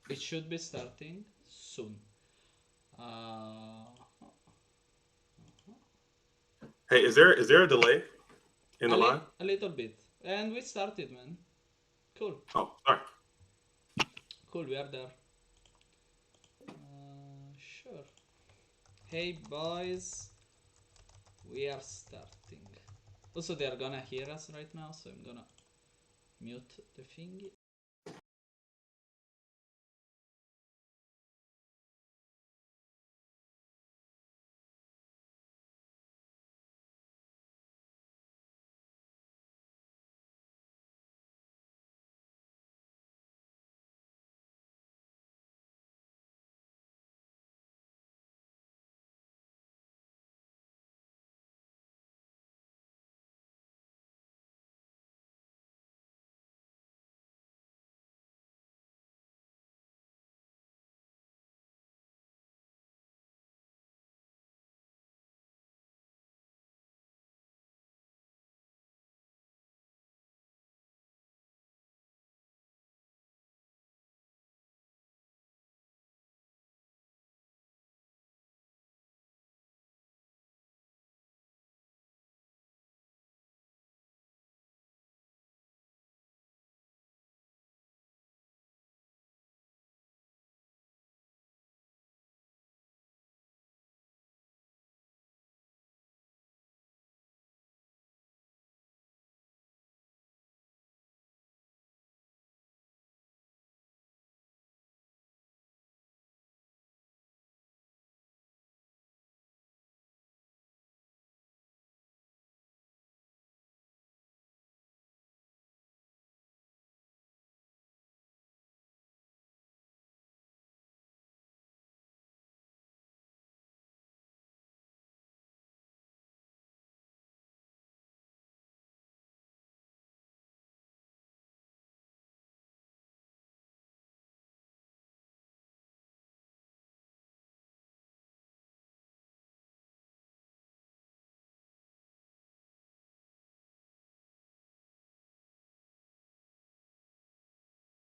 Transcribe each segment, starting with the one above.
It should be starting soon. Hey, is there a delay in the line? A little bit. And we started, man. Cool. Oh, sorry. Cool, we are there. Sure. Hey, boys. We are starting. Also, they are gonna hear us right now, so I'm gonna mute the thingy.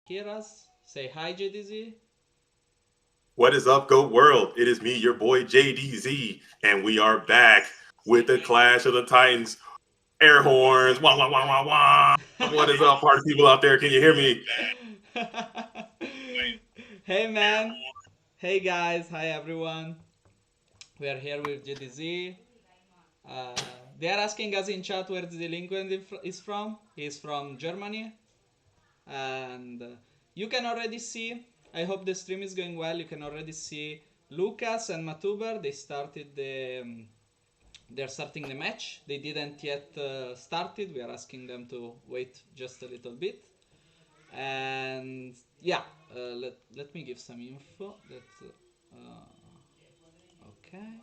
Hear us? Say hi, JDZ. What is up, Goat World? It is me, your boy JDZ, and we are back with the Clash of the Titans. Air horns, wah wah wah wah wah. What is up, party people out there? Can you hear me? Hey, man. Hey, guys. Hi, everyone. We are here with JDZ. Uh, they are asking us in chat where the delinquent is from. He's from Germany. And you can already see, I hope the stream is going well. You can already see Lucas and Matuber. They're starting the match. They didn't yet started. We are asking them to wait just a little bit. And yeah, let me give some info. Okay.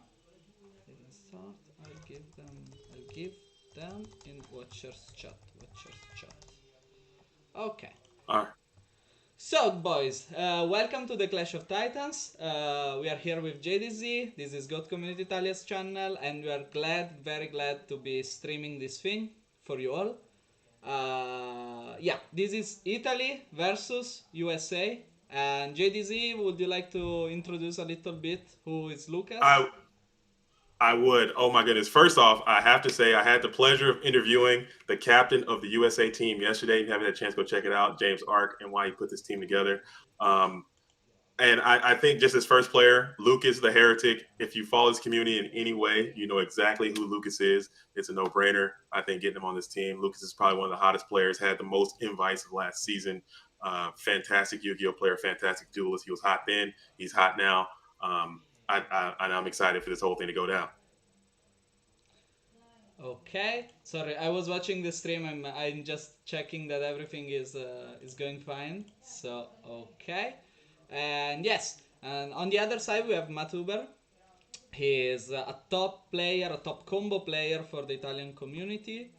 Didn't start. I'll give them in watchers chat. Watchers chat. Okay. All right. So, boys, welcome to the Clash of Titans. We are here with JDZ. This is God Community Italia's channel, and we are very glad to be streaming this thing for you all. Yeah, this is Italy versus USA. And JDZ, would you like to introduce a little bit who is Lucas? I I would. Oh my goodness. First off, I have to say I had the pleasure of interviewing the captain of the USA team yesterday. If you haven't had a chance, go check it out, James Ark, and why he put this team together. Um, and I think just as first player, Lucas the Heretic, if you follow his community in any way, you know exactly who Lucas is. It's a no-brainer. I think getting him on this team. Lucas is probably one of the hottest players, had the most invites of last season. Fantastic Yu-Gi-Oh player, fantastic duelist. He was hot then. He's hot now. I'm excited for this whole thing to go down. Okay. Sorry, I was watching the stream. I'm just checking that everything is going fine. So okay. And yes, and on the other side we have Matuber. He is a top player, a top combo player for the Italian community.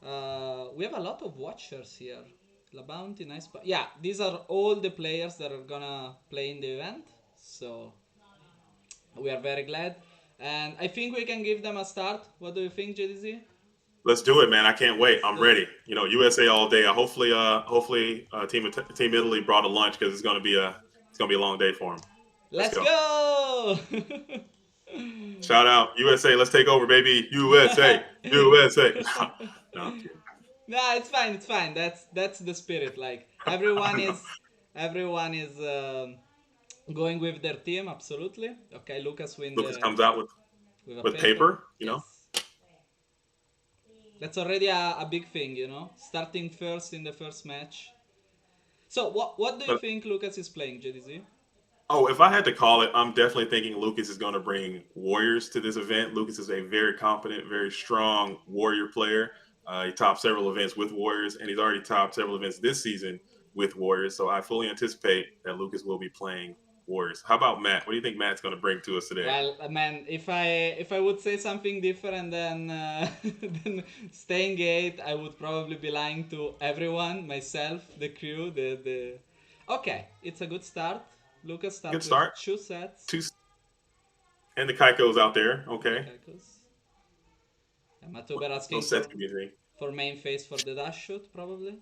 We have a lot of watchers here. La Bounty, nice. Yeah, these are all the players that are gonna play in the event. So we are very glad. And I think we can give them a start. What do you think, JDZ? Let's do it, man. I can't wait. Let's I'm do it. ready. USA all day. Hopefully, Team Italy brought a lunch because it's going to be a It's gonna be a long day for him. Let's Let's go. go! Shout out USA. Let's take over, baby. USA. USA. No, I'm kidding. No, it's fine. It's fine. That's the spirit. Like everyone is going with their team. Absolutely. Okay, Lucas win Lucas the comes out with a with paper. paper. You know, Yes. That's already a big thing, you know. Starting first in the first match. So what do you but think Lucas is playing, JDZ? oh, if I had to call it, I'm definitely thinking Lucas is going to bring Warriors to this event. Lucas is a very competent, very strong Warrior player. He topped several events with Warriors, and he's already topped several events this season with Warriors. So I fully anticipate that Lucas will be playing Warriors. How about Matt? What do you think Matt's going to bring to us today? Well, man, if I would say something different than than staying 8, I would probably be lying to everyone, myself, the crew, the. Okay, it's a good start. Lucas Good start with start. 2 sets. Two, and the Kaiko's out there. The Okay. Kaikos. And Matuber asking Those sets can be for main phase for the dash shoot, probably.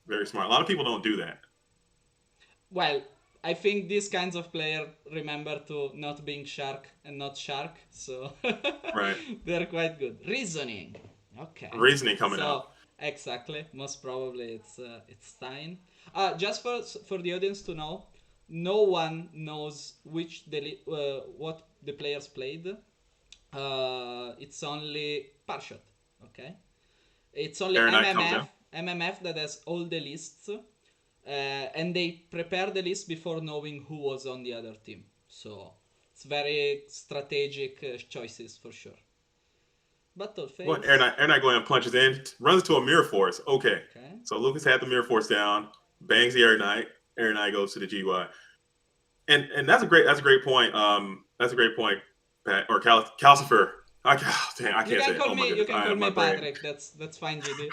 very smart. A lot of people don't do that. Well, I think these kinds of player remember to not being shark and not shark, so Right. they're quite good. Reasoning. Okay. Reasoning coming out. So exactly, most probably it's Stein. Just for the audience to know, no one knows what the players played. It's only Parshot. Okay. It's only Air Knight comes in. MMF that has all the lists, and they prepare the list before knowing who was on the other team. So it's very strategic choices for sure. Battle phase. Well, Air Knight going and punches in, runs to a mirror force. Okay. Okay. So Lucas had the mirror force down, bangs the Air Knight. Air Knight goes to the GY. And that's a great point. That's a great point, Pat, or Calcifer. I can't say it. Oh my goodness. You can call My me brain. Patrick. That's fine, GD.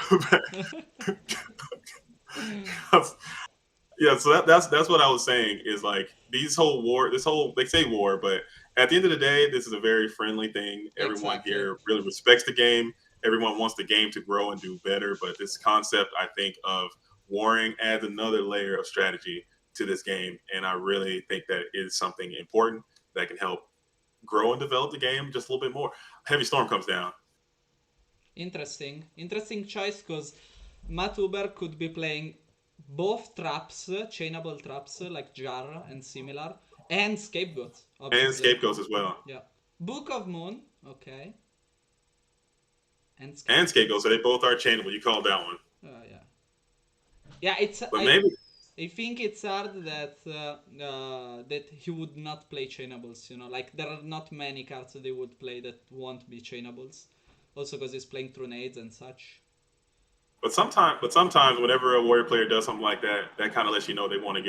Yeah, so that's what I was saying is like this whole they say war, but at the end of the day, this is a very friendly thing. Everyone Exactly. here really respects the game. Everyone wants the game to grow and do better, but this concept I think of warring adds another layer of strategy to this game, and I really think that it is something important that can help grow and develop the game just a little bit more. Heavy Storm comes down. Interesting choice because Matt Uber could be playing both traps, chainable traps like Jar and similar, and Scapegoat, obviously. And Scapegoats as well. Yeah. Book of Moon, okay. And Scapegoat, so they both are chainable. You called that one. Yeah. Yeah, But maybe I think it's hard that that he would not play chainables. You know, like there are not many cards that they would play that won't be chainables. Also because he's playing through nades and such. But sometimes, whenever a warrior player does something like that, that kind of lets you know they want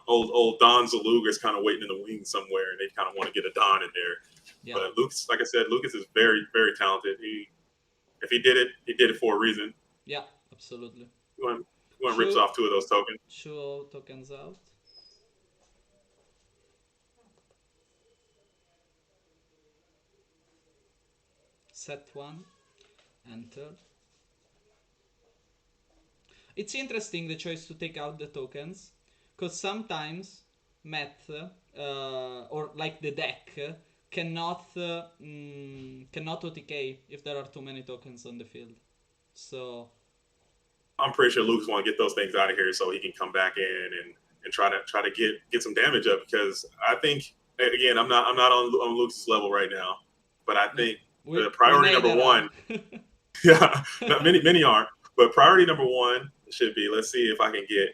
old Don Zaluga's kind of waiting in the wings somewhere, and they kind of want to get a Don in there. Yeah. But Lucas, like I said, Lucas is very, very talented. If he did it for a reason. Yeah, absolutely. One rips off 2 of those tokens. 2 tokens out. Set 1. Enter. It's interesting the choice to take out the tokens, because sometimes Matt or like the deck cannot OTK if there are too many tokens on the field. So I'm pretty sure Lucas want to get those things out of here so he can come back in and try to get some damage up, because I think again I'm not on Lucas' level right now, but I think the priority number one. Yeah, not many aren't, but priority number one should be let's see if I can get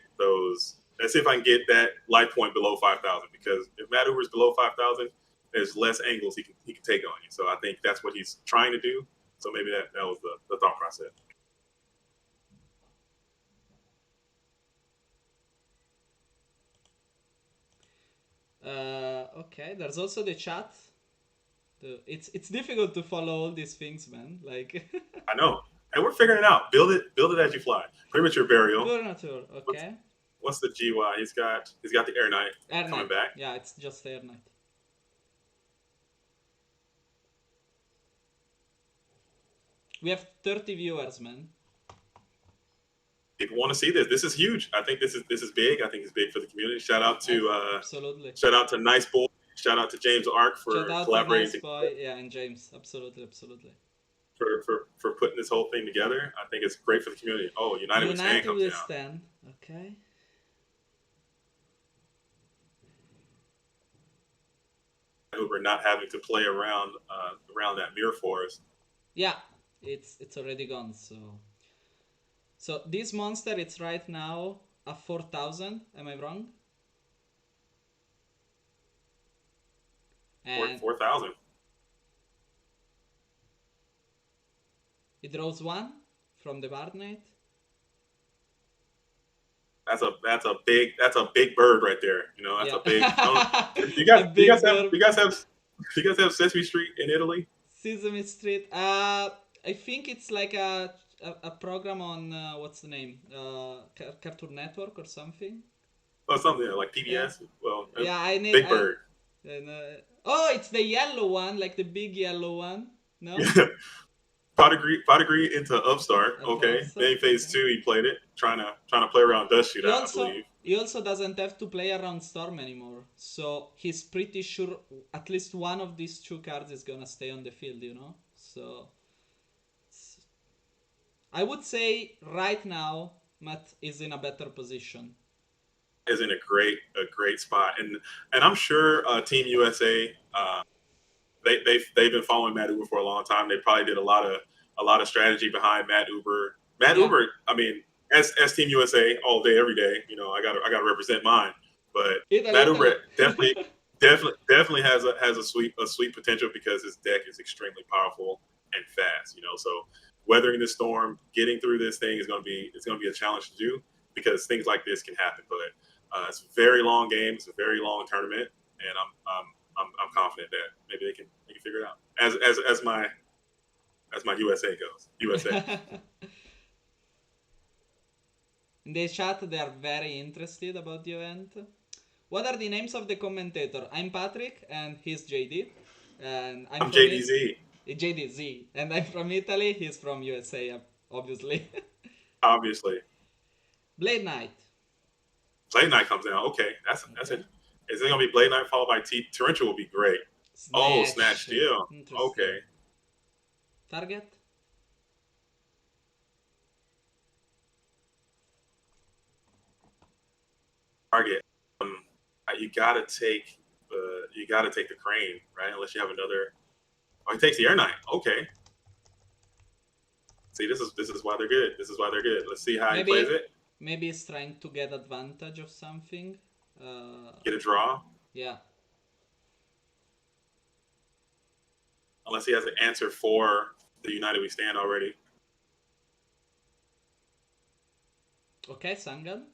that life point below 5,000, because if Matt Uber's below 5,000, there's less angles he can take on you. So I think that's what he's trying to do. So maybe that was the thought process. Okay, there's also the chat. It's difficult to follow all these things, man. Like I know, and we're figuring it out. Build it as you fly. Premature burial. Gubernator, okay. What's the GY? He's got the Air Knight coming back. Yeah, it's just Air Knight. We have 30 viewers, man. people want to see this. This is huge. I think this is big. I think it's big for the community. Shout out absolutely. to Nice Boy. Shout out to James Ark Shout for out to collaborating Nice Boy, yeah, and James. Absolutely, absolutely. For putting this whole thing together. I think it's great for the community. Oh, United We Stand comes We down. Stand. Okay. Uber not having to play around that mirror forest. Yeah, it's already gone. So this monster, it's right now at 4,000. Am I wrong? And 4,000. It draws one from the Bard Knight. That's a big bird right there. You know, that's a big. You guys have Sesame Street in Italy? Sesame Street. I think it's like a program on what's the name? Cartoon Network or something. Oh, something like PBS. Yeah. Well, yeah, I need Big Bird. Oh, it's the yellow one, like the big yellow one. No. Pedigree into Upstart. Okay. Then phase 2, he played it, trying to play around Dust Shootout, I believe. He also doesn't have to play around Storm anymore, so he's pretty sure at least one of these two cards is gonna stay on the field, you know. So I would say right now Matt is in a better position. Is in a great spot, and I'm sure Team USA. They've been following Matt Uber for a long time. They probably did a lot of strategy behind Matt Uber. Uber, I mean, as Team USA all day, every day. You know, I gotta represent mine. But Matt Uber definitely has a sweet potential because his deck is extremely powerful and fast. You know, so weathering the storm, getting through this thing is gonna be a challenge to do because things like this can happen. But it's a very long game. It's a very long tournament, and I'm confident that maybe they can figure it out. As my USA goes. USA. In the chat, they are very interested about the event. What are the names of the commentator? I'm Patrick, and he's JD. And I'm JDZ. JDZ. And I'm from Italy. He's from USA, obviously. Obviously. Blade Knight. Blade Knight comes down. Okay, that's it. Is it gonna be Blade Knight followed by Torrential? Will be great. Snatch. Snatch Steal. Okay. Target. You gotta take the Crane, right? Unless you have another. Oh, he takes the Air Knight. Okay. See, this is why they're good. This is why they're good. Let's see how he plays it. Maybe he's trying to get advantage of something. Get a draw. Yeah. Unless he has an answer for the United We Stand already. Okay, Sangan.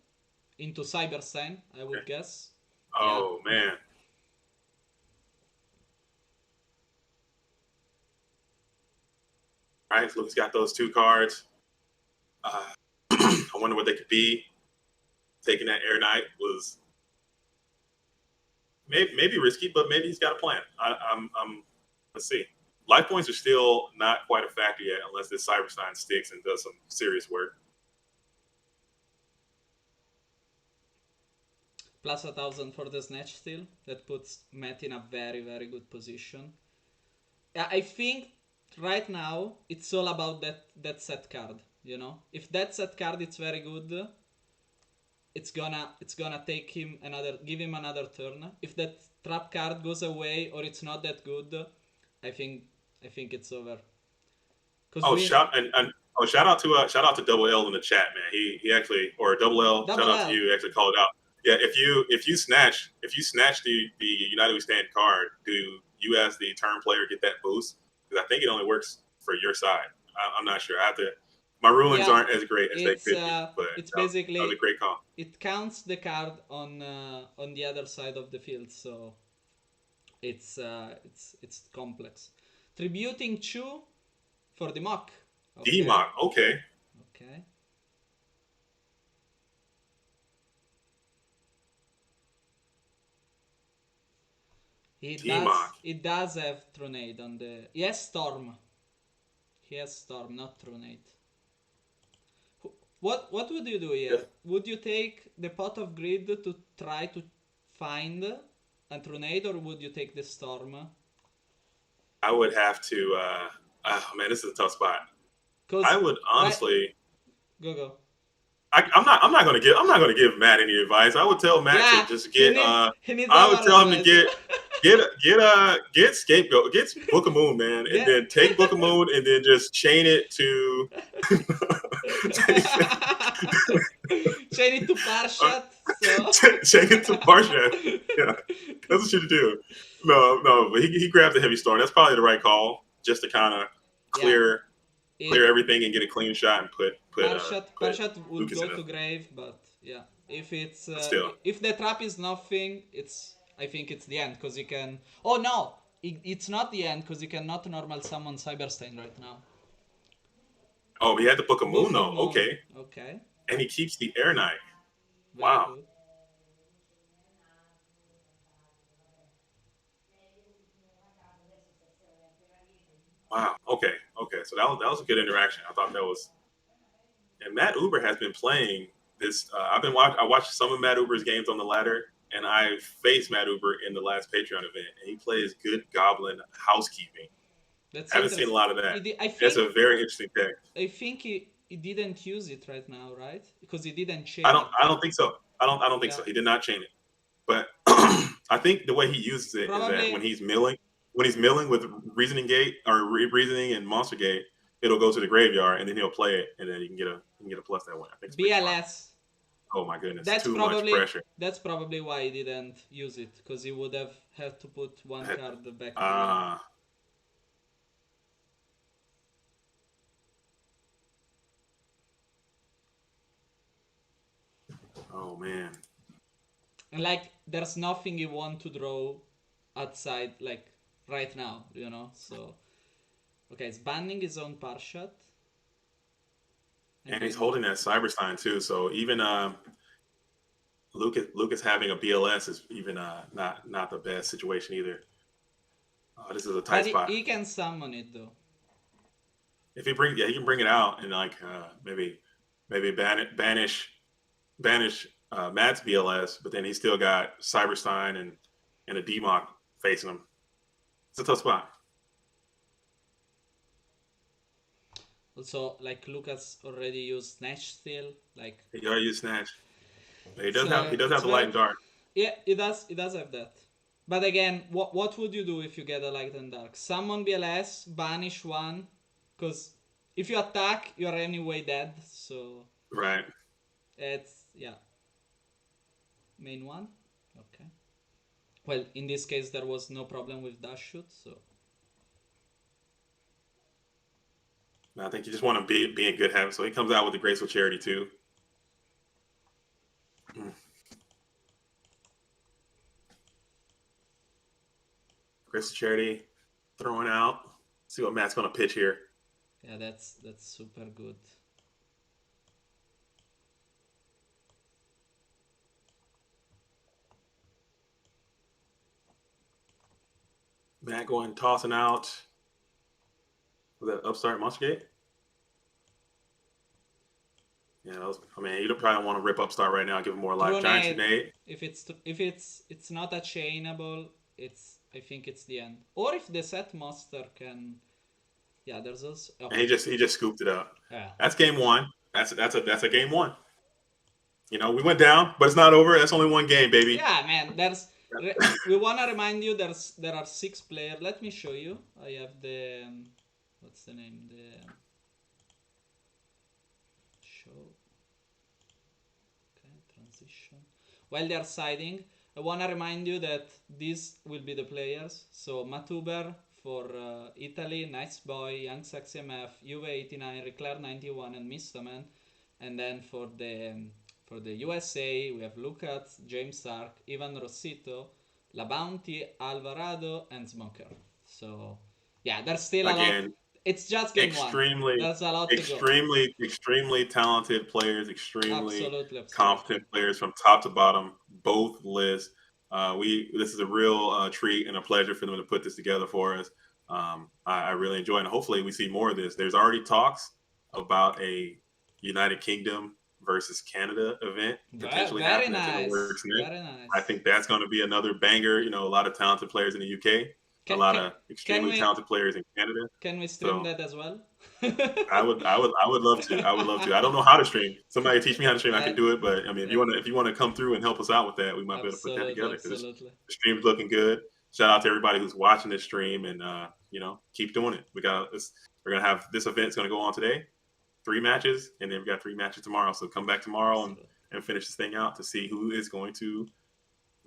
Into Cyber Sign, I would guess. Oh, yeah. Man. All right, so he's got those two cards. I wonder what they could be. Taking that Air Knight was maybe risky, but maybe he's got a plan. Let's see. Life points are still not quite a factor yet, unless this Cyber Sign sticks and does some serious work. Plus 1,000 for the Snatch Steal. That puts Matt in a very, very good position. I think right now it's all about that set card. You know, if that set card is very good, it's gonna take him give him another turn. If that trap card goes away or it's not that good, I think it's over. Shout out to Double L in the chat, man. He actually, or Double L, shout out to you. Actually called it out. Yeah, if you snatch the United We Stand card, do you as the turn player get that boost? Because I think it only works for your side. I'm not sure. I have to. My rulings aren't as great as they could be, but it's basically that was a great call. It counts the card on the other side of the field, so it's complex. Tributing Chu for the mock. Okay. D-mock, okay. Okay. It does have Tronade on the... Yes, Storm. He has Storm, not Tronade. What would you do here? Yes. Would you take the pot of greed to try to find a tornado, or would you take the storm? I would have to. Oh man, this is a tough spot. I Cause would right, honestly. go. I'm not gonna give. I'm not gonna give Matt any advice. I would tell Matt to Yeah, just get. he needs I would our tell him to advice. get scapegoat. Get Book of Moon, man, and Get. then take Book of Moon and then just chain it to. Chain it to Parshat. So. Chain it to Parshat. Yeah, that's what you do. No, but he grabbed the heavy storm. That's probably the right call, just to kind of Yeah. clear It, clear everything and get a clean shot and put Parshat would Lucas go in it. to grave, but yeah, if it's But still, if the trap is nothing, it's I think it's the end because you can. Oh no, it's not the end because you cannot normal summon Cyberstein right now. oh, he had the Book of Moon Book of though. Moon. Okay, Okay, and he keeps the Air Knight. very Wow, good. wow. Okay. So that was a good interaction. I thought that was. And Matt Uber has been playing this. I watched some of Matt Uber's games on the ladder, and I faced Matt Uber in the last Patreon event, and he plays good Goblin housekeeping. That's Haven't seen a interesting. lot of that. I That's think a very interesting deck. he didn't use it right now, right? Because he didn't I chain don't it. I don't think so. I don't think Yeah, so. He did not chain it. But I think the way he uses it is that probably. when he's milling with Reasoning Gate or Reasoning and Monster Gate, it'll go to the graveyard and then he'll play it and then you can get a plus that way. I think it's pretty smart. BLS. Oh my goodness, That's too much probably pressure. that's probably why he didn't use it because he would have had to put one card back in the game. Ah, oh man. And like, there's nothing you want to draw outside like right now, So okay, it's banning his own Parshat. And he's Again, holding that Cyber Sign too. So even Lucas having a BLS is even not the best situation either. Oh, this is a tight but spot. he can summon it though. If he can bring it out and like maybe banish Matt's BLS, but then he's still got Cyberstein and a DMOC facing him. It's a tough spot. Also, like Lucas already used Snatch still. Like He already used Snatch. He it's does have he does it's have the light very and dark. yeah. It does have that. But again, what would you do if you get a light and dark? Summon BLS, banish one, because if you attack, you're anyway dead. So Right. it's yeah, main one. Okay. Well, in this case, there was no problem with dash shoot, so And I think you just want to be in good habits. So he comes out with the Graceful Charity too. Mm. Graceful Charity throwing out. See what Matt's gonna pitch here. yeah, that's super good. Matt going tossing out. Was that Upstart Monster Gate? Yeah, I mean, you don't probably want to rip Upstart right now, give him more life. Giant Trunade. Trinade. If it's not a chainable, I think it's the end. Or if the set master can, yeah, there's also And he just scooped it up. yeah. That's game one. That's a game one. We went down, but it's not over. That's only one game, baby. Yeah, man. We wanna remind you there are 6 players. Let me show you. I have the what's the name? The show. Okay, transition. While they are siding, I wanna remind you that these will be the players. So Matuber for Italy, Nice Boy, Young Saxy MF, Juve89, Reclair 91, and Mistaman. And then for the USA, we have Lucas, James Stark, Ivan Rossito, La Bounty, Alvarado, and Smoker. So, yeah, there's still a lot. Again, It's just game one. extremely, There's a lot to go. extremely talented players, extremely Absolutely. competent players from top to bottom, both lists. This is a real treat and a pleasure for them to put this together for us. I really enjoy it, and hopefully we see more of this. There's already talks about a United Kingdom versus Canada event potentially Very happen that's in the nice. works next. Very I nice. think that's going to be another banger. You know, a lot of talented players in the UK, a Can, lot can, of can extremely we talented players in Canada. can we stream So that as well? I would love to. I would love to. I don't know how to stream. Somebody teach me how to stream. I Uh, can do it, but I mean, yeah, if you want to come through and help us out with that, we might be able to put that absolutely, together because absolutely. the stream's looking good. Shout out to everybody who's watching this stream, and keep doing it. We're gonna have this event's gonna go on today, 3 matches, and then we got 3 matches tomorrow. So come back tomorrow Absolutely. and finish this thing out to see who is going to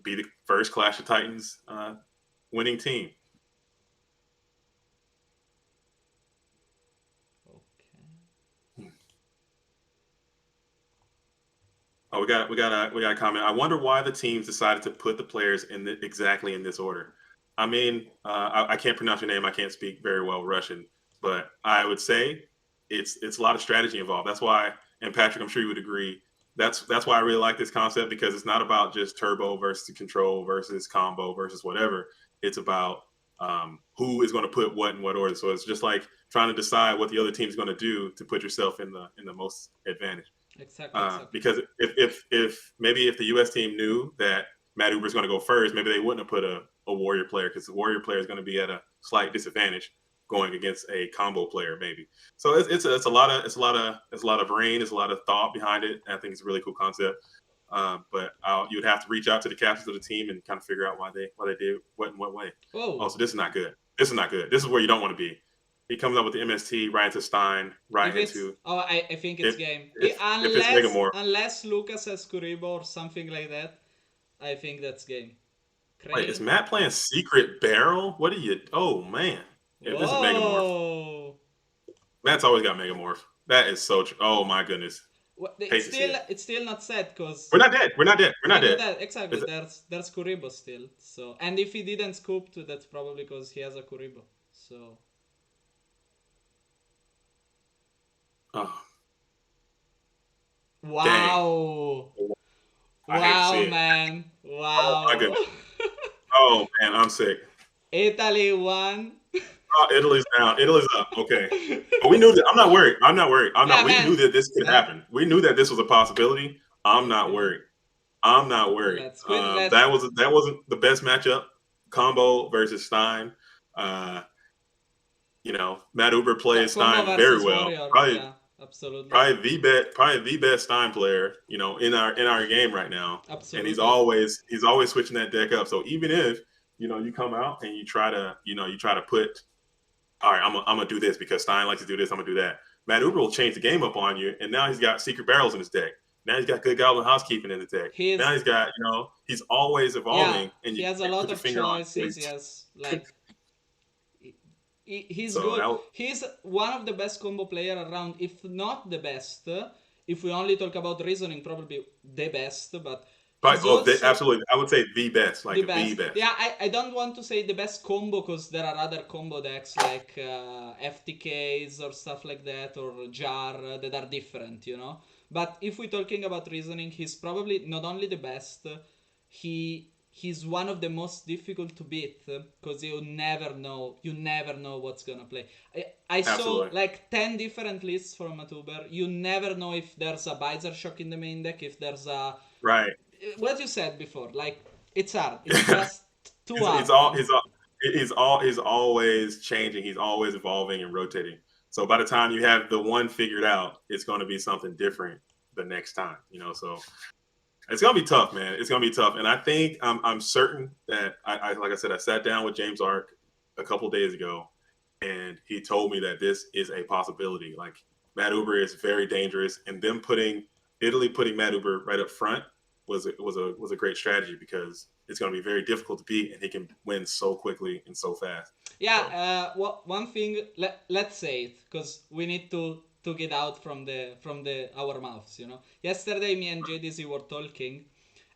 be the first Clash of Titans winning team. Okay. Oh, we got a comment. I wonder why the teams decided to put the players exactly in this order. I mean, I can't pronounce your name. I can't speak very well Russian, but I would say it's a lot of strategy involved. That's why, and Patrick, I'm sure you would agree. That's why I really like this concept because it's not about just turbo versus control versus combo versus whatever. It's about who is going to put what in what order. So it's just like trying to decide what the other team is going to do to put yourself in the most advantage. Exactly, exactly. Because if maybe if the U.S. team knew that Matt Uber is going to go first, maybe they wouldn't have put a warrior player because the warrior player is going to be at a slight disadvantage going against a combo player, maybe. So it's a lot of brain, it's a lot of thought behind it. And I think it's a really cool concept. But you would have to reach out to the captains of the team and kind of figure out why they did what in what way. Oh, Oh, so this is not good. This is not good. This is where you don't want to be. He comes up with the MST right into Stein, right if it's into I think it's if game. if it's Megamorph. Unless Lucas has Kuribo or something like that, I think that's game. Wait, is Crane. Matt playing Secret Barrel? What are you? Oh man, if this is Megamorph, Whoa. Matt's always got Megamorph. That is so. Oh my goodness, What, hate to see it. it's still not set because We're not dead. We're not dead. We're not yeah, no, dead. that exactly. Is it, There's Kuribo still. So and if he didn't scoop, that's probably because he has a Kuribo. So oh dang! wow, I hate to see wow, it. man, Oh my wow. goodness. Oh man, I'm sick. Italy won. Oh, Italy's down. Italy's up. Okay. But we knew that. I'm not worried. I'm not worried. I'm Yeah, not. We knew man. that this could Uh, happen. We knew that this was a possibility. I'm not okay, worried. I'm not worried. let's quit. Let's That wasn't the best matchup. Combo versus Stein. Uh, Matt Uber plays combo Stein very versus well. warrior. Probably Yeah, absolutely, probably the best Stein player, in our game right now. And he's absolutely. always switching that deck up. So even if, you come out and you try to put, all right, I'm gonna do this because Stein likes to do this, I'm gonna do that. Matt Uber will change the game up on you, and now he's got secret barrels in his deck. Now he's got good goblin housekeeping in the deck. Now He's he's got, he's always yeah. evolving, and He you has a can't lot put your of finger on what choices. He he's. has like he's So good. that He's one of the best combo player around, if not the best. If we only talk about reasoning, probably the best. But he's also absolutely, I would say the best, the like the best. best. Yeah, I don't want to say the best combo because there are other combo decks like FTKs or stuff like that or Jar that are different. But if we're talking about reasoning, he's probably not only the best, he's one of the most difficult to beat because you never know what's gonna play. I saw Absolutely. like 10 different lists from Matuber. You never know if there's a Visor Shock in the main deck, if there's a Right. what you said before, like it's hard. It's just too he's, he's hard, all man. he's always changing. He's always evolving and rotating. So by the time you have the one figured out, it's going to be something different the next time. So it's going to be tough, man. It's going to be tough, and I think I'm certain that I like I said, I sat down with James Ark a couple days ago, and he told me that this is a possibility. Like Matt Uber is very dangerous, and them putting Matt Uber right up front was a great strategy because it's going to be very difficult to beat, and he can win so quickly and so fast. Yeah. So One thing. Let's say it because we need to get out from the our mouths. Yesterday, me and JDZ were talking,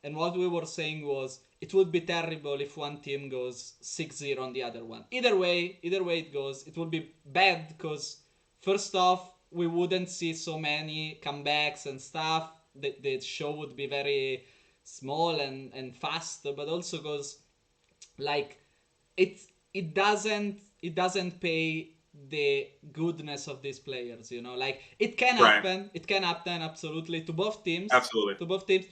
and what we were saying was it would be terrible if one team goes 6-0 on the other one. Either way it goes, it would be bad because first off, we wouldn't see so many comebacks and stuff. The show would be very small and fast, but also because like it it doesn't pay the goodness of these players. You know, like it can Right. happen. It can happen absolutely to both teams. Absolutely. To both teams.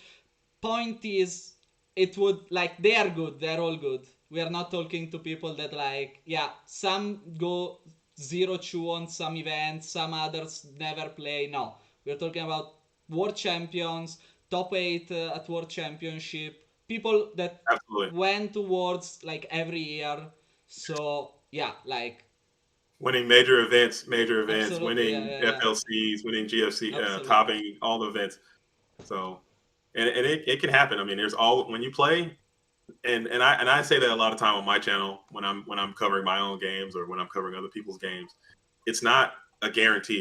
Point is, it would like they are good. They're all good. We are not talking to people that like some go 0-2 on some events, some others never play. No, we're talking about world champions, top 8 at world championship, people that Absolutely. went towards like every year. So like Winning major events, absolutely, winning FLCs, winning GFC, absolutely. topping all the events. So, and it can happen. I mean, there's all when you play, and I say that a lot of time on my channel when I'm covering my own games or when I'm covering other people's games. It's not a guarantee.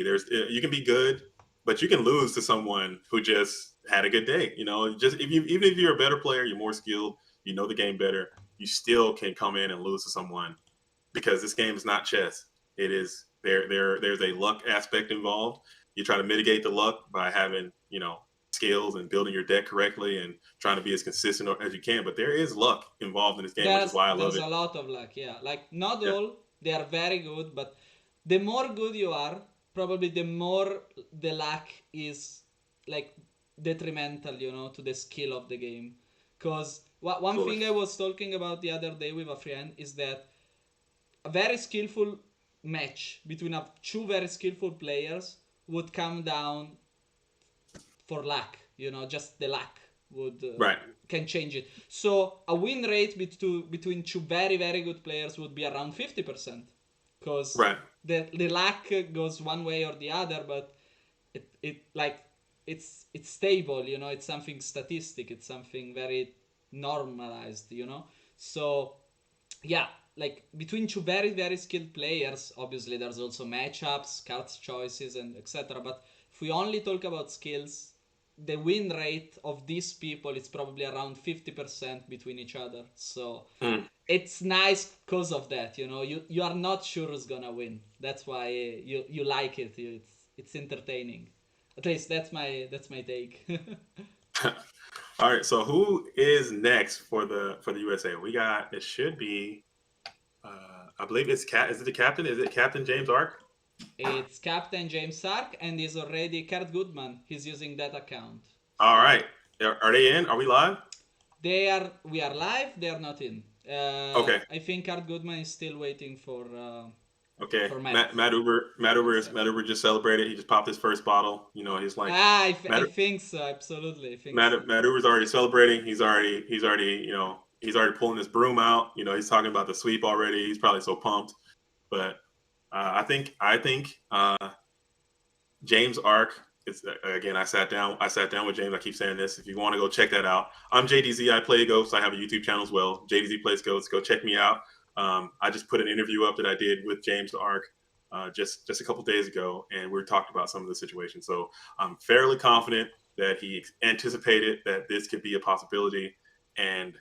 You can be good, but you can lose to someone who just had a good day. You know, just even if you're a better player, you're more skilled, you know the game better, you still can come in and lose to someone because this game is not chess. It is there's a luck aspect involved. You try to mitigate the luck by having, skills and building your deck correctly and trying to be as consistent as you can. But there is luck involved in this game, which is why I love There's it. a lot of luck, like not Yeah, all they are very good, but the more good you are, probably the more the luck is like detrimental, to the skill of the game. Because one absolutely. thing I was talking about the other day with a friend is that a very skillful match between two very skillful players would come down for luck. Just the luck would Right, can change it. So a win rate between two very very good players would be around 50%, because right. the luck goes one way or the other, but it like it's stable. It's something statistic. It's something very normalized. So like between two very very skilled players, obviously there's also matchups, cards choices, and etc. But if we only talk about skills, the win rate of these people is probably around 50% between each other. So Mm. it's nice because of that. You are not sure who's gonna win. That's why you like it. It's entertaining. At least that's my take. All right. So who is next for the USA? We got it should be I believe it's cat. Is it the captain? Is it Captain James Ark? It's Captain James Sark, and he's already Kurt Goodman. He's using that account. All So right. Are they in? Are we live? we are live. They are not in. Okay. I think Kurt Goodman is still waiting Okay. for Matt. Matt Uber just celebrated. He just popped his first bottle. He's like I Matt think so. Absolutely, I think so. Matt Uber's already celebrating. He's already pulling his broom out. He's talking about the sweep already. He's probably so pumped. But I think James Ark. It's again. I sat down with James. I keep saying this. If you want to go check that out, I'm JDZ. I play Ghosts. I have a YouTube channel as well. JDZ plays Ghosts. Go check me out. I just put an interview up that I did with James Ark just a couple days ago, and we talked about some of the situations. So I'm fairly confident that he anticipated that this could be a possibility, and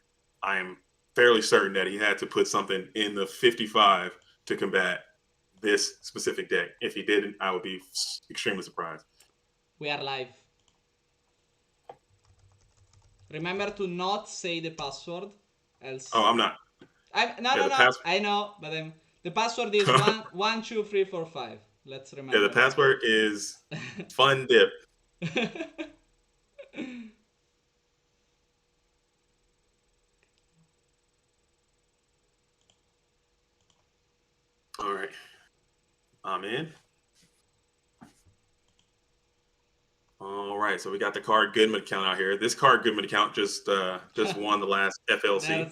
I'm fairly certain that he had to put something in the 55 to combat this specific deck. If he didn't, I would be extremely surprised. We are live. Remember to not say the password, Oh, else. I'm not. No, Yeah, no, the no. pass. I know, but the password is one, 1, 2, 3, 4, 5. Let's Yeah, the remember password is fun dip. that. All right, I'm in. All right, so we got the Card Goodman account out here. This Card Goodman account just won the last FLC.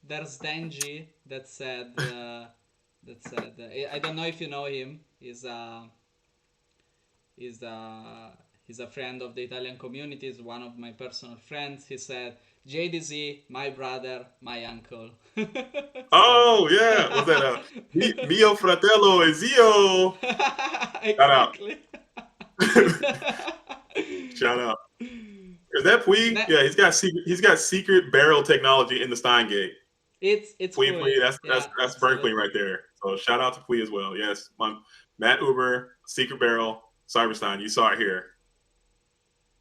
there's Denji that said I don't know if you know him. He's a friend of the Italian community. He's one of my personal friends. He said, JDZ, my brother, my uncle. So Oh yeah, was that Mio Fratello e Zio? Shout out, exactly. shout out. Is that Pui? Na- Yeah, he's got secret barrel technology in the Steingate. it's Pui, Pui. that's Yeah, that's that's Berkeley absolutely. right there. So shout out to Pui as well. Yes, Matt Uber, secret barrel, Cyberstein. You saw it here.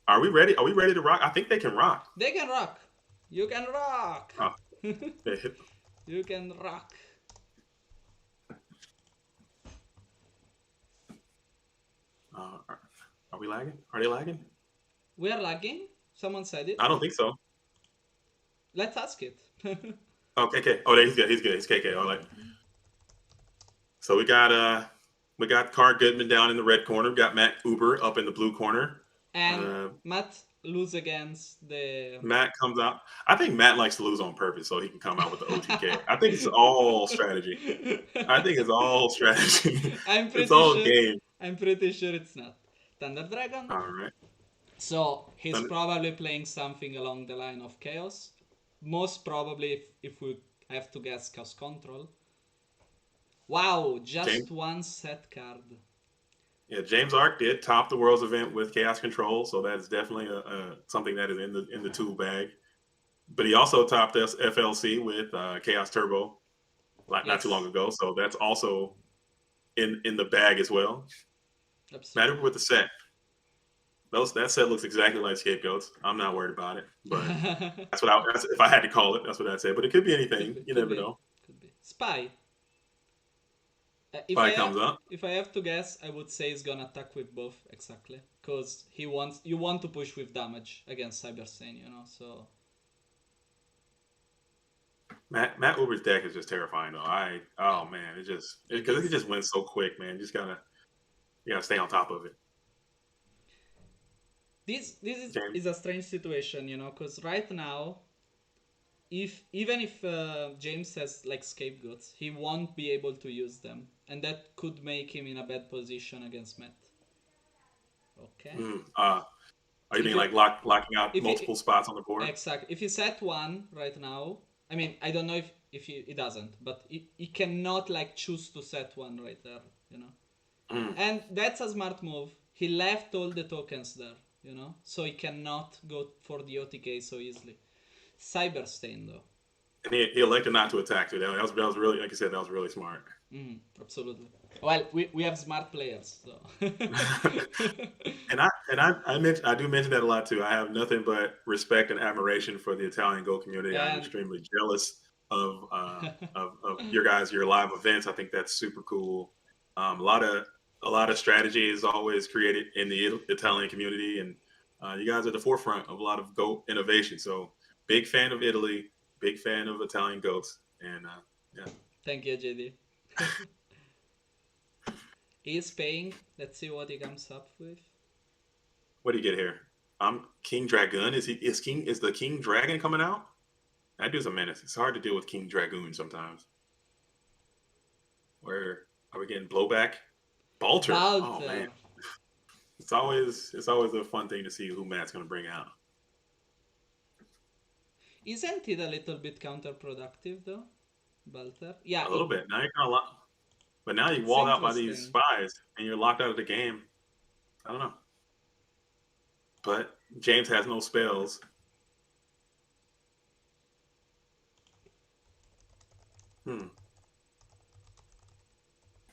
Are we ready? Are we ready to rock? I think they can rock. They can rock. You can rock. Oh, they hit. You can rock. Are we lagging? Are they lagging? We are lagging? Someone said it? I don't think so. Let's ask it. Okay, okay. Oh, he's good. He's good. He's KK. All right. So we got Car Goodman down in the red corner. We got Matt Uber up in the blue corner. And Uh, Matt lose against the... Matt comes out. I think Matt likes to lose on purpose so he can come out with the OTK. I think it's all strategy. I think it's all strategy. I'm It's pretty all sure. game. I'm pretty sure it's not. Thunder Dragon. All right. So he's Thunder- probably playing something along the line of Chaos. Most probably, if we have to guess, Chaos Control. Wow, James. just one set card. Yeah, James Ark did top the Worlds event with Chaos Control, so that's definitely something that is in the tool bag. But he also topped us FLC with Chaos Turbo, like not too long Yes, ago. So that's also in the bag as well. Matter absolutely. with the set. That set looks exactly like Scapegoats. I'm not worried about it, but if I had to call it, that's what I'd say. But it could be Could anything. be, You could never be, know. could be. Spy. Spy comes up. If I have to guess, I would say he's gonna attack with both exactly, because you want to push with damage against Cyberstain, you know. So Matt Uber's deck is just terrifying though. yeah, Man, it it is. just wins so quick, man. You gotta stay on top of it. This is James. a strange situation, you know, because right now, if even if James has like scapegoats, he won't be able to use them, and that could make him in a bad position against Matt. Okay, Are you if being you like locking out if he multiple spots on the board? exactly if he set one right now, I mean I don't know if he doesn't, but he cannot like choose to set one right there, you know, Mm. and that's a smart move. He left all the tokens there, you know, so he cannot go for the OTK so easily. Cyberstain though. And he elected not to attack today. That was really, like I said, that was really smart. Absolutely. Well, we have smart players, so. I do mention that a lot too. I have nothing but respect and admiration for the Italian Go community. I'm And extremely jealous of your live events. I think that's super cool. Um, a lot of a lot of strategy is always created in the Italian community, and you guys are at the forefront of a lot of Go innovation. So big fan of Italy, big fan of Italian goats, and yeah. thank you, JD. He's paying. Let's see what he comes up with. What do you get here? I'm King Dragoon. Is the King Dragon coming out? That dude's a menace. It's hard to deal with King Dragoon sometimes. Where are we getting blowback? Balter. Oh man. Balter. It's always a fun thing to see who Matt's gonna bring out. Isn't it a little bit counterproductive though? Balter? Yeah, A little bit. Now you're kind of locked, but now you're it's walled out by these interesting. spies and you're locked out of the game. I don't know. But James has no spells. Hmm.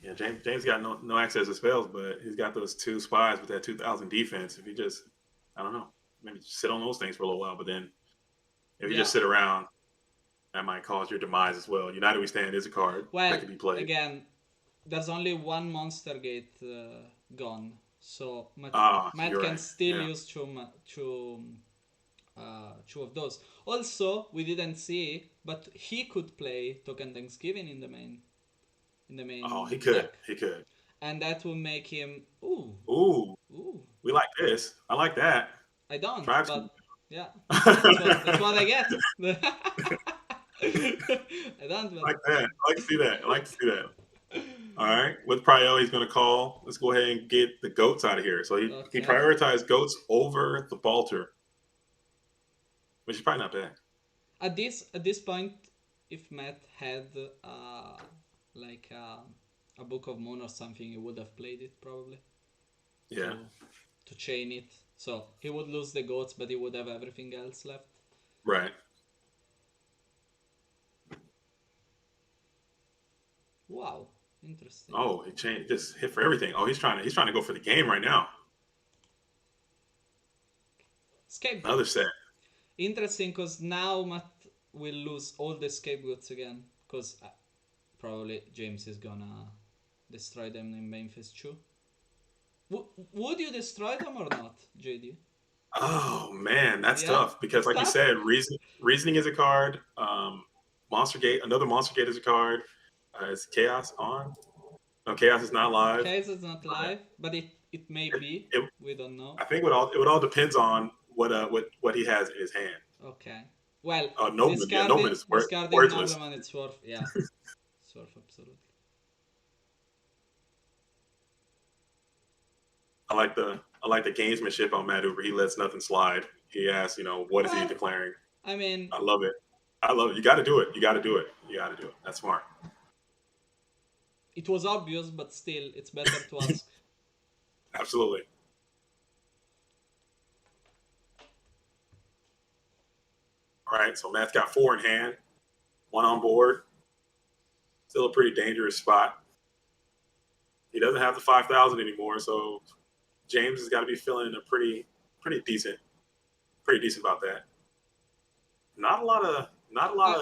Yeah, James got no access to spells, but he's got those two spies with that 2,000 defense. If he just, I don't know, maybe just sit on those things for a little while, but then if you Yeah. just sit around, that might cause your demise as well. United We Stand is a card that Well, can be played. again, there's only one monster gate gone, so Matt You're can right. still Yeah, use two of those. Also, we didn't see, but he could play Token Thanksgiving in the oh, main deck, he could. and that will make him Ooh, ooh. we like this. I like that. I don't, Tribes can. but yeah, that's what I get. I don't, I but like that. I like to see that. I like to see that. All right. With Prio, he's going to call. Let's go ahead and get the goats out of here. So he okay. prioritized goats over the Balter, which is probably not bad. At this point, if Matt had like a Book of Moon or something, he would have played it probably Yeah. to chain it. So he would lose the goats, but he would have everything else left. Right. Wow, interesting. Oh, he changed. Just hit for everything. Oh, he's trying to go for the game right now. Scapegoat. Another set. Interesting, because now Matt will lose all the scapegoats again, because probably James is gonna destroy them in main phase 2. Would you destroy them or not, JD? Oh man, that's Yeah, tough because, it's like you tough. said, reasoning is a card. Monster Gate, another Monster Gate is a card. Is Chaos on? No, Chaos is not live. Case is not live, but it may It, be. it, We don't know. I think it would all depends on what he has in his hand. Okay. Well, Noman, yeah, Noman is discarding worthless. Norman, it's worth. Yeah, it's worth absolutely. I like the gamesmanship on Matt Uber. He lets nothing slide. He asks, what is he Well, declaring? I mean, I love it. I love it. You got to do it. You got to do it. You got to do it. That's smart. it was obvious, but still, it's better to ask. Absolutely. All right. So Matt's got 4 in hand, 1 on board. Still a pretty dangerous spot. He doesn't have the 5,000 anymore, so James has got to be feeling pretty decent about that. Not a lot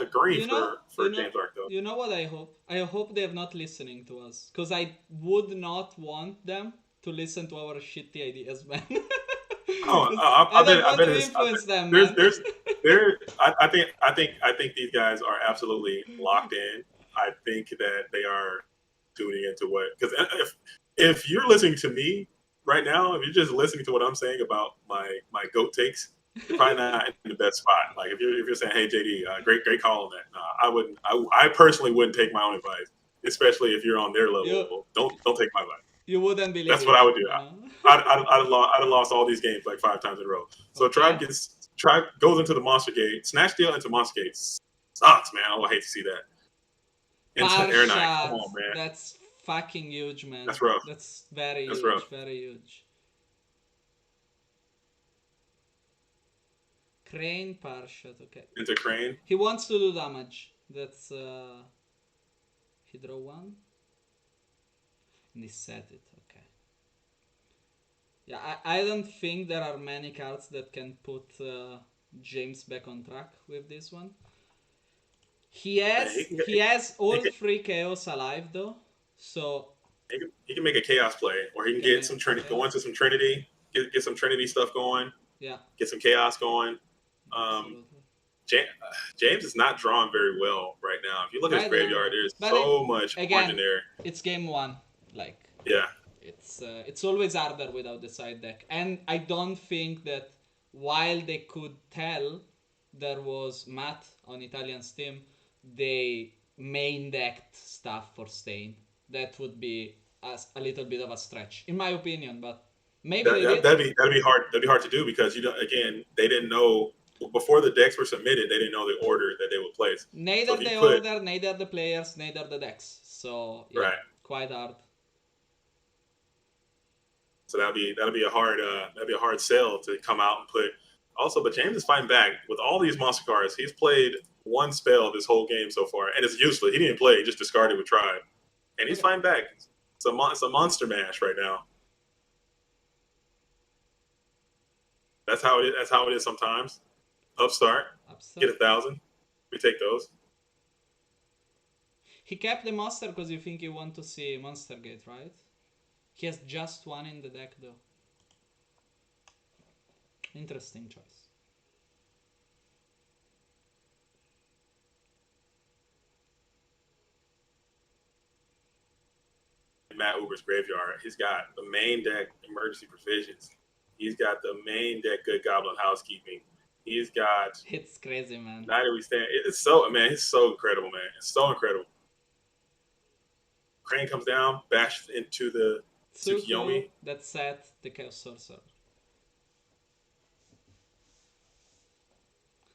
of green You know, for James Arc though. you know what I hope? I hope they're not listening to us, because I would not want them to listen to our shitty ideas, man. Oh, 'Cause I I don't bet want to influence them, man. there. I think these guys are absolutely locked in. I think that they are tuning into what, because if you're listening to me right now, if you're just listening to what I'm saying about my goat takes, you're probably not in the best spot. Like if you're saying, "Hey JD, great call on that," no, I wouldn't. I personally wouldn't take my own advice, especially if you're on their you level. Don't take my advice. you wouldn't believe That's what it, I would do. you know? I'd have lost all these games like 5 times in a row. So Okay. Tribe goes into the Monster Gate. Snatch Deal into Monster Gate sucks, man. Oh, I hate to see that. Into Air Knight. Come Parshat. on, man. That's fucking huge, man. That's rough. That's very That's huge, rough. very huge. Crane Parshat, okay. Into Crane. He wants to do damage. That's he draw 1. And he set it, okay. Yeah, I don't think there are many cards that can put James back on track with this one. He Man, has he all can, 3 chaos alive though, so he can make a chaos play, or he he can can get make some chaos. go into some Trinity, get some Trinity stuff going, Yeah, get some chaos going. absolutely. James is not drawn very well right now. If you look at his Right now, graveyard, there's but so much orange in again, there. it's game 1. Like Yeah, it's always harder without the side deck, and I don't think that while they could tell there was Matt on Italian Steam, they main decked stuff for Stain. That would be a little bit of a stretch, in my opinion, but maybe they did. that'd be hard. That'd be hard to do because again, they didn't know before the decks were submitted. They didn't know the order that they would place. So Neither he the could order, neither the players, neither the decks. So yeah, right. quite hard. So that'd be a hard sell to come out and put. Also, but James is fighting back with all these monster cards. He's played 1 spell this whole game so far, and it's useless. He didn't play; he just discarded with Tribe, and he's Okay. fighting back. It's a monster mash right now. That's how it is. That's how it is sometimes. Upstart, get 1,000. We take those. He kept the monster because you think you want to see Monster Gate, right? He has just 1 in the deck though. Interesting choice. Matt Uber's graveyard. He's got the main deck emergency provisions. He's got the main deck good goblin housekeeping. He's got It's crazy, man. Night we stand. It's so it's so incredible, man. It's so incredible. Crane comes down, bashes into the Tsukiyomi. That set the Chaos Sorcerer.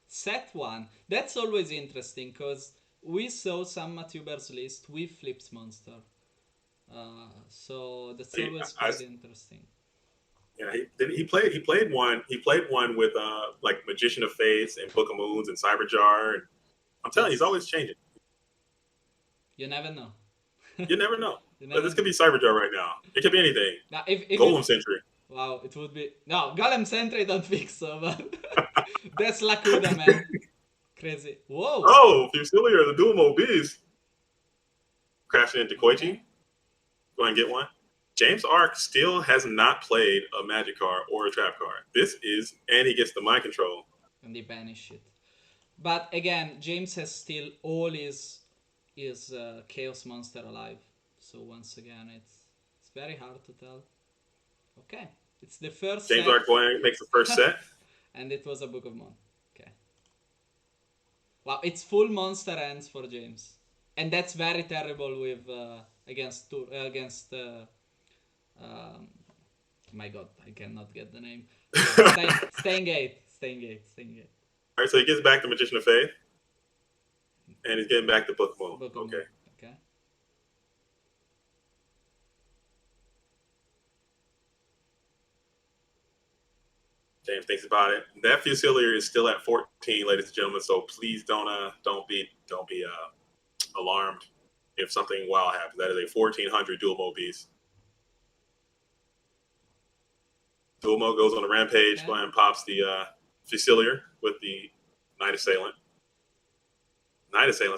Set 1. That's always interesting because we saw some Matubers list with Flips Monster. So that's always quite interesting. Yeah, he played one with like Magician of Fates and Book of Moons and Cyberjar. And I'm telling you, he's always changing. You never know. You never know. This could be Cyberjar right now. It could be anything. Now, if Golem Sentry. Wow, it would be no Golem Sentry. Don't think so, but that's Lakuda, man. Crazy. Whoa. Oh, Fusilia or the Duomo Beast. Crashing into Koichi. Okay. Go ahead and get one. James Ark still has not played a magic card or a trap card. And he gets the mind control. And they banish it. But again, James has still all his chaos monster alive. So once again, it's very hard to tell. Okay, it's the first James set. Ark going makes the first set. And it was a Book of Moon. Okay. Wow, it's full monster ends for James, and that's very terrible with against. My God, I cannot get the name. Staying Gate. All right, so he gets back the Magician of Faith, and he's getting back the Book of Moon. Okay. Okay. James thinks about it. That Fusilier is still at 14, ladies and gentlemen. So please don't be alarmed if something wild happens. That is a 1400 dual mode beast. Dual mode goes on a rampage, okay. And pops the Fusilier with the Knight Assailant.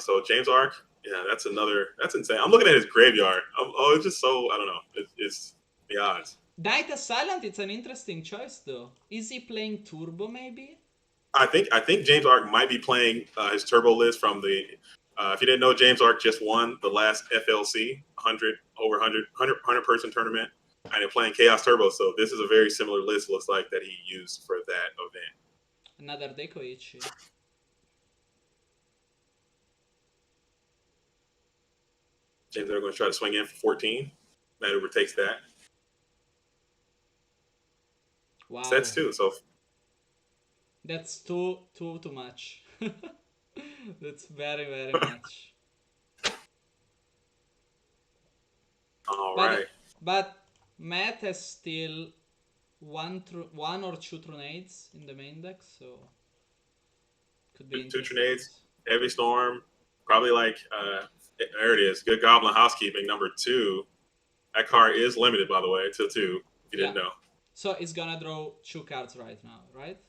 So James Ark, yeah, that's insane. I'm looking at his graveyard. It's just so, I don't know. It's the odds. Knight Assailant, it's an interesting choice though. Is he playing Turbo maybe? I think James Ark might be playing his Turbo list from the. If you didn't know, James Ark just won the last FLC 100 person tournament, and they're playing Chaos Turbo. So this is a very similar list. Looks like that he used for that event. Another Dekoichi. James Ark going to try to swing in for 14. That overtakes that. Wow. Sets too. So that's too much. That's very much. All right. But Matt has still one or two Tronades in the main deck, so could be two Tronades, Heavy Storm, probably like there it is. Good Goblin Housekeeping number 2. That card is limited, by the way, to 2. If you didn't know. So it's gonna draw 2 cards right now, right?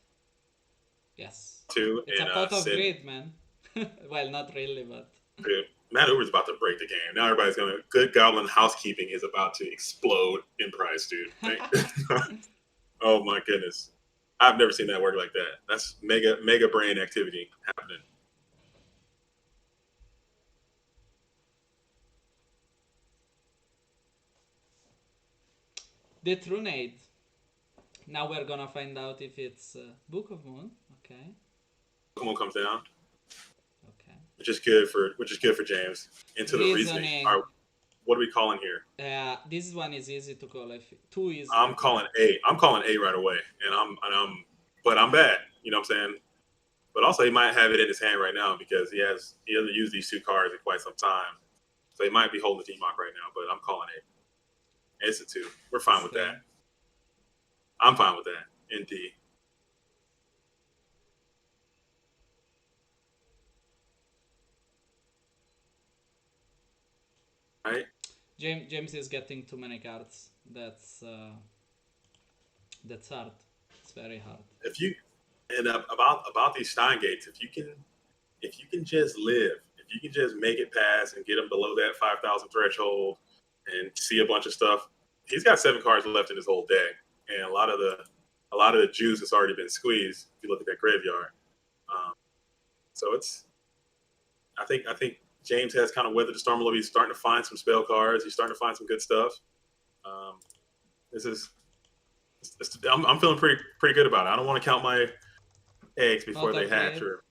Yes. 2. It's a pot of greed, man. Well, not really, but. Dude, Matt Uber's about to break the game. Now everybody's gonna. Good Goblin Housekeeping is about to explode in price, dude. Oh my goodness, I've never seen that work like that. That's mega brain activity happening. The Trunade. Now we're gonna find out if it's Book of Moon. Okay. Book of Moon comes down. Okay. Which is good for James. Into the reasoning. What are we calling here? This one is easy to call. Too easy. I'm calling A right away, but I'm bad. You know what I'm saying? But also he might have it in his hand right now because he hasn't used these 2 cards in quite some time. So he might be holding the T-Mock right now, but I'm calling A. It's a 2. We're fine with that. I'm fine with that. Indeed. Right. James is getting too many cards. That's hard. It's very hard. About these Steingates, if you can just live, if you can just make it past and get him below that 5,000 threshold and see a bunch of stuff. He's got 7 cards left in his whole deck, and a lot of the juice has already been squeezed. If you look at that graveyard, so it's. I think James has kind of weathered the storm a little bit. He's starting to find some spell cards. He's starting to find some good stuff. I'm feeling pretty good about it. I don't want to count my eggs before they hatch or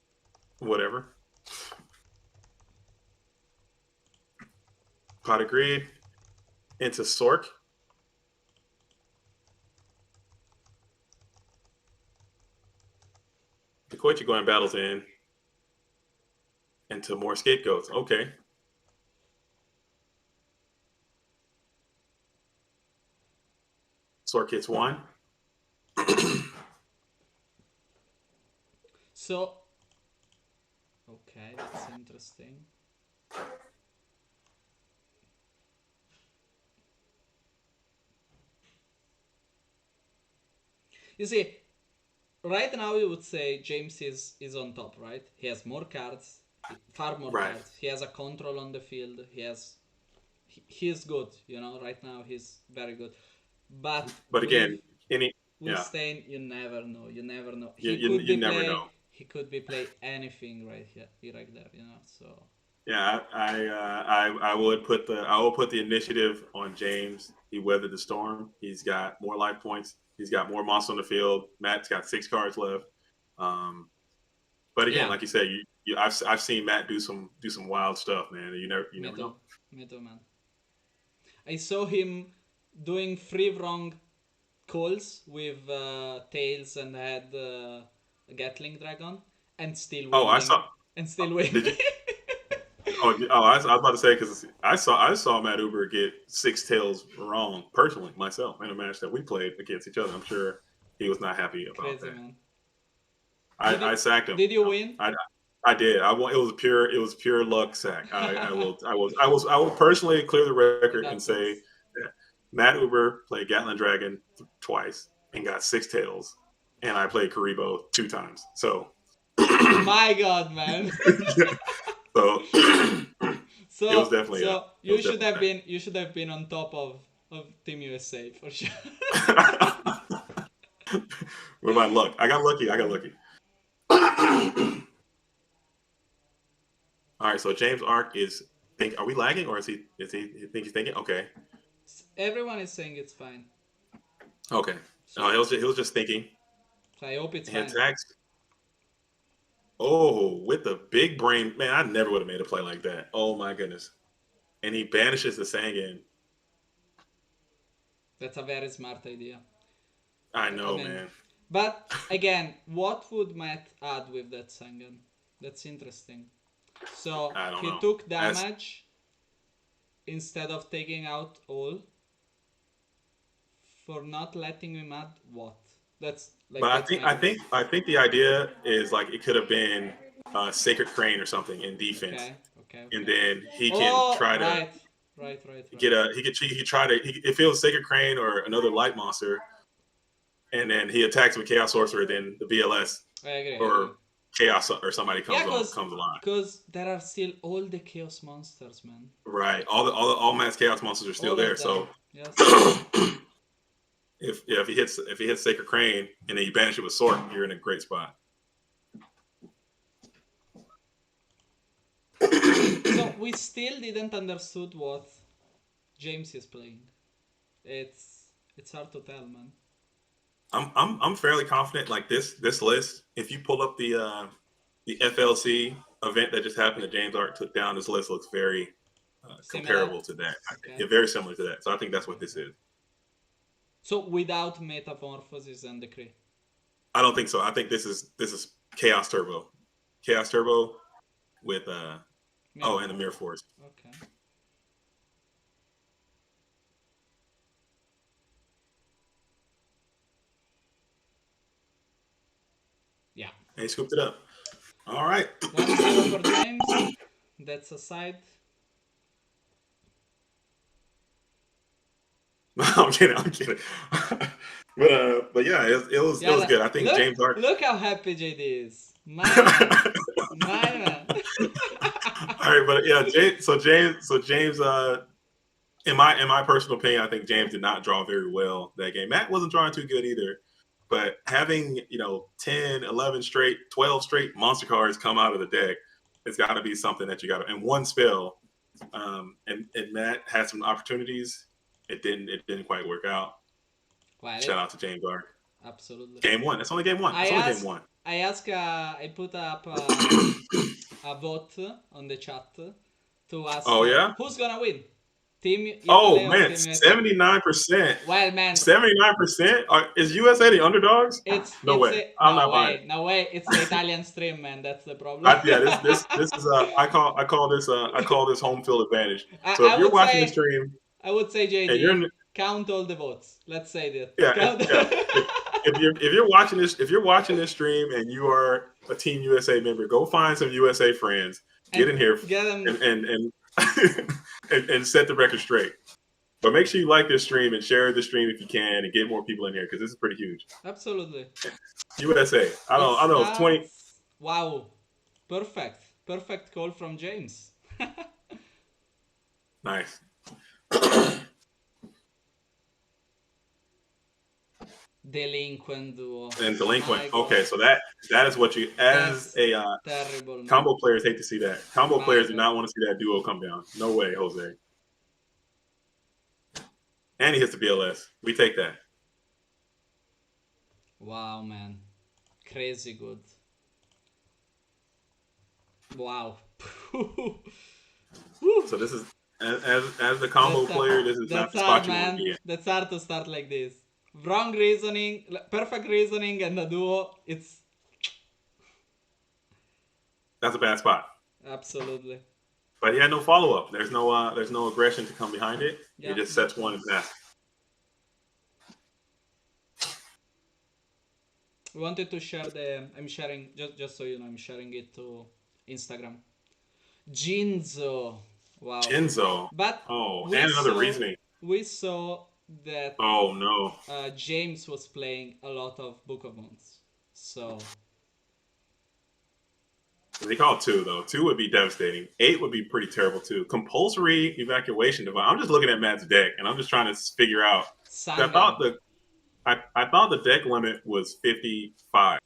whatever. Pot of Greed into Sork. The Koichi going battles into more Scapegoats. Okay. Sork hits 1. So, okay, that's interesting. You see, right now you would say James is on top, right? He has more cards, far more cards. He has a control on the field. He has he's good. You know, right now he's very good. But But with again, any with yeah, Stain, you never know. You never know. you, He you, could you be never know. play. He could be play anything right here, right there. You know. So Yeah, I would put the initiative on James. He weathered the storm. He's got more life points. He's got more moss on the field. Matt's got 6 cards left. Um, but again, yeah, like you said, I've seen Matt do some wild stuff, man. You me never too. know. Me too, man. I saw him doing 3 wrong calls with tails and had a Gatling Dragon and still Oh, I winning. saw. And still winning. Did you? I was about to say because I saw Matt Uber get 6 tails wrong personally myself in a match that we played against each other. I'm sure he was not happy about Crazy, that. man. Did you, I sacked him. did you win? I did. It was pure luck sack. I will personally clear the It record and say happens. that Matt Uber played Gatlin Dragon twice and got 6 tails, and I played Karibo 2 times. So My God, man. so it was So definitely so it was definitely you should have been on top of Team USA for sure. with my luck. I got lucky. All right, so James Ark is think. Are we lagging or is he think he's thinking? Okay, Everyone is saying it's fine. okay. No, So, he was just thinking. so I hope it's He fine. attacks. Oh, with the big brain, man! I never would have made a play like that. Oh my goodness! And he banishes the Sangan. That's a very smart idea. I I know, mean, man. but again, what would Matt add with that Sangan? That's interesting. So I don't he know. took That's damage instead of taking out all for not letting him add what? That's But like I that's think my I question. think I think the idea is like it could have been Sacred Crane or something in defense, Okay, okay, and okay. then he can Oh, try to right, right, right, right. get a he could try to if it was Sacred Crane or another light monster, and then he attacks with Chaos Sorcerer, then the VLS I agree, I agree. or Chaos or somebody Yeah, comes alive. cause there are still all the chaos monsters, man. Right, all mass Chaos monsters are still All of there. them. So Yes. if he hits Sacred Crane and then you banish it with Sword, you're in a great spot. So we still didn't understood what James is playing. It's hard to tell, man. I'm fairly confident. Like this list, if you pull up the FLC event that just happened that James Art took down, this list looks very Similar. comparable to that. Okay. Yeah, very similar to that. So I think that's what Okay. this is. So without metamorphosis and decree. I don't think so. I think this is Chaos Turbo, Chaos Turbo with Mirror and the Mirror Force. Okay. Yeah. And he scooped it up. All right. 1-0 for James. That's a side. I'm kidding. But yeah, it was good. I think Look, James Art. look how happy JD is. My man. My man. All right, but yeah, James, in my personal opinion, I think James did not draw very well that game. Matt wasn't drawing too good either, but having 10, 11 straight, 12 straight monster cards come out of the deck, it's got to be something that you got to. And one spell, and Matt had some opportunities. It didn't quite work out. Well, Shout out to James Art. absolutely. Game one. That's only game one. That's only game one. I put up a vote on the chat to ask Oh yeah. who's gonna win, Team Oh Italy or man, Team USA. 79%. Well, man, 79%. Is USA the underdogs? No way. I'm not buying it. no way. It's the Italian stream, man. That's the problem. Yeah, this is I call this home field advantage. So I if you're would watching the say stream and you're JD, in, count all the votes. Let's say that. yeah, Count. if you're watching this stream and you are a Team USA member, go find some USA friends, get And in here get them. and and set the record straight. But make sure you like this stream and share the stream if you can and get more people in here because this is pretty huge. Absolutely. USA. I don't know. 20. Wow. Perfect call from James. Nice. Delinquent duo. And delinquent. My Okay, God. so that is what you as That's a terrible, man. combo players hate to see that. Combo My players do God. not want to see that duo come down. No way, Jose. And he hits the BLS. We take that. Wow, man. Crazy good. Wow. So this is as the combo player, this is not That's the hard, spot you want to man. be in. That's hard to start like this. Wrong reasoning, perfect reasoning, and a duo. It's That's a bad spot. absolutely. But he had no follow up. There's no aggression to come behind it. He Yeah, just good sets one and points. passes. Wanted to share the. I'm sharing just so you know. I'm sharing it to Instagram. Jinzo. Wow. Jinzo. But Oh, we and another saw reasoning. we saw that Oh no. James was playing a lot of Book of Moons. So They call it 2 though. 2 would be devastating. 8 would be pretty terrible too. Compulsory evacuation device. I'm just looking at Matt's deck and I'm just trying to figure out. Sangam. I thought the deck limit was 55.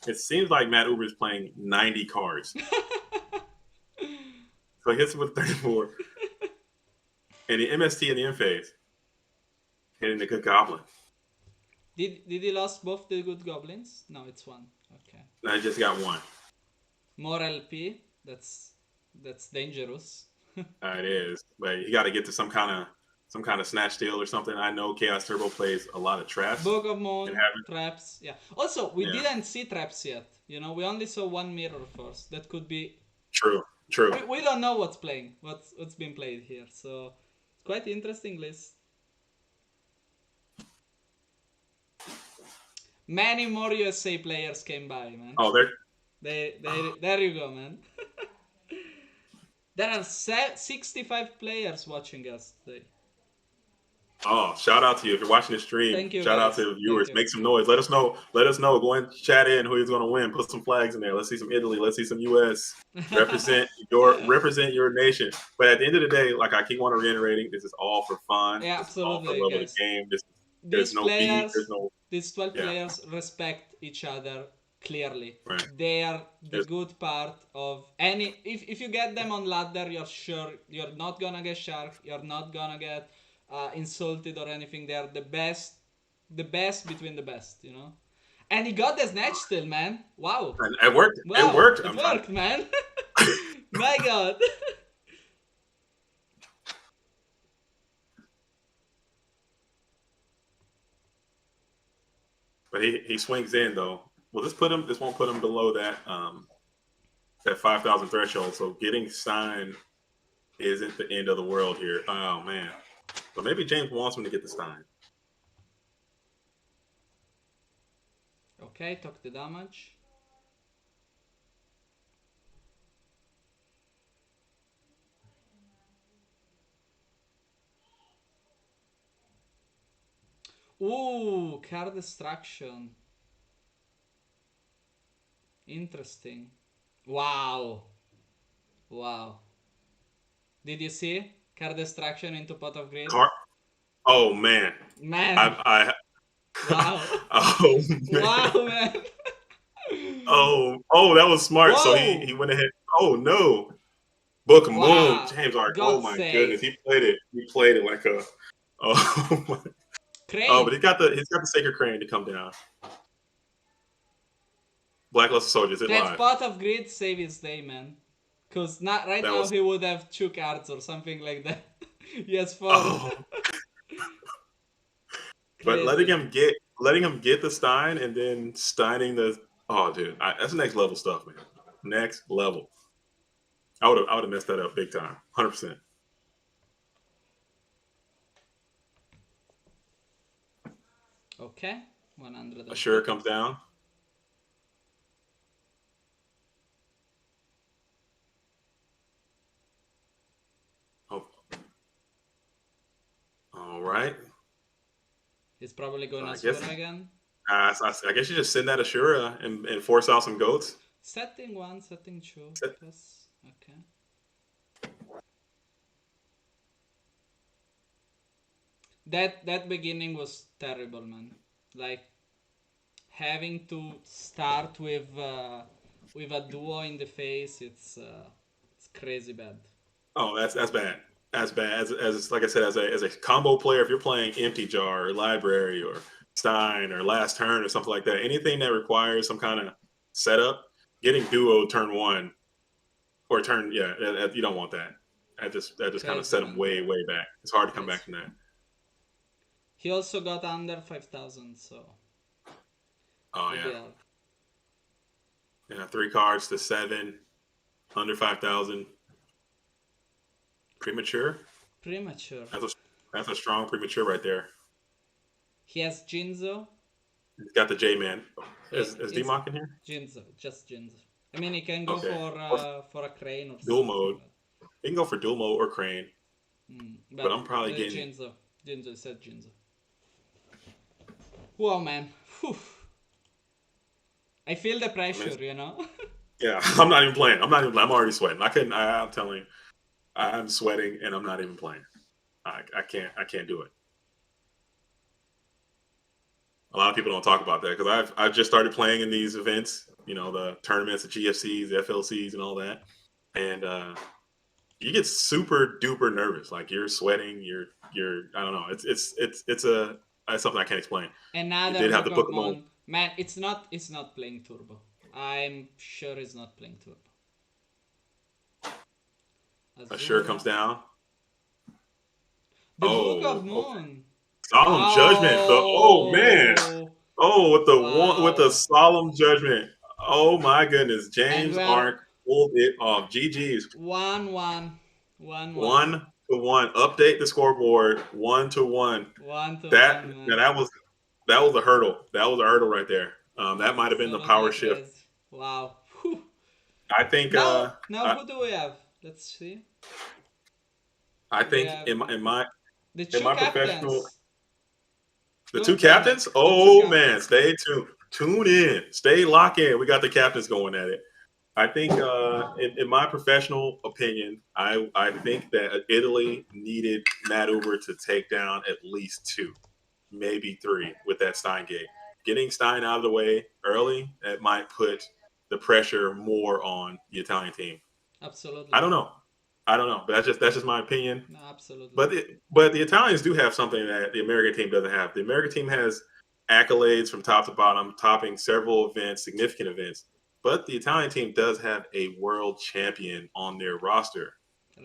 It seems like Matt Uber is playing 90 cards. So he hits with 34. And the MST and the M phase. Hitting the good goblin. Did he lost both the good goblins? No, it's one. Okay. I just got one. More LP. That's dangerous. It is. But you gotta get to some kind of snatch steal or something. I know Chaos Turbo plays a lot of traps. Book of Moon, traps. Yeah. Also, we didn't see traps yet. You know, we only saw one mirror first. That could be True. we don't know what's playing. What's been played here. So it's quite interesting list. Many more USA players came by, man. Oh, There you go, man. There are 65 players watching us today. oh, shout out to you if you're watching the stream. Thank you, Shout guys. out to the viewers. Thank you. Make some noise. Let us know. Go and chat in who is going to win. Put some flags in there. Let's see some Italy. Let's see some US. Represent your nation. But at the end of the day, like I keep on reiterating, this is all for fun. Yeah, this is all for absolutely, love of guys. the game. There's These no beat. There's players, no these 12 players respect each other clearly. Right. They are the good part of any. If you get them on ladder, you're sure you're not gonna get shark. You're not gonna get insulted or anything. They are the best between the best. You know. And he got the snatch still, man. Wow. And it worked. Wow. It worked. It worked, man. My God. But he swings in though. Well, this won't put him below that 5,000 threshold. So getting signed isn't the end of the world here. Oh man. But maybe James wants him to get the Stein. Okay, took the damage. Ooh, card destruction. Interesting. Wow. Wow. Did you see card destruction into pot of greed? Oh man. Man. Wow. Oh man. Wow, man. Oh, that was smart. Whoa. So he went ahead. Oh no. Book of Moon. James Ark. Oh my goodness. He played it. He played it like a oh my. Crane. Oh, but he's got the Sacred Crane to come down. Blacklustre Soldiers. That pot of greed saved his day, man. Because now he would have 2 cards or something like that. Yes, 4. Oh. But letting him get the Stein and then Steining the dude, that's next level stuff, man. Next level. I would have messed that up big time, 100%. Okay, 100. Assure comes down. Oh. All right. He's probably going to Asura again. I guess you just send that Ashura and force out some goats. Setting 1, setting 2. Plus, okay. that beginning was terrible, man. Like having to start with a duo in the face, it's crazy bad. Oh, that's bad. That's bad. As like I said, as a combo player, if you're playing Empty Jar or Library or Stein or Last Turn or something like that, anything that requires some kind of setup, getting duo turn one or turn you don't want that. That just kind of Crazy, set him man. way back. It's hard to come Crazy. back from that. He also got under 5,000, so Oh will yeah, be hard. yeah. 3 cards to 7, under 5,000. Premature. Premature. That's a strong premature right there. He has Jinzo. He's got the J man. Yeah, Is it's D-Mock in here? Jinzo, just Jinzo. I mean, he can go Okay. Or for a crane or dual something, mode. You can go for dual mode or crane, but but I'm probably the getting. Jinzo, Jinzo said Jinzo. Whoa, man. Whew. I feel the I mean, pressure, you know. yeah, I'm not even playing. I'm not even. I'm already sweating. I couldn't. I'm telling you, I'm sweating, and I'm not even playing. I can't. I can't do it. A lot of people don't talk about that because I've just started playing in these events. You know, the tournaments, the GFCs, the FLCs, and all that, and you get super duper nervous. Like you're sweating. You're. I don't know. It's something I can't explain. You Another did have to book a mode. Pokemon. Man, it's not playing Turbo. I'm sure it's not playing Turbo. A sure Azura. comes down. The Book of Oh, okay. Moon. Solemn judgment. Oh man. Wow. Oh, with the Wow. solemn judgment. Oh my goodness. And James we are Ark pulled it off. GG's. 1-1. 1-1. 1-1. Update the scoreboard. 1-1. 1-1, That man. yeah, that was a hurdle. That was a hurdle right there. That might have been the Absolutely power shift. crazy. Wow. Whew. I think Now I, who do we have? Let's see. I We think have the in two my professional captains. the two GoatCommunityITALIA. captains. The two Oh man, captains. stay tuned. Tune in. Stay lock in. We got the captains going at it. I think, in my professional opinion, I think that Italy needed Matt Uber to take down at least 2, maybe 3 with that Stein gate. Getting Stein out of the way early, that might put the pressure more on the Italian team. Absolutely. I don't know. I don't know, but that's just my opinion. No, absolutely. But the Italians do have something that the American team doesn't have. The American team has accolades from top to bottom, topping several events, significant events. But the Italian team does have a world champion on their roster,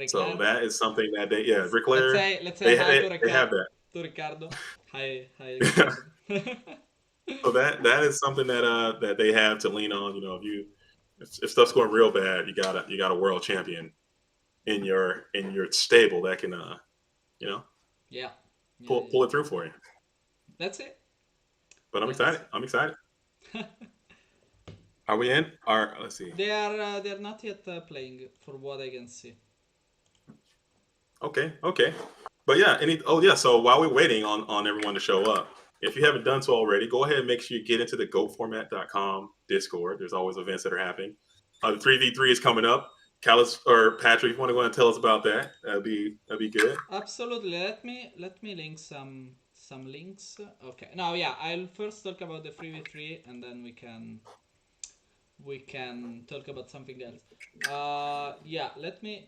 so Riccardo. that is something that Ric Let's Flair, say hi to they have Riccardo. that. To Riccardo. Hi Riccardo. So that is something that they have to lean on. You know, if stuff's going real bad, you got a world champion in your stable that can you know Yeah. Yeah, pull it through for you. That's it. But I'm That's excited. I'm excited. Are we in? Let's see. They are not yet playing for what I can see. Okay. But yeah, yeah. So while we're waiting on everyone to show up, if you haven't done so already, go ahead and make sure you get into the GoFormat.com Discord. There's always events that are happening. The 3v3 is coming up. Callis or Patrick, if you want to go and tell us about that, that'd be good. Absolutely. Let me link some links. Okay. Now, yeah, I'll first talk about the 3v3 and then we can talk about something else. Yeah, let me.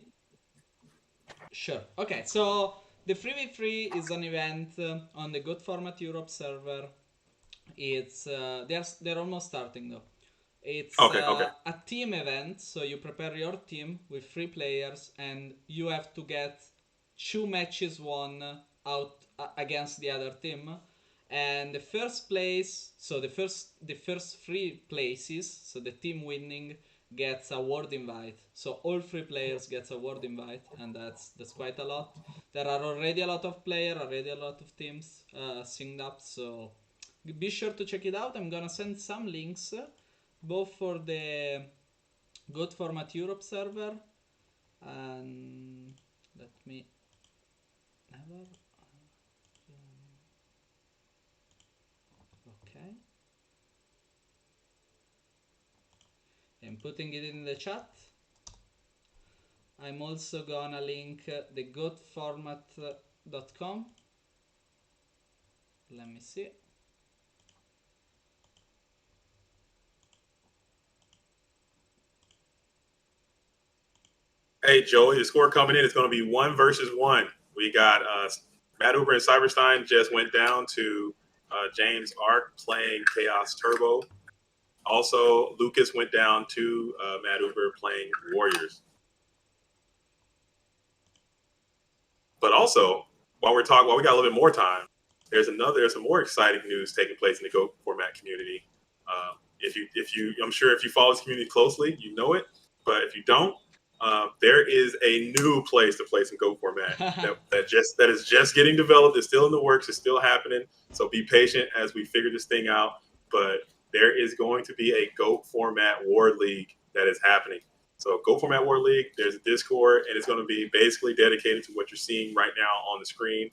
Sure. Okay, so the 3v3 is an event on the Good Format Europe server. It's they're almost starting though. It's Okay. a team event, so you prepare your team with 3 players, and you have to get 2 matches won out against the other team. And the first place, so the first 3 places, so the team winning gets a word invite. So all 3 players gets a word invite, and that's quite a lot. There are already a lot of players, already a lot of teams synced up, so be sure to check it out. I'm gonna send some links both for the Good Format Europe server and let me never okay. I'm putting it in the chat. I'm also gonna link the goatformat.com Let me see. Hey, Joey, the score coming in is going to be 1-1. We got Matt Uber and Cyberstein just went down to James Ark playing Chaos Turbo. Also, Lucas went down to Matt Uber playing Warriors. But also, while we got a little bit more time, there's some more exciting news taking place in the Go format community. I'm sure if you follow this community closely, you know it. But if you don't, there is a new place to play some Go format that is just getting developed. It's still in the works. It's still happening. So be patient as we figure this thing out. But there is going to be a Go format War League that is happening. So Go Format War League, there's a Discord, and it's going to be basically dedicated to what you're seeing right now on the screen.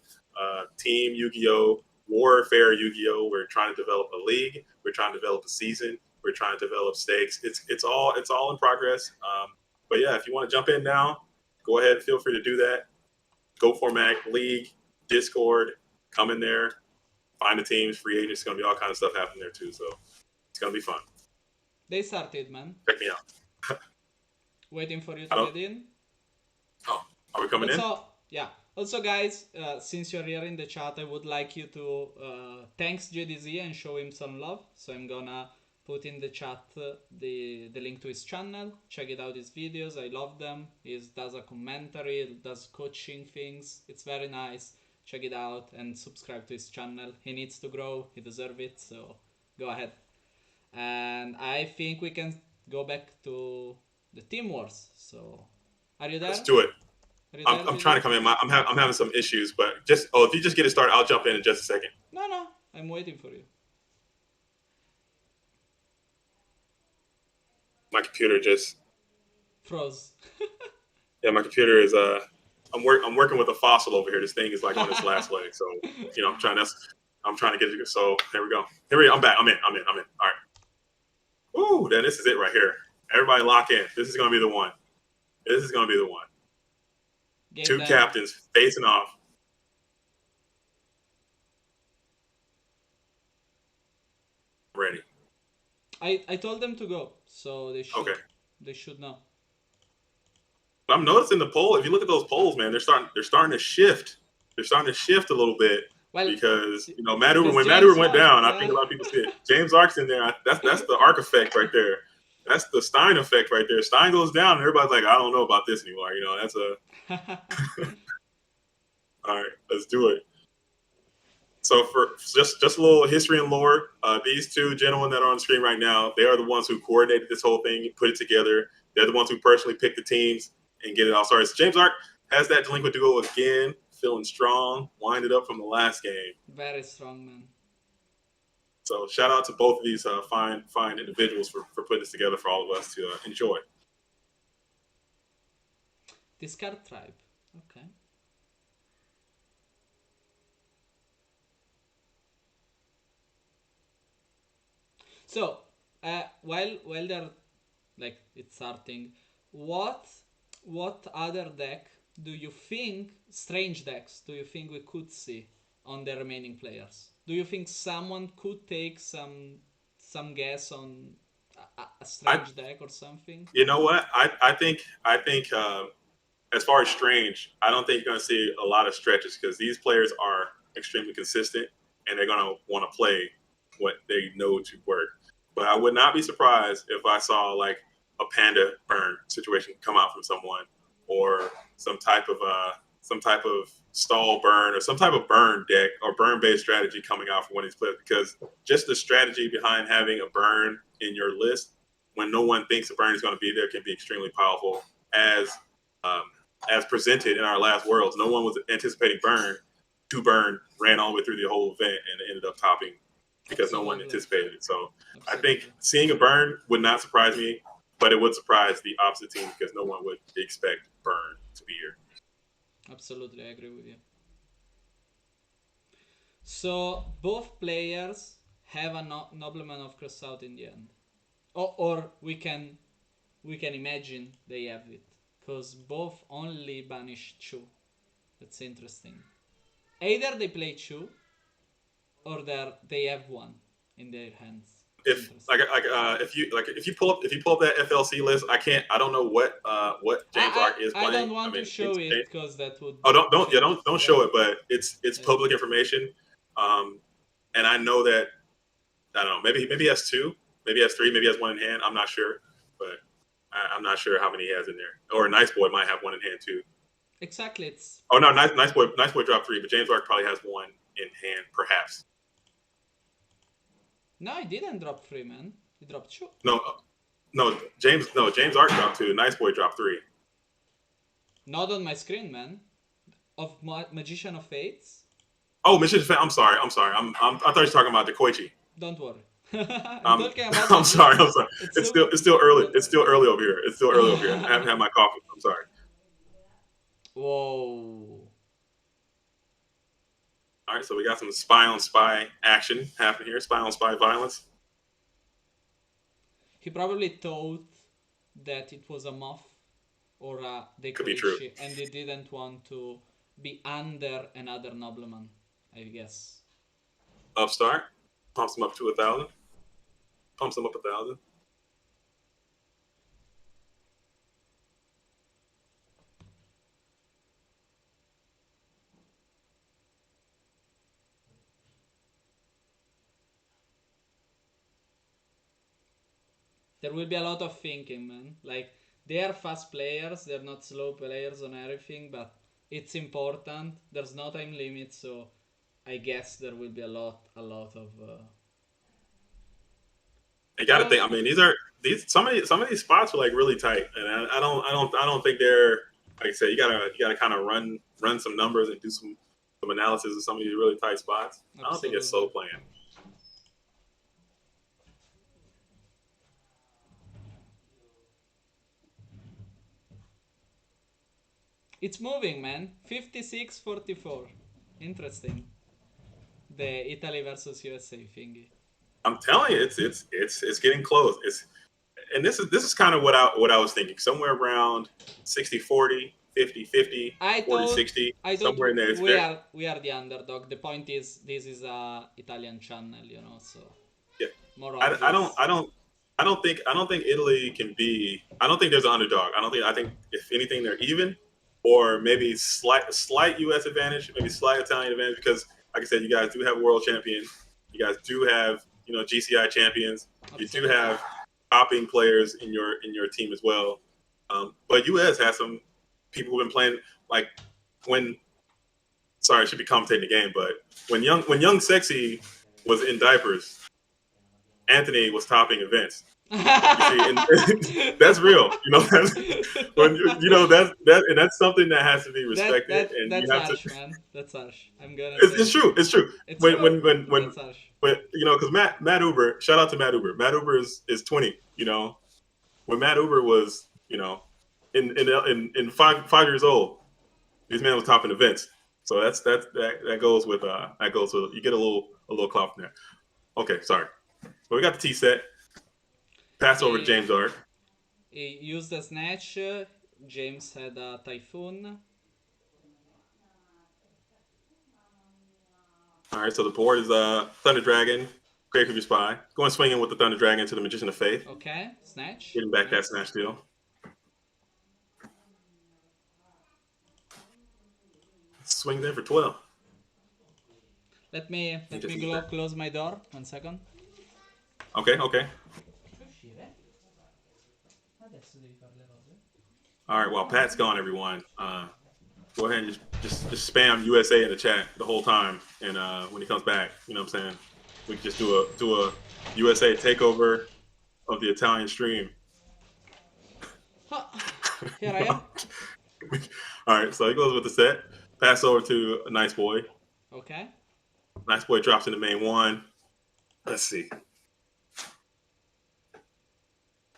Team Yugioh, Warfare Yugioh. We're trying to develop a league. We're trying to develop a season. We're trying to develop stakes. It's all in progress. But yeah, if you want to jump in now, go ahead and feel free to do that. Go Format League, Discord, come in there, find the teams, free agents. It's going to be all kinds of stuff happening there too. So it's going to be fun. They started, man. Check me out. Waiting for you to get in. Oh, are we coming in? Yeah. Also, guys, since you're here in the chat, I would like you to thanks JDZ and show him some love. So I'm gonna put in the chat the link to his channel. Check it out, his videos. I love them. He does a commentary, he does coaching things. It's very nice. Check it out and subscribe to his channel. He needs to grow. He deserves it. So go ahead. And I think we can go back to the Team Wars. So, are you there? Let's do it. I'm trying to come in. I'm having some issues, but if you just get it started, I'll jump in just a second. No, I'm waiting for you. My computer just froze. Yeah, my computer is I'm working with a fossil over here. This thing is like on its last leg, so I'm trying to get it. So here we go. I'm back. I'm in. All right. Ooh, then this is it right here. Everybody lock in. This is gonna be the one. Two captains facing off. Ready. I told them to go, so they should know. I'm noticing the poll. If you look at those polls, man, they're starting to shift. They're starting to shift a little bit because Matt Uber went down. I think a lot of people see it. James Ark's in there. That's the Ark effect right there. That's the Stein effect right there. Stein goes down, and everybody's like, I don't know about this anymore. That's a. All right, let's do it. So for just a little history and lore, these two gentlemen that are on the screen right now, they are the ones who coordinated this whole thing, put it together. They're the ones who personally picked the teams and get it all started. So James Ark has that delinquent duo again, feeling strong, winded up from the last game. Very strong, man. So shout out to both of these fine individuals for putting this together for all of us to enjoy. Discard tribe. Okay. So while they're it's starting, what other deck do you think, strange decks, do you think we could see on the remaining players? Do you think someone could take some guess on a strange deck or something? You know what? I think as far as strange, I don't think you're going to see a lot of stretches because these players are extremely consistent and they're going to want to play what they know to work. But I would not be surprised if I saw like a panda burn situation come out from someone, or some type of stall burn, or some type of burn deck or burn based strategy coming out from one of these players. Because just the strategy behind having a burn in your list when no one thinks a burn is going to be there can be extremely powerful. As presented in our last Worlds, no one was anticipating burn. Two burn ran all the way through the whole event and ended up topping because no one anticipated it. So I think seeing a burn would not surprise me, but it would surprise the opposite team because no one would expect burn to be here. Absolutely, I agree with you. So both players have a Nobleman of Crossout in the end, or we can imagine they have it because both only banish Chu. That's interesting. Either they play Chu, or they have one in their hands. If if you pull up that FLC list, I don't know what James Ark is playing. I don't want to show it because that would. Oh, don't show it, but it's public information. And I know that I don't know. Maybe he has two, maybe he has three, maybe he has one in hand. I'm not sure, but I'm not sure how many he has in there. Or Nice Boy might have one in hand too. Exactly. It's. Oh no, Nice Boy dropped three, but James Ark probably has one in hand, perhaps. No, he didn't drop three, man. He dropped two. No, James Ark dropped two. Nice Boy dropped three. Not on my screen, man. Of Magician of Fates. Oh, Magician of Fates. I'm sorry. I thought you were talking about Dekoichi. Don't worry. I'm I'm sorry. It's still early. It's still early over here. I haven't had my coffee. I'm sorry. Whoa. All right, so we got some spy on spy action happening here. Spy on spy violence. He probably thought that it was a muff or a Dekoichi, and he didn't want to be under another nobleman, I guess. Upstart pumps him up to 1,000. Pumps him up 1,000. There will be a lot of thinking, man. Like, they are fast players, they're not slow players on everything, but it's important. There's no time limit, so I guess there will be a lot of. You got to think. I mean, some of these spots are like really tight, and I don't think they're, like I said. You gotta kind of run some numbers and do some analysis of some of these really tight spots. Absolutely. I don't think it's slow playing. It's moving, man. 56-44. Interesting. The Italy versus USA thingy. I'm telling you, it's getting close. And this is kind of what I was thinking. Somewhere around 60-40, 50-50, 40-60, somewhere in there. We are the underdog. The point is, this is a Italian channel, so yeah. I don't think Italy can be. I don't think there's an underdog. I think if anything they're even, or maybe slight U.S. advantage, maybe slight Italian advantage, because like I said, you guys do have world champions. You guys do have GCI champions. Absolutely. You do have topping players in your team as well. But U.S. has some people who've been playing like when. Sorry, I should be commentating the game, but when young Sexy was in diapers, Anthony was topping events. You see, and that's real. That's and that's something that has to be respected. That's harsh, man. That's harsh. I'm gonna. It's true. It's true. It's when that's harsh. Because Matt Uber, shout out to Matt Uber. Matt Uber is 20. When Matt Uber was in 5 years old, this man was topping events. So that goes with you get a little clout from there. Okay, sorry. But we got the T set. Pass over to James Ark. He used a snatch. James had a typhoon. All right, so the board is Thunder Dragon, Great Creepy Spy. Going swinging with the Thunder Dragon to the Magician of Faith. Okay, snatch. Getting back that snatch deal. Swing there for 12. Let me close my door. 1 second. Okay. All right, while Pat's gone, everyone, go ahead and just spam USA in the chat the whole time, and when he comes back, you know what I'm saying, we can just do a USA takeover of the Italian stream. Here I am. All right, so he goes with the set. Pass over to Nice Boy. Okay. Nice Boy drops in the main one. Let's see.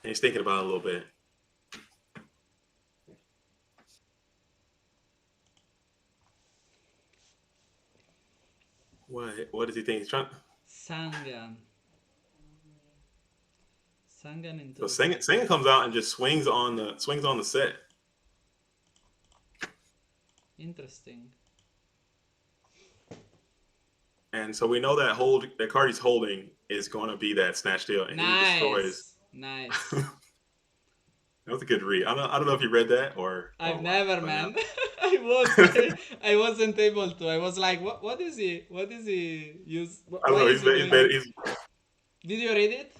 He's thinking about it a little bit. What does he think? He's trying. Sangan into. So Sangan comes out and just swings on the set. Interesting. And so we know that card he's holding is going to be that snatch deal, and he destroys. Nice. Nice. That was a good read. I don't know if you read that or I've what, never, but man. I wasn't able to. I was like, what is he? What is he use? I don't Why know. is he He's doing better. this? Did you read it?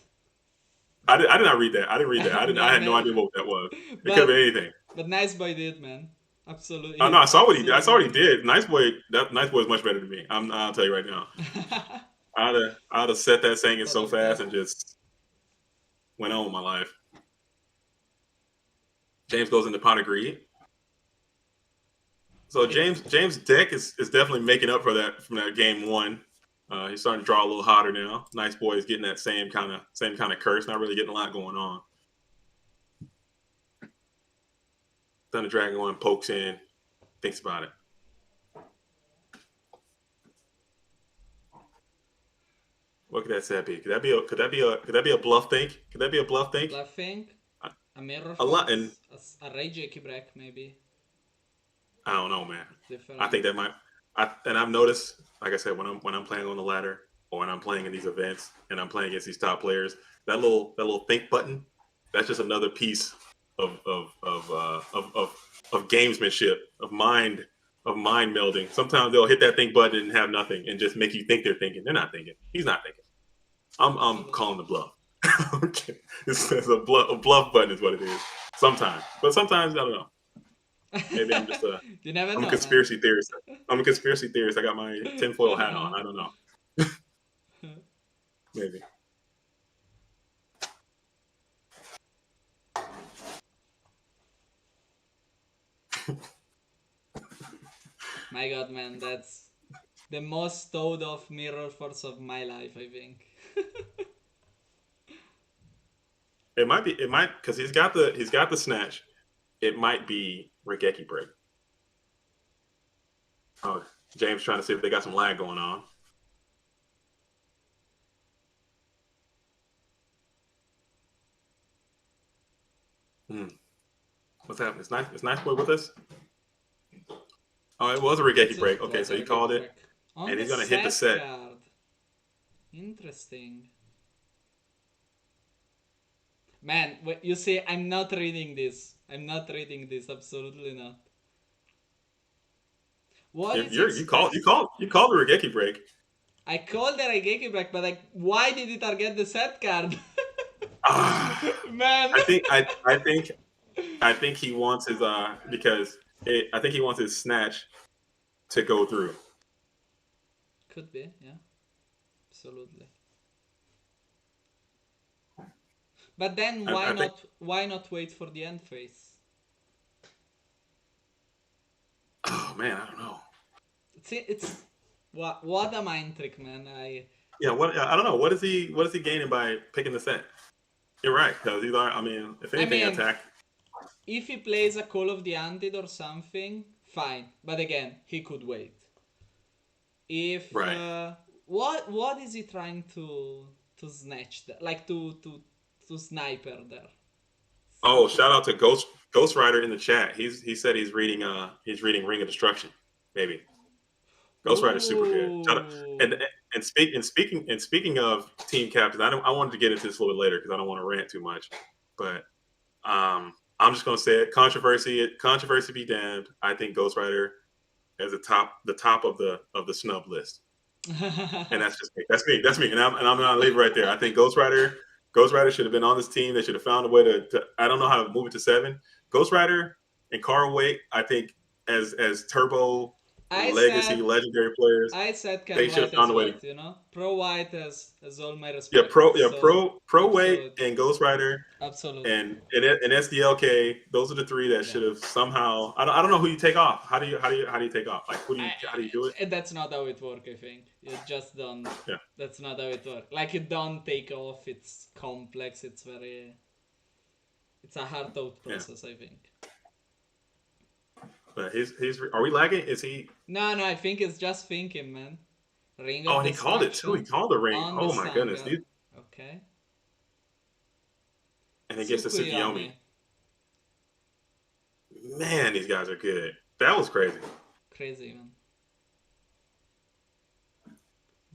I did not read that. I didn't read that. I Me had no idea neither. what that was. It could have But been anything. nice boy did, man. Absolutely, Oh no, he I saw absolutely what he did. did. Nice boy is much better than me. I'll tell you right now. I'd have set that saying it But so okay. fast and just went on with my life. James goes into Pot of Greed. So James deck is definitely making up for that from that game one. He's starting to draw a little hotter now. Nice boy is getting that same kind of curse. Not really getting a lot going on. Then the Dragon one pokes in, thinks about it. What could that set be? Could that be a bluff think? Could that be a bluff think? Bluffing, a mirror A lot, and force, a rage Jakey break maybe. I don't know, man. I Different. think that might. I've noticed, like I said, when I'm playing on the ladder or when I'm playing in these events and I'm playing against these top players, that little think button, that's just another piece of gamesmanship, of mind melding. Sometimes they'll hit that think button and have nothing and just make you think they're thinking. They're not thinking. He's not thinking. I'm Absolutely. calling the bluff. Okay. It's a bluff button is what it is. Sometimes, but sometimes I don't know. Maybe I'm just a You never I'm a know, man. conspiracy theorist. I'm a conspiracy theorist. I got my tinfoil hat on. I don't know. Maybe. My God, man, that's the most toad off mirror force of my life, I think. It might be. It might because he's got the snatch. It might be Regeki break. Oh, James trying to see if they got some lag going on. Hmm. What's happening? Is nice boy with us? Oh, it was a Regeki break. It Okay, was so a he called Regeki it, break. On and the he's gonna hit the set set. card. Interesting. Man, you see, I'm not reading this. I'm not reading this. Absolutely not. What is You called expect? the Regeki break. I called the Regeki break, but like, why did it target the set card? Ah, Man. I think he wants his because I think he wants his snatch to go through. Could be, yeah. Absolutely. But then I think why not wait for the end phase? oh man, I don't know. It's what a mind trick, man. Yeah, what I don't know. What is he gaining by picking the set? You're right, because he's I mean, if I anything mean, attack. if he plays a Call of the Undead or something, fine. But again, he could wait. If Right. what is he trying to snatch? Like to sniper there. Oh, shout out to Ghost Rider in the chat. He said he's reading Ring of Destruction. Maybe. Ghost Rider's super good. Shout out, and Ooh. speaking of team captains, I wanted to get into this a little bit later because I don't want to rant too much, but I'm just gonna say it. Controversy be damned. I think Ghost Rider is the top of the snub list, and that's just me. That's me, and I'm gonna leave it right there. I think Ghost Rider should have been on this team. They should have found a way to I don't know how to move it to 7. Ghost Rider and Carl Wake, I think as Turbo I legacy said legendary players, I said they Ken should have White as found a way to what, Pro White has all my respect. So pro weight absolutely. and Ghost Rider Absolutely. and SDLK. Those are the three that Yeah. should have somehow. I don't know who you take off. How do you take off? Like how do you do it? That's not how it works, I think. You just don't. Yeah, That's not how it works. Like, you don't take off, it's complex, it's very. It's a hard out yeah. process, I think. But he's are we lagging? Is he? No, I think it's just thinking, man. Ring Oh, of and he called it too. He Destruction called the ring. on the Oh my Sun goodness. God. Okay. And he gets the Tsukuyomi. Tsukiyomi. Man, these guys are good. That was crazy. Crazy, man.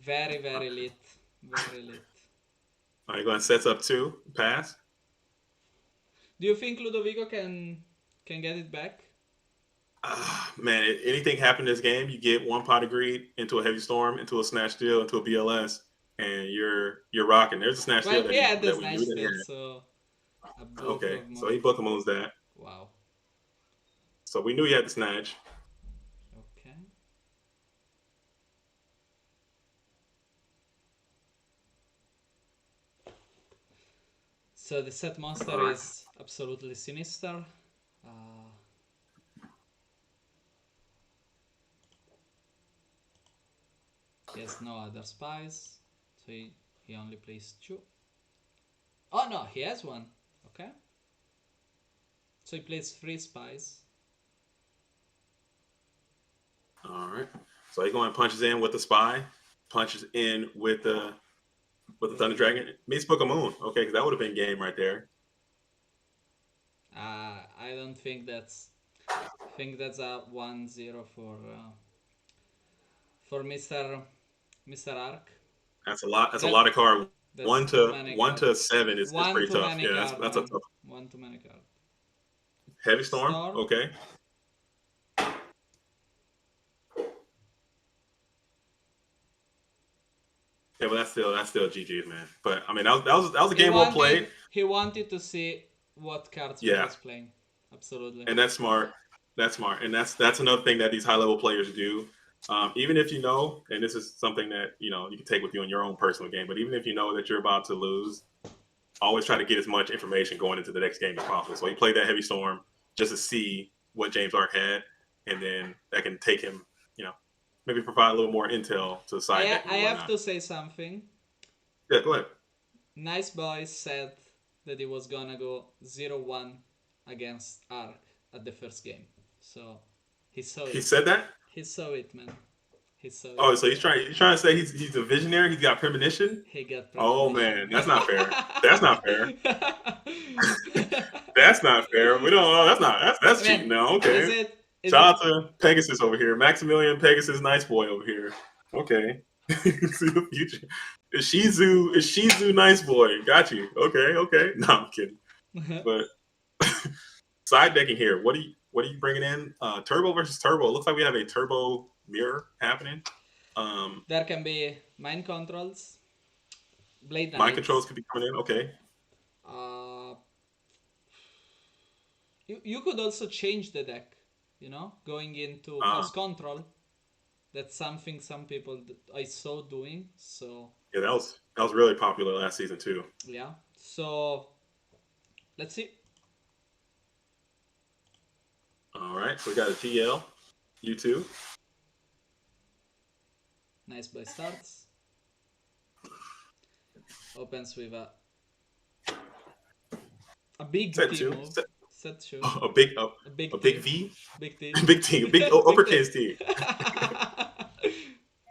Very lit. Very lit. Are you going sets up 2? Pass? Do you think Ludovico can get it back? Man, anything happen in this game, you get one pot of greed into a heavy storm, into a snatch steal, into a BLS, and you're rocking. There's a snatch steal Well, that he had the we knew snatch that he still, had. so a book Okay, of so he money. book moves that. Wow. So we knew he had the snatch. Okay. So the set monster Right. is absolutely sinister. Uh, he has no other spies, so he only plays 2. Oh no, he has one. Okay. So he plays 3 spies. All right. So he going punches in with the spy, punches in with the Thunder Dragon. Meets Book of Moon. Okay, because that would have been game right there. I don't think that's. I think that's a 1-0 for Mr. Ark. That's a lot. That's a That lot of card. that's One too to many one cards. to 7 is One pretty too tough. many Yeah, card, that's a man. tough. One too many card. Heavy storm. Storm. Okay. Yeah, but that's still GG, man. But I mean, that was a game well played. He wanted to see what cards we Yeah, was playing. Absolutely. and that's smart. That's smart, and that's another thing that these high level players do. Even if you know, and this is something that you can take with you in your own personal game, but even if you know that you're about to lose, always try to get as much information going into the next game as possible. So he played that heavy storm just to see what James Ark had, and then that can take him, maybe provide a little more intel to the side deck. I have to say something. Yeah, go ahead. Nice Boy said that he was gonna go 0-1 against Ark at the first game. So he saw it. He said that? He saw it, man. He saw it. Oh, so he's trying to say he's a visionary. He's got premonition. He got premonition. Oh man, that's not fair. That's not fair. That's not fair. We don't. Oh, that's cheating. No, okay. Is it? Shout out to Pegasus over here, Maximilian Pegasus, nice boy over here. Okay, see the future. Is Shizu nice boy? Got you. Okay. No, I'm kidding. But side decking here. What are you bringing in? Turbo versus turbo. It looks like we have a turbo mirror happening. There can be mind controls. Blade Knights. Mind controls could be coming in. Okay. You could also change the deck. Going into cost control. That's something some people I saw doing. So yeah, that was really popular last season too. Yeah. So let's see. All right, so we got a TL, U2. Nice Boy starts. Opens with a big Set T two. move. Set 2. A big V. Big T. Big T. Big uppercase T.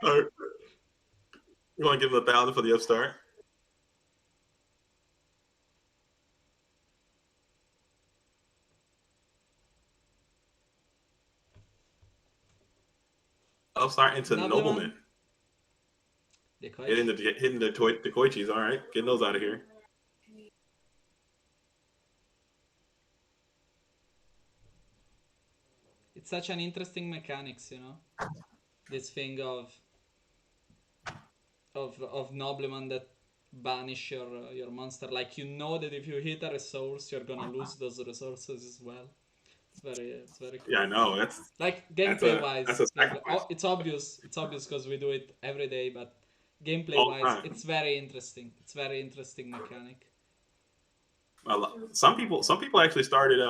All right. You want to give him 1,000 for the upstart? Upstart into Nobleman. Hitting the Koichis. All right, getting those out of here. It's such an interesting mechanics, This thing of Nobleman that banish your monster. Like that if you hit a resource, you're gonna lose those resources as well. It's very cool. Yeah, I know. That's like gameplay wise. That's a sacrifice. It's obvious because we do it every day, but gameplay wise, it's very interesting. It's very interesting mechanic. Some people actually started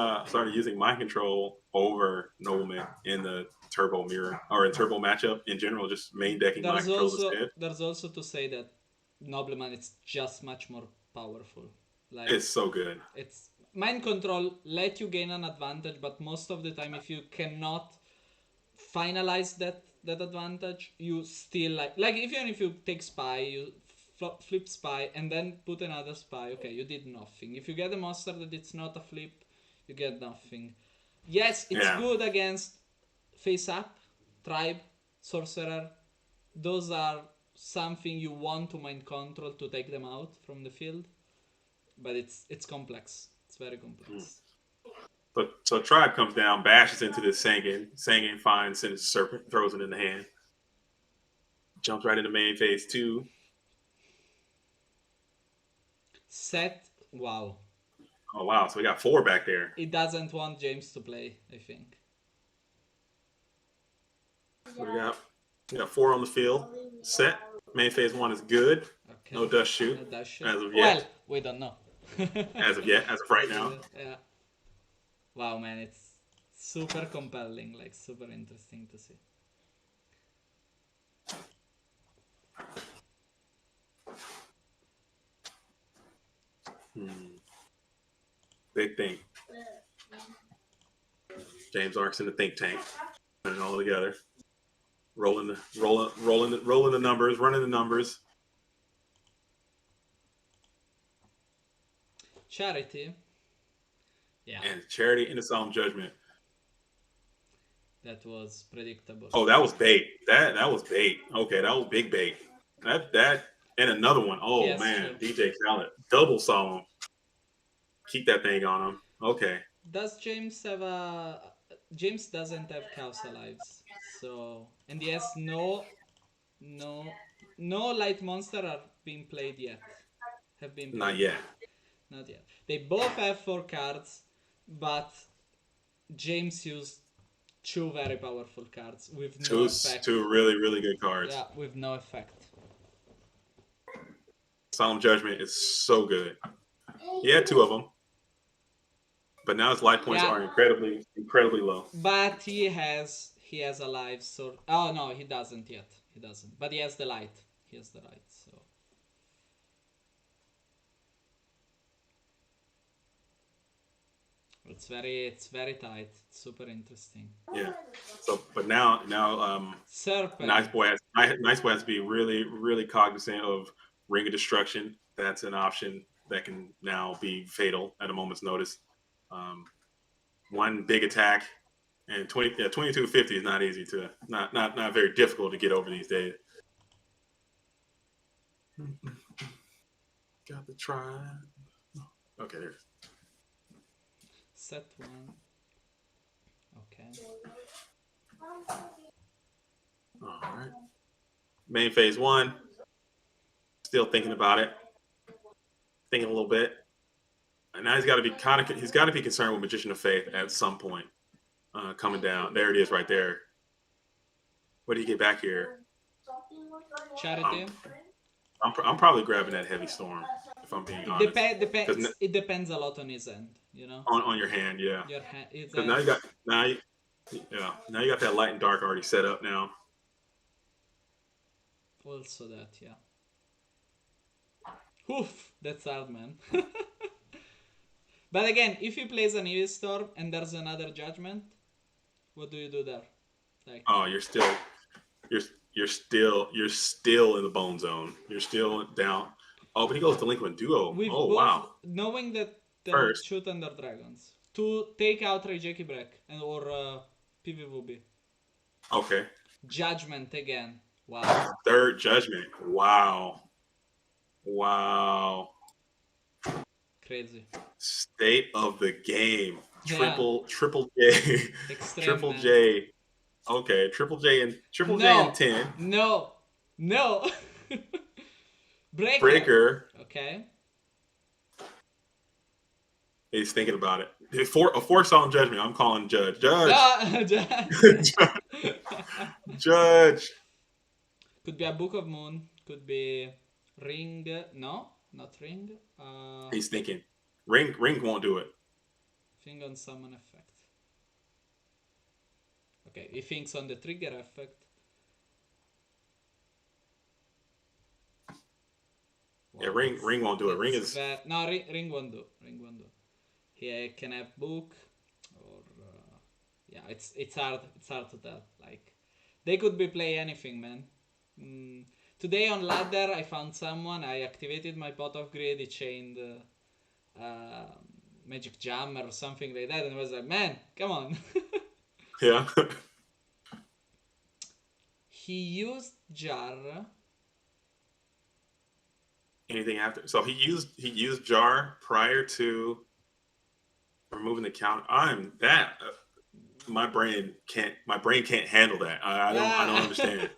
using mind control over Nobleman in the turbo mirror or in turbo matchup in general, just main decking mind control instead. There's also to say that Nobleman is just much more powerful. Like it's so good. It's mind control let you gain an advantage, but most of the time if you cannot finalize that advantage, you still like even if you take spy, you flip spy and then put another spy. Okay, you did nothing. If you get a monster that it's not a flip, you get nothing. Yes, it's good against face up, tribe, sorcerer. Those are something you want to mind control to take them out from the field, but it's complex. It's very complex. So Tribe comes down, bashes into this Sangin finds Sinister Serpent, throws it in the hand. Jumps right into main phase 2. Set, wow. Oh wow, so we got 4 back there. It doesn't want James to play, I think. So we got 4 on the field. Set. Main phase 1 is good. Okay. No dust shoot. No dust shoot. As of Well, yet. we don't know. As of right now. Yeah. Wow, man, it's super compelling, like super interesting to see. Big thing. James Ark's in the think tank, putting it all together, rolling the numbers, running the numbers. Charity. Yeah. And Charity in the Solemn Judgment. That was predictable. Oh, that was bait. That was bait. Okay, that was big bait. That and another one. Oh Yes, man, true. DJ Khaled, double Solemn. Keep that thing on him. Okay. Does James have a? James doesn't have Causa lives, so and yes, no light monster are being played yet. Have been played Not yet. Not yet. They both have 4 cards, but James used 2 very powerful cards with no effect. 2 really, really good cards. Yeah, with no effect. Solemn Judgment is so good. He had 2 of them, but now his life points are incredibly low. But he has a life sword. Oh no, he doesn't yet. He doesn't. But he has the light. He has the light. So it's very tight. It's super interesting. Yeah. So, but now, Serpent. Nice Boy has to be really, really cognizant of Ring of Destruction. That's an option that can now be fatal at a moment's notice. One big attack and 2250 is not easy to not very difficult to get over these days. Got the try. Okay, there. Set 1. Okay. All right. Main phase 1. Still thinking about it. Thinking a little bit. And now he's got to be concerned with Magician of Faith at some point. Coming down. There it is right there. What do you get back here? Charity. I'm probably grabbing that Heavy Storm, if I'm being honest. It depends a lot on his end, you know. On your hand, yeah. Your hand. Because now you got that light and dark already set up now. Also that, yeah. Oof, that's hard, man. But again, if he plays an Heavy Storm and there's another Judgment, what do you do there? Like, oh, you're still in the bone zone. You're still down. Oh, but he goes Delinquent Duo. Wow. Knowing that they shoot under dragons to take out Reijeki Break or PvVB. Okay. Judgment again. Wow. Third Judgment. Wow. Crazy. State of the game. Triple J. Extreme, Triple man. J. Okay, Triple J and 10. No. Breaker. Okay. He's thinking about it. A 4 Solemn Judgment. I'm calling Judge. Judge. Could be a Book of Moon. Could be Ring. No, not Ring. He's thinking. Ring won't do it. Think on summon effect. Okay, he thinks on the trigger effect. Wow, yeah, Ring won't do it. Ring is no, Ring won't do. He can have book, or yeah, it's hard. It's hard to tell. Like they could be play anything, man. Today on ladder, I found someone. I activated my Pot of Greed. He chained Magic Jammer or something like that, and I was like, man, come on. Yeah. He used Jar. Anything after? So he used jar prior to removing the count. I'm that. My brain can't handle that. I don't Ah, understand.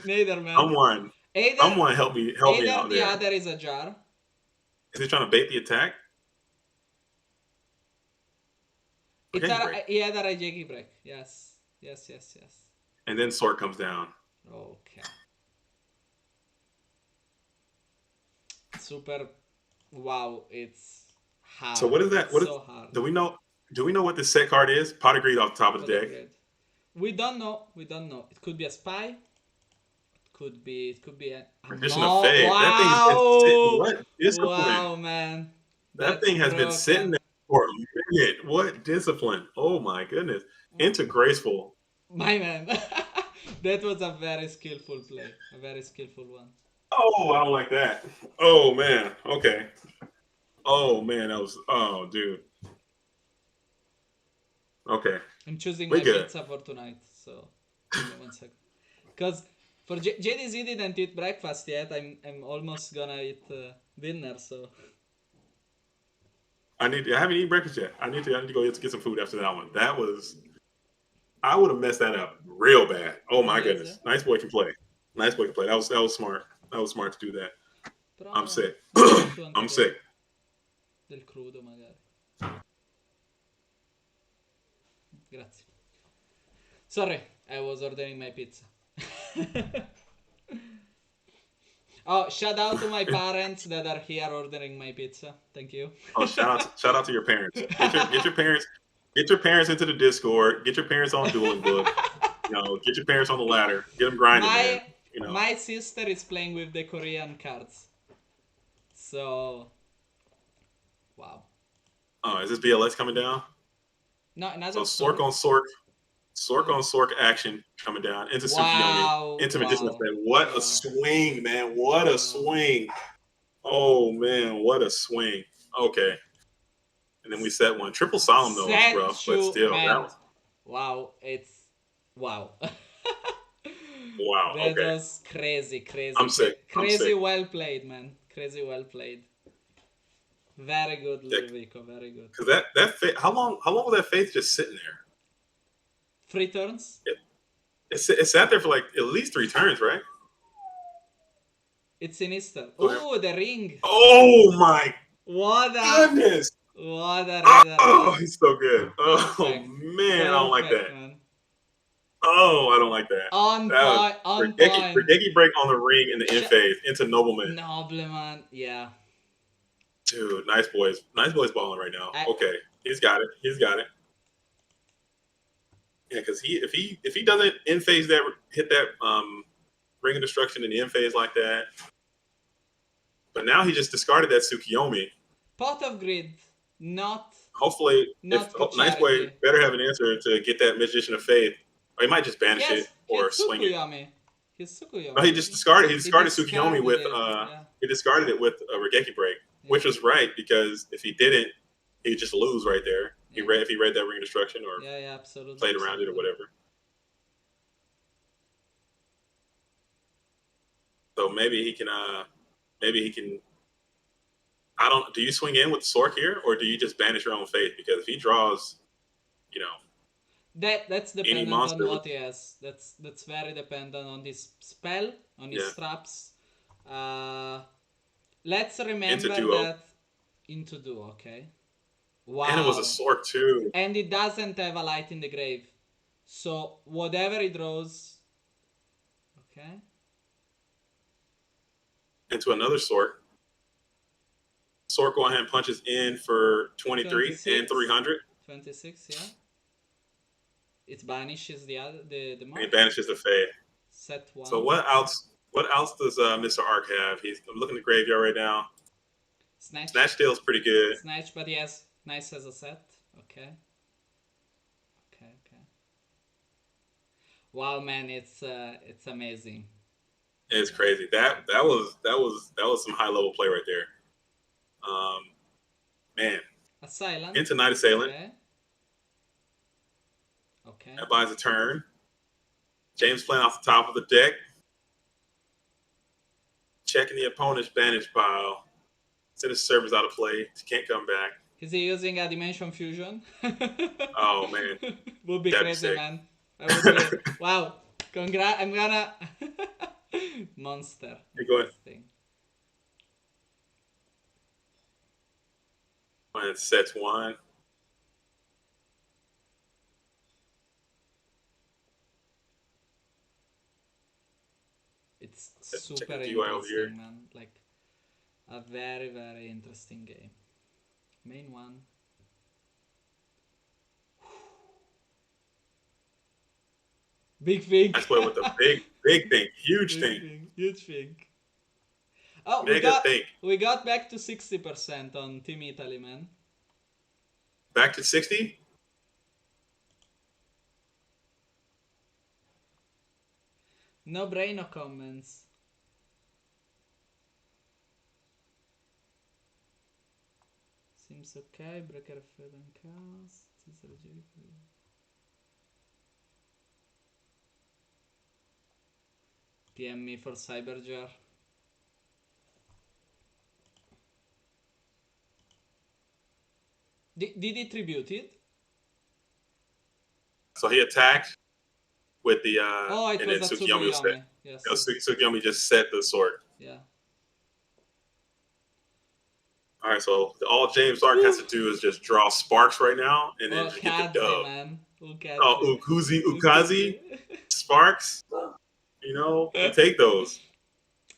neither, man. Someone Either, someone help me either out the there. other is a jar. Is he trying to bait the attack? It's Okay, break. either a jiggy break. Yes, yes, yes, yes. And then sword comes down. Okay. Super. Wow, it's So hard. what is that? It's What is so hard. do we know? Do we know what this set card is? Pot of greed off the top of For the the deck. grid. We don't know. We don't know. It could be a spy. It could be. It could be a Magician of no. Fate. That thing has been sitting. Wow. What discipline? Wow, man. That That's thing has been sitting broken. there for a minute. What discipline? Oh my goodness. Into graceful. My man. That was a very skillful play. A very skillful one. Oh, I don't like that. Oh man. Okay. Oh man, that was. Oh, dude. Okay, I'm choosing we're my good. pizza for tonight. So give me 1 second. Because for JDZ didn't eat breakfast yet. I'm almost gonna eat dinner. So I haven't eaten breakfast yet. I need to go get some food after that one. That was. I would have messed that up real bad. Oh my yes, goodness. Nice boy can play. Nice boy can play. That was smart. That was smart to do that. I'm però sick. mi dai tu anche I'm sick. del crudo magari. Grazie. Sorry, I was ordering my pizza. Oh, shout out to my parents that are here ordering my pizza. Thank you. Oh, shout out to your parents. Get your parents into the Discord. Get your parents on Dueling Book. Get your parents on the ladder. Get them grinding, man. my my sister is playing with the Korean cards. So wow. Oh, is this BLS coming down? No, So another Sork sword. on Sork, Sork on Sork action coming down into Tsukiyomi, Wow, into Magician wow, Effect. What a wow, swing, man! What a wow. swing! Oh man, what a swing! Okay, and then we set one. Triple Solemn though is Set rough, but to still, that man. was Wow, it's wow. wow. That Okay, was crazy, crazy, I'm sick. I'm crazy. sick. Well played, man. Crazy well played. Very good, Yeah, Ludovico. Very good. because how long was that faith just sitting there? 3 turns. It sat there for like at least 3 turns, right? It's sinister. Go ahead. Oh, the ring. Oh my What a goodness! what a reader. Oh, he's so good. Oh Perfect. man, I don't like Perfect, that. man. Oh, I don't like that. On That was point. On point. Regeki break on the ring in the end phase into Nobleman. Nobleman. Yeah. Dude, nice boys balling right now. I, Okay, he's got it. He's got it. Yeah, because if he doesn't end phase that hit that ring of destruction in the end phase like that, but now he just discarded that Tsukiyomi. pot of grid. Not Hopefully, if not Nice Boy charity. better have an answer to get that Magician of Faith, or he might just banish it Yes, or he's swing it. Tsukuyomi. He's No, Tsukuyomi. he just discarded. He He discarded Tsukiyomi discarded with. it. Yeah. He discarded it with a Regeki break, Yeah. which was right because if he didn't, he'd just lose right there. Yeah. If he read that ring of destruction or Yeah, absolutely. played around it or whatever. So maybe he can. I don't. Do you swing in with Sork here, or do you just banish your own faith? Because if he draws, you know, That's any dependent on monster, what he has. That's very dependent on his spell, on his yeah, traps. Let's into remember duo, that into duo. Okay. and it was a Wow. Sork too. And it doesn't have a light in the grave, so whatever he draws. Okay. Into another Sork. Sork go ahead and punches in for 23 and 300. 26, yeah. It banishes the other the And he mark. banishes the Fae. Set one. So what else? What else does Mr. Ark have? I'm looking at the graveyard right now. Snatch. Snatch Steel's pretty good. Snatch, but yes, nice as a set. Okay. Okay. Wow, man, it's amazing. It's crazy. That was some high level play right there. Man. Assailant. Into Night Assailant. Okay. That buys a turn. James playing off the top of the deck. checking the opponent's banish pile. Send his servers out of play. He can't come back. Is he using a dimension fusion? Oh man, Would be that'd be crazy, sick. man. I would be wow. Congrats! I'm gonna monster. You're going. Thing. When it sets one. It's super Checking the GUI over here. interesting, man. Like a very, very interesting game. Main one. Big thing. That's what with the big thing, huge Big thing, huge thing. Oh, mega thing. We got back to 60% on Team Italy, man. Back to 60. No brain, no comments. Seems okay. Breaker fed and cast. PM me for Cyberjar. Did he tribute it? So he attacked with the oh, it and was then a Tsukiyomi was set. Yes. Tsukiyomi just set the sword. Yeah. All right, so all James Ark has to do is just draw sparks right now and then just get the dub. Man. Oh, Ukazi, sparks. You know, you take those.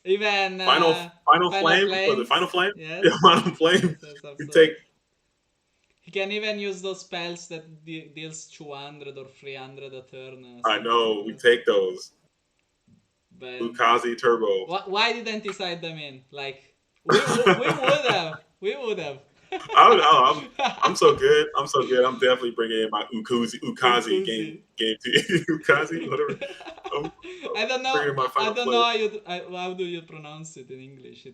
Even final flame. Was it final flame? Yes. Yeah, final flame. You take. He can even use those spells that deals 200 or 300 a turn. I know. We take those. But Ukazi Turbo. Why didn't he side them in? Like we would have. We would have. I'm so good. I'm definitely bringing in my Ukazi game to Ukazi, whatever. I don't know. How do you pronounce it in English?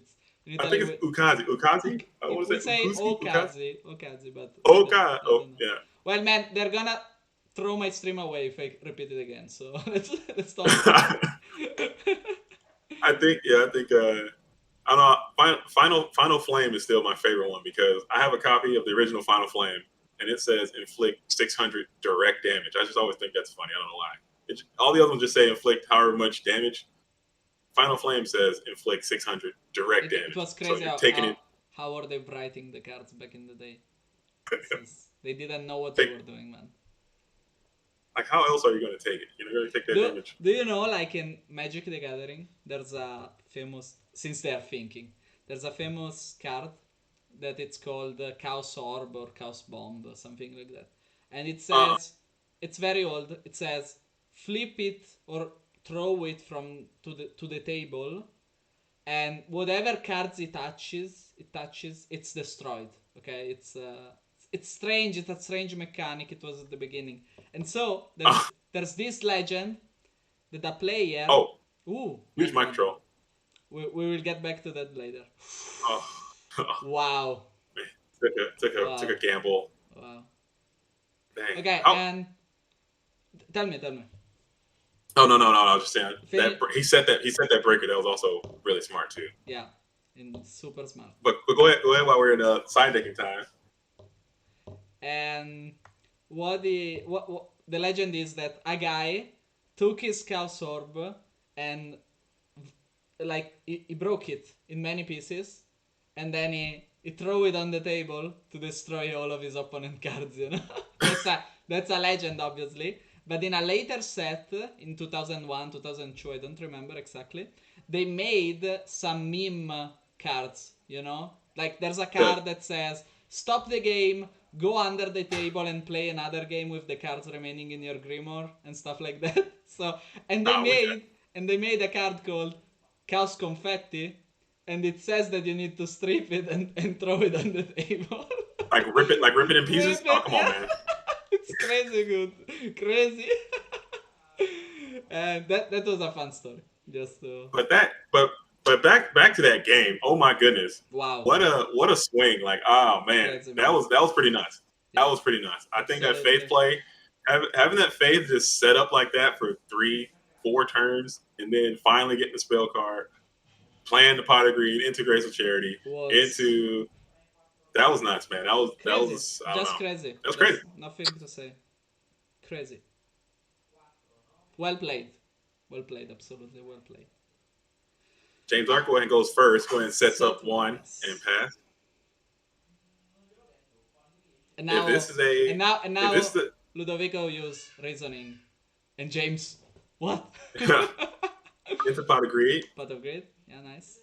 I think it's Ukazi. Ukazi? What is it? Say Okazi, but Oka. Oh, yeah. Well, man, they're gonna throw my stream away if I repeat it again. So let's stop. I think. I don't know. Final Flame is still my favorite one because I have a copy of the original Final Flame and it says inflict 600 direct damage. I just always think that's funny. I don't know why. All the other ones just say inflict however much damage. Final Flame says inflict 600 direct damage. It was crazy so how were they writing the cards back in the day? They didn't know what they were doing, man. Like, how else are you going to take it? You're going to take that damage. Do you know, like in Magic the Gathering, there's a famous, since they are thinking, there's a famous card that it's called Chaos Orb or Chaos Bomb or something like that. And it says, it's very old, it says, flip it or throw it to the table, and whatever cards it touches, it's destroyed. Okay, it's strange. It's a strange mechanic. It was at the beginning, and so there's this legend that a player. Oh, ooh, use my control. We will get back to that later. Wow. Took a gamble. Wow. Dang. Okay, and tell me. Oh no! I was just saying that he set that breaker. That was also really smart too. Yeah, and super smart. But go ahead while we're in side decking time. And what the legend is that a guy took his Chaos Orb and like he broke it in many pieces, and then he threw it on the table to destroy all of his opponent cards. You know, that's a legend, obviously. But in a later set, in 2001, 2002, I don't remember exactly, they made some meme cards, you know? Like, there's a card that says, stop the game, go under the table and play another game with the cards remaining in your Grimoire, and stuff like that. So, and they made a card called Chaos Confetti, and it says that you need to strip it and throw it on the table. like rip it in pieces? Oh, come on, man. It's crazy good. Crazy. And that was a fun story. Just But back to that game. Oh my goodness. Wow. What a swing. Like, oh man. That was pretty nuts. Yeah. That was pretty nuts. I think that Faith play, having that Faith just set up like that for 3-4 turns and then finally getting the spell card. playing the pot of greed into Grace of Charity was into that was nuts, man. That crazy. was I don't Just know. crazy. That was crazy. Just nothing to say. Crazy. Well played. Well played. Absolutely well played. James Ark go ahead and goes first. Go ahead and sets up Set one, one and yes. pass. And If now, this is a and if now, this is the Ludovico use reasoning, and James, what? into pot of greed Pot of greed, yeah, nice.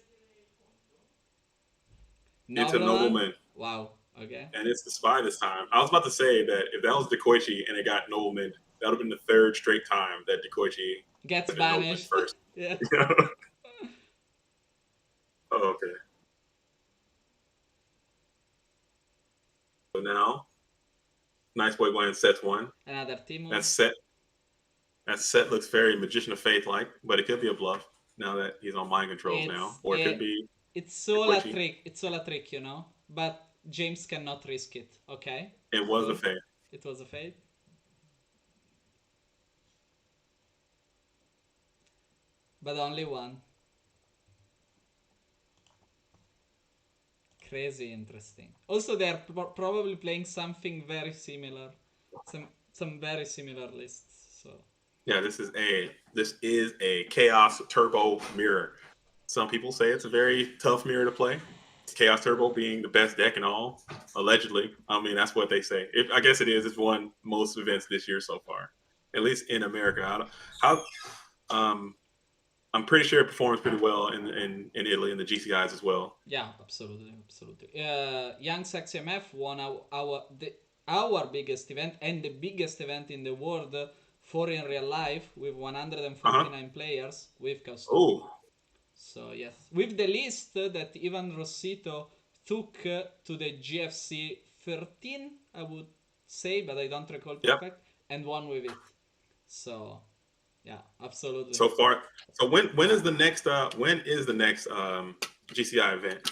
into Nobleman, Nobleman. wow, okay. And it's the spy this time. I was about to say that if that was Dekoichi and it got Nobleman, that would have been the third straight time that Dekoichi Gets had been Nobleman banished. first. Yeah. Oh, okay. So now, nice boy going sets one. Another team move. That set looks very Magician of Faith like, but it could be a bluff now that he's on mind controls now, or it could be It's all a Dekoichi. trick. It's all a trick, you know. But James cannot risk it. Okay. It was Cool. a fade. It was a fade. But only one. Crazy interesting. Also, they're probably playing something very similar. Some very similar lists. So Yeah, this is a Chaos Turbo mirror. Some people say it's a very tough mirror to play. Chaos Turbo being the best deck in all, allegedly. I mean, that's what they say. I guess it is. It's won most events this year so far, at least in America. Um, I'm pretty sure it performs pretty well in Italy and the GCIs as well. yeah, absolutely. Young Sexy MF won our biggest event and the biggest event in the world for in real life with 149 players with custom. Oh, So yes, with the list that Ivan Rossito took to the GFC 13, I would say, but I don't recall perfect, and won with it. So yeah, absolutely. So far, so when is the next GCI event?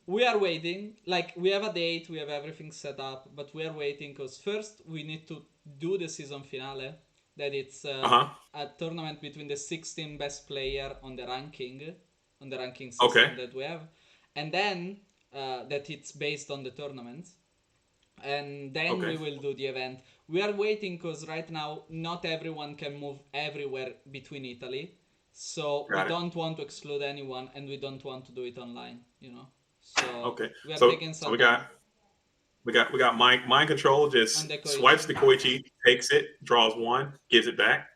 We are waiting. Like we have a date, we have everything set up, but we are waiting because first we need to do the season finale. That it's a tournament between the 16 best player on the ranking system that we have, and then that it's based on the tournament, and then we will do the event. We are waiting because right now not everyone can move everywhere between Italy, so we don't want to exclude anyone, and we don't want to do it online. You know. So we are taking some time. We got mind control. Just swipes the Koichi, takes it, draws one, gives it back.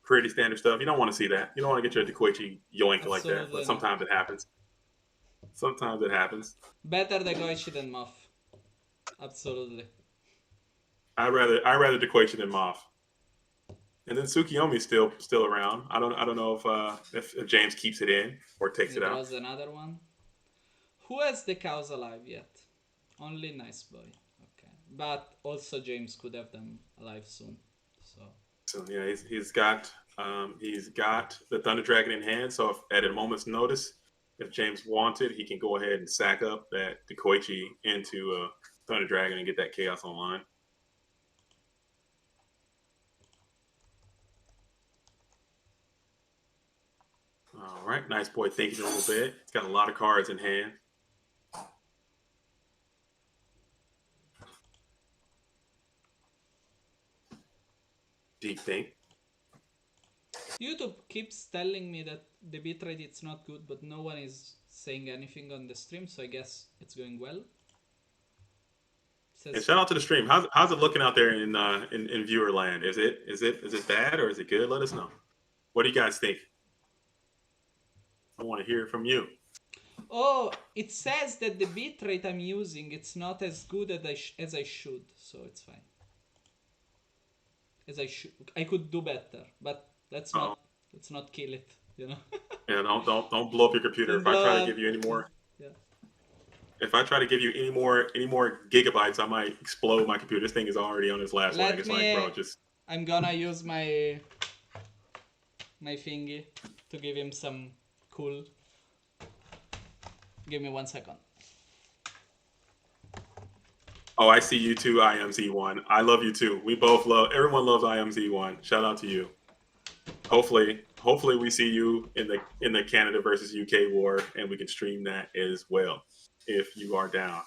Pretty standard stuff. You don't want to see that. You don't want to get your Dekoichi yoink like that. But sometimes it happens. Sometimes it happens. Better Dekoichi than Muff. Absolutely. I rather Dekoichi than Muff. And then Tsukiyomi's still around. I don't know if James keeps it in or takes it out. Draws another one. Who has the cows alive yet? Only Nice Boy. Okay, but also James could have them alive soon. So yeah, he's got the Thunder Dragon in hand. So if at a moment's notice, if James wanted, he can go ahead and sack up that Dekoichi into Thunder Dragon and get that Chaos online. All right, Nice Boy thinking a little bit. He's got a lot of cards in hand. Deep think. YouTube keeps telling me that the bitrate it's not good, but no one is saying anything on the stream, so I guess it's going well. And shout out to the stream. How's it looking out there in viewer land? Is it bad or is it good? Let us know. What do you guys think? I want to hear from you. Oh, it says that the bitrate I'm using it's not as good as I should, so it's fine. I could do better, but let's not kill it, you know. Yeah, don't blow up your computer. If I try to give you any more, if I try to give you any more gigabytes, I might explode my computer. This thing is already on its last leg. It's like, bro, just. I'm gonna use my thingy to give him some cool. Give me 1 second. Oh, I see you too, IMZ1. I love you too. We both everyone loves IMZ1. Shout out to you. Hopefully hopefully we see you in the Canada versus UK war, and we can stream that as well if you are down.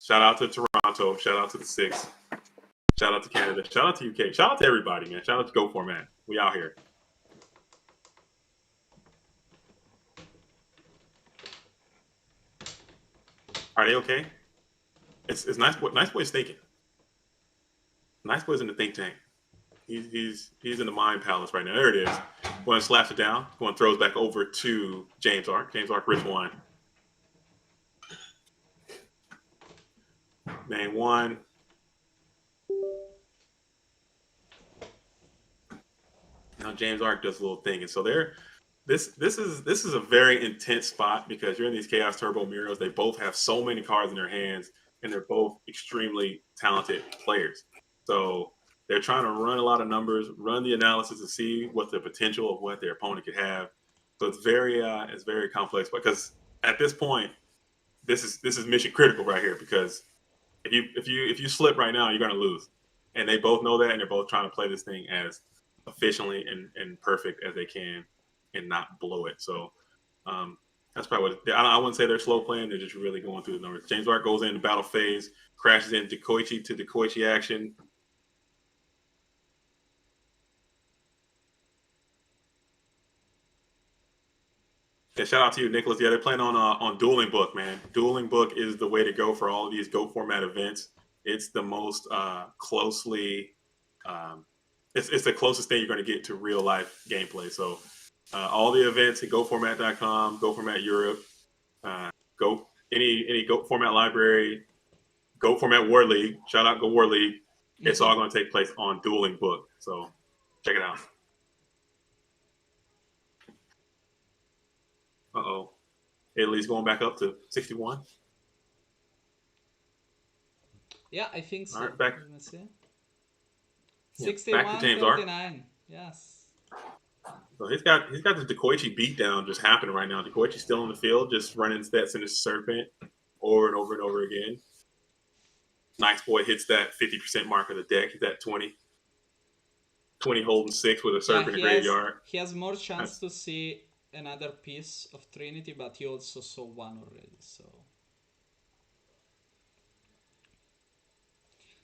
Shout out to Toronto. Shout out to the Six. Shout out to Canada. Shout out to UK. Shout out to everybody, man. Shout out to Go Format. We out here. Are they okay? It's nice. Nice boy's thinking. Nice boy's in the think tank. He's in the mind palace right now. There it is. Going slaps it down. Going throws back over to James Ark. James Ark, Rich one. Main one. Now James Ark does a little thing, and so this is a very intense spot because you're in these Chaos Turbo Miros. They both have so many cards in their hands, and they're both extremely talented players. So they're trying to run a lot of numbers, run the analysis to see what the potential of what their opponent could have. So it's very complex because at this point, this is mission critical right here because if you slip right now, you're going to lose, and they both know that, and they're both trying to play this thing as efficiently and perfect as they can and not blow it. So that's probably what I wouldn't say they're slow playing. They're just really going through the numbers. James Ark goes into battle phase, crashes into Koichi to the Koichi action. Yeah, shout out to you, Nicholas. Yeah, they're playing on Dueling Book, man. Dueling Book is the way to go for all of these Go format events. It's the most closely it's the closest thing you're going to get to real life gameplay. So all the events at GoFormat.com, GoFormat Europe, Go any Go Format library, Go Format War League. Shout out Go War League. It's all going to take place on Dueling Book. So check it out. Uh-oh. Italy's going back up to 61. Yeah, I think so. All right, back. 61, back to James 39. Ark. Yes. So he's got this Dekoichi beatdown just happening right now. Dekoichi's still in the field, just running stats in his Serpent over and over and over again. Nice boy hits that 50% mark of the deck. He's at 20. 20 holding 6 with a Serpent in the graveyard. He has more chance to see another piece of Trinity, but he also saw one already. So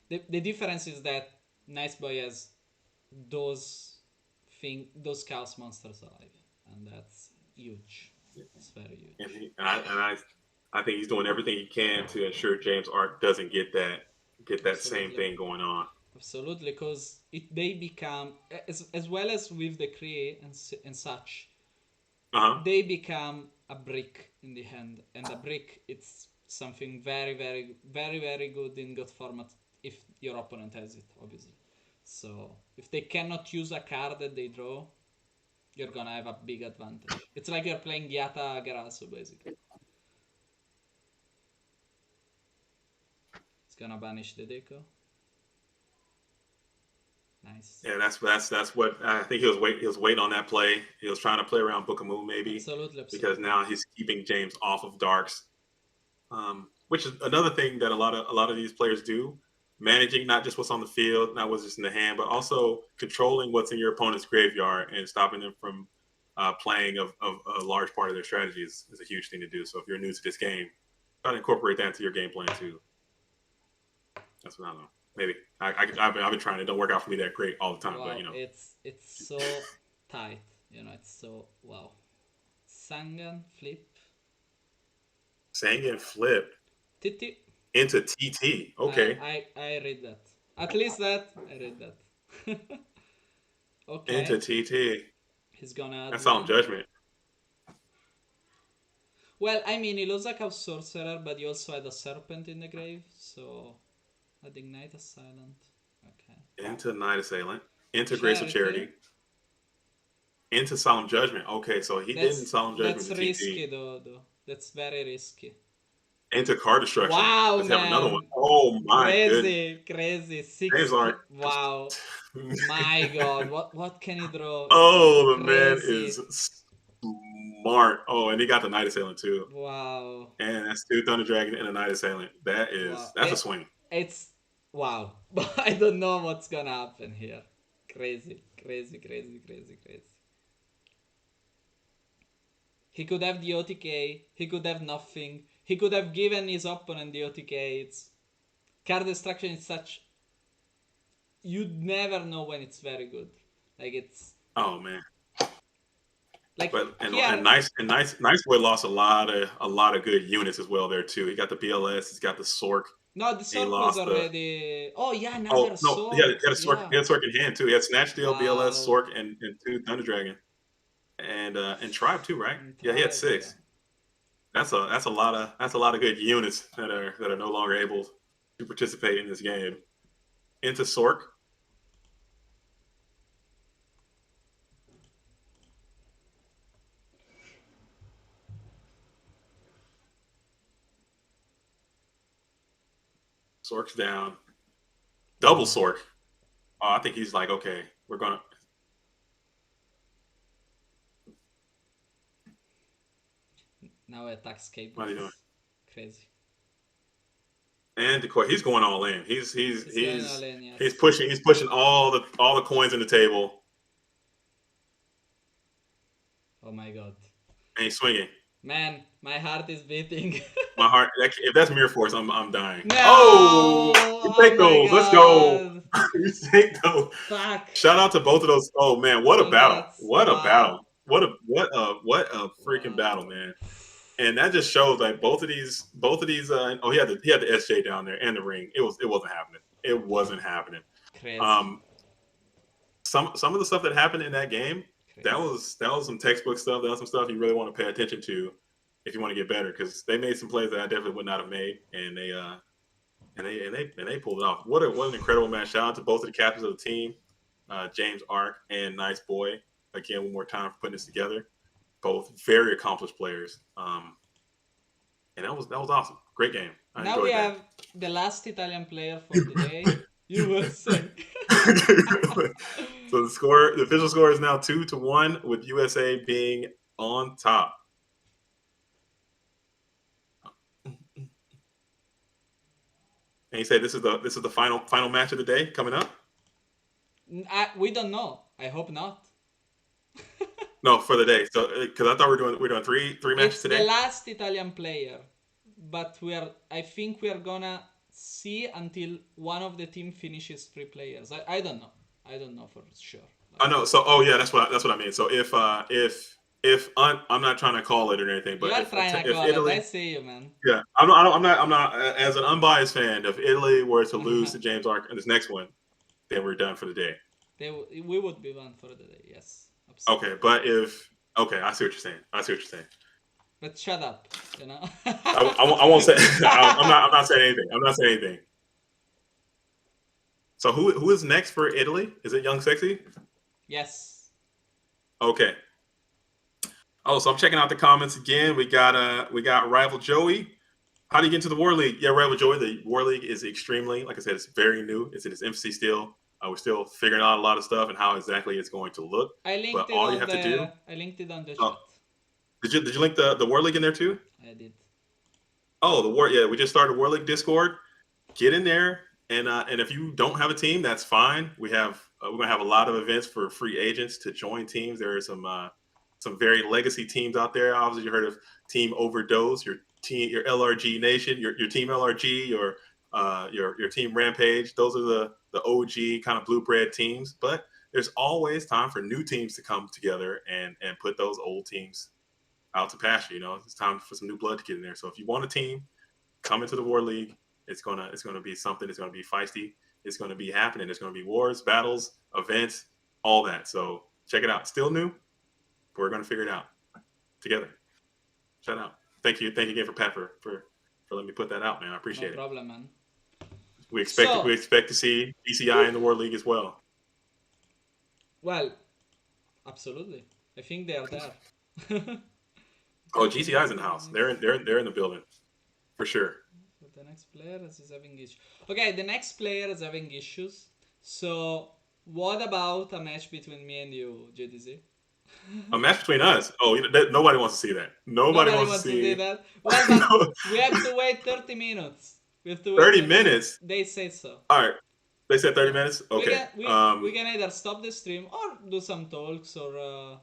the difference is that Nice Boy has those chaos monsters alive, and that's huge. It's very huge. And I think he's doing everything he can to ensure James Ark doesn't get that Absolutely. Same thing going on. Absolutely, because they become as well as with the Kree and such. They become a brick in the hand, and a brick it's something very, very, very, very good in God format if your opponent has it, obviously. So if they cannot use a card that they draw, you're gonna have a big advantage. It's like you're playing Yata Garasu, basically. It's gonna banish the Deco. Nice. Yeah, that's what I think he was waiting on that play. He was trying to play around Book of Moon maybe. Absolutely. Because now he's keeping James off of darks. Which is another thing that a lot of these players do. Managing not just what's on the field, not what's just in the hand, but also controlling what's in your opponent's graveyard and stopping them from playing of a large part of their strategies is a huge thing to do. So if you're new to this game, try to incorporate that into your game plan too. That's what I don't know. Maybe I've been trying. It don't work out for me that great all the time, wow, but you know, it's so tight. You know, it's so wow. Sangan flip. Sangan flip. TT. Into TT. Okay. I read that. At least that I read that. Okay. Into TT. He's gonna. That's Solemn Judgment. Well, I mean, he looks like a sorcerer, but he also had a serpent in the grave, so adding Night Assailant. Okay. Into Night Assailant. Into Grace of Charity. Into Solemn Judgment. Okay, so he didn't Solemn Judgment. That's risky, though. That's very risky. Into Card Destruction. Wow, Let's man. have another one. Oh my goodness. Crazy. 6. Wow. My God. What can he draw? Oh, the man is smart. Oh, and he got the Night Assailant too. Wow. And that's 2 Thunder Dragon and a Night Assailant. That's a swing. It's wow. I don't know what's gonna happen here. Crazy. He could have the OTK. He could have nothing. He could have given his opponent the OTK. It's card destruction is such. You'd never know when it's very good. Like it's Oh man. like But and here. nice boy lost a lot of good units as well there too. He got the BLS, he's got the Sork. No, the He Sork was lost the already. Oh yeah, oh another no, he had, Sork. he had a Sork Yeah. he had a Sork in hand too. He had Snatch Steel, BLS, Wow. Sork, and two Thunder Dragon. And Tribe too, right? And Yeah, he had Tribe, yeah. 6. That's a lot of good units that are no longer able to participate in this game. Into Sork. Sork's down. Double Sork. Oh, I think he's like, okay, we're gonna. Now attacks What are you doing? cables. Crazy. And Decoy, he's going all in. He's Going all in, yes. pushing all the coins in the table. Oh my god. And he's swinging. Man, my heart is beating. My heart. If that's Mirror Force, I'm dying. No! Oh, you take those. Let's go. You take those. Fuck. Shout out to both of those. Oh man, what a battle! Congrats. What a Wow. battle! What a freaking Wow. battle, man! And that just shows like both of these. Oh, he had the SJ down there and the ring. It wasn't happening. It wasn't happening. Crazy. Some of the stuff that happened in that game, Crazy. that was some textbook stuff. That was some stuff you really want to pay attention to if you want to get better, because they made some plays that I definitely would not have made, and they pulled it off. What an incredible match! Shout out to both of the captains of the team, James Ark and Nice Boy. Again, one more time for putting this together. Both very accomplished players, and that was awesome. Great game. Now we have the last Italian player for the day. USA. So the official score is now 2-1, with USA being on top. And you say this is the final match of the day coming up? We don't know. I hope not. No, for the day. So because I thought we're doing three matches today. It's the last Italian player, but I think we are gonna see until one of the team finishes 3 players. I don't know. I don't know for sure. I know. So yeah, that's what I mean. So if I'm not trying to call it or anything, but you are trying to call Italy, it. I see you, man. Yeah, I'm not as an unbiased fan. If Italy were to lose to James Ark in this next one, then we're done for the day. We would be done for the day. Yes. Absolutely. Okay, but I see what you're saying. But shut up, you know. I won't say. I'm not saying anything. So who is next for Italy? Is it Young Sexy? Yes. Okay. Oh, so I'm checking out the comments again. We got Rival Joey. How do you get into the War League? Yeah, Rival Joey. The War League is extremely, like I said, it's very new. It's in its infancy still. We're still figuring out a lot of stuff and how exactly it's going to look. I linked but it all on you have to do. I linked it on the chat. Did you link the War League in there too? I did. Oh, the War. Yeah, we just started War League Discord. Get in there, and if you don't have a team, that's fine. We're gonna have a lot of events for free agents to join teams. There are some very legacy teams out there. Obviously, you heard of Team Overdose, your LRG Nation, your Team LRG, your Team Rampage. Those are the OG kind of blue bread teams. But there's always time for new teams to come together and put those old teams out to pasture. You know, it's time for some new blood to get in there. So if you want a team, come into the War League. It's gonna be something. It's gonna be feisty. It's gonna be happening. There's gonna be wars, battles, events, all that. So check it out. Still new, but we're gonna figure it out together. Shout out. Thank you again for Pat for letting me put that out, man. I appreciate it. No problem, man. We expect to see ECI in the War League as well. Well, absolutely. I think they are there. Oh, GCI's in the house. They're in the building for sure. The next player is having issues. Okay, the next player is having issues. So, what about a match between me and you, JDZ? A match between us? Oh, nobody wants to see that. Nobody wants to see that. Well, but we have to wait 30 minutes. We have to wait 30 minutes? They say so. All right. They said 30 minutes? Okay. We can either stop the stream or do some talks or...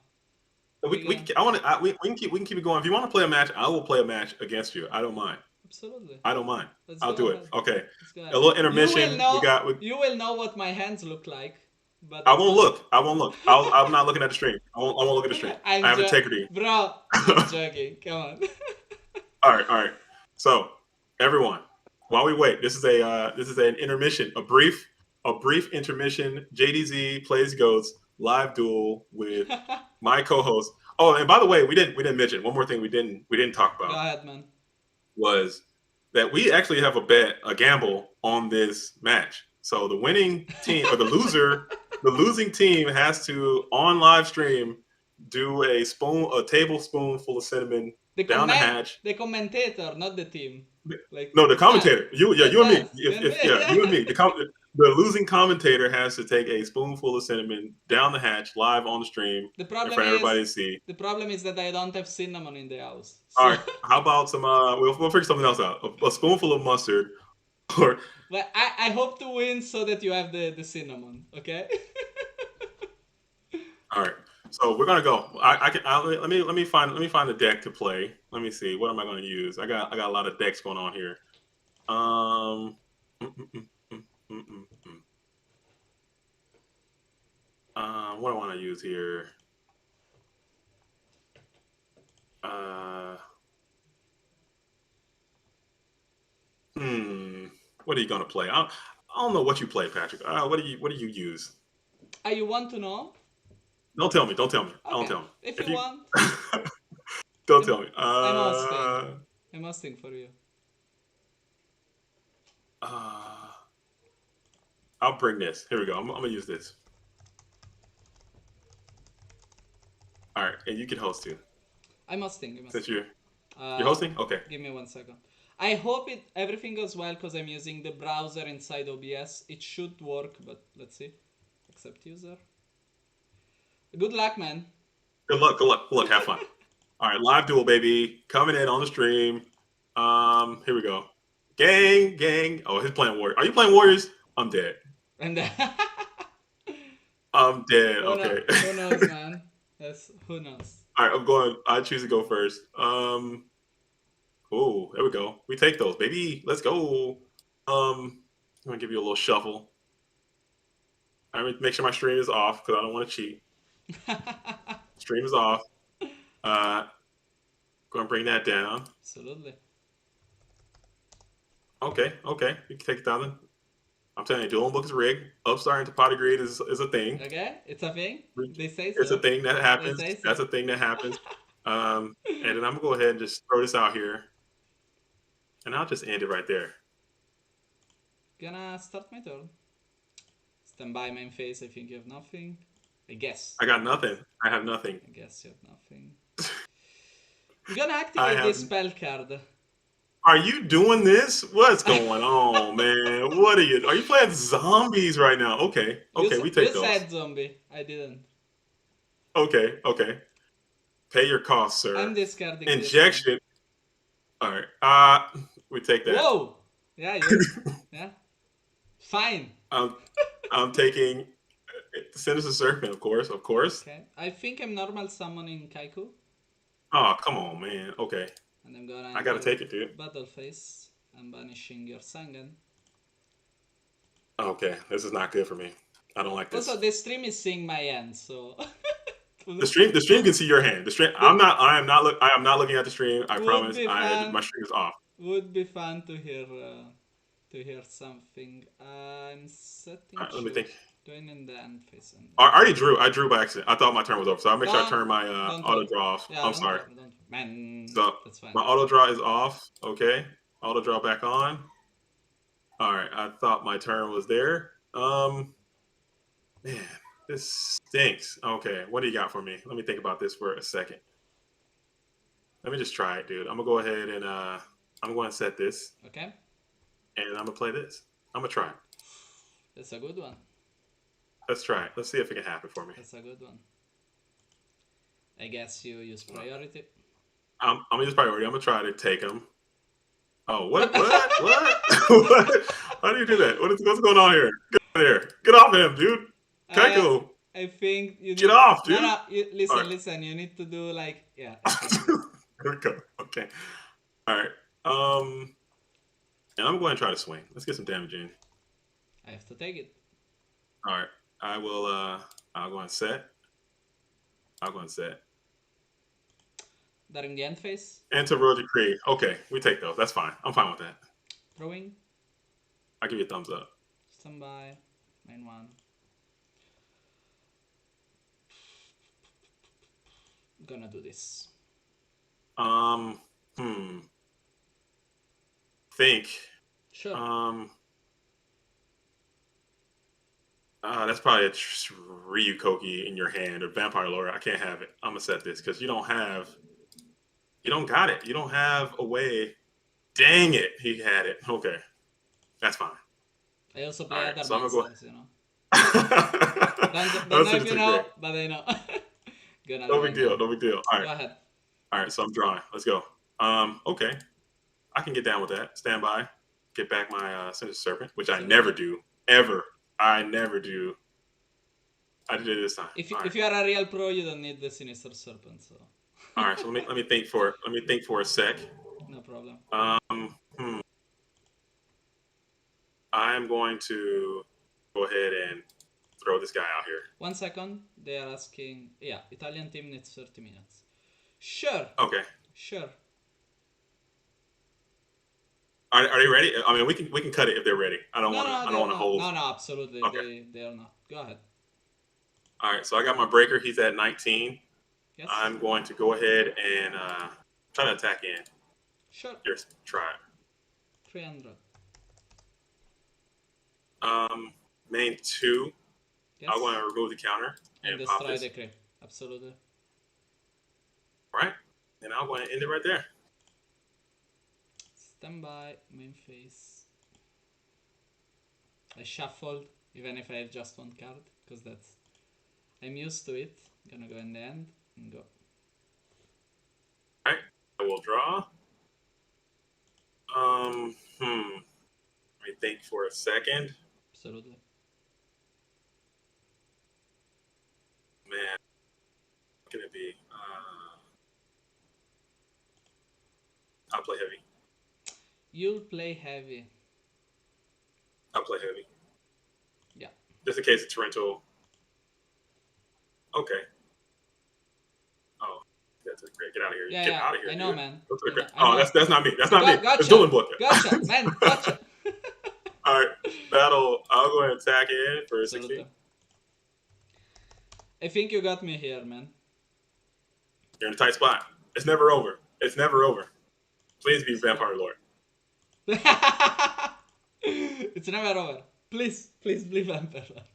We can keep it going. If you want to play a match, I will play a match against you. I don't mind. Absolutely. I don't mind. Let's I'll go do it. ahead. Okay. Let's go A ahead. little intermission. You will know what my hands look like. But I that's won't fine. look. I won't look. I'm not looking at the stream. I won't look at the stream. I have integrity. Bro, I'm joking. Come on. All right. So, everyone, while we wait, this is an intermission, a brief intermission. JDZ plays Goats live duel with my co-host. Oh, and by the way, we didn't mention one more thing we didn't talk about. Go ahead, man. Was that we actually have a gamble on this match. So the winning team or the losing team has to on live stream do a tablespoon full of cinnamon down the hatch. The commentator, not the team. No, the commentator. You and me. You and me. The losing commentator has to take a spoonful of cinnamon down the hatch live on the stream for everybody to see. The problem is that I don't have cinnamon in the house. So. All right. How about some? We'll figure something else out. A spoonful of mustard. Or. But I hope to win so that you have the cinnamon. Okay. All right. So we're gonna go. Let me find a deck to play. Let me see. What am I gonna use? I got a lot of decks going on here. What do I want to use here? What are you gonna play? I don't know what you play, Patrick. What do you use? You want to know? Don't tell me. Okay. Don't tell me. If you want. Don't tell me. I'm asking for you. I'll bring this. Here we go. I'm gonna use this. All right, and you can host too. I'm hosting. Since you're hosting, okay. Give me 1 second. I hope everything goes well because I'm using the browser inside OBS. It should work, but let's see. Accept user. Good luck, man. Good luck. Have fun. All right, live duel, baby. Coming in on the stream. Here we go. Gang. Oh, he's playing Warriors. Are you playing Warriors? I'm dead. And I'm dead. Okay. Who knows, man? Who knows? All right, I'm going. I choose to go first. Oh, there we go. We take those, baby. Let's go. I'm gonna give you a little shuffle. I'm gonna make sure my stream is off because I don't want to cheat. Stream is off. Gonna bring that down. Absolutely. Okay. You can take it down. I'm telling you, Dueling book is rigged. Upstart into potty grade is a thing. Okay, it's a thing. They say so. It's a thing that happens. So. That's a thing that happens. And then I'm gonna go ahead and just throw this out here, and I'll just end it right there. Gonna start my turn. Stand by main phase. I think you have nothing. I guess. I got nothing. I have nothing. I guess you have nothing. You're gonna activate this spell card. Are you doing this? What's going on, man? What are you playing zombies right now? Okay, we take those. You said zombie. I didn't. Okay. Pay your costs, sir. I'm discarding injection. All right. We take that. Whoa. Yeah. Yeah. Fine. I'm taking Sinister Serpent, of course. Okay. I think I'm normal summoning Kaiku. Oh, come on, man. Okay. And I'm gonna. I gotta take it, dude. Battle phase. I'm banishing your Sangan. Okay, this is not good for me. I don't like this. Also, the stream is seeing my hand, so. The stream can see your hand. The stream. I am not looking at the stream. I promise. My stream is off. Would be fun to hear something. I'm setting. Let me think. Going in the end phase. I already drew. I drew by accident. I thought my turn was over, so I'll make sure I turn my auto draw off. Yeah, I'm sorry. Man, so that's fine. My auto draw is off. Okay, auto draw back on. All right. I thought my turn was there. Man, this stinks. Okay, what do you got for me? Let me think about this for a second. Let me just try it, dude. I'm gonna go ahead and I'm going to set this. Okay. And I'm gonna play this. I'm gonna try it. That's a good one. Let's try it. Let's see if it can happen for me. That's a good one. I guess you use priority. I'm gonna use priority. I'm gonna try to take him. Oh, what? What? How do you do that? What's going on here? Get off him, dude. Kaiku. I think you need... Get off, dude. No, listen, Right. listen. You need to do like... Yeah, exactly. There we go. Okay. All right. And I'm going to try to swing. Let's get some damage in. I have to take it. All right. I will. I'll go and set. I'll go and set. During the end phase. Enter Royal Decree. Okay, we take those. That's fine. I'm fine with that. Throwing. I'll give you a thumbs up. Standby. Main one. Gonna do this. Think. Sure. That's probably a Ryukoki in your hand or Vampire Lord. I can't have it. I'm gonna set this because you don't got it. You don't have a way. Dang it, he had it. Okay, that's fine. I also play Right, other so monsters, you know. Don't know if you know, but I know. No big deal. No big deal. All right. Go ahead. All right, so I'm drawing. Let's go. Okay, I can get down with that. Stand by. Get back my Sinister Serpent, which I never do ever. I never do. I did it this time. If you are a real pro, you don't need the Sinister Serpent. So. All right, so let me think for a sec. No problem. I'm going to go ahead and throw this guy out here. 1 second. They are asking. Yeah, Italian team needs 30 minutes. Sure. Okay. Sure. Are they ready? I mean, we can cut it if they're ready. I don't want to hold. No, absolutely. Okay. They are not. Go ahead. All right, so I got my breaker. He's at 19. Yes. I'm going to go ahead and try to attack in. Sure. Here's try. 300. Main 2. Yes. I'm going to remove the counter and pop destroy this. the creep. Absolutely. All right, and I'm going to end it right there. Standby, main phase. I shuffled, even if I have just 1 card, because I'm used to it. Gonna go in the end and go. All right, I will draw. Let me think for a second. Absolutely. Man, what can it be? I'll play heavy. You'll play heavy. I'll play heavy. Yeah. Just in case it's rental. Okay. Oh, that's great. Get out of here. Yeah, Get out of here. I know, dude. man. That's not me. That's not me. Gotcha. It's Dueling book. Gotcha, man. Gotcha. All right. I'll go ahead and attack in for a 16. I think you got me here, man. You're in a tight spot. It's never over. It's never over. Please be Vampire Lord. It's never over. Please be Vampire Lord.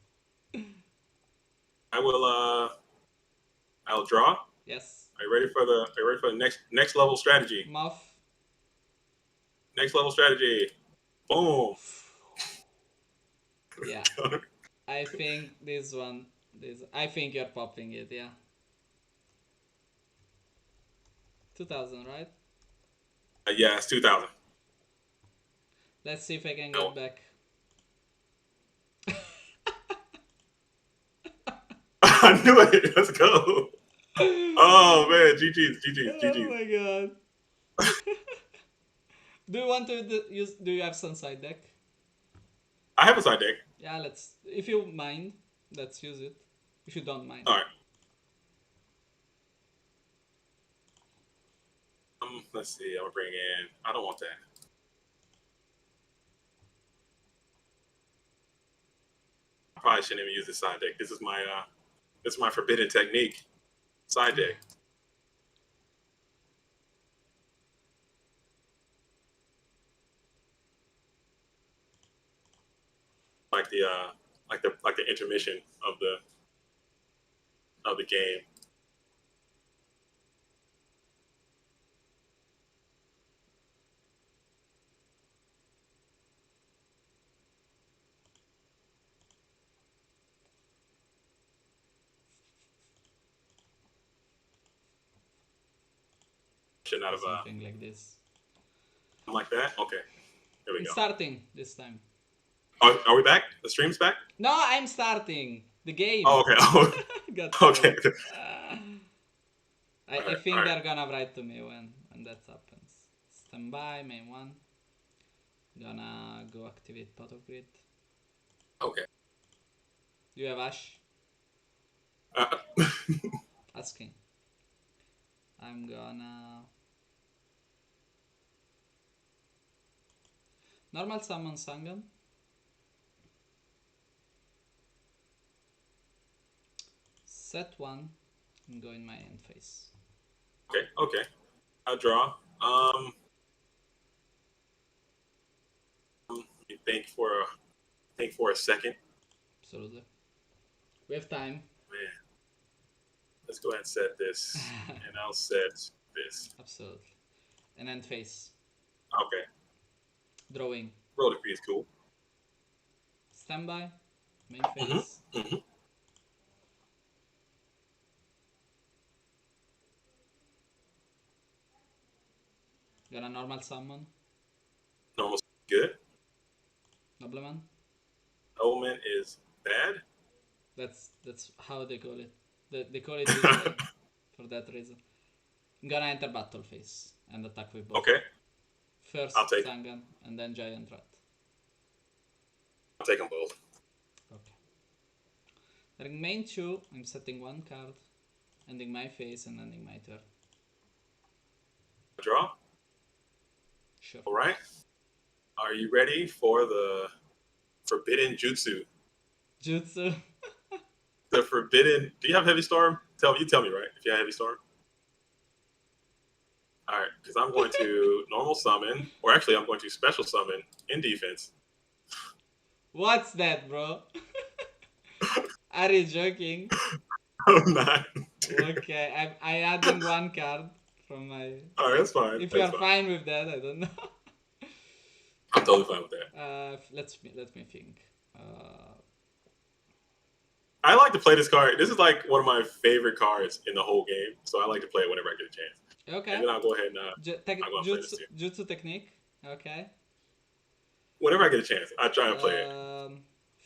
I will. I'll draw. Yes. Are you ready for the next level strategy? Muff. Next level strategy. Boom. Yeah. I think this one. I think you're popping it. Yeah. 2000, right? Yeah, it's 2000. Let's see if I can get back. I knew it. Let's go. Oh man, GG's. Oh my god. Do you want to use? Do you have some side deck? I have a side deck. Yeah, if you mind, let's use it. If you don't mind. All right. Let's see. I'm gonna bring in. I don't want that. I probably shouldn't even use this side deck. This is my forbidden technique. Side deck. Like the intermission of the game. Should not have something like this. Like that. Okay. There we go. Starting this time. Are we back? The stream's back? No, I'm starting. The game. Oh, okay. Got Okay. tired. I Alright, think alright. they're gonna write to me when that happens. Stand by, main one. Gonna go activate pot of grid. Okay. You have Ash? Asking. I'm gonna normal summon Sangan. Set one and go in my end phase. Okay. I'll draw. Think for a second. Absolutely. We have time. Man, let's go ahead and set this, and I'll set this. Absolutely. An end phase. Okay. Drawing. Roll degree is cool. Standby. Main phase. Gonna normal summon. Normal good. Nobleman. Omen is bad. That's how they call it. They call it this way for that reason. I'm gonna enter battle phase and attack with both. Okay. First I'll take Sangan and then Giant Rat. I'll take them both. Okay. During main 2, I'm setting one card, ending my phase and ending my turn. Draw. Sure. All right. Are you ready for the forbidden jutsu? Jutsu. The forbidden. Do you have heavy storm? Tell me right if you have heavy storm. All right, because I'm going to normal summon, or actually, I'm going to special summon in defense. What's that, bro? Are you joking? I'm not. Okay, I adding one card from my. All right, that's fine. If you are fine with that, I don't know. I'm totally fine with that. Let me think. I like to play this card. This is like one of my favorite cards in the whole game, so I like to play it whenever I get a chance. Okay. And then I'll go ahead and I'm going to play this too. Jutsu technique. Okay. Whenever I get a chance, I try and play it.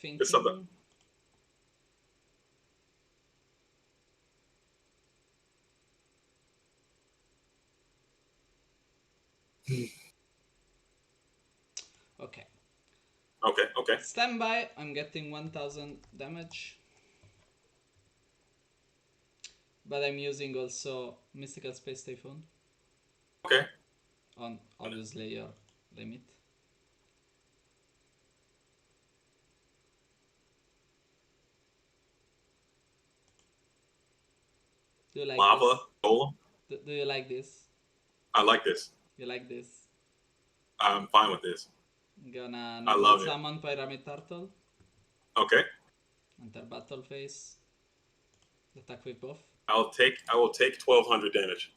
Thinking. It's something. Okay. Okay. Stand by. I'm getting 1000 damage. But I'm using also Mystical Space Typhoon. Okay. On obviously your limit. Do you like Lava this? Golem? Do you like this? I like this. You like this? I'm fine with this. I'm gonna I love summon Pyramid Turtle. Okay. Enter battle phase. Attack with both. I will take 1200 damage.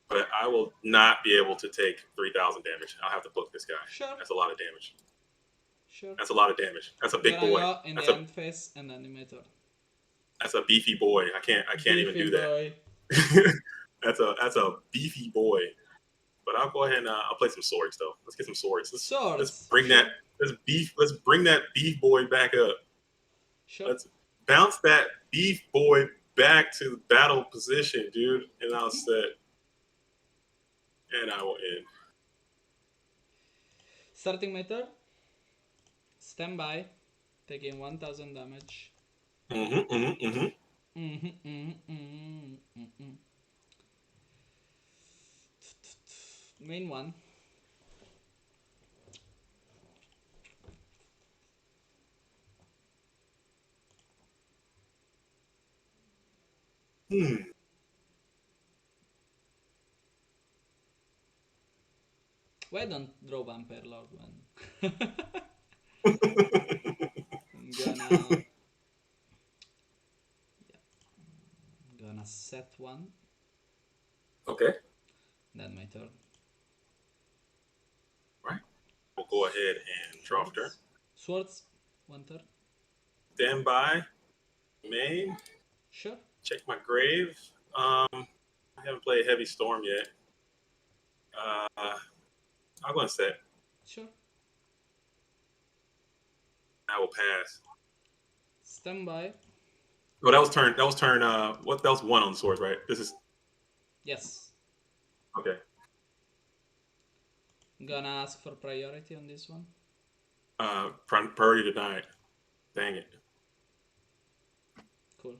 But I will not be able to take 3000 damage. I'll have to book this guy. Sure. That's a lot of damage. Sure. That's a lot of damage. That's a big boy. Go in the end phase and animator. That's a beefy boy. I can't even do that. That's a beefy boy. But I'll go ahead and I'll play some swords though. Let's get some swords. Let's bring that beef boy back up. Sure. Let's bounce that beef boy back to the battle position, dude. And I'll set. And I will end. Starting my turn. Stand by. Taking 1000 damage. Main one. Why don't draw Vampire Lord when? I'm gonna set one. Okay. Then my turn. Right. We'll go ahead and draw a turn. Swords. One turn. Stand by. Main. Sure. Check my grave. I haven't played Heavy Storm yet. I'm going to set. Sure. I will pass. Stand by. Well, that was turn. That was turn. What? That was one on the swords, right? This is Yes. okay. I'm gonna ask for priority on this one. Priority denied. Dang it. Cool.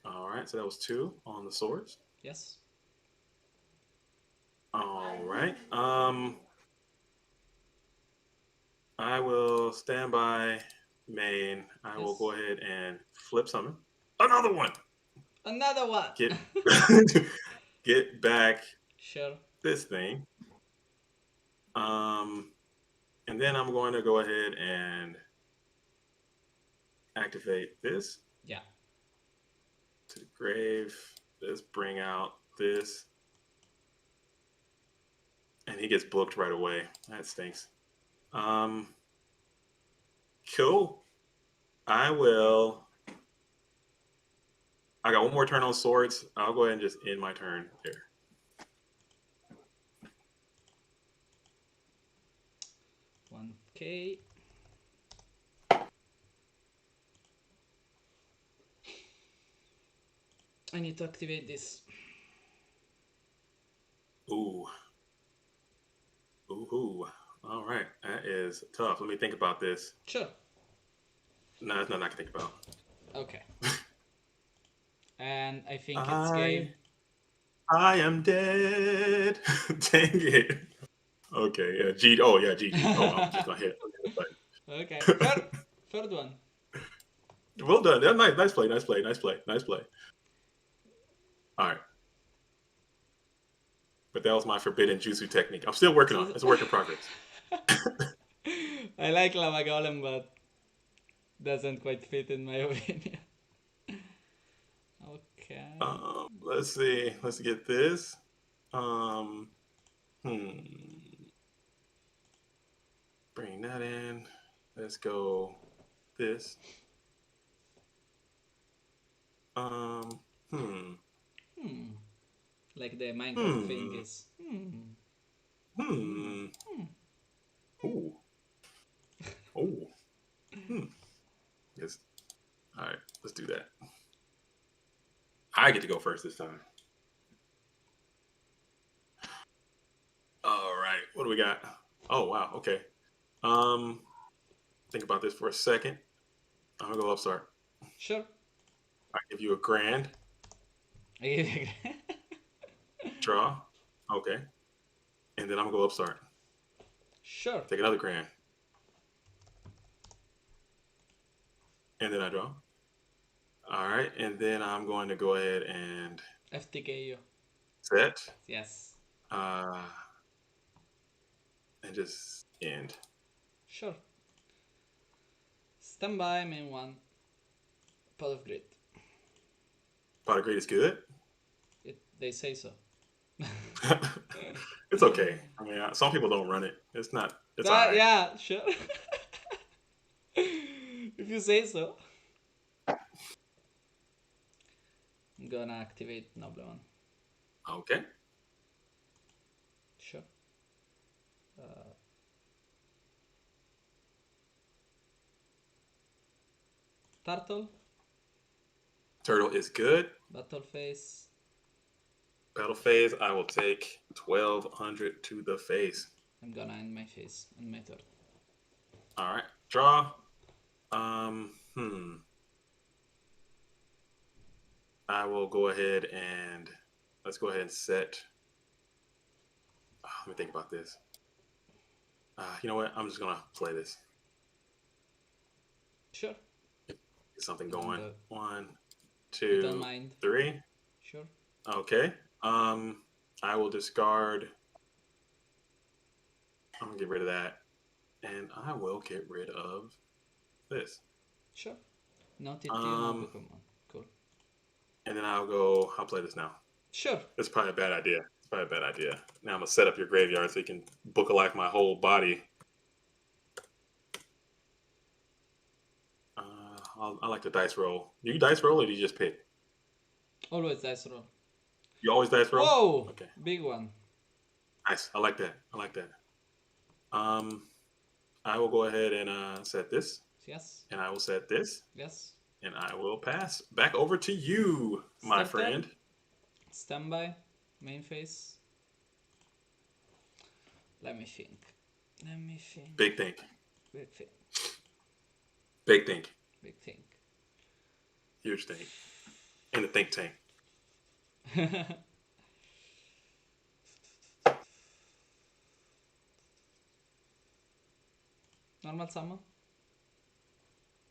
All right. So that was two on the swords. Yes. All right. I will stand by main. I will Yes. go ahead and flip summon. Another one. Another one. Get get back Sure. this thing. And then I'm going to go ahead and activate this Yeah. to the grave. Let's bring out this. And he gets booked right away. That stinks. Cool. I got one more turn on swords. I'll go ahead and just end my turn there. $1K. I need to activate this. Ooh. Ooh. All right. That is tough. Let me think about this. Sure. No, that's not I can think about. Okay. And I think it's game. I am dead. Dang it. Okay, yeah, G. Oh, yeah, GG. Oh, I'm just gonna hit the button. Okay. Third one. Well done. Yeah, nice play. All right. But that was my forbidden jutsu technique. I'm still working on it. It's a work in progress. I like Lava Golem, but doesn't quite fit in my opinion. Okay. Let's see. Let's get this. Um, Bring that in. Let's go this. Like the Minecraft thing is. Ooh. Oh. Yes. All right. Let's do that. I get to go first this time. All right. What do we got? Oh wow. Okay. Think about this for a second. I'm gonna go upstart. Sure. I give you a grand. Draw. Okay. And then I'm gonna go upstart. Sure. Take another grand. And then I draw. All right. And then I'm going to go ahead and FTK you. set. Yes. And just end. Sure. Stand by, main one. Pot of Grit. Pot of Great is good. They say so. It's okay. I mean, some people don't run it. It's not. It's all right. Yeah, sure. If you say so. I'm gonna activate Nobleman. Okay. Sure. Turtle. Turtle is good. Battle Face. Battle phase. I will take 1200 to the face. I'm gonna end my phase and my turn. All right. Draw. I will go ahead and let's go ahead and set. Let me think about this. You know what? I'm just gonna play this. Sure. Get something going. One, You don't two, mind. three. Sure. Okay. I will discard. I'm gonna get rid of that, and I will get rid of this. Sure. No TT, no Pokemon. Cool. And then I'll play this now. Sure. It's probably a bad idea. Now I'm gonna set up your graveyard so you can book a like my whole body. I like to dice roll. Do you dice roll or do you just pick? Always dice roll. You always dice roll? Whoa! Okay. Big one. Nice. I like that. I will go ahead and set this, Yes. and I will set this, Yes. and I will pass. Back over to you, my Starter. friend. Standby. Main phase. Let me think. Let me think. Big think. Big think. Big think. Big think. Huge think. In the think tank. Normal summon.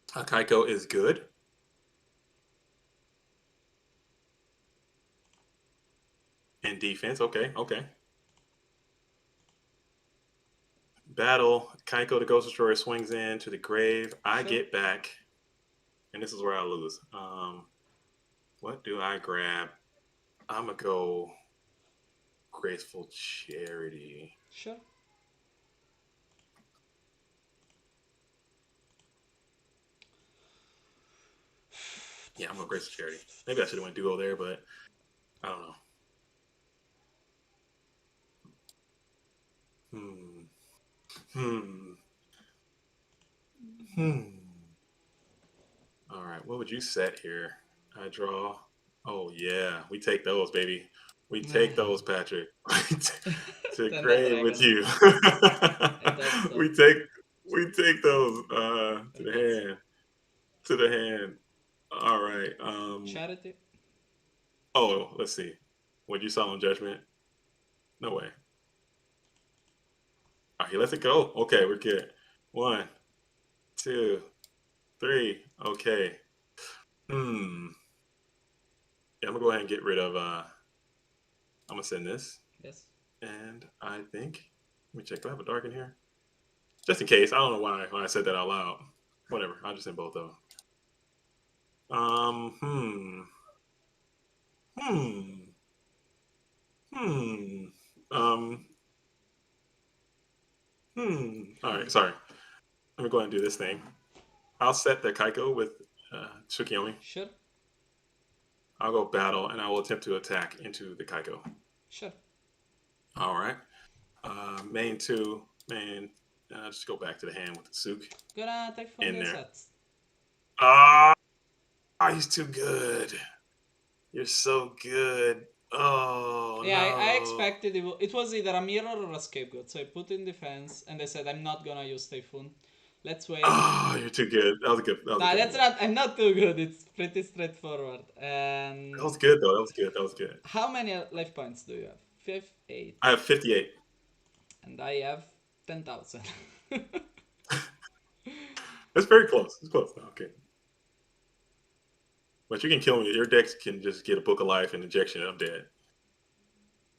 Kaiko is good. In defense, okay, okay. Battle. Kaiko the Ghost Destroyer swings in to the grave. I Sure. get back, and this is where I lose. What do I grab? I'm gonna go Graceful Charity. Sure. Yeah, I'm gonna Graceful Charity. Maybe I should have went duo there, but I don't know. Hmm. Hmm. Hmm. All right. What would you set here? I draw. Oh yeah, we take those, baby. We take those, Patrick. To Tenda grave with Dragon. you. I thought so. we take those to I the thought so. hand. To the hand. All right. Charity. Oh, let's see. Would you Solemn Judgment? No way. All right, he lets it go. Okay, we're good. 1, 2, 3. Okay. Hmm. Yeah, I'm gonna go ahead and get rid of I'm gonna send this. Yes. And I think let me check. Do I have a dark in here? Just in case. I don't know why I said that out loud. Whatever. I'll just send both of them. Hmm. Hmm. Hmm. Um. All right. Sorry. Let me go ahead and do this thing. I'll set the Kaiko with Tsukiyomi. Sure. I'll go battle, and I will attempt to attack into the Kaiko. Sure. All right. Main 2. Main. Just go back to the hand with the Suk Gonna take from in the there. sets. Ah, he's too good. You're so good. Oh Yeah, I no. expected it was either a mirror or a scapegoat, so I put in defense and I said I'm not gonna use Typhoon. Let's wait. Oh, you're too good. That was a good. That was a Nah, good that's move. not. I'm not too good. It's pretty straightforward. That And was good though. That was good. That was good. how many life points do you have? 5, 8, I have 58. and I have 10,000. That's very close. It's close. Okay. But you can kill me. Your decks can just get a book of life and injection, and I'm dead.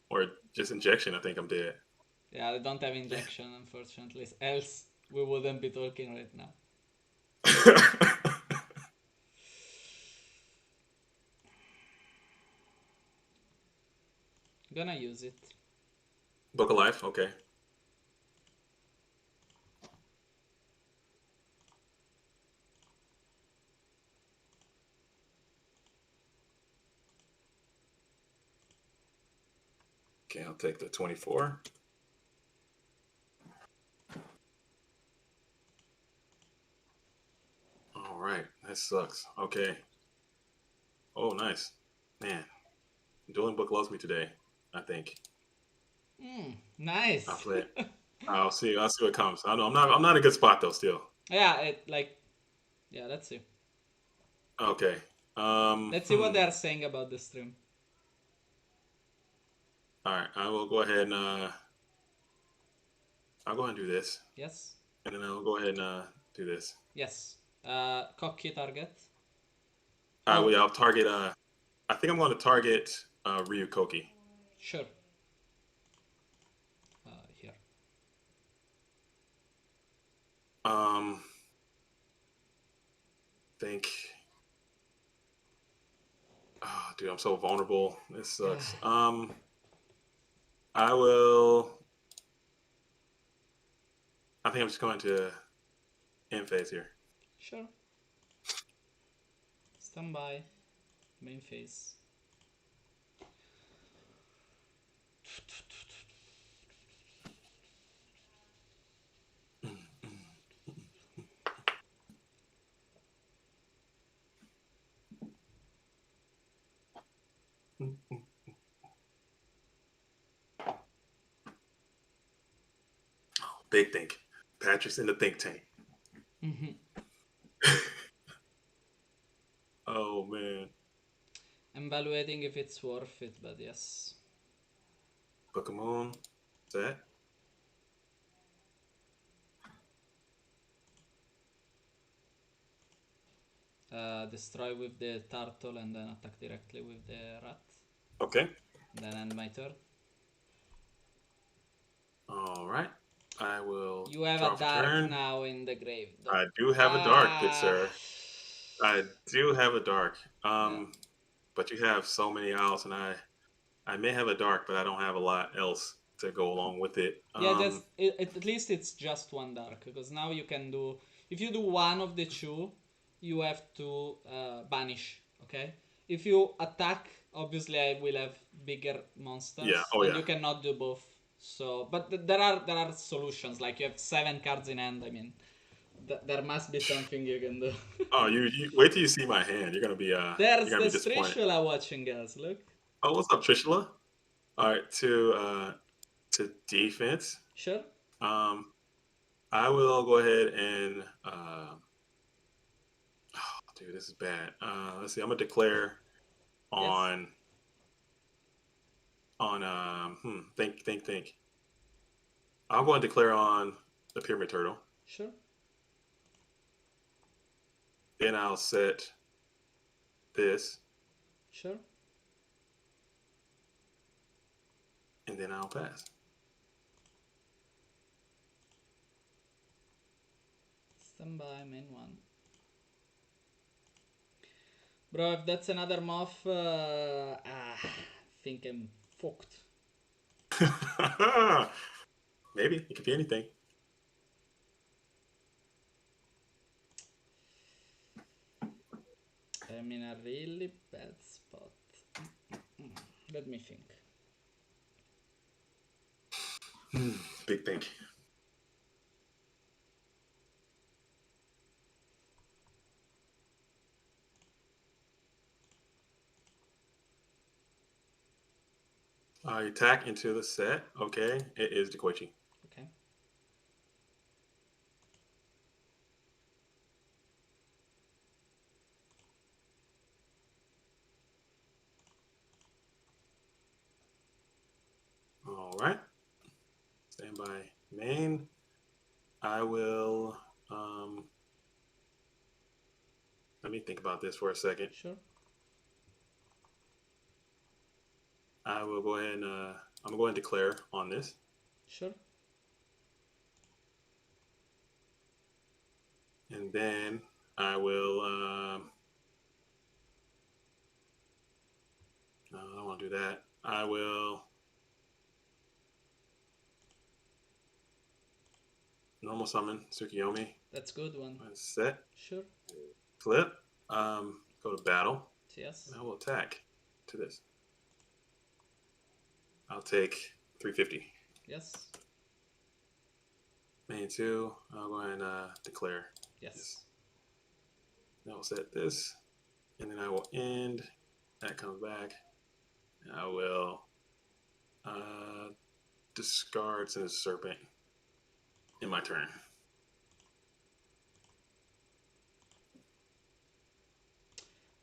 Or just injection, I think I'm dead. Yeah, I don't have injection, unfortunately. Else we wouldn't be talking right now. Gonna use it. Book of life. Okay. Okay, I'll take the 24. All right. That sucks. Okay. Oh, nice. Man, Dueling Book loves me today, I think. I'll Nice. play it. I'll see. I'll see what comes. I know I'm not in a good spot though. Still. Yeah, yeah. Let's see. Okay. Let's see what they are saying about the stream. All right. I will go ahead and I'll go ahead and do this, Yes. and then I'll go ahead and do this. Yes. Cocky target. I'll target. I think I'm going to target Ryu Koki. Sure. Here. Think. Oh, dude, I'm so vulnerable. This sucks. I will. I think I'm just going to end phase here. Sure. Stand by. Main phase. Big think. Patrick's in the think tank. Oh man. I'm evaluating if it's worth it, but yes. Pokemon. Set. Destroy with the turtle and then attack directly with the rat. Okay. Then end my turn. All right. I will. You have draw a for dark turn. now in the grave, though. I do have a dark, good sir. I do have a dark. Yeah. But you have so many outs, and I may have a dark, but I don't have a lot else to go along with it. Yeah, at least it's just one dark, because now you can do, if you do one of the two, you have to banish. Okay, if you attack, obviously I will have bigger monsters, Yeah. Oh and yeah. you cannot do both. So, but there are solutions. Like you have 7 cards in hand. I mean, there must be something you can do. Oh, you wait till you see my hand. You're gonna be There's the disappointed. Strishula watching us. Look. Oh, what's up, Trishula? All right, to defense. Sure. I will go ahead and dude, this is bad. Let's see. I'm gonna declare Yes. on think. I'm going to declare on the pyramid turtle. Sure. Then I'll set this, Sure. and then I'll pass. Stand by, main one. Bro, if that's another moth, I think I'm fucked. Maybe it could be anything. I'm in a really bad spot. Let me think. Big think. I attack into the set. Okay, it is Dekoichi. Okay. All right. Stand by main. I will. Let me think about this for a second. Sure. I will go ahead and I'm going to declare on this. Sure. And then I will. No, I don't want to do that. I will. Normal summon Tsukiyomi. That's good one. Set. Sure. Flip. Go to battle. Yes. And I will attack to this. I'll take 350. Yes. Main 2. I'll go ahead and declare. Yes. Then I'll set this. And then I will end. That comes back. And I will discard Sin's Serpent in my turn.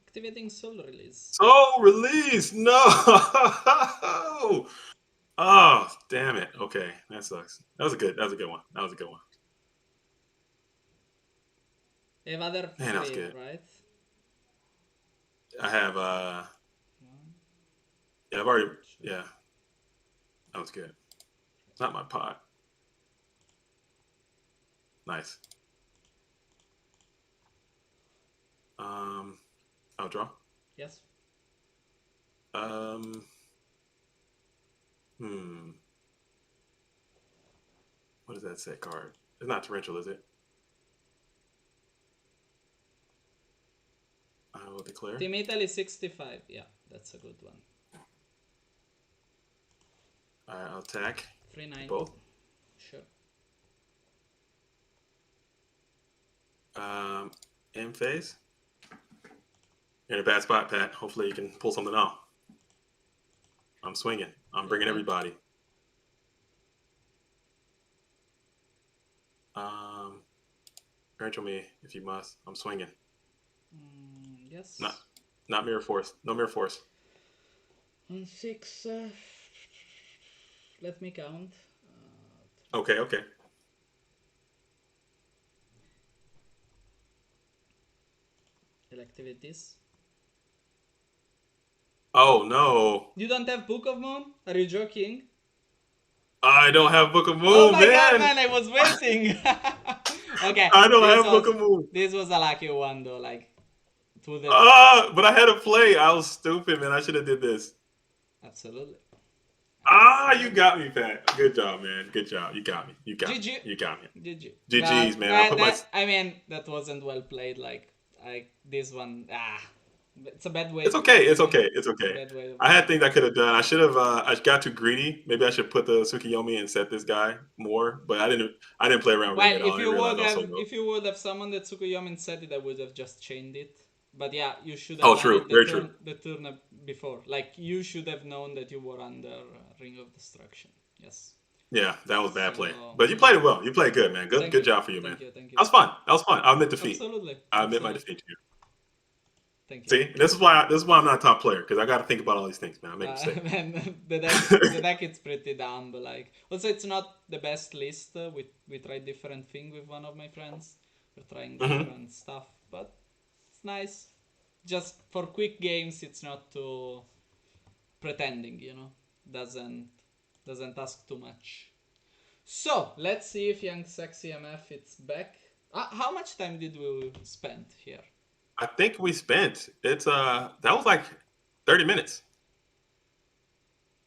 Activating Soul Release. Soul Release! No! Oh, damn it. Okay, that sucks. That was a good one. That was a good one. You have other Man, that was 3, good. right? I have yeah, I've already yeah. That was good. It's not my pot. Nice. I'll draw. Yes. What is that set card? It's not torrential, is it? I will declare. Team Italy 65. Yeah, that's a good one. I'll attack. 3-9. Both. Sure. In phase. You're in a bad spot, Pat. Hopefully you can pull something out. I'm swinging. I'm Good bringing luck. everybody. Um, Parent me if you must. I'm swinging. Not, Yes. not mirror force. No mirror force. On six. Let me count. Okay, okay. Activities. Oh no, You don't have Book of Moon? Are you joking? I don't have Book of Oh Moon, my god, man. man! I was waiting. Okay, I don't have Book of Moon. this was a lucky one though. Like it would have But I had a play. I was stupid, man. I should have did this. absolutely. You Absolutely. got me, Pat. Good job, man. Good job. You got me. You got me. GG. You got me. GG. GG's, But man. I put my. I mean that wasn't well played. Like this one it's a bad way It's to okay. play. I It's mean, okay. It's okay. bad way of I had playing. things I could have done. I should have. I got too greedy. Maybe I should put the Tsukiyomi and set this guy more. But I didn't. I didn't play around ring Well, at all. I didn't realize I was so low. if you would have summoned the Tsukuyomi and set it, I would have just chained it. But yeah, you should have Oh, done true. it Very true. the turn before. Like you should have known that you were under Ring of Destruction. Yes. Yeah, that was bad play. So But you played it well. You played good, man. Good. thank Good you, job for you, man. thank you, thank That you. was fun. That was fun. I admit defeat. Absolutely, I admit my absolutely. defeat to you. Thank you. See, this is why. This is why I'm not a top player because I got to think about all these things, man. I make mistakes. Man, the deck is pretty dumb. But like, also it's not the best list. We tried different thing with one of my friends. We're trying Hmm. different stuff, but it's nice. Just for quick games, it's not too pretending. Doesn't doesn't ask too much. So let's see if Young Sexy MF is back. How much time did we spend here? I think we spent. That was like 30 minutes.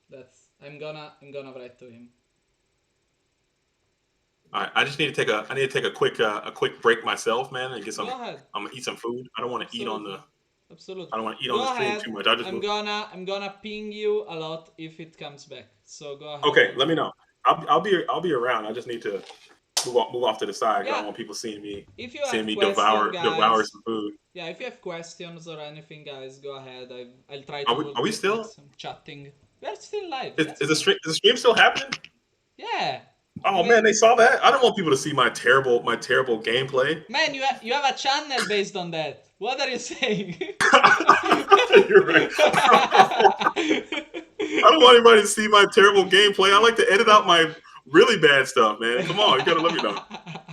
That's I'm gonna write to him. All right, I just need to take a. I need to take a quick break myself, man, and get Go some. ahead. I'm gonna eat some food. I don't want to eat on Absolutely. the. Absolutely. I don't want to eat on the Go stream ahead. too much. I just move. I'm gonna ping you a lot if it comes back. So go ahead, Okay, man. let me know. I'll be around. I just need to move off to the side. 'Cause I Yeah. don't want people If you seeing have me questions, devour guys. some food. Yeah, if you have questions or anything, guys, go ahead. I'll try to Are we make still? some chatting. We're still live. Is, Yes, is the man. stream is the stream still happening? Yeah. I Oh mean, man, they saw that. I don't want people to see my terrible gameplay. man, you have a channel based on that. What are you saying? You're right. I don't want anybody to see my terrible gameplay. I like to edit out my really bad stuff, man. Come on, you gotta let me know.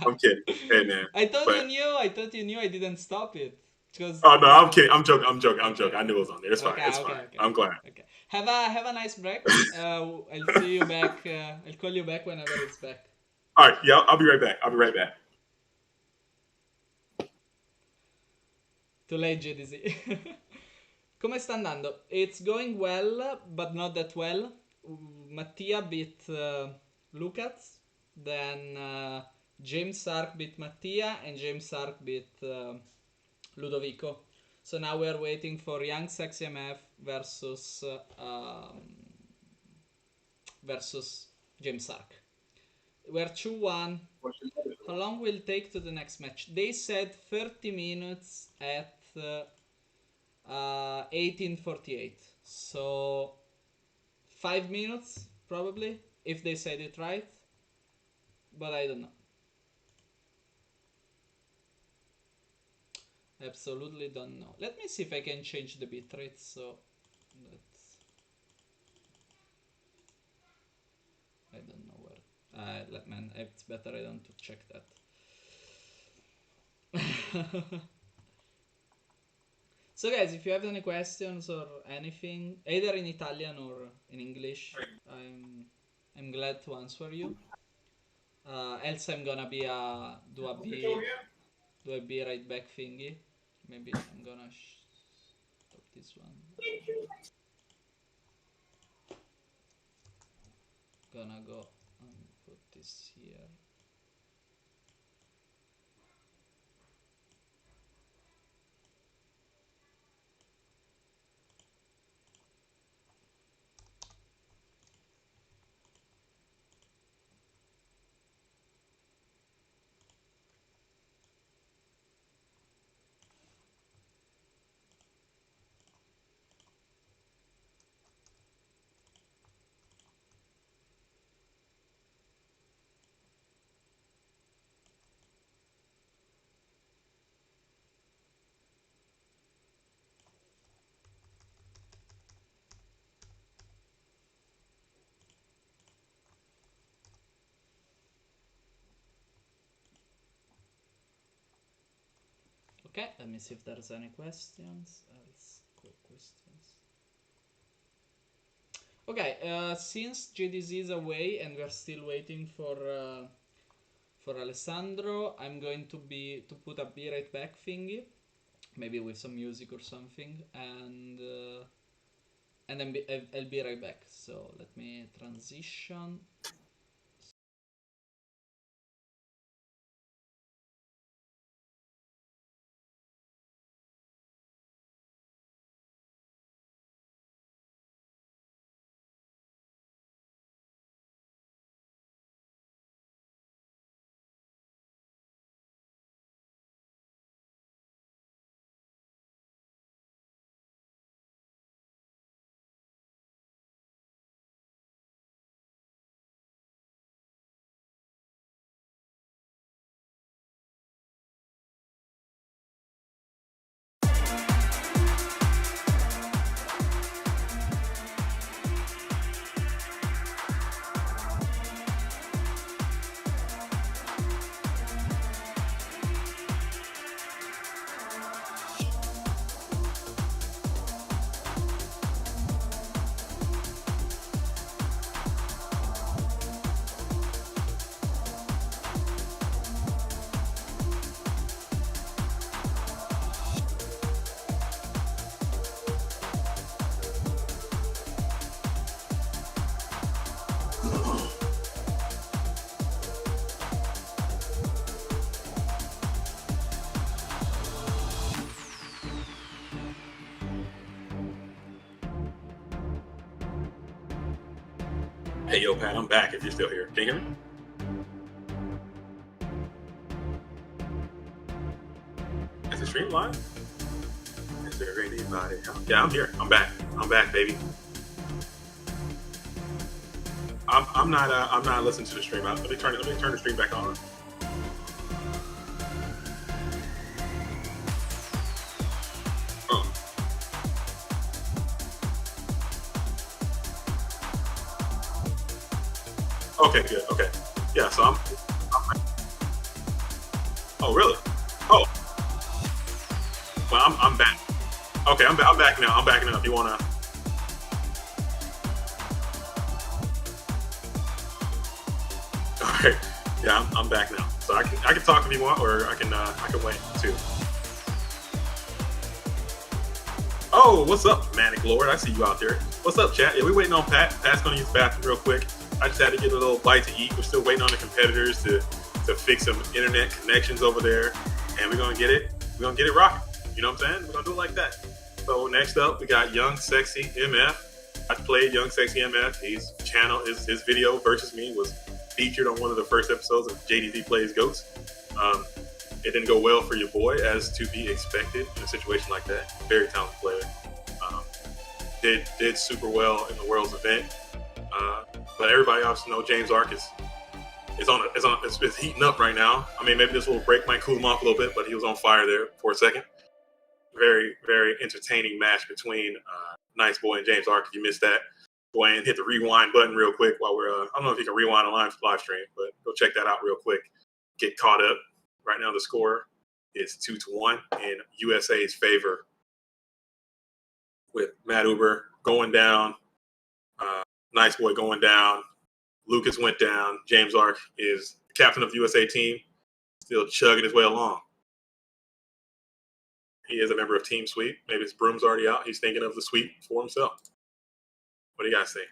I'm kidding. Hey man. I thought you But knew. I thought you knew. I didn't stop it. Because oh no, I'm yeah. kidding. I'm joking. I'm joking. I'm Okay, joking. I knew it was on there. It's fine. okay, It's okay, fine. okay, I'm glad. okay. Have a nice break. I'll see you back. I'll call you back whenever it's back. All right, yeah, I'll be right back. I'll be right back. Too late, GDZ. Come sta andando? It's going well, but not that well. Mattia beat Lucas. Then James Sark beat Mattia, and James Sark beat Ludovico. So now we're waiting for Young Sexy MF versus James Sark. We're 2-1. How long will it take to the next match? They said 30 minutes at 18:48. So 5 minutes probably if they said it right. But I don't know. Absolutely don't know. Let me see if I can change the bitrate so that's I don't know where. Man, it's better I don't check that. So guys, if you have any questions or anything, either in Italian or in English, I'm glad to answer you. Else I'm gonna be do a B right back thingy. Maybe I'm gonna stop this one. Gonna go and put this here. Okay, let me see if there's any questions. Else, quick questions. Okay, since GDZ is away and we're still waiting for Alessandro, I'm going to put a be right back thingy, maybe with some music or something, and then I'll be right back. So let me transition. Hey, yo, Pat, I'm back if you're still here. Can you hear me? Is the stream live? Is there anybody else? Yeah, I'm here. I'm back. I'm back, baby. I'm not listening to the stream. Let me turn the stream back on. Okay, good. Okay. Yeah, so I'm oh, really? Oh, well, I'm back. Okay, I'm back now. I'm back now. If you wanna. All right. Yeah, I'm back now. So I can talk if you want, or I can wait too. Oh, what's up, Manic Lord? I see you out there. What's up, chat? Yeah, we waiting on Pat. Pat's gonna use the bathroom real quick. I just had to get a little bite to eat. We're still waiting on the competitors to fix some internet connections over there, and we're gonna get it. We're gonna get it rocking. You know what I'm saying? We're gonna do it like that. So next up, we got Young Sexy MF. I played Young Sexy MF. His channel, his video versus me was featured on one of the first episodes of JDZ Plays Goats. It didn't go well for your boy, as to be expected in a situation like that. Very talented player. Did super well in the Worlds event. But everybody obviously know James Ark is heating up right now. I mean, maybe this little break might cool him off a little bit, but he was on fire there for a second. Very, very entertaining match between Nice Boy and James Ark. If you missed that, go ahead and hit the rewind button real quick while we're. I don't know if you can rewind a live stream, but go check that out real quick. Get caught up. Right now, the score is 2-1 in USA's favor, with Matt Uber going down, Nice Boy going down, Lucas went down. James Ark is captain of the USA team, still chugging his way along. He is a member of Team Sweep. Maybe his broom's already out. He's thinking of the sweep for himself. What do you guys think?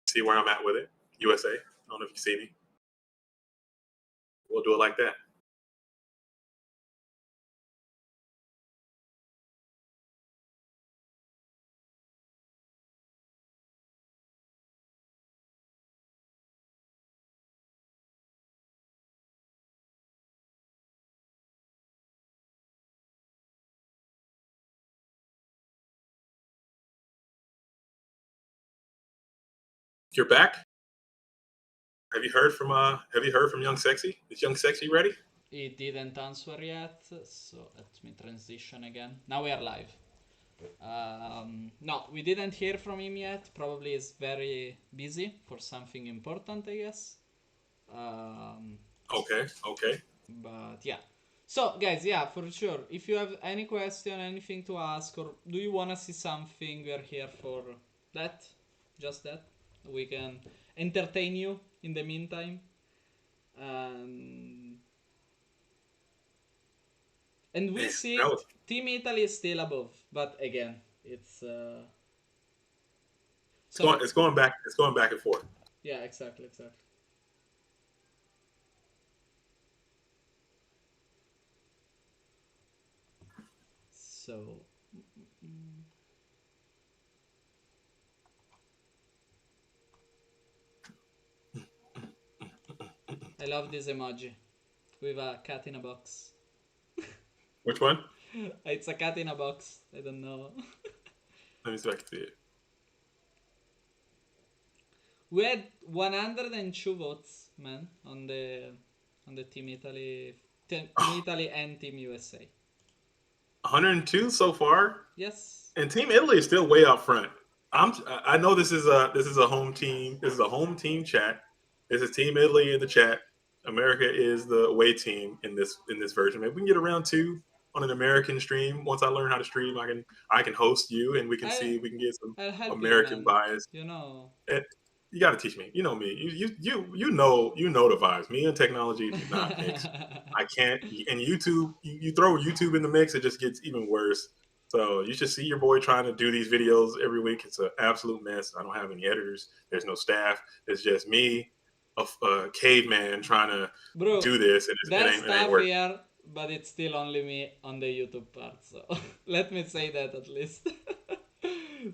See where I'm at with it? USA. I don't know if you see me. We'll do it like that. You're back? Have you heard from Young Sexy? Is Young Sexy ready? He didn't answer yet, so let me transition again. Now we are live. No, we didn't hear from him yet. Probably he's very busy for something important, I guess. Okay. But yeah. So, guys, yeah, for sure. If you have any question, anything to ask, or do you want to see something, we are here for that. Just that. We can entertain you in the meantime. Um, and we Man, see Team Italy is still above. But again, it's. Sorry. it's going back. It's going back and forth. Yeah, exactly, exactly. So. I love this emoji with a cat in a box. Which one? It's a cat in a box. I don't know. Let me see if I can see it. We had 102 votes, man, on the Team Italy and Team USA. 102 so far, Yes. and Team Italy is still way out front. I know this is a home team. This is a home team chat. This is Team Italy in the chat. America is the away team in this version. Maybe we can get around two on an American stream. Once I learn how to stream, I can host you, and we can I see if we can get some I'll help you, American man. bias. You know. You got to teach me. You know me. You know the vibes. Me and technology do not mix. I can't. And YouTube, you throw YouTube in the mix, it just gets even worse. So you should see your boy trying to do these videos every week. It's an absolute mess. I don't have any editors. There's no staff. It's just me, a caveman trying to Bro, do this, and there's it ain't stuff working. here, but it's still only me on the YouTube part, so let me say that at least.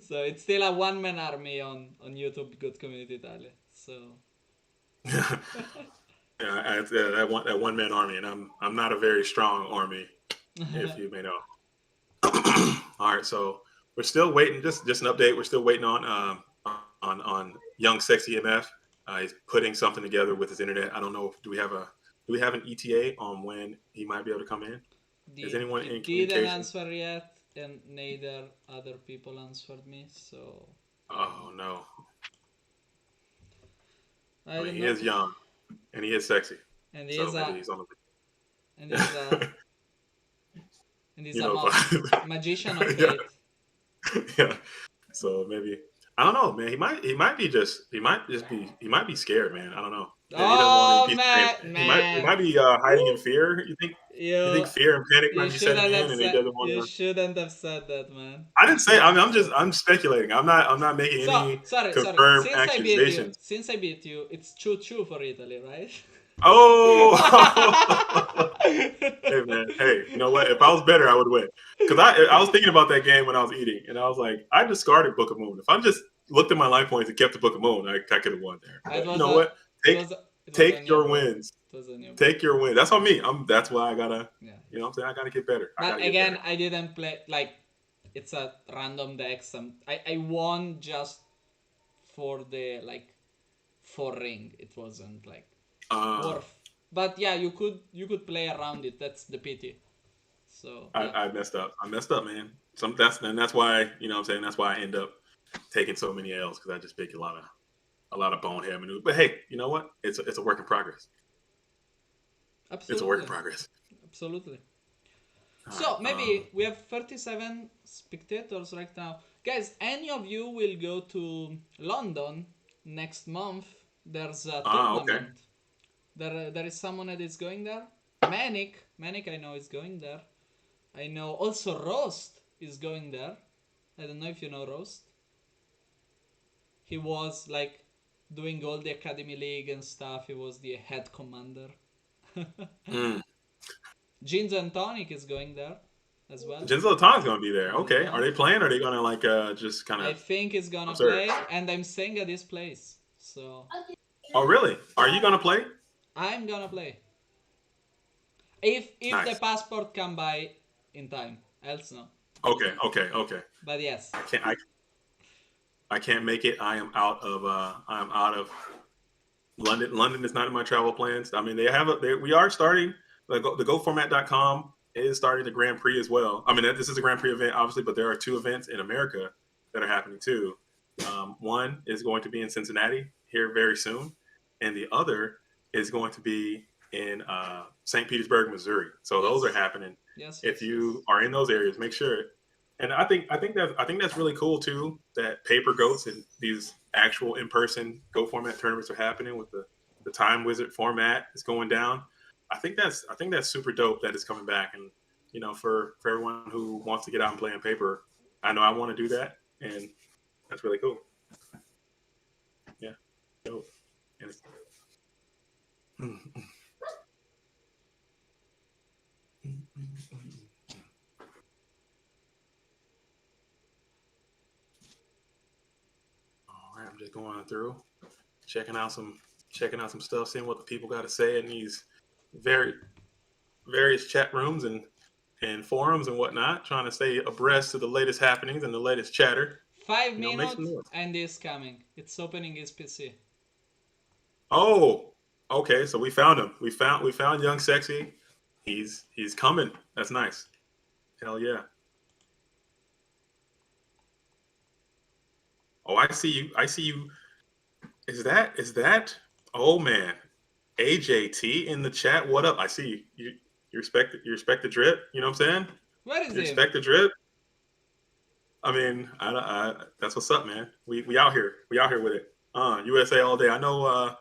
So it's still a one-man army on YouTube, Good Community Italia. So Yeah, that one man army, and I'm not a very strong army, if you may know. All right, so we're still waiting. Just an update. We're still waiting on young sexy MF. He's putting something together with his internet. I don't know. Do we have an ETA on when he might be able to come in? Is anyone he in didn't communication? answer yet, and neither other people answered me. So Oh no. I I mean, don't he know. is young and he is sexy, And so maybe he's on and he's a the. and he's You a know, magician of yeah, fate. yeah. So maybe I don't know, man. He might be scared, man. I don't know. He doesn't want any Oh piece of fame. He man, might be hiding in fear. You you think fear and panic you might be setting shouldn't have in, and he said doesn't want to. that, man. I You didn't say. shouldn't have said I'm that. speculating. I'm not making So any sorry. confirmed accusations. Since I beat you, it's 2-2 for Italy, right? Oh, hey man. Hey, you know what? If I was better, I would win. Because I was thinking about that game when I was eating, and I was like, I discarded Book of Moon. If I just looked at my life points and kept the Book of Moon, I could have won there. It But you was know a what? it Take was it was on take you, your bro. wins. It was on you, bro. Take your win. That's on me. That's why I gotta. Yeah. You know what I'm saying? I gotta get better. I But gotta get again, better. I didn't play like it's a random deck. I won just for the like for ring. It wasn't like Uh, worth. But yeah, you could play around it. That's the pity. So yeah, I messed up. I messed up, man. That's why you know what I'm saying. That's why I end up taking so many L's because I just make a lot of bonehead maneuvers. But hey, you know what? It's a work in progress. It's a work in absolutely, progress. absolutely. All right. So maybe we have 37 spectators right now, guys. Any of you will go to London next month? There's a Okay. tournament. There is someone that is going there. Manic, I know is going there. I know also Roast is going there. I don't know if you know Roast. He was like doing all the Academy League and stuff. He was the head commander. Mm. Jinzo&Tonic is going there as well. Jinzo&Tonic's gonna be there. Okay. Are Yeah. they playing? Or are they gonna like just kind I of think he's gonna observe? play, and I'm staying at his place. So Oh, really? Are you gonna play? I'm gonna play. If the Nice. passport come by in time. Else no. Okay. Okay. Okay. But yes. I can't. I can't make it. I am out of London. London is not in my travel plans. I mean, we are starting the GoFormat.com is starting the Grand Prix as well. I mean, this is a Grand Prix event, obviously, but there are two events in America that are happening too. One is going to be in Cincinnati here very soon, and the other is going to be in St. Petersburg, Missouri. So those are Yes, happening. yes, If yes, you yes. are in those areas, make sure. And I think that's really cool too. That paper goats and these actual in person goat format tournaments are happening with the time wizard format is going down. I think that's super dope that it's coming back. And for everyone who wants to get out and play on paper, I know I want to do that, and that's really cool. Yeah, dope. And all right, I'm just going through, checking out some checking out some stuff, seeing what the people got to say in these very various chat rooms and forums and whatnot, trying to stay abreast of the latest happenings and the latest chatter. Five Make some minutes noise. and he's coming. It's opening his PC. Oh, okay. So we found him. We found young sexy. He's coming. That's nice. Hell yeah. Oh, I see you. I see you. Is that? Oh man, AJT in the chat. What up? I see you. You respect the drip. You know what I'm saying? Where is You he? respect the drip. I mean, that's what's up, man. We out here. We out here with it. USA all day. I know.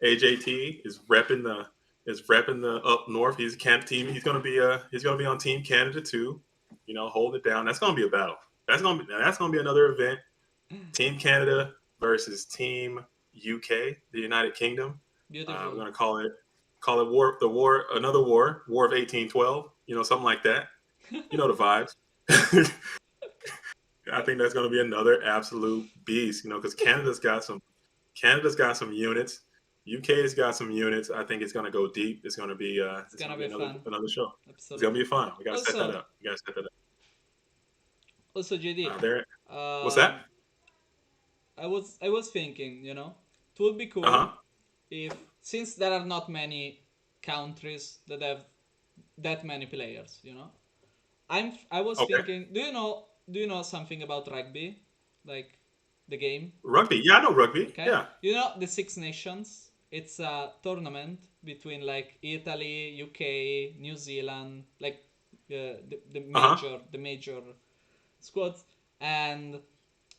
AJT is repping the up north. He's camp team. He's gonna be on Team Canada too. Holding it down. That's gonna be a battle. That's gonna be another event. Team Canada versus Team UK, the United Kingdom. We're Beautiful. gonna call it war of 1812. Something like that. You know the vibes. I think that's going to be another absolute beast. Because Canada's got some units. UK's got some units. I think it's going to go deep. It's going to be It's it's gonna going to be be another fun. another show. It's going to Absolutely. be fun. We got to set that Also, up. We got to set that up. also JD, There. What's that? um, I was thinking, it would be Uh cool huh. if, since there are not many countries that have that many players, I was Okay. thinking, do you know something about rugby, like the game? Rugby. Yeah, I know rugby. Okay, Yeah. the Six Nations. It's a tournament between like Italy, UK, New Zealand, like the Uh huh. major squads, and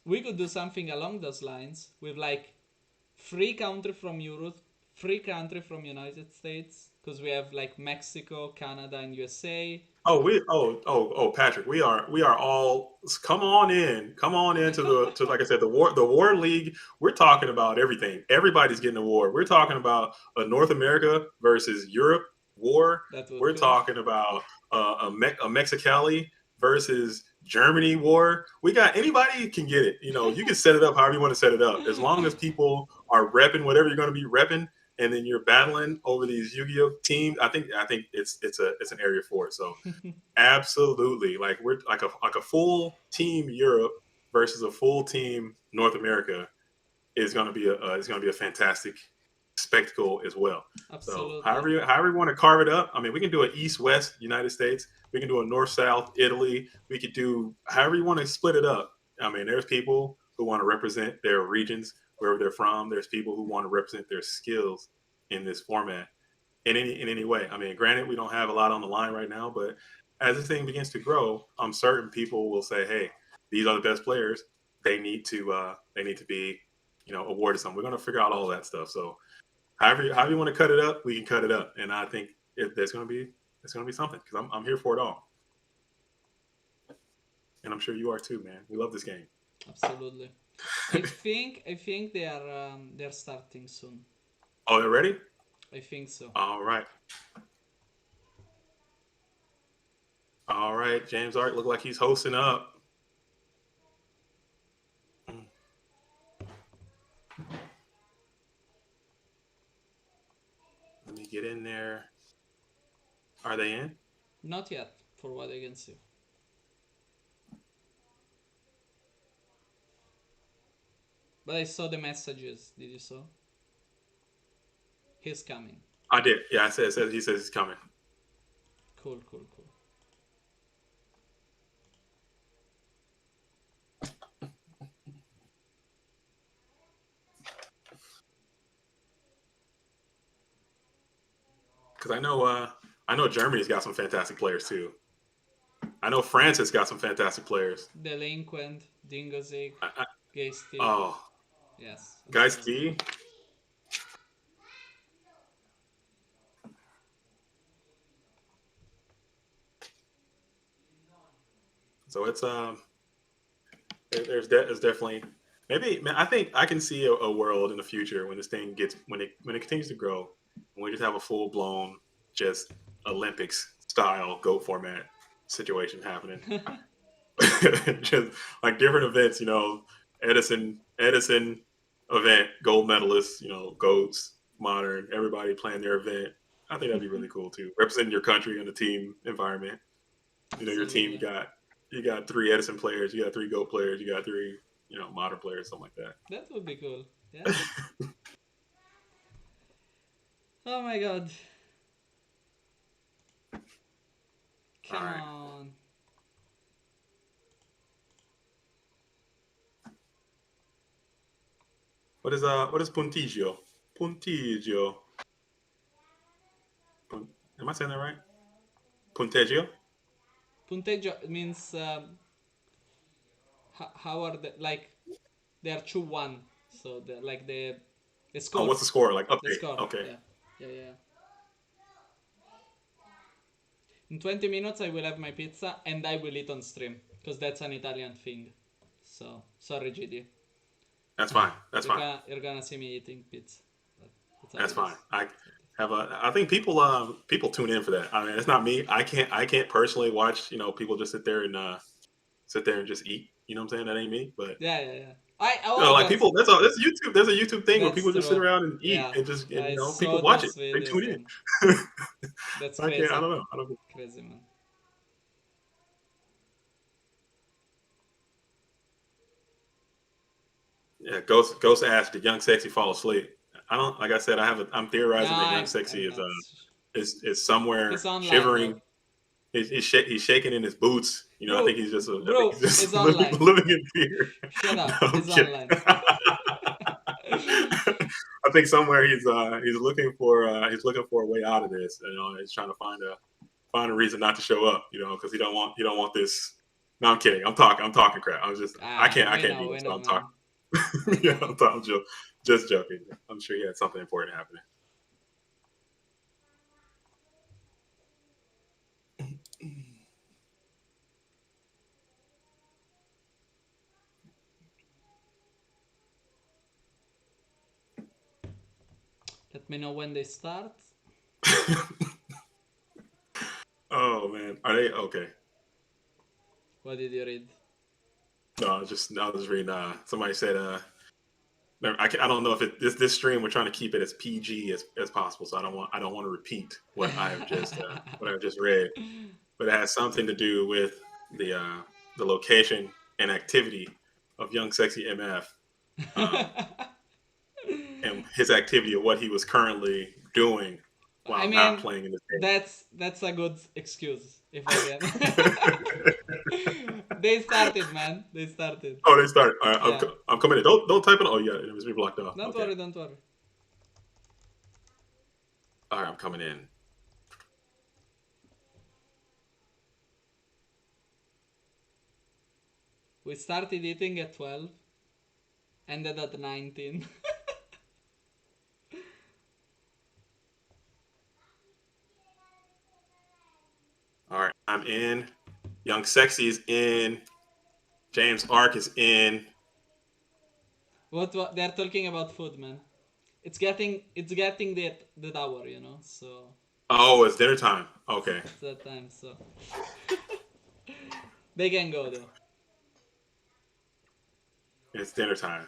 we could do something along those lines with like three country from Europe, three country from United States, because we have like Mexico, Canada, and USA. Patrick, we are all come on in. Come on into the like I said, the war league. We're talking about everything. Everybody's getting a war. We're talking about a North America versus Europe war. That would We're cool. talking about a Mexicali versus Germany war. We got anybody can get it. You can set it up however you want to set it up. As long as people are repping whatever you're going to be repping, and then you're battling over these Yu-Gi-Oh teams. I think it's an area for it. So absolutely, like we're like a full team Europe versus a full team North America is going to be a fantastic spectacle as well. So Absolutely. however you want to carve it up. I mean, we can do an East West United States. We can do a North South Italy. We could do however you want to split it up. I mean, there's people who want to represent their regions wherever they're from. There's people who want to represent their skills in this format in any way. I mean, granted, we don't have a lot on the line right now, but as this thing begins to grow, I'm certain people will say, "Hey, these are the best players. They need to be, awarded something." We're going to figure out all that stuff. So, however you want to cut it up, we can cut it up, and I think there's going to be something because I'm here for it all, and I'm sure you are too, man. We love this game. Absolutely. I think they're starting soon. Oh, they're ready. I think so. All right, all right. James Art look like he's hosting up. Mm, Let me get in there. Are they in? Not yet, for what I can see. But I saw the messages. Did you saw? He's coming. I did. Yeah, I said he says he's coming. Cool, cool, cool. Because I know Germany's got some fantastic players too. I know France has got some fantastic players. Delinquent, Dingozik, I, Geisty. oh, Yes, of guys, course. T. So there's definitely maybe man, I think I can see a world in the future when this thing gets when it continues to grow, and we just have a full blown just Olympics style goat format situation happening. Just like different events, Edison event, gold medalists, goats, modern, everybody playing their event. I think that'd be really cool too. Representing your country in a team environment. Your team Absolutely. you got three Edison players, you got three goat players, you got three, modern players, something like That would be cool. Yeah. that. Oh my god. All Come right. on. What is puntiggio? Puntiggio. Am I saying that right? Punteggio? Punteggio means how are the like they are 2-1. So the like the Oh, score. what's the score? Like The update. score. Okay. Yeah. Yeah, yeah. In 20 minutes I will have my pizza and I will eat on stream because that's an Italian thing. So sorry GD. That's fine. That's You're fine. gonna you're gonna see me eating pizza. But that's how That's it fine. is. I have a. I think people tune in for that. I mean, it's not me. I can't personally watch. People just sit there and just eat. You know what I'm saying? That ain't me. But Yeah, yeah, yeah. Oh, like people, that's all. That's YouTube. There's a YouTube thing where that's people just sit true. around and eat Yeah, and just I people saw watch it. those They tune videos in. and that's I can't. I crazy. don't know. I don't. Crazy man. Yeah. Ghost asked, did Young Sexy fall asleep? I don't. Like I said, I'm No, theorizing that Young I'm Sexy not. is He's somewhere online, bro. shivering. He's shaking in his boots. I think Bro, he's just I think bro, he's just he's online. living in fear. Shut No, up. I'm He's kidding. online. I think somewhere he's looking for a way out of this. He's trying to find a reason not to show up. Because he don't want this. No, I'm kidding. I'm talking crap. I We can't know, beat him, we so know, I'm man. talking. Yeah, just joking. I'm sure he had something important happening. Let me know when they start. Oh man, are they okay? What did you read? No, I was reading. Somebody said I don't know if this stream we're trying to keep it as PG as possible, so I don't want to repeat what I've just read, but it has something to do with the location and activity of Young Sexy MF, um, and his activity of what he was currently doing I while not mean, playing in the that's a good excuse if I game. can. They started, man. They started. Oh, they started. All right, Yeah. I'm coming in. Don't type it. Oh, yeah, it was me blocked off. Don't Okay. worry, don't worry. All right, I'm coming in. We started eating at 12, ended at 19. All right, I'm in. Young Sexy is in. James Ark is in. What they're talking about food, man. It's getting that hour, you know. So Oh, it's dinner time. Okay. it's that time. So they can go though. It's dinner time.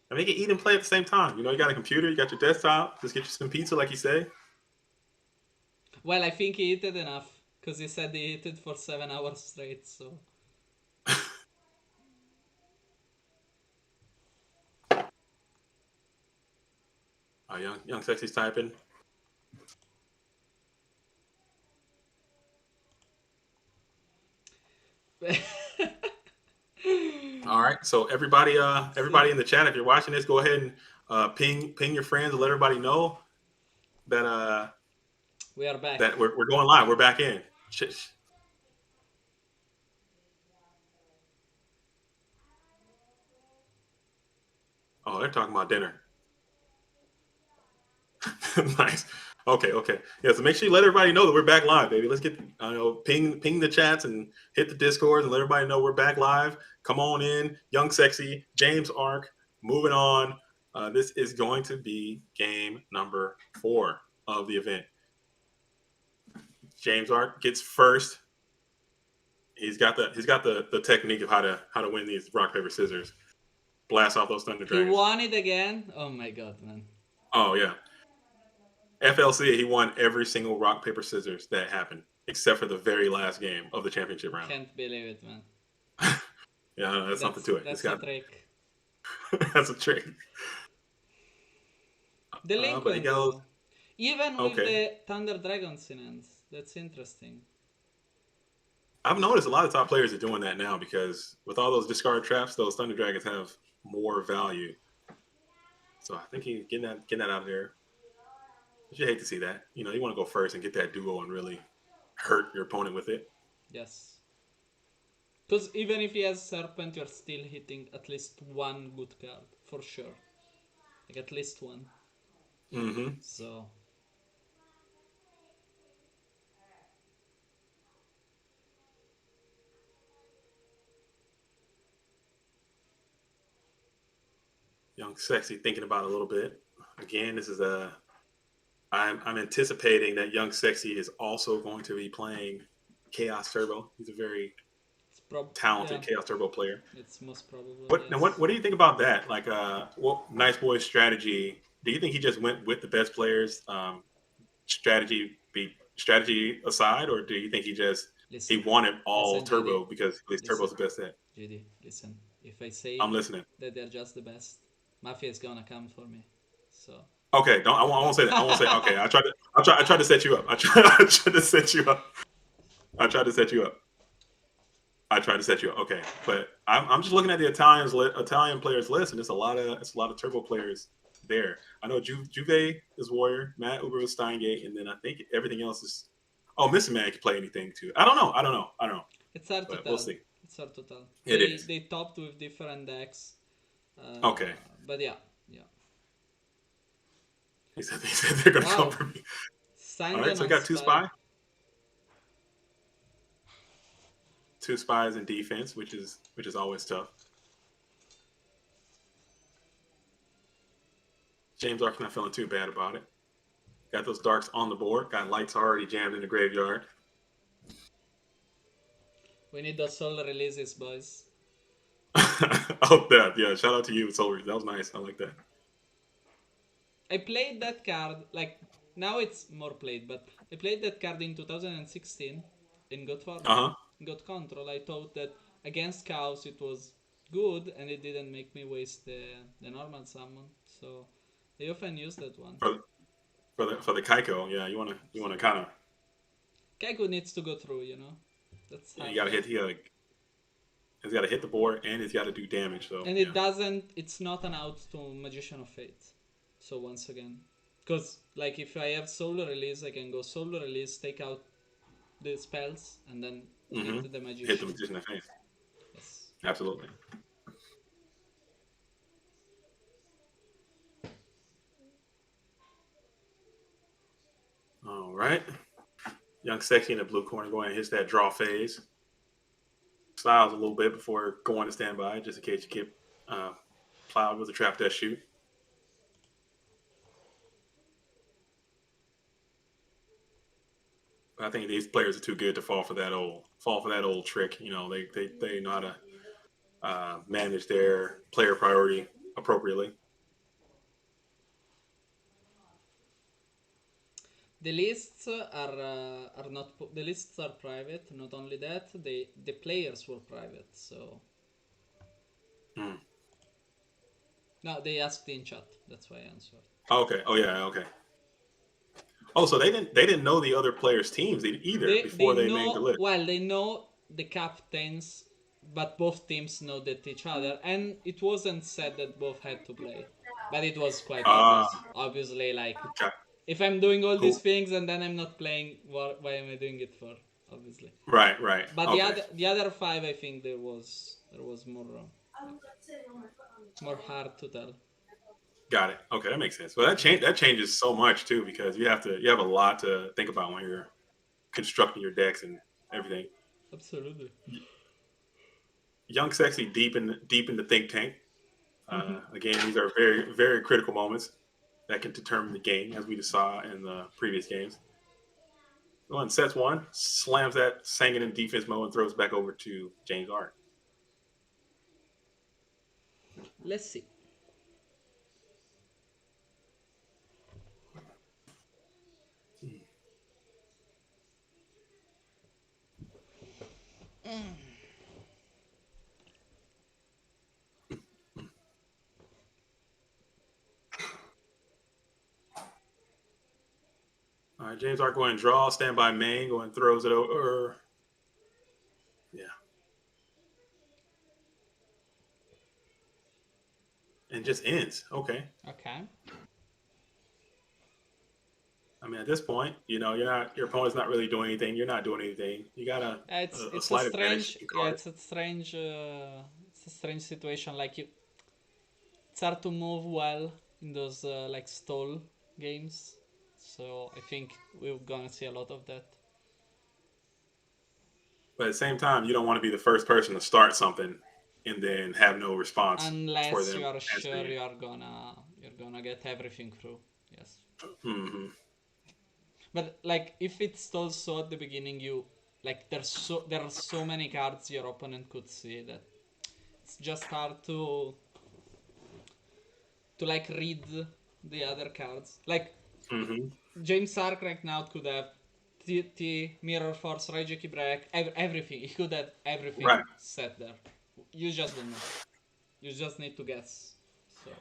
I mean, you can eat and play at the same time. You got a computer, you got your desktop. Just get you some pizza, like you say. Well, I think he ate it enough because he said he ate it for 7 hours straight. So Young Sexy's typing. All right. So everybody in the chat, if you're watching this, go ahead and ping your friends and let everybody know that We are back. That we're going live. We're back in. Oh, they're talking about dinner. Nice. Okay. Yeah, so make sure you let everybody know that we're back live, baby. Let's get ping the chats and hit the Discord and let everybody know we're back live. Come on in, Young Sexy, James Ark. Moving on. This is going to be game number 4 of the event. James Ark gets first. He's got the technique of how to win these rock paper scissors. Blast off those thunder He dragons. won it again. Oh my god, man. Oh yeah. FLC, he won every single rock paper scissors that happened, except for the very last game of the championship round. Can't believe it, man. Yeah, that's something to it. That's a trick. That's a trick. Delinquent goes, though. Even with the Thunder Dragons in hands. That's interesting. I've noticed a lot of top players are doing that now because with all those discard traps, those Thunder Dragons have more value. So I think he's getting that out of there. You hate to see that. You want to go first and get that duo and really hurt your opponent with it. Yes. Because even if he has Serpent, you're still hitting at least one good card. For sure. Like at least one. Mm-hmm. So... Young Sexy thinking about it a little bit. Again, this is I'm anticipating that Young Sexy is also going to be playing Chaos Turbo. He's a very talented Chaos Turbo player. It's most probable. What do you think about that? Like, Nice Boy's strategy? Do you think he just went with the best players? Strategy aside, or do you think he wanted all Turbo because at least Turbo's the best set? GD, listen. If I say I'm listening that they're just the best, Mafia is gonna come for me. So okay, I won't say that. I won't say okay. I tried to set you up. I tried to set you up. Okay, but I'm just looking at the Italian players list, and it's a lot of Turbo players there. I know Juve is Warrior, Matt Uber is Steingate, and then I think everything else is. Oh, Missing Man can play anything too. I don't know. It's hard to tell. We'll see. It's hard to tell. Is. They topped with different decks. Okay. But yeah. He said they're gonna come for me. All right, so we got 2 spy. 2 spies in defense, which is always tough. James Ark's not feeling too bad about it. Got those darks on the board. Got lights already jammed in the graveyard. We need those soul releases, boys. Oh, yeah. Shout out to you, Soul Release. That was nice. I like that. I played that card, like, now it's more played, but I played that card in 2016 in God Control. I thought that against Chaos it was good and it didn't make me waste the normal summon. So I often use that one. For the Kaiko, yeah, you wanna kind of. Kaiko needs to go through, That's you gotta hit. He's got to hit the board and he's got to do damage. So and it doesn't. It's not an out to Magician of Fate. So once again, because like if I have Soul Release, I can go Soul Release, take out the spells, and then hit the Magician. Hit the Magician of Fate. Yes. Absolutely. All right. Young Sexy in the blue corner going and hits that draw phase. Styles a little bit before going to standby, just in case you get plowed with a trap death shoot. But I think these players are too good to fall for that old trick. They know how to manage their player priority appropriately. The lists are not the lists are private. Not only that, the players were private. So no, they asked in chat. That's why I answered. Okay. Oh yeah. Okay. Oh, so they didn't know the other players' teams either before they made the list. Well, they know the captains, but both teams know that each other, and it wasn't said that both had to play, but it was quite obvious. Obviously, like If I'm doing all these Who? things and then I'm not playing, why am I doing it for? Obviously. Right, right. But Okay, the other five, I think there was more hard to tell. got it. Okay, that makes sense. Well, that changes so much too because you have a lot to think about when you're constructing your decks and everything. Absolutely. Young, sexy, deep in the think tank. Again, these are very very critical moments that can determine the game, as we just saw in the previous games. One sets one, slams that Sangin in defense mode, and throws back over to James Art. Let's see. All right, James Art going draw, stand by main, going throws it over. Yeah, and just ends. Okay. Okay. I mean, at this point, your opponent's not really doing anything. You're not doing anything. You got It's a it's a slight advantage strange in yeah card. it's a strange situation. Like it's hard to move well in those like stall games. So I think we're gonna see a lot of that. But at the same time, you don't want to be the first person to start something and then have no response for Unless you them are sure answering it. you're gonna get everything through. Yes. Mm-hmm. But like if it stalls so at the beginning, you like there are so many cards your opponent could see that it's just hard to like read the other cards. Like Mm-hmm. James Sark right now could have T Mirror Force, Raijeki Break, everything. He could have everything Right. set there. You just don't know. You just need to guess. So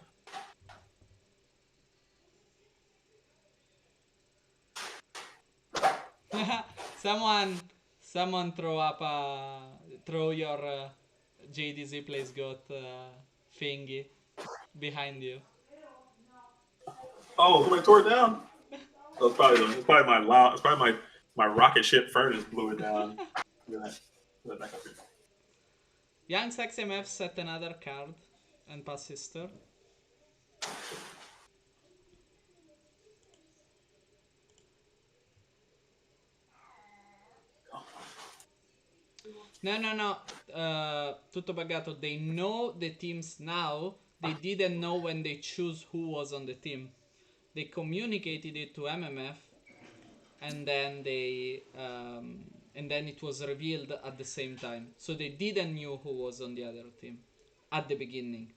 someone someone throw your JDZ plays goat thingy behind you. Oh, somebody tore it down. It's probably my loud. It's probably my rocket ship furnace blew it down. Look at that. Put that back up here. Young Sexy MF set another card and pass sister. No, no, no. Tutto buggato. They know the teams now. They didn't know when they choose who was on the team. They communicated it to MMF, and then it was revealed at the same time. So they didn't knew who was on the other team at the beginning.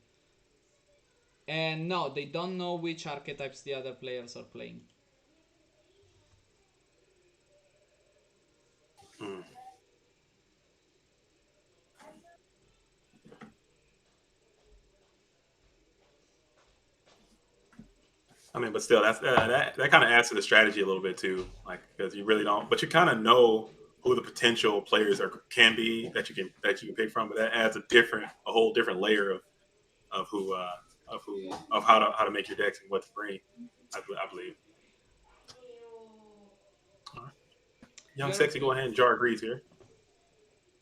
And no, they don't know which archetypes the other players are playing. Mm. I mean, but still, that kind of adds to the strategy a little bit too, like because you really don't, but you kind of know who the potential players can be that you can pick from, but that adds a whole different layer of of how to make your decks and what to bring. I believe. All right. Young Very sexy, go good. ahead and jar agrees here.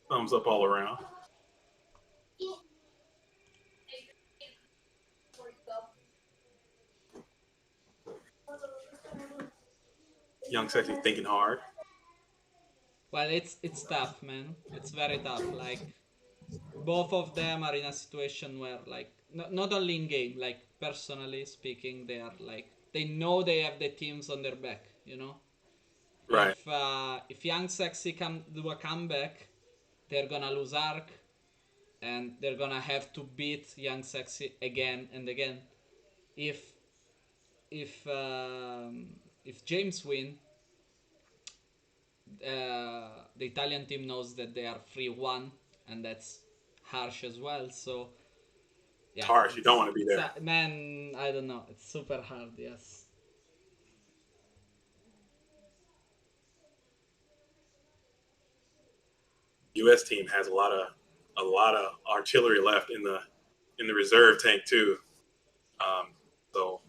Thumbs up all around. Young sexy thinking hard. Well, it's tough, man. It's very tough. Like both of them are in a situation where like not only in game, like personally speaking, they are like they know they have the teams on their back, you know. Right. If Young Sexy can do a comeback, they're gonna lose Arc, and they're gonna have to beat Young Sexy again and again. If if um, if James win, the Italian team knows that they are 3-1, and that's harsh as well. So It's yeah, harsh. You don't it's want to be it's there. a man. I don't know. It's super hard. Yes. U.S. team has a lot of artillery left in the reserve tank too. So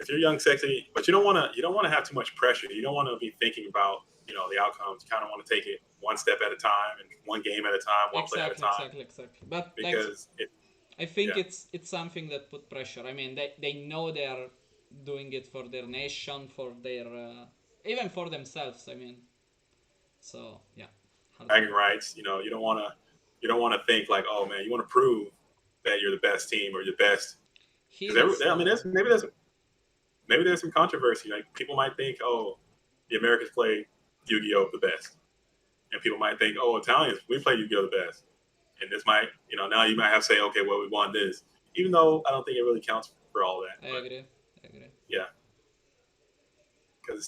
if you're young, sexy, but you don't want to have too much pressure. You don't want to be thinking about the outcomes. You kind of want to take it one step at a time and one game at a time, one play at a Exactly, time, exactly, exactly. But that's because it I think yeah, it's something that put pressure. I mean, they know they are doing it for their nation, for their even for themselves. I mean, so yeah, hard bragging work. rights. You don't want to think like, oh man, you want to prove that you're the best team or you're the best. He Because was I mean, though. maybe there's some controversy. Like people might think, oh, the Americans play Yu-Gi-Oh the best, and people might think, oh, Italians we play Yu-Gi-Oh the best, and this might, now you might have to say, okay, well, we won this, even though I don't think it really counts for all that. I But agree. I agree. yeah, because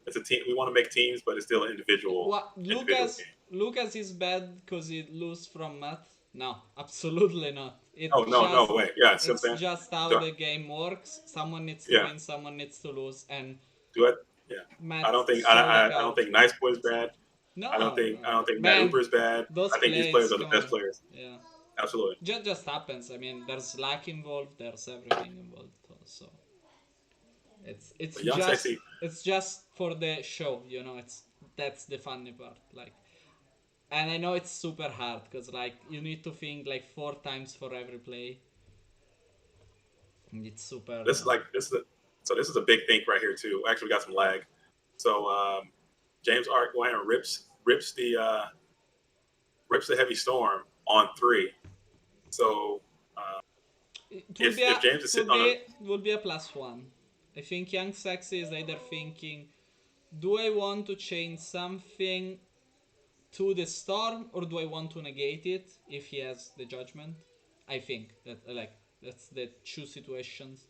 it's a team. We want to make teams, but it's still an individual What individual Lucas? game. Lucas is bad because he lose from math? No, absolutely not. Oh no, no way. Yeah, see what It's I'm saying? just how Do I, the game works. Someone needs to yeah, win, someone needs to lose, and do it. Yeah, I Matt don't think saw the I don't card. think Nice Boy's bad. I don't No, think I no, don't think Matt man, Hooper's bad. those I think these players plays, are the come best on, players. yeah. Absolutely. Just happens. I mean, there's luck involved. There's everything involved. So it's But Young just Sexy, it's just for the show. It's that's the funny part. Like, and I know it's super hard because like you need to think like 4 times for every play. And it's super. this is like this is a big thing right here too. Actually, we got some lag. So James Art go ahead and rips the heavy storm on 3. So It will be if James is sitting on a a +1. I think Young Sexy is either thinking, do I want to change something to the storm or do I want to negate it if he has the judgment? I think that like that's the two situations.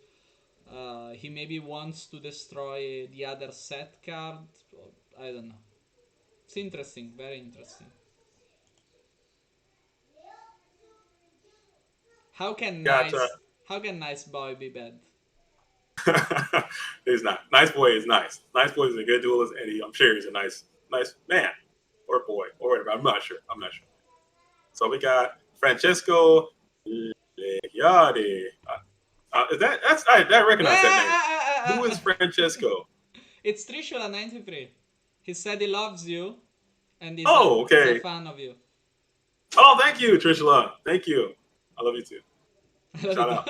He maybe wants to destroy the other set card. I don't know. It's interesting, very interesting. How can got nice boy be bad? he's not. Nice Boy is nice. Nice Boy is a good duelist, and I'm sure he's a nice man or boy or whatever. I'm not sure. I'm not sure. So we got Francesco Legiati. I recognize that name. Who is Francesco? It's Trishula93. He said he loves you and Oh, he's a okay. fan of you. Oh, thank you, Trishula. Thank you. I love you too. Shout out.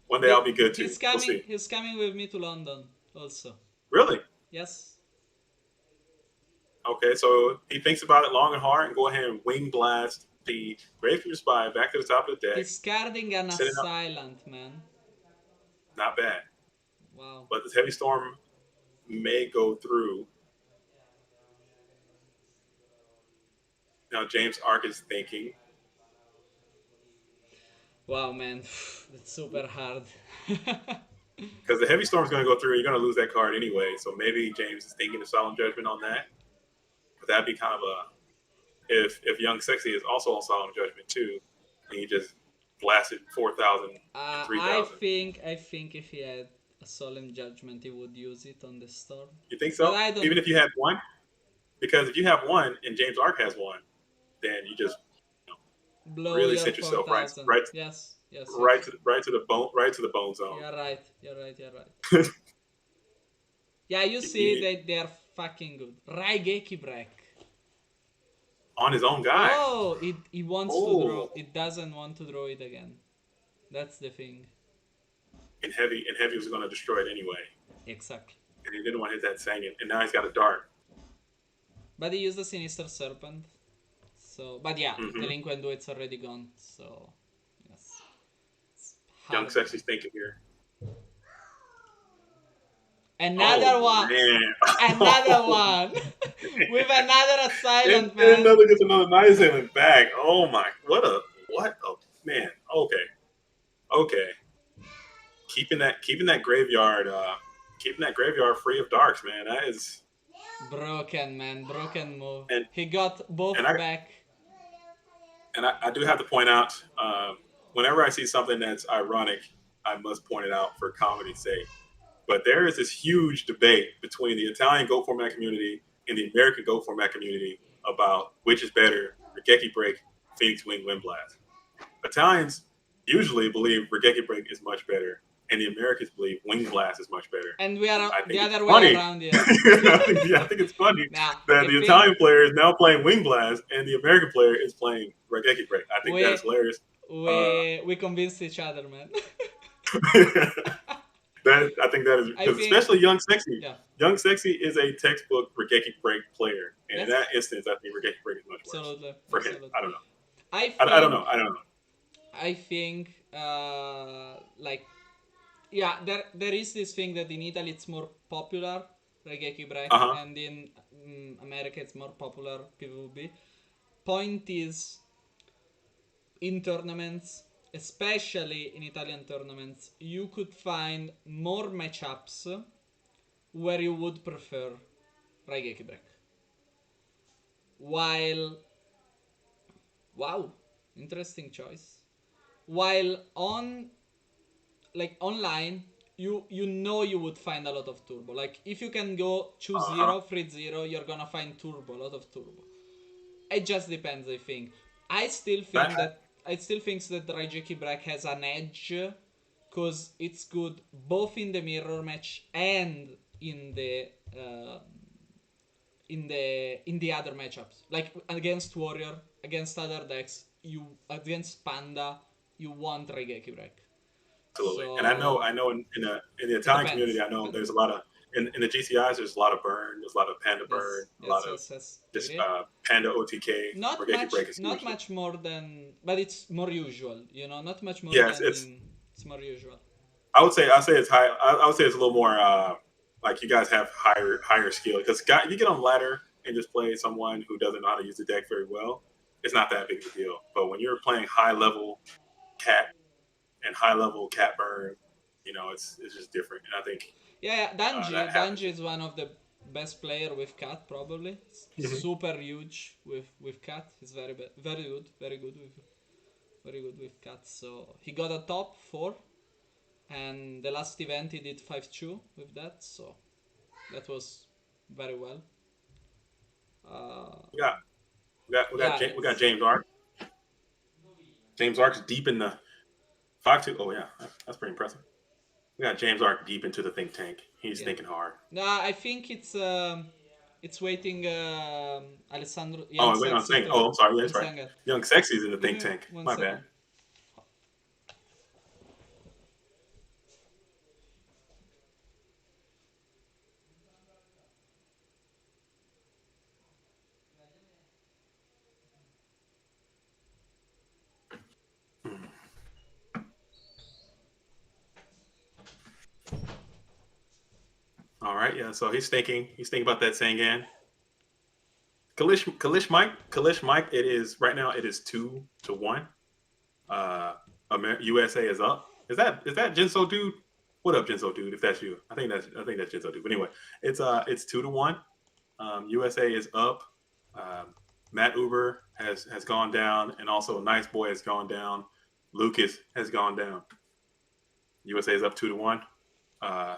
One day I'll be good too. He's We'll coming. see. He's coming with me to London also. Really? Yes. Okay, so he thinks about it long and hard and go ahead and wing blast the Gravekeeper Spy back to the top of the deck. Discarding an Set it up. Assailant, man. Not bad. Wow. But this heavy storm may go through. Now James Ark is thinking. Wow, man. That's super hard. Because the heavy storm is going to go through, you're going to lose that card anyway. So maybe James is thinking of solemn judgment on that. But that'd be kind of a if Young Sexy is also on solemn judgment too, and he just blasted 4,000 and I 3,000. think if he had a solemn judgment, he would use it on the storm. You think But so? I don't. Even if you had one, because if you have one and James Ark has one, then you just Blow really your set yourself 4,000. right Yes, yes, right yes. to the bone zone. You're right. You're right. You're right. Yeah, you see, He- they are fucking good. Raigeki break. on his own guy. Oh, he wants to draw. Oh, It doesn't want to draw it again. That's the thing. and heavy was going to destroy it anyway, Exactly. and he didn't want to hit that Sangan, and now he's got a dart. But he used the Sinister Serpent. So, but yeah, Mm-hmm. Delinquent Duet's already gone. So, yes. It's Young hard. Sexy's thinking here. Another Oh, one. man. Another one. With another Assailant, and man. another gets another nice hailing back. Oh my! What a man. Okay. Keeping that graveyard free of darks, man. That is Broken, man. Broken move. and He got both and I back. and I do have to point out whenever I see something that's ironic, I must point it out for comedy's sake. But there is this huge debate between the Italian Go format community and the American Go format community about which is better, Regeki Break, Phoenix Wing, Wind Blast. Italians usually believe Regeki Break is much better. and the Americans believe Wing Blast is much better. And we are I the think it's other way funny. around, yes. I think it's funny Now, that I the think Italian player is now playing Wing Blast and the American player is playing Regeki Break. I think that we is hilarious. we convinced each other, man. That I think that is I because think, especially Young Sexy. yeah, Young Sexy is a textbook Regeki Break player, and in yes, that instance, I think Regeki Break is much worse absolutely, for him. absolutely. I don't know. I I don't think, know. I don't know. I think, like, yeah, there is this thing that in Italy it's more popular Regeki Break, Uh huh. and in America it's more popular PvP. Point is, in tournaments, especially in Italian tournaments, you could find more matchups where you would prefer Raigeki Break. While, wow, interesting choice. While on, like, online, you know you would find a lot of turbo. Like, if you can go choose Uh huh. 0, free 0, you're gonna find turbo, a lot of turbo. It just depends, I think. I still think That that I still think that Raigeki Break has an edge because it's good both in the mirror match and in the uh, in the other matchups. Like against Warrior, against other decks, you against Panda, you want Raigeki Break. absolutely, and I So know in the it Italian community, depends. I know there's Depends. a lot of in the GCIs. There's a lot of burn. There's a lot of Panda burn. Yes, A lot yes, of yes, yes. just Agree. Panda OTK. Regeki Break is Not huge. much more than, but it's more usual. You know, not much more Yes, than in. It's more usual. I would say it's high. I would say it's a little more like you guys have higher skill because you get on ladder and just play someone who doesn't know how to use the deck very well. It's not that big of a deal. But when you're playing high level cat and high level cat burn, it's just different. And I think Yeah, yeah. that happens. Danji is one of the best player with cat probably. Mhm. Super huge with cat. He's very good, very good with cat. So he got a top 4, and the last event he did 5-2 with that. So that was very well. Uh, We got yeah, We got it's James Ark. James Ark's deep in the 5-2. Oh yeah, that's pretty impressive. We got James Ark deep into the think tank. He's yeah. thinking hard. Nah, I think it's waiting Alessandro Young Oh wait, I'm Sexy saying. to Oh, I'm sorry. That's right. Insanga. Young Sexy's in the Give think me tank. one My bad. second. All right, yeah. So he's thinking. He's thinking about that Sangan. Kalish Mike. It is right now. It is 2-1. Uh, USA is up. Is that Jinso dude? What up, Jinso dude? If that's you, I think that's Jinso dude. But anyway, it's 2-1. USA is up. Um, Matt Uber has gone down, and also Nice Boy has gone down. Lucas has gone down. USA is up 2-1. Uh,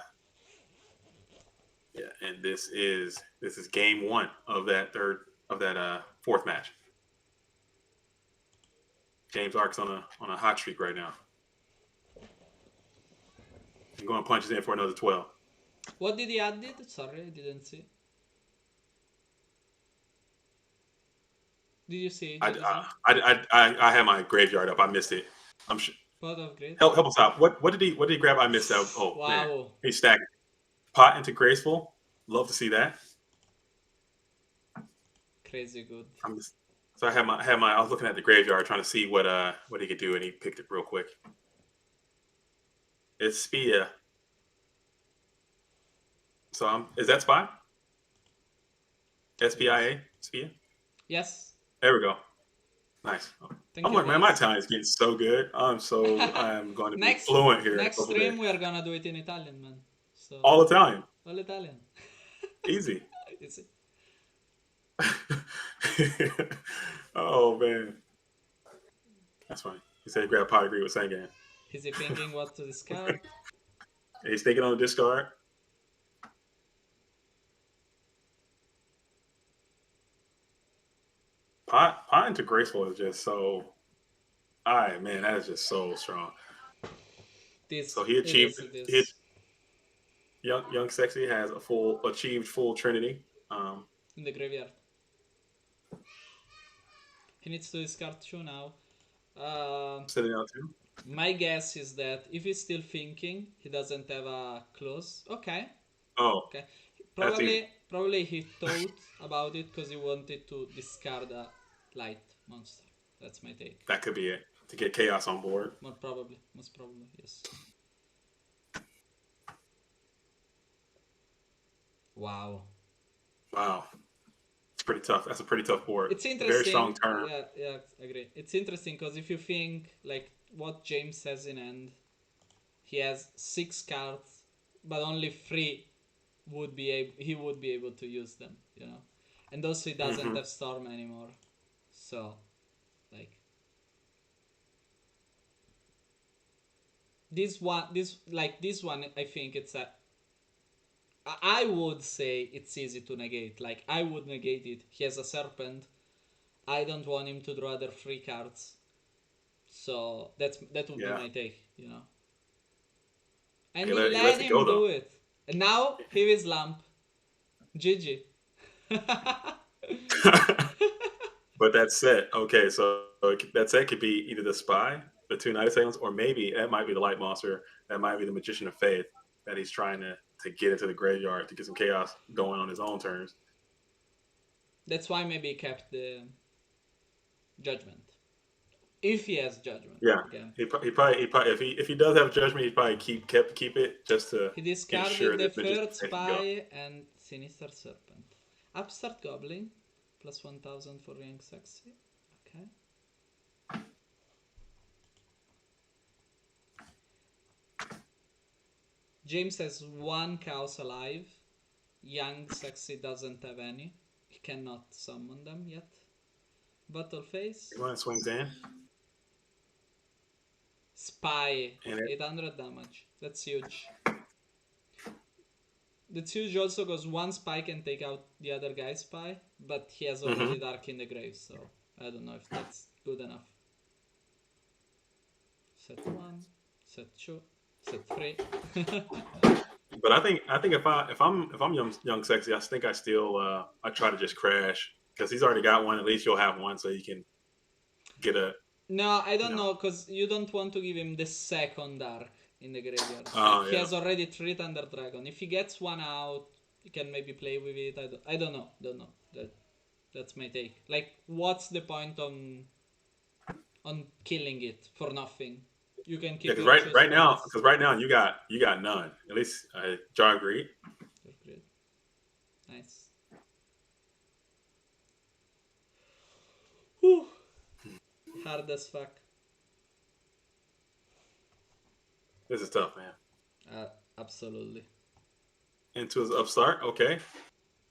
yeah, and this is game one of that fourth match. James Ark's on a hot streak right now. He's going punches in for another 12. What did he add? Sorry, I didn't see. Did you see? I, Did you see? I had my graveyard up. I missed it. I'm sure. Pot of great. Help us out. What did he grab? I missed that. Oh man, Wow, he's stacking. Pot into graceful. Love to see that. crazy good. I'm just, so I was looking at the graveyard trying to see what he could do, and he picked it real quick. It's Spia. So is that spy? SPIA? Spia? Yes. There we go. Nice. Thank I'm you, like, man, my guys. Italian is getting so good. I'm going to be next fluent here in a next couple of days. stream we are gonna do it in Italian, man. So All Italian. all Italian. Easy. Is it? Oh man, that's funny. He said grab pot agree with Sangan. Is he thinking what to discard? He's thinking on the discard. Pot into graceful is just so. All right, man, that is just so strong. This So he it is. achieved. It He is young sexy has achieved full Trinity. in the graveyard. He needs to discard two now. Sitting out too. My guess is that if he's still thinking, he doesn't have a close. Okay, Oh, okay. that's easy. Probably he thought about it because he wanted to discard a light monster. That's my take. That could be it to get chaos on board. Most probably, yes. Wow. Wow, it's pretty tough. That's a pretty tough board. It's Very interesting. strong turn. Yeah, I agree. It's interesting because if you think like what James has in hand, he has 6 cards, but only 3 he would be able to use them, you know. And also he doesn't have Storm anymore. So like this one I think it's a I would say it's easy to negate. Like I would negate it. He has a Serpent. I don't want him to draw other 3 cards. So that would be Yeah. my take, you know. And He he lets let it him go though. do it. And now here is Lamp. GG. But that set, okay, so that set could be either the spy, the 2 Night Assailants, or maybe that might be the light monster. That might be the Magician of Faith that he's trying to get into the graveyard to get some chaos going on his own terms. That's why maybe he kept the Judgment. If he has Judgment. Yeah, Again. he probably if he does have judgment, he probably keep it just to He discarded ensure the that Magician third of Faith can go. Spy and Sinister Serpent. Upstart Goblin. Plus 1000 for Young Sexy. Okay. James has 1 Chaos Alive. Young Sexy doesn't have any. He cannot summon them yet. Battle Phase. You want to swing in? Spy. And 800 damage. That's huge. That's huge also because 1 spy can take out the other guy's spy, but he has already Dark in the grave, so I don't know if that's good enough. Set 1, set 2, set 3. But I think if I'm young sexy, I think I still I try to just crash because he's already got one. At least you'll have one, so you can get a. No, I don't know, because you don't want to give him the second Dark in the graveyard. Oh, He has already 3 Thunder Dragon. If he gets one out, you can maybe play with it. I don't know. That's my take. Like, what's the point on killing it for nothing? You can keep because it right now you got none. At least Jar agreed. Great. Nice. Whew. Hard as fuck. This is tough, man. Absolutely. Into his upstart, okay.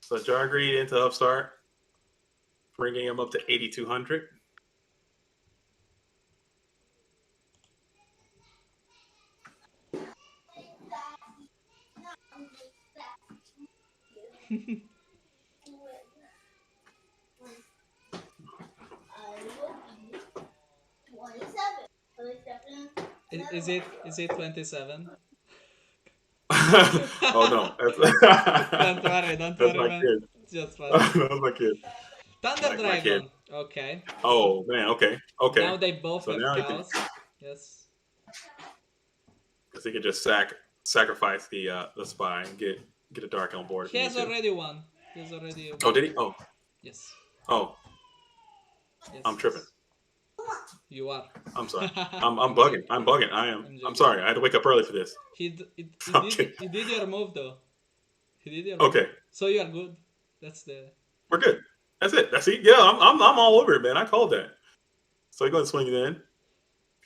So Jar agreed into upstart, bringing him up to 8,200. Is it 27? Oh no, Don't worry, that's my man. kid. Just fun. That's my kid. Thunder Like my kid. Dragon. Okay. Oh man, okay. Now they both So have now chaos. Yes. because he could just sacrifice the spy and get a dark on board. He has already one. He has already one. Oh, did he? Oh. Yes. Oh. Yes. I'm tripping. You are. I'm sorry. I'm bugging. I'm bugging. I'm sorry. I had to wake up early for this. He did your move though. He did your move. Okay. So you are good. That's the. We're good. That's it. That's it. Yeah, I'm all over it, man. I called that. So you're gonna swing it in,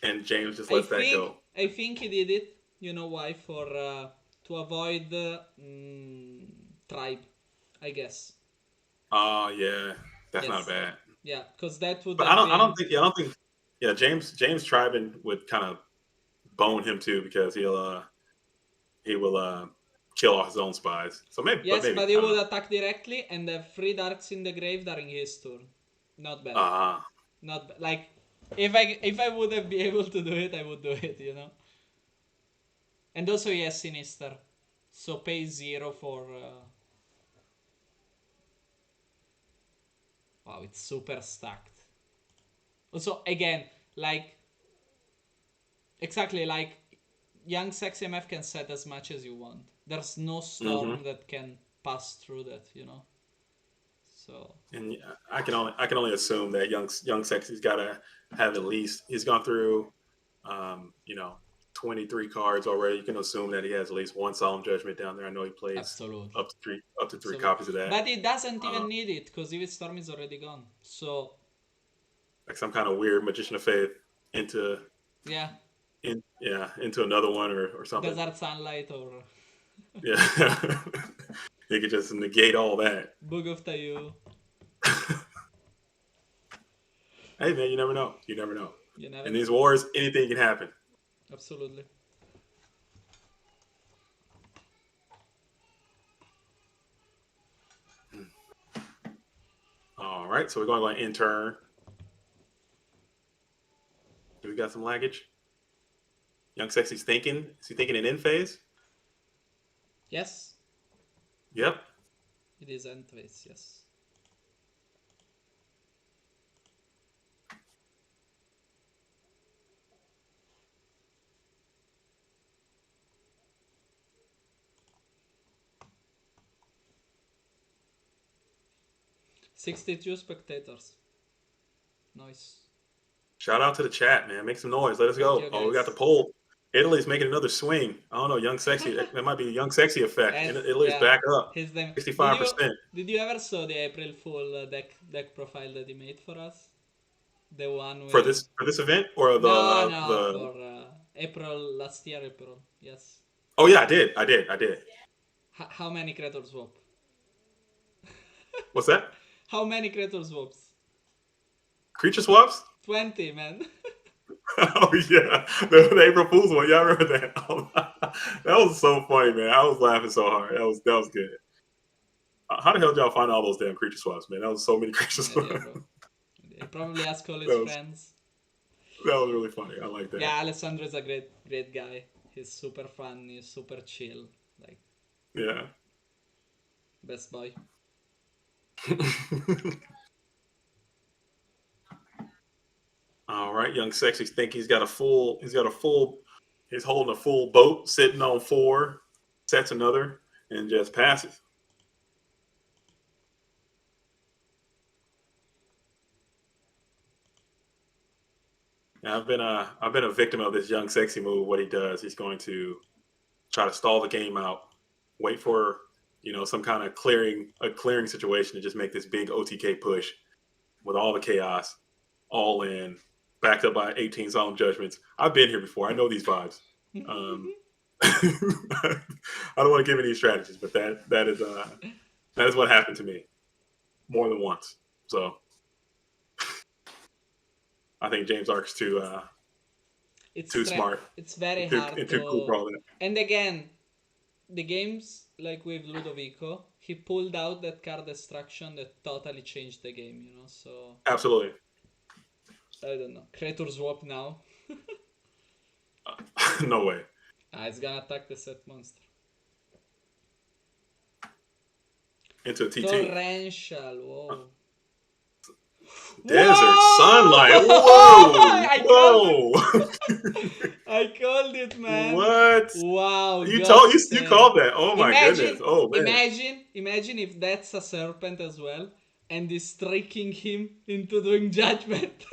and James just lets that go. I think he did it. You know why? For to avoid tribe, I guess. Oh yeah, that's not bad. Yeah, because that would. But I don't think. Yeah, James Tribin would kind of bone him too because he will kill all his own spies. So maybe. Yes, but he would attack directly and have 3 darks in the grave during his turn. Not bad. Not bad. Like if I would have been able to do it, I would do it. You know. And also he has Sinister. So pay 0 for... Wow, it's super stacked. Also, again, like... Exactly, like... Young Sexy MF can set as much as you want. There's no storm that can pass through that, you know? So... And I can only assume that young sexy's got to have at least he's gone through, you know, 23 cards already. You can assume that he has at least one solemn judgment down there. I know he plays Absolutely. up to three Absolutely. copies of that. But it doesn't even need it, because Vivid Storm is already gone. So... Like some kind of weird magician of faith into Yeah. into another one or something. Desert Sunlight or... Yeah. They could just negate all that. Book of Tayu. Hey man, you never know. You never know. You never In know. these wars, anything can happen. Absolutely. All right, so we're going to go in turn. We got some laggage. Young Sexy's thinking. Is he thinking in end phase? Yes. Yep. It is end phase, yes. $62 spectators. Nice. Shout out to the chat, man. Make some noise. Let us Thank go. you, Oh, we got the guys. poll. Italy's making another swing. I don't know, Young Sexy. That might be a Young Sexy effect. Yes, Italy's yeah. back up. His name. 65%. Did you ever saw the April Fool deck profile that he made for us? The one with... For this event or No, the for April, last year April, yes. Oh yeah, I did. How many creator swap? What's that? How many creator swaps? Creature swaps? 20, man. Oh yeah, the April Fool's one. Y'all remember that? That was so funny, man. I was laughing so hard. That was good. How the hell did y'all find all those damn creature swaps, man? That was so many creature swaps. Yeah, bro. He probably asked all his That was- friends. That was really funny. I like that. Yeah, Alessandro is a great guy. He's super fun. He's super chill. Like, Yeah. best boy. All right, Young Sexy think he's holding a full boat, sitting on 4, sets another, and just passes. Now, I've been a victim of this Young Sexy move. What he does, he's going to try to stall the game out, wait for some kind of clearing situation to just make this big OTK push with all the chaos, all in, backed up by 18 solemn judgments. I've been here before. I know these vibes. I don't want to give any strategies, but that is what happened to me more than once. So I think James Ark's too smart. It's very too, hard too cool for all that. And again, the games like with Ludovico, he pulled out that card destruction that totally changed the game, you know. So absolutely. I don't know. Creator swap now. No way. It's gonna attack the set monster. Into a TT. Torrential, whoa. Desert Whoa! sunlight. Whoa! I called it, man. What? Wow. You called that. Oh my goodness. Oh man. Imagine if that's a serpent as well, and is tricking him into doing judgment.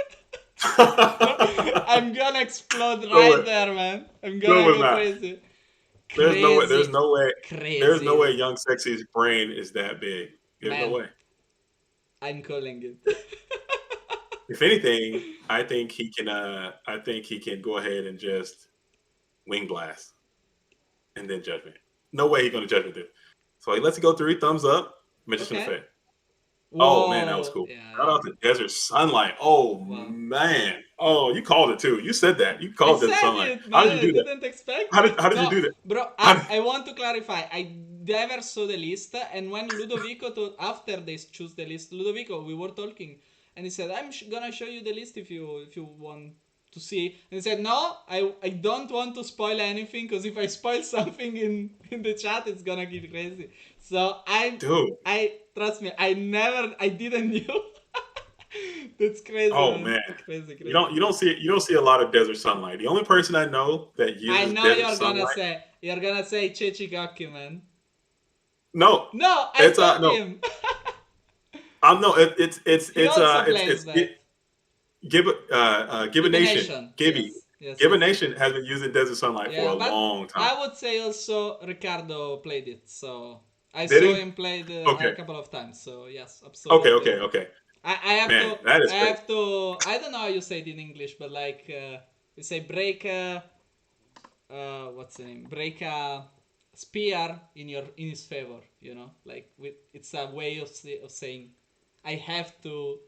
I'm gonna explode there, man. I'm gonna go crazy. There's no way. Crazy. There's no way Young Sexy's brain is that big. There's no way. I'm calling it. If anything, I think he can go ahead and just wing blast and then judgment. No way he's gonna judgment it. So he lets it go through. Thumbs up. Magician effect. Oh man, that was cool. Shout out to Desert Sunlight. Oh wow. Man. Oh, you called it too. You said that. You called Desert Sunlight. How did you do that? I didn't expect. How did you do that, bro? I want to clarify. I never saw the list, and when Ludovico after they choose the list, Ludovico, we were talking, and he said, "I'm gonna show you the list if you want to see. And he said, no, I don't want to spoil anything because if I spoil something in the chat, it's gonna get crazy. So Dude. I trust me, I didn't knew. That's crazy, Oh man. man. Crazy, You crazy. don't see a lot of desert sunlight. The only person I know that I uses know desert sunlight. you're gonna say Chichigaki, man. No. No, I It's told no. him. No, He also plays it's that. Gibba Nation. Nation. Gibby. Yes, yes, Gibba yes. Nation has been using desert sunlight for Yeah, a but long time. I would say also Ricardo played it. So I Did saw he? him played a Okay. couple of times. So yes, Okay, absolutely. okay. I have Man, to. that I is crazy. have to. I don't know how you say it in English, but like you say break. What's the name? Break a spear in his favor. You know, like it's a way of saying. I have to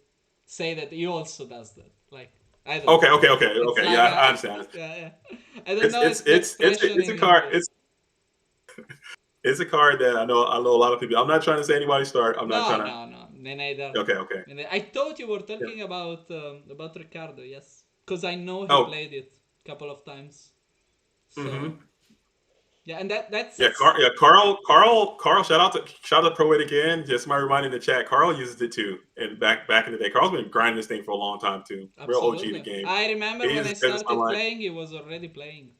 say that he also does that. Like I don't know. It's Okay. like Yeah, a I understand. yeah. I don't know the expression It's a in card. English. It's a card that I know a lot of people. I'm not trying to say anybody start. I'm not trying to. No. Me neither. Okay. I thought you were Yeah. talking about Ricardo. Yes, because I know he Oh. played it a couple of times. So Mm-hmm. yeah, and that's Yeah, Carl. Shout out to Pro Wade again. Just my reminder in the chat. Carl uses it too, and back in the day, Carl's been grinding this thing for a long time too. Real OG of the absolutely. game. I remember He when I uses Desert started Sunlight. playing, he was already playing.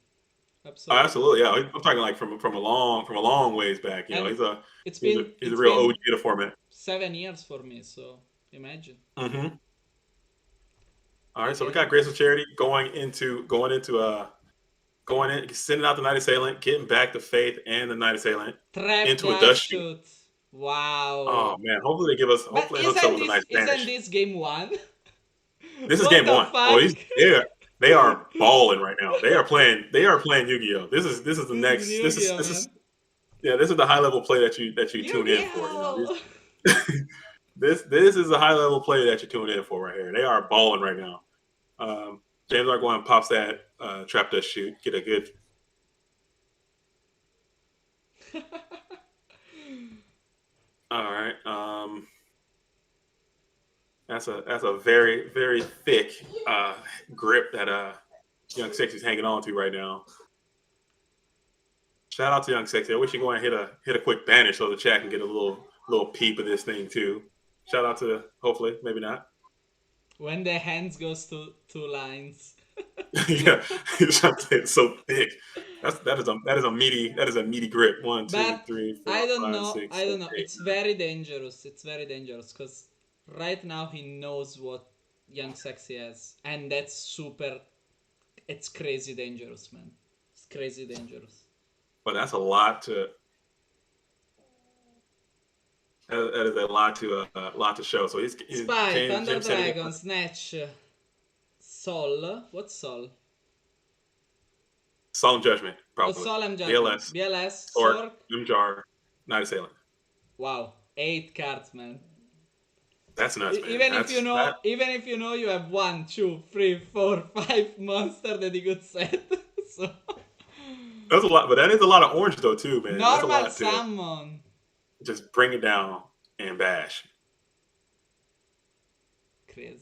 Oh, Absolutely. absolutely, yeah. I'm talking like from a long ways back. You know, And he's a it's he's a been he's a it's real been OG of the format. 7 years for me. So imagine. Mm-hmm. All right, so we Okay. got Graceful Charity going in, sending out the Night Assailant, getting back the Faith and the Night Assailant Trap into a dash dust shoot. shoot. Wow. Oh man, hopefully they give us. But Hopefully it hooks up with a nice isn't banish. this game one? This is What game the one. Oh, fuck? they are balling right now. They are playing Yu-Gi-Oh. This is the This is next. Yugioh, This is man. yeah. This is the high level play that you tune in for. You know, Yugioh! this is the high level play that you tune in for right here. They are balling right now. James Argoin pops that trap dust shoot, get a good. All right. That's a very very thick grip that Young Sexy's hanging on to right now. Shout out to Young Sexy. I wish you go and hit a quick banish so the chat can get a little peep of this thing too. Shout out to hopefully maybe not. When the hands goes to two lines. Yeah, it's so thick. That is a meaty grip. One, two, But three, four, I don't five, know. six, I seven, don't know. eight, It's very dangerous. It's very dangerous because right now he knows what Young Sexy has, and that's super. It's crazy dangerous, man. It's crazy dangerous. but that's a lot to. That is a lot to show. So he's Spy, Thunder James sending it. Dragon, Snatch, Sol. What's Sol? Solemn Judgment, Oh, probably. Solemn Judgment. BLS, BLS, Sork, Sork. Nimjar, Night Assailant. Wow, 8 cards, man. That's nuts, man. Even if you know, you have 1, 2, 3, 4, 5 monster that you could set. So that's a lot, but that is a lot of orange though too, man. That's a normal lot to summon. just bring it down and bash. Crazy.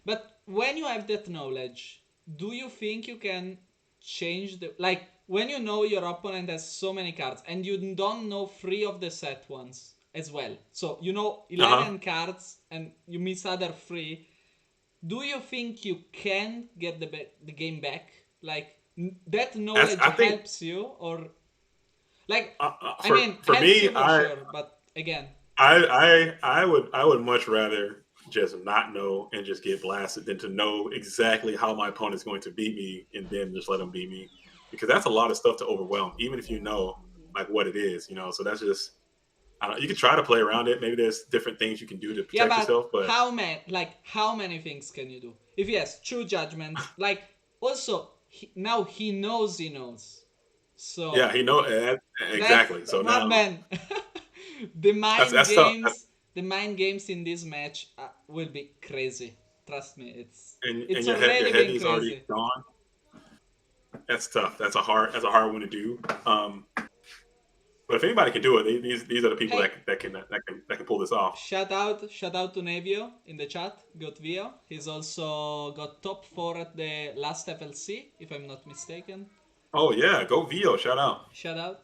But when you have that knowledge, do you think you can change the like when you know your opponent has so many cards and you don't know 3 of the set ones as well. So you know Uh huh. 11 cards and you miss other 3. Do you think you can get the game back? Like that knowledge I think helps you or like I for mean for helps me, you for sure, but again, I would much rather just not know and just get blasted than to know exactly how my opponent's going to beat me and then just let them beat me, because that's a lot of stuff to overwhelm, even if you know like what it is, you know. So that's just I don't. You can try to play around it. Maybe there's different things you can do to yeah, protect but yourself, but how many things can you do? If yes, true judgments. Like also now he knows he knows. So yeah, he know that's exactly. So my now man. the mind that's tough. games, the mind games in this match will be crazy. Trust me, And it's your already head been knee's already crazy. gone. That's tough. That's a hard one to do. But if anybody can do it, these are the people Hey, that can pull this off. shout out to Nevio in the chat. Got Vio. He's also got top 4 at the last FLC, if I'm not mistaken. Oh yeah, go Vio! Shout out. Shout out.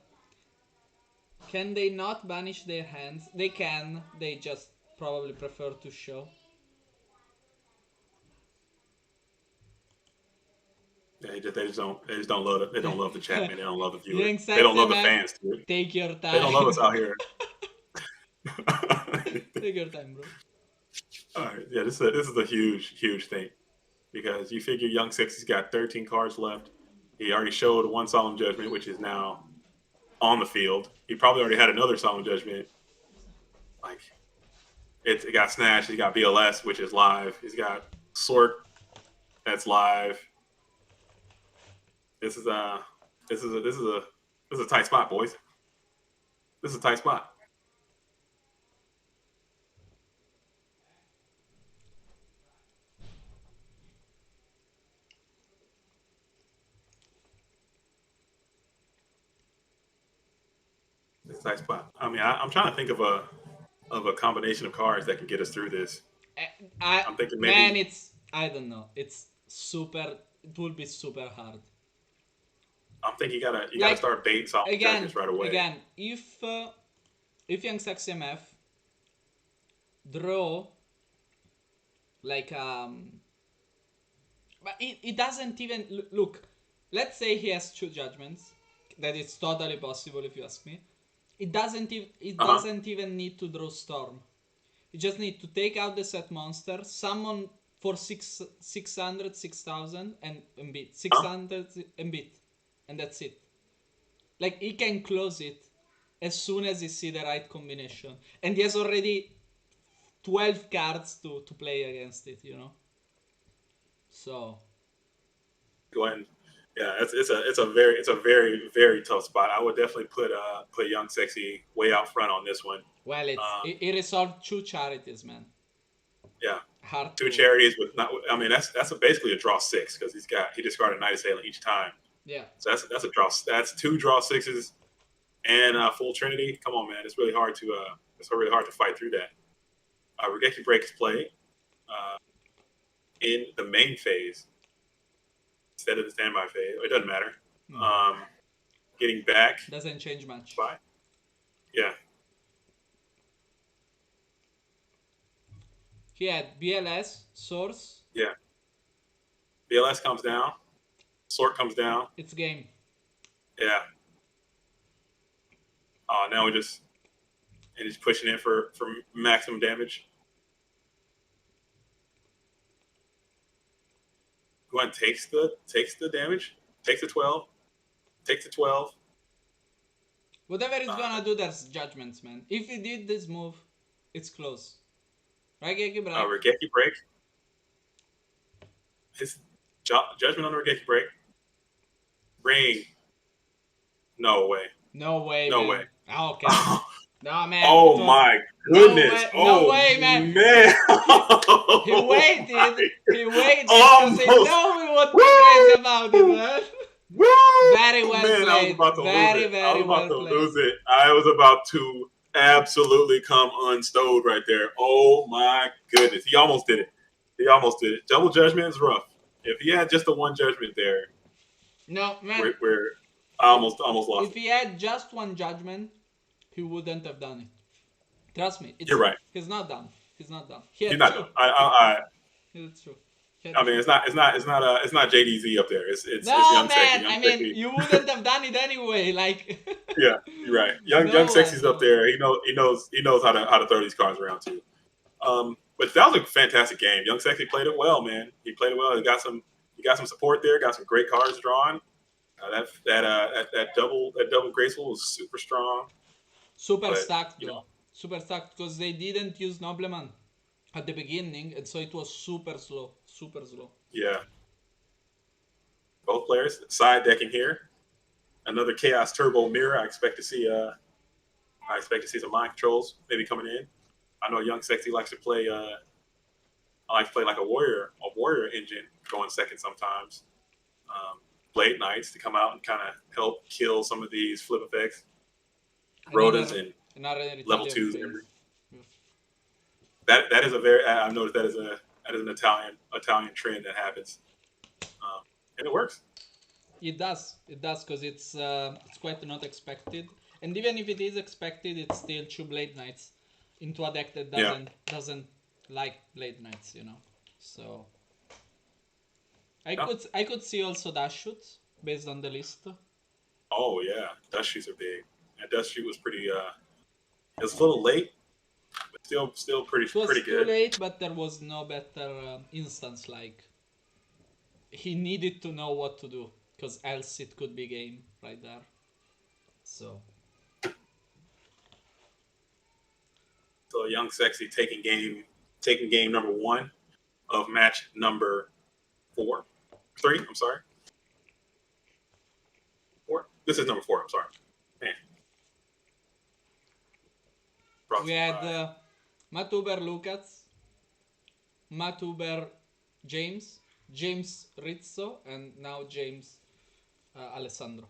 Can they not banish their hands? They can. They just probably prefer to show. They just don't love it. They don't love the chat, man. They don't love the viewers. Young They don't love the Saxon, fans, dude. take your They don't love time. us out here. Take your time, bro. All right, yeah, this is a huge thing because you figure Young Sexy's got 13 cards left. He already showed one solemn judgment, which is now on the field. He probably already had another solemn judgment. Like it got snatched. He got BLS, which is live. He's got Sort, that's live. This is a tight spot, boys. This is a tight spot. It's a tight spot. I mean, I'm trying to think of a combination of cards that can get us through this. I'm thinking Man, maybe. I don't know. It's super. It will be super hard. I'm thinking you gotta Like start baiting solemn again, judgments right away. again. If Young Saxy MF draw like but it doesn't even look. Let's say he has 2 judgments. That is totally possible if you ask me. It Uh huh. doesn't even need to draw Storm. You just need to take out the set monster, summon for 600, 6,000 and beat. Huh? 600 and beat. And that's it. Like, he can close it as soon as he see the right combination. And he has already 12 cards to play against it, you know? So, Go ahead. Yeah, it's a very tough spot. I would definitely put Young Sexy way out front on this one. well, Um, it resolved 2 charities, man. yeah, Hard two to. charities with not. I mean, basically a draw 6 because he discarded Night Assailant each time. Yeah. So that's a draw. That's 2 draw 6s and full Trinity. Come on, man, it's really hard to fight through that. Regeki Breaks play uh, in the main phase instead of the standby phase. It doesn't matter. Um, Getting back Doesn't change much. by yeah. He had BLS, Source. Yeah. BLS comes down. Sort comes down. It's game. Yeah. Now he's pushing in for maximum damage. Go ahead and takes the damage. Takes the 12. Takes the 12. Whatever he's gonna do, there's judgments, man. If he did this move, it's close. Right, Geki Break? Regeki Break. His judgment on the Regeki Break. Ring. No way. No way, No man. way. Oh, okay. No, man. Oh my goodness. No way, man. Man. He waited. He waited because he Almost. know we would be crazy about it, man. Woo! Very well Man, I was played. about to lose Very, it. I very was about well to played. lose it. I was about to absolutely come unstowed right there. Oh my goodness. He almost did it. Double judgment is rough. If he had just the one judgment there, No, man. I almost lost If he had just one judgment, he wouldn't have done it. Trust me. You're right. He's not done. He He's had not two. done. I It's true. I mean, it's not JDZ up there. It's No, Young man. Sexy. I mean, you wouldn't have done it anyway. Like. Yeah, you're right. Young Sexy's up there. He knows how to throw these cards around too. But that was a fantastic game. Young Sexy played it well, man. He played it well. He got some support there. Got some great cards drawn. That double graceful was super strong. Super stacked though. Super stacked because they didn't use Nobleman at the beginning, and so it was super slow. Super slow. Yeah. Both players side decking here. Another Chaos Turbo Mirror. I expect to see some mind controls maybe coming in. I know Young Sexy likes to play. I like to play like a warrior engine going second sometimes. Blade Knights to come out and kind of help kill some of these flip effects. Rotas Another and another level Italian twos. phase. That is a very I've noticed that is an Italian trend that happens, and it works. It does, because it's quite not expected, and even if it is expected, it's still two Blade Knights into a deck that Yeah. doesn't like Blade Knights, you know. So Yeah. I could see also dash shoots based on the list. Oh yeah, dust shoots are big. And dust shoot was pretty. It was a little late, but still It was pretty too good. late, but there was no better instance. Like he needed to know what to do, because else it could be game right there. So So young sexy taking game number one of match number three. I'm sorry, four. This is number four. I'm sorry. Man, brought we to you had by. Matuber Lucas, Matuber James, James Rizzo, and now James Alessandro.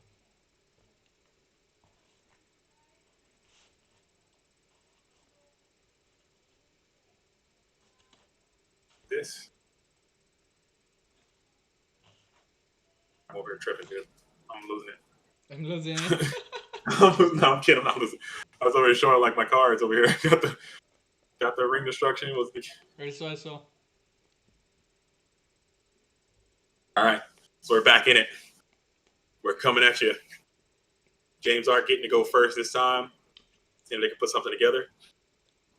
This. I'm over here tripping, dude. I'm losing it. I'm losing it. No, I'm kidding. I'm not losing. I was over here showing like my cards over here. Got the ring destruction. Was the I saw. all right. So we're back in it. We're coming at you. James Art getting to go first this time. Seeing if they can put something together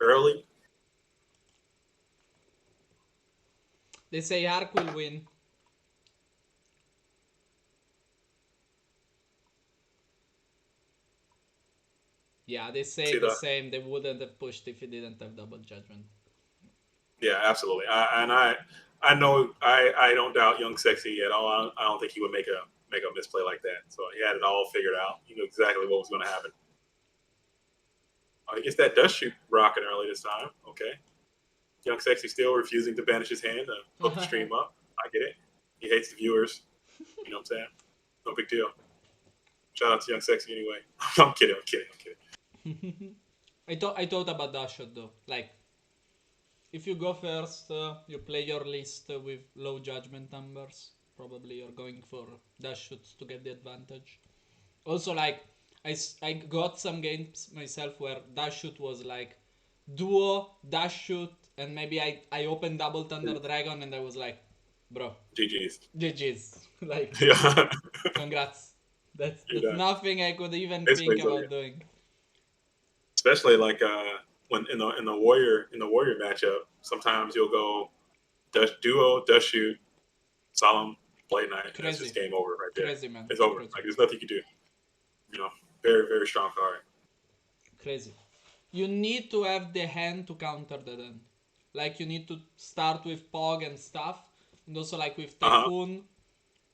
early. They say Ark will win. Yeah, they say See the the same. They wouldn't have pushed if he didn't have double judgment. yeah, absolutely. I know I don't doubt Young Sexy at all. I don't think he would make a misplay like that. So he had it all figured out. He knew exactly what was going to happen. Oh, he gets that dust shoot rocking early this time. Okay. Young Sexy still refusing to banish his hand to hook the stream up. I get it. He hates the viewers. You know what I'm saying? No big deal. Shout out to Young Sexy anyway. I'm kidding. I thought about that shot though. Like, if you go first, you play your list with low judgment numbers. Probably you're going for dash shoots to get the advantage. Also, like, I got some games myself where dash shoot was like duo, dash shoot, and maybe I opened double Thunder Dragon and I was like, bro, GG's. GG's. Like, Yeah. congrats. You're That's done. nothing I could even Basically, think it's over. about doing. Especially like when in the warrior matchup, sometimes you'll go dust shoot, solemn, blade knight, and that's Crazy. just game over right there. Crazy, man. It's over. Crazy. Like there's nothing you can do. You know, very strong card. Crazy. You need to have the hand to counter that end. Like, you need to start with Pog and stuff, and also like with Typhoon,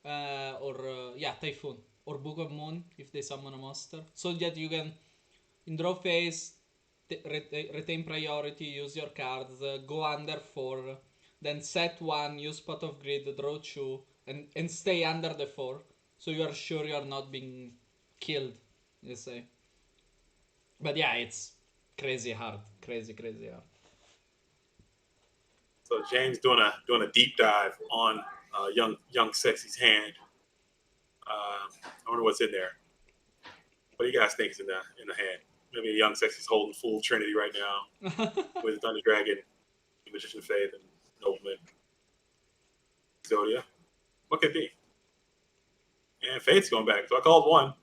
Typhoon or Book of Moon if they summon a monster, so that you can in draw phase retain priority, use your cards, go under 4, then set 1, use Pot of Greed, draw 2, and stay under the 4, so you are sure you are not being killed, let's say. But yeah, it's crazy hard. Crazy hard. So James doing a deep dive on young sexy's hand. I wonder what's in there. What do you guys think is in the hand? Maybe young sexy's holding full Trinity right now with Thunder Dragon, Magician of Faith, and Nobleman. Exodia. What could it be? And Faith's going back. So I called one.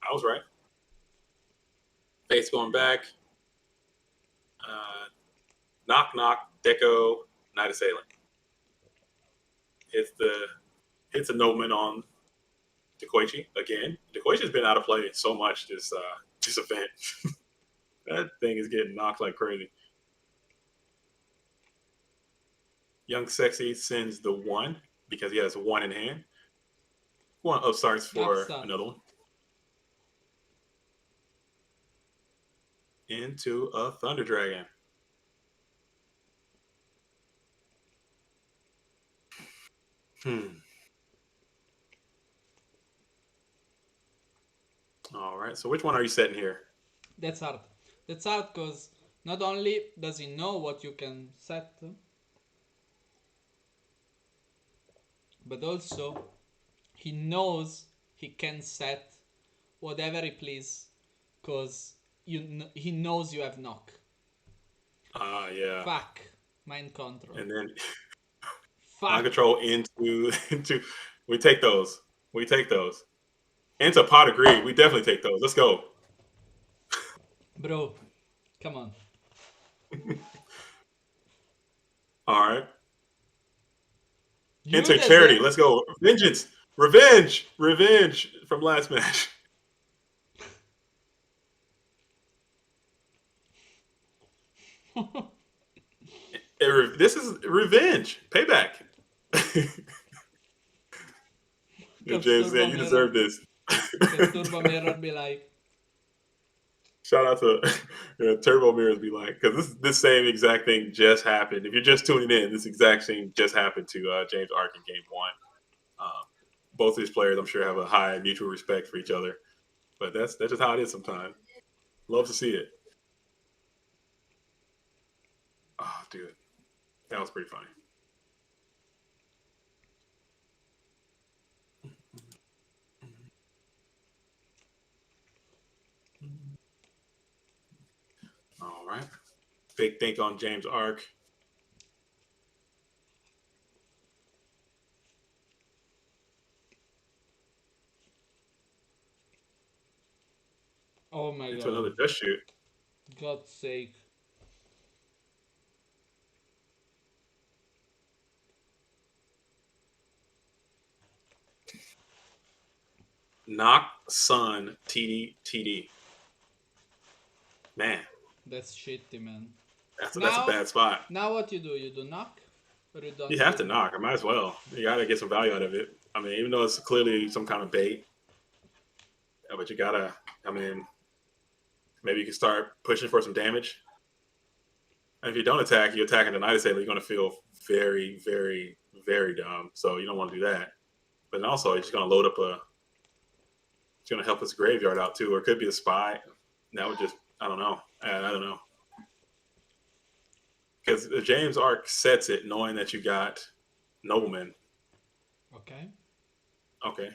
I was right. Faith's going back. Knock Knock, Deco, Night Assailant. It's a Nobleman on DeKoichi again. DeKoichi's been out of play so much this event. That thing is getting knocked like crazy. Young Sexy sends the 1 because he has 1 in hand. 1 upstarts for Upstart. another one. Into a Thunder Dragon. All right. So which one are you setting here? That's hard. That's hard because not only does he know what you can set, but also he knows he can set whatever he please because he knows you have knock. Yeah. Fuck. Mind control. And then mind Fuck. control into. We take those. We take those. Into pot of greed. We definitely take those. Let's go. Bro, come on. All right. You Into charity. deserve. Let's go. Vengeance. Revenge. Revenge from last match. This is revenge. Payback. And Because James Turbo said, you Mirror. deserve this. Because Turbo Mirror be like, Shout out to Turbo Mirrors be like, because this same exact thing just happened. If you're just tuning in, this exact thing just happened to James Ark in game one. Um, both of these players, I'm sure, have a high mutual respect for each other. But that's just how it is sometimes. Love to see it. Oh, dude. That was pretty funny. All right. Big think on James Ark. oh my Into god. another dust shoot. God's sake. Knock Sun TD. Man, That's shitty, man. that's a Now, bad spot. now what you do? You do knock? Or you You don't have to do. knock. I might as well. You got to get some value out of it. I mean, even though it's clearly some kind of bait, but you gotta. I mean, maybe you can start pushing for some damage. And if you don't attack, you attack in the Night Assailant, you're going to feel very, very, very dumb. So you don't want to do that. But also, you're just going to load up a. It's going to help his graveyard out too, or it could be a spy. That would just. I don't know. I don't know. Because if James Ark sets it knowing that you got Nobleman, Okay. okay,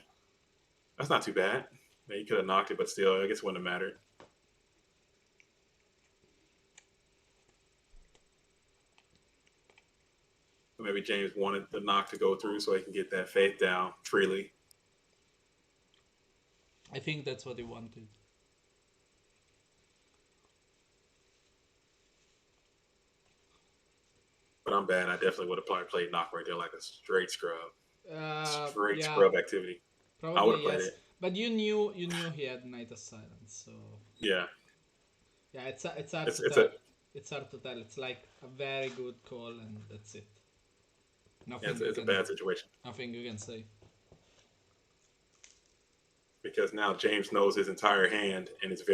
that's not too bad. Yeah, you could have knocked it, but still, I guess it wouldn't have mattered. Maybe James wanted the knock to go through so he can get that faith down freely. I think that's what he wanted. But I'm bad. I definitely would have probably played knock right there like a straight scrub. Straight Yeah, scrub activity. I would probably have played yes. it. But you knew he had Night of Silence, so Yeah. yeah, it's hard It's to it's tell. a It's hard to tell. It's like a very good call, and that's it. yeah, Nothing you it's a can, bad situation nothing you can say. because now James knows his entire hand and it's a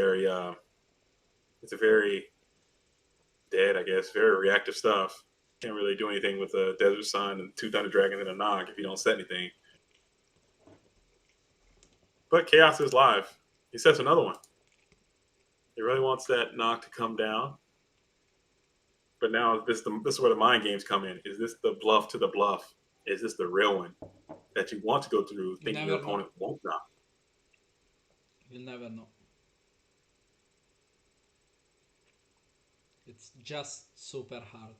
very dead, I guess, very reactive stuff. Can't really do anything with a Desert Sun and two Thunder Dragons and a knock if you don't set anything. But Chaos is live. He sets another one. He really wants that knock to come down. But now this is where the mind games come in. Is this the bluff to the bluff? Is this the real one that you want to go through You thinking your never know. opponent won't knock? You'll never know. It's just super hard.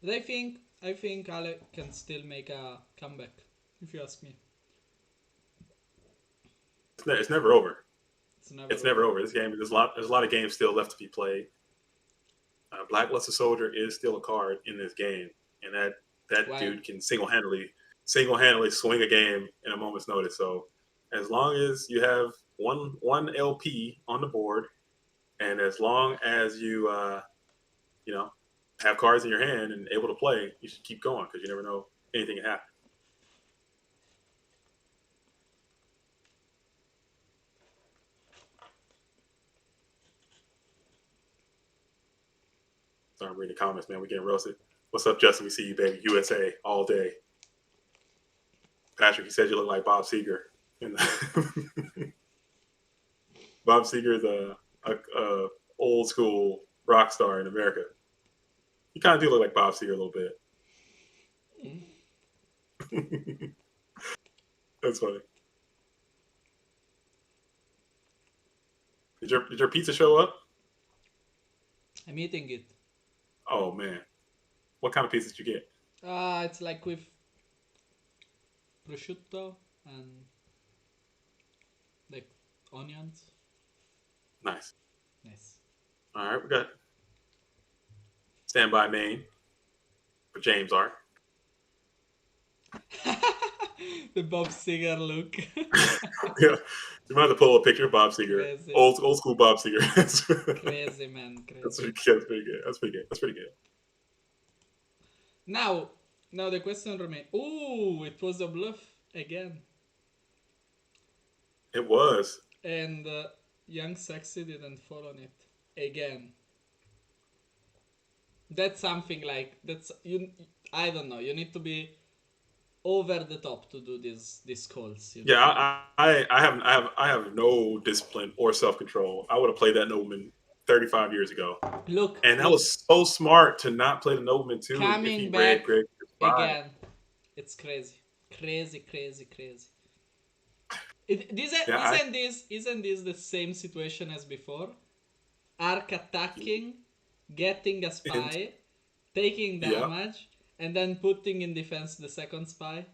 But I think Ale can still make a comeback, if you ask me. It's never over. It's never It's never over. over. This game, there's a lot of games still left to be played. Blackluster Soldier is still a card in this game, and that Well, dude can single-handedly swing a game in a moment's notice. So as long as you have one LP on the board, and as long as you know have cards in your hand and able to play, you should keep going because you never know anything can happen. So I'm reading the comments, man. We're getting roasted. What's up, Justin? We see you, baby. USA all day. Patrick, you said you look like Bob Seger. And Bob Seger is a old school rock star in America. You kind of do look like Bob Seger a little bit. That's funny. Did your pizza show up? I'm eating it. Oh man, what kind of pizza did you get? It's like with prosciutto and like onions. Nice. Nice. All right, we got standby main for James Art. The Bob Seger look. Yeah, you might have to pull a picture of Bob Seger, Crazy. old school Bob Seger. Crazy, man, That's crazy. pretty good. That's pretty good. Now the question remains. Ooh, it was a bluff again. It was. And Young Sexy didn't fall on it again. That's something like that's you. I don't know. You need to be over the top to do these calls. You know. Yeah, I have no discipline or self control. I would have played that nobleman 35 years ago, Look, and that was so smart to not play the nobleman too if he coming read back Greg spy. again. It's crazy, crazy, crazy, crazy. Yeah, Isn't this the same situation as before? Arc attacking, getting a and spy, taking yeah, damage, and then putting in defense the second spy.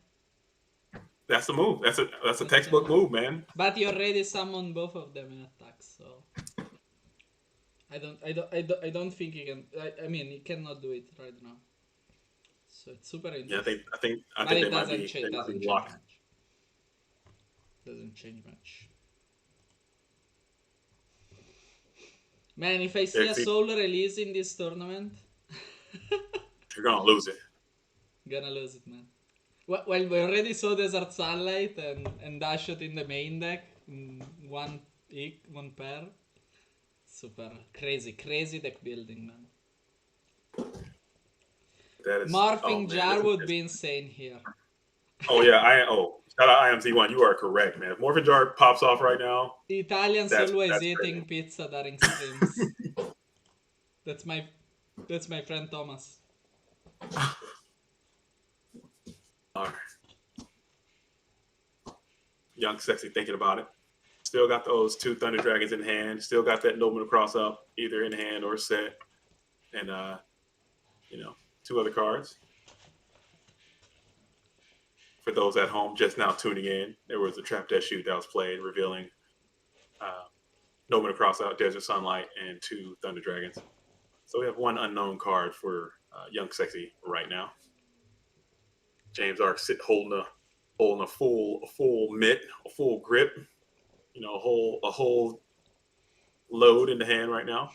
that's the move. That's a That's the textbook move. move, man. But you already summoned both of them in attacks, so I don't think he can. I mean, he cannot do it right now. So it's super Yeah, interesting. I But think it they might be doesn't change locked. much. Doesn't change much. Man, if I see Yeah, a 'cause soul release in this tournament, you're gonna lose it. gonna lose it, man. Well, we already saw Desert Sunlight and Dash it in the main deck. One one pair. Super crazy, crazy deck building, man. That is, oh Morphing man, Jar would be insane here. oh yeah, shout out IMZ1. You are correct, man. If Morphin Jar pops off right now, Italians always that's eating pizza during streams. crazy. That's my that's my friend Thomas. All right. Young Sexy thinking about it. Still got those two Thunder Dragons in hand. Still got that Nobleman cross up, either in hand or set. And two other cards. For those at home just now tuning in, there was a Trap Death Shoot that was played, revealing Nobleman cross out, Desert Sunlight, and two Thunder Dragons. So we have one unknown card for Young Sexy right now. James Ark holding a full mitt, a full grip, a whole load in the hand right now.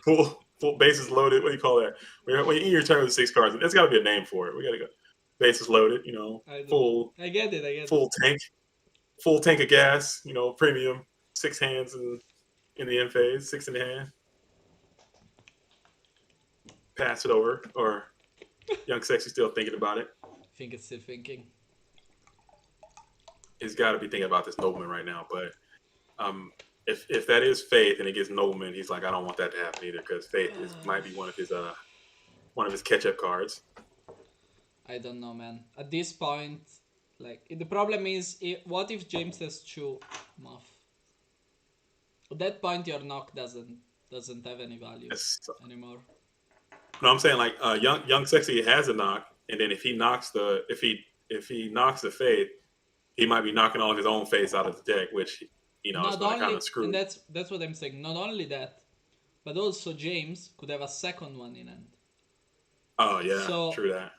Full bases loaded. What do you call that? When you in your turn with 6 cards, there's got to be a name for it. We got to go bases loaded. I don't know. Full I get it. full tank of gas. Premium 6 hands in the end phase, 6 in the hand. Pass it over, or Young Sexy still thinking about it. I think it's still thinking. He's got to be thinking about this Nobleman right now. But if that is Faith and it gets Nobleman, he's like, I don't want that to happen either, because Faith might be one of his catch-up cards. I don't know, man. At this point, like the problem is, what if James has Chew Muff? At that point, your knock doesn't have any value anymore. No, I'm saying like young Sexy has a knock, and then if he knocks the Faith, he might be knocking all of his own face out of the deck, which is going to kind of screw. And that's what I'm saying. Not only that, but also James could have a second one in hand. Oh yeah, so, true that.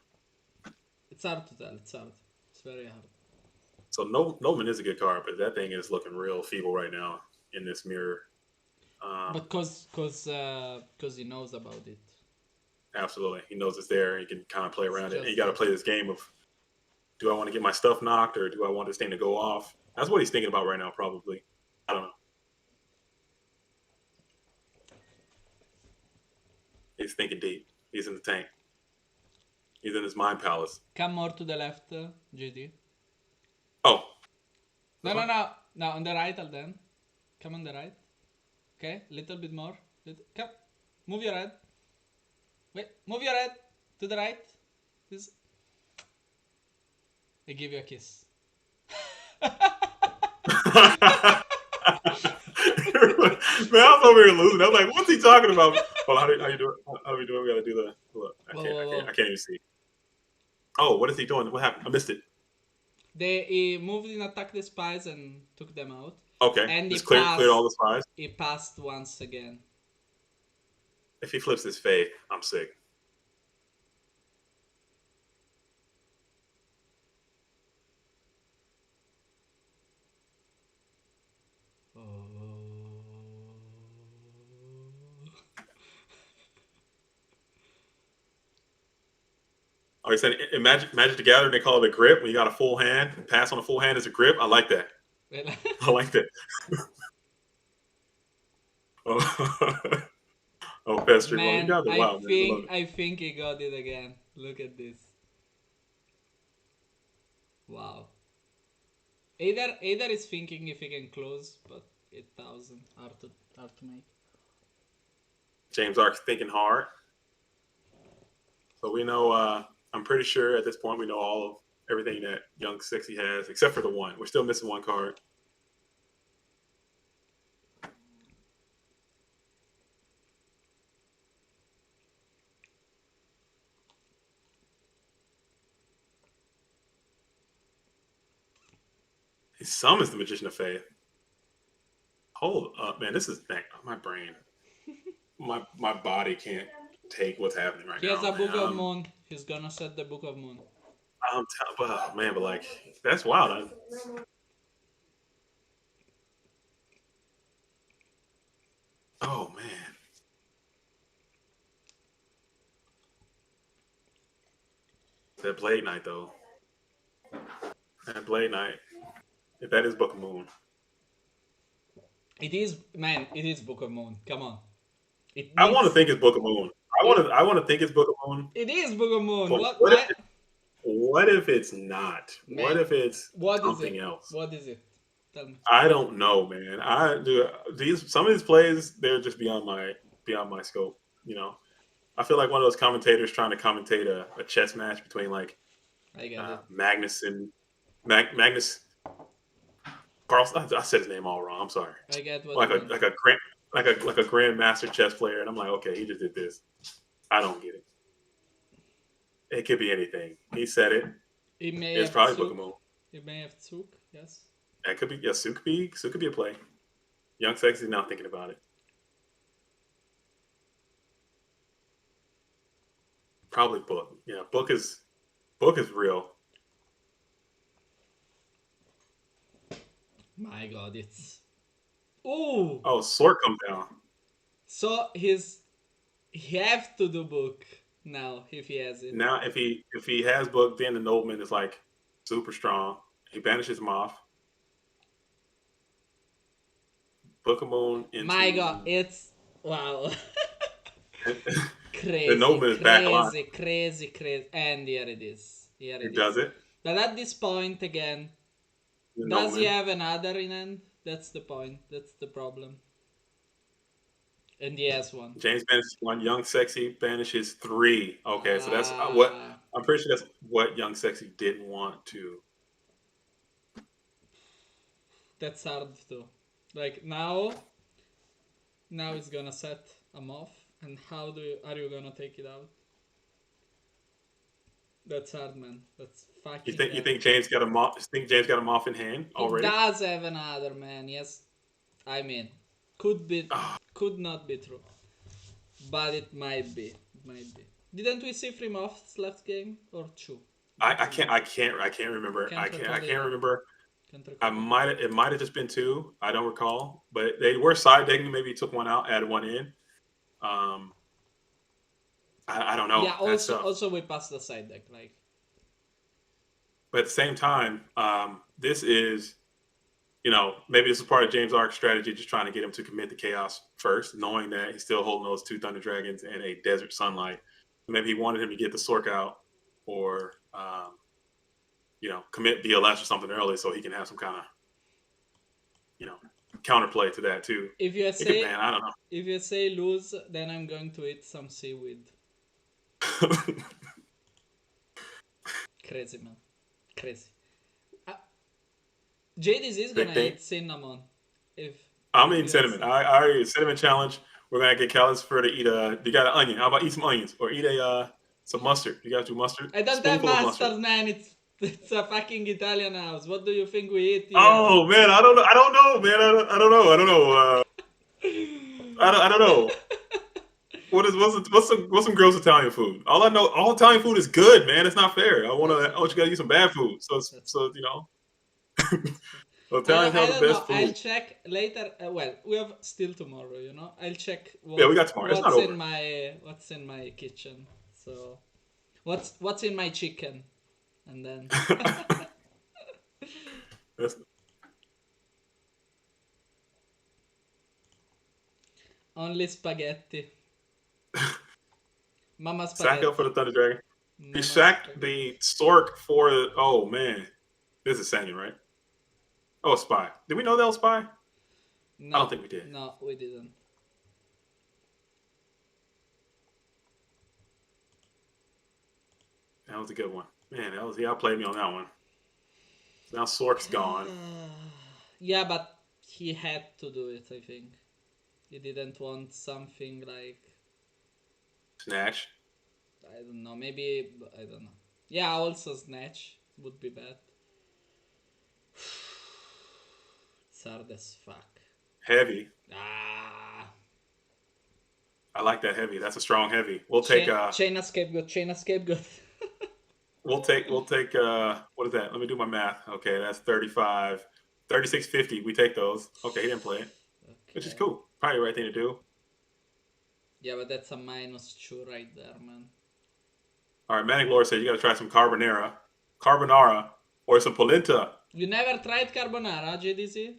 It's hard to tell. It's hard. It's very hard. So Nobleman is a good card, but that thing is looking real feeble right now in this mirror. But cause he knows about it. Absolutely, he knows it's there. He can kind of play around it. And you got to play this game of, do I want to get my stuff knocked, or do I want this thing to go off? That's what he's thinking about right now, probably. I don't know. He's thinking deep. He's in the tank. He's in his mind palace. Come more to the left, GT. Oh. No, no, no. No, on the right, then. Come on the right. Okay, little bit more. Come. Move your head. Wait, move your head to the right. This. I give you a kiss. Man, I was over here losing. I was like, what's he talking about? Well, how you doing? How are we doing? We gotta do the look. I can't even see. Oh, what is he doing? What happened? I missed it. He moved in attack the spies and took them out. Okay. And just cleared all the spies. He passed once again. If he flips his fade, I'm sick. Oh, he said in Magic the Gathering, they call it a grip. When you got a full hand, pass on a full hand is a grip. I like that. I like that. Oh, Pester. Man, well, you got it. Wow, I think he got it again. Look at this. Wow. Either is thinking if he can close, but 8,000 hard to make. James Ark's thinking hard. So we know. I'm pretty sure at this point we know all of everything that Young Sexy has, except for the one. We're still missing one card. He summons the Magician of Faith. Hold up, man. This is my brain. my body can't take what's happening right now. He has a Book of Moon. He's gonna set the Book of Moon. Man, but like that's wild. Oh man. That Blade Knight though. That Blade Knight. If that is Book of Moon. It is, man. It is Book of Moon. Come on. I want to think it's Book of Moon. I want to think it's Book of Moon. It is Book of Moon. What if it's not? Man, what if it's something else? What is it? Tell me. I don't know, man. Some of these plays, they're just beyond my scope. You know, I feel like one of those commentators trying to commentate a chess match between like Magnus and Magnus Carlsen. I said his name all wrong. I'm sorry. I get what like a grandmaster chess player, and I'm like, okay, he just did this. I don't get it. It could be anything. He said it. It's probably Book of Moon. It may have Tsuk, yes. That could be, yes, Tsuk could be a play. Young Sexy is now thinking about it. Probably Book. Yeah, Book is real. My God, it's Sword comes down. So he have to do Book now if he has it. Now if he has Book, then the nobleman is like super strong. He banishes him off. Book of Moon into... My God, it's wow. Crazy. The nobleman is back alive. Crazy. And here it is. It does it. But at this point again, does he have another in hand? That's the point. That's the problem. And he has one. James banishes one. Young Sexy banishes 3. Okay, so that's what I'm pretty sure that's what Young Sexy didn't want to. That's hard too. Like now it's gonna set him off, and how are you gonna take it out? That's hard, man. That's fucking. You think James got him off? Think James got him off in hand already? He does have another, man. Yes, I mean, could not be true, but it might be. Didn't we see 3 moths last game or 2? I can't remember. I can't remember. It might have just been 2. I don't recall, but they were side decking. Maybe he took one out, added one in. I don't know. Yeah. Also we passed the side deck, like. But at the same time, this is, maybe this is part of James Ark's strategy, just trying to get him to commit the chaos first, knowing that he's still holding those 2 Thunder Dragons and a Desert Sunlight. Maybe he wanted him to get the Sork out or commit BLS or something early so he can have some kind of counterplay to that too. If you It could, say man, I don't if you say lose, then I'm going to eat some seaweed. know. Crazy man, crazy. Uh, JDZ is gonna Think eat cinnamon. If I'm if eating you cinnamon. say I already cinnamon challenge. We're gonna get Callis for to eat a. You got an onion? How about eat some onions or eat a some mustard? You guys do mustard? I don't have Spoonful of mustard. masters, man. It's a fucking Italian house. What do you think we eat here? Oh man, I don't know. I don't know, man. I don't know. I don't know. I don't know. What's some gross Italian food? All I know, all Italian food is good, man. It's not fair. I want you guys to eat some bad food. So That's so Italians I have the don't know. best I'll food. check later. Well, we have still tomorrow, I'll check Yeah, we got tomorrow. It's not over. what's in my kitchen. So what's in my chicken, and then That's only spaghetti. Mama sack up for spaghetti. the Thunder Dragon. He Mama sacked spaghetti. the Stork for. Oh man, this is Sanyu, right? Oh, Spy. Did we know that was Spy? I don't No, think we did. no, we didn't. That was a good one. Man, he outplayed me on that one. So now Sork's gone. Yeah, but he had to do it. I think he didn't want something like Snatch. I don't know. Maybe I don't know. Yeah, also snatch would be bad. It's hard as fuck. Heavy. Ah, I like that heavy. That's a strong heavy. We'll take China scapegoat. China scapegoat. we'll take what is that? Let me do my math. Okay, that's 35. 36.50. We take those. Okay, he didn't play it. Which is Okay. cool. Probably the right thing to do. Yeah, but that's a -2 right there, man. All right, Manic Lord said you gotta try some carbonara, or some polenta. You never tried carbonara, JDC?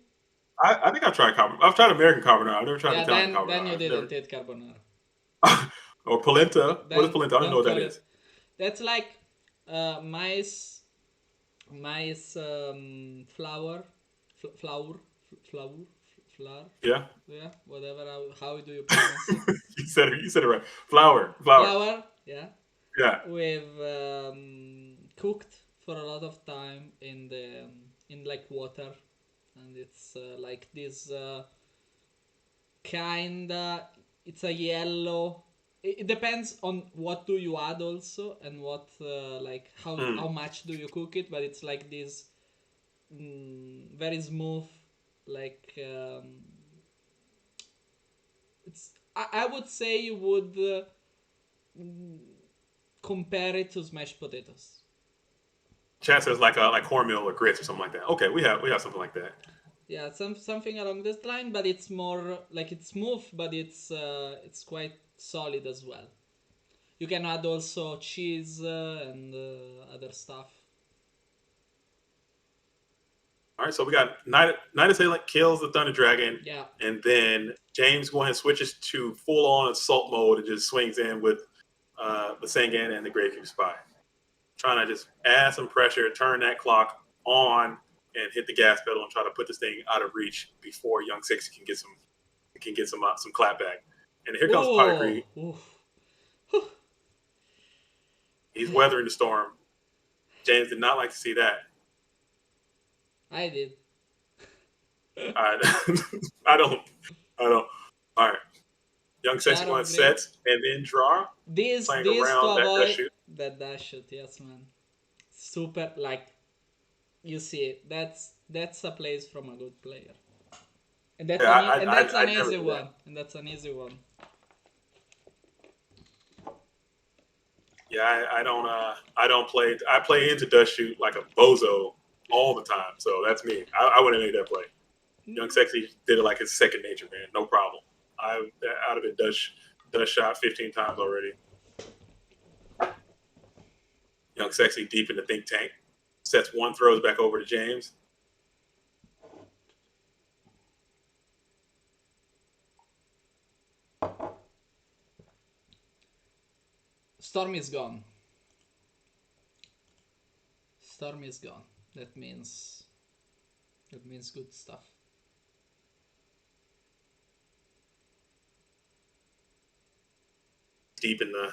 I think I've tried carbonara. I've tried American carbonara. I've never tried Yeah, Italian then carbonara. you I've never didn't eat carbonara. or polenta. What is Then polenta? I don't know don't what that call it. is. That's like maize flour, flour, flour. Yeah. Yeah, whatever. How do you pronounce it? You said it right. Flour. Flour. Yeah, Yeah. with cooked for a lot of time in the in like water, and it's like this kinda. It's a yellow. It depends on what do you add also, and what like how Mm. much do you cook it. But it's like this very smooth, like it's. I would say you would compare it to smashed potatoes. Chat says like cornmeal or grits or something like that. Okay, we have something like that. Yeah, something along this line, but it's more like it's smooth, but it's quite solid as well. You can add also cheese and other stuff. All right, so we got Night Assailant kills the Thunder Dragon, Yeah. and then James go ahead and switches to full on assault mode and just swings in with the Sangan and the Gravekeeper Spy, trying to just add some pressure, turn that clock on, and hit the gas pedal and try to put this thing out of reach before Young Sexy can get some clapback. And here comes Oh, Pottery. oof. He's weathering the storm. James did not like to see that. I did. I, I don't. I don't. All right. Young Sexy Jar going of Blade. sets and then draw, playing This to around that avoid shoot. that dash shot. Yes, man. Super. Like you see it. That's a place from a good player. And Yeah, that's I an never easy do that. one. And that's an easy one. Yeah, I don't play. I play into dust shoot like a bozo all the time. So that's me. I wouldn't make that play. Young Sexy did it like his second nature, man. No problem. I'd have been dust shot 15 times already. Young Sexy deep in the think tank. Sets one, throws back over to James. Storm is gone. Storm is gone. That means good stuff. Deep in the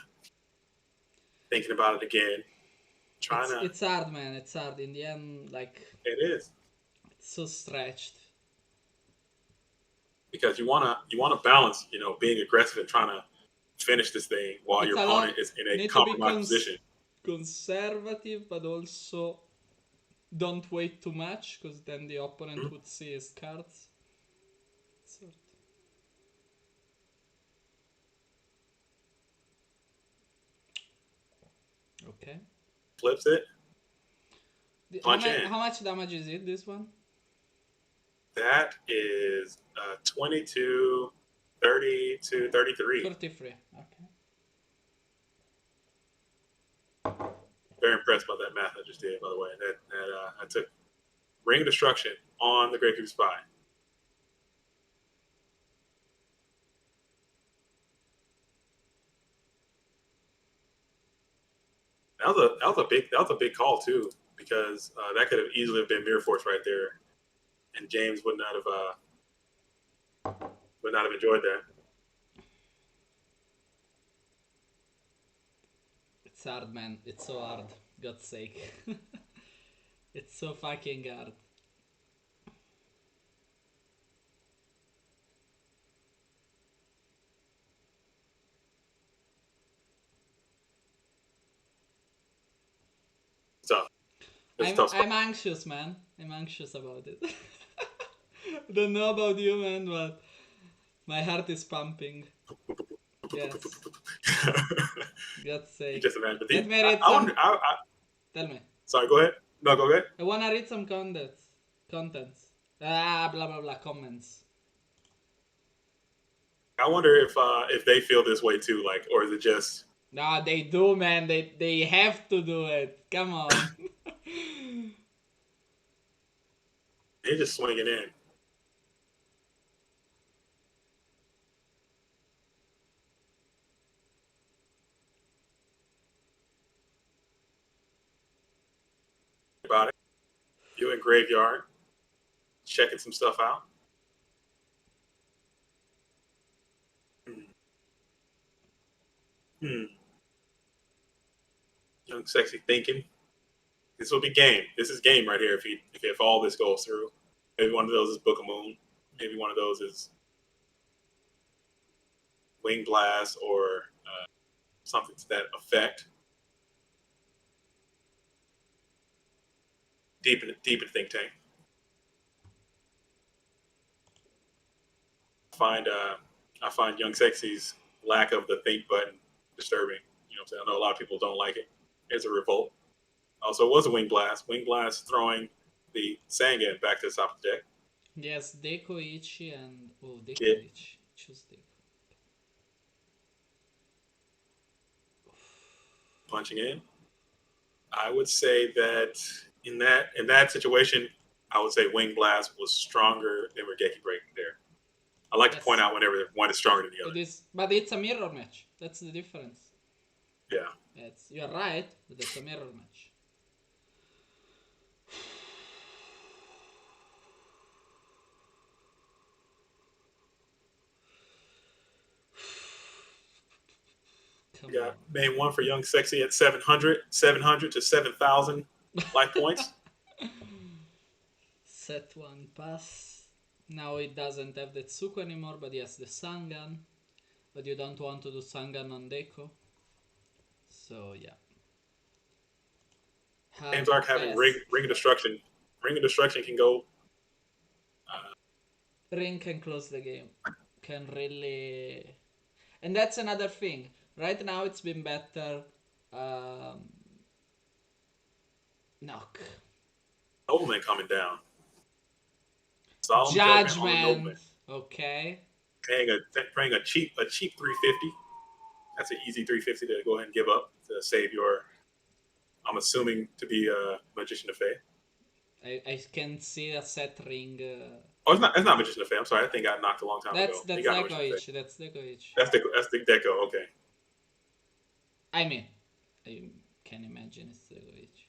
thinking about it again. It's hard, man. It's hard. In the end, like it is. It's so stretched. Because you wanna balance, being aggressive and trying to finish this thing while your opponent is in a compromised position. Conservative, but also don't wait too much, because then the opponent would see his cards. Okay. Flips it. How much damage is it, this one? That is 22, 30 to 33. 33, okay. Very impressed by that math I just did, by the way. That I took Ring of Destruction on the Great Cube Spy. That was a big call too, because that could have easily been Mirror Force right there, and James would not have enjoyed that. It's hard, man. It's so hard. God's sake. It's so fucking hard. Tough. I'm anxious, man. I'm anxious about it. I don't know about you, man, but my heart is pumping. Yes. God's sake. Just imagine. Let me read some. Tell me. Sorry, go ahead. No, go ahead. I wanna read some contents. Blah blah blah. Comments. I wonder if they feel this way too, like, or is it just? No, they do, man. They have to do it. Come on. They're just swinging in. About it. You in Graveyard, checking some stuff out. Young Sexy thinking. This will be game. This is game right here if all this goes through. Maybe one of those is Book of Moon. Maybe one of those is Wing Blast or something to that effect. Deep in think tank. I find Young Sexy's lack of the think button disturbing. You know what I'm saying? I know a lot of people don't like it. It's a revolt. Also, it was a Wing Blast. Wing Blast throwing the Sangan back to the top of the deck. Yes, Deco Ichi and Deco Ichi. Choose Deco. Punching in. I would say that in that situation, I would say Wing Blast was stronger than Regeki Break there. I like to point out whenever one is stronger than the other. It is, but it's a mirror match. That's the difference. Yeah. You're right, but it's a mirror match. Yeah, main one for Young Sexy at 700 to 7,000 life points. Set one pass. Now it doesn't have the Tsuku anymore, but yes, the Sangan. But you don't want to do Sangan on Deco. So yeah. James Arc having Ring of Destruction. Ring of Destruction can go. Ring can close the game. Can really. And that's another thing. Right now it's been better. Knock. Nobleman coming down. Solemn Judgment. Okay. Paying a cheap 350. That's an easy 350 to go ahead and give up to save your. I'm assuming to be a Magician of Fae. I can see a set ring. Oh, it's not Magician of Fae. I'm sorry, that thing got knocked a long time ago. That's Deco Ichi. That's Deco Ichi. That's the Deco. Okay. I mean, I can imagine it's Deco Ichi.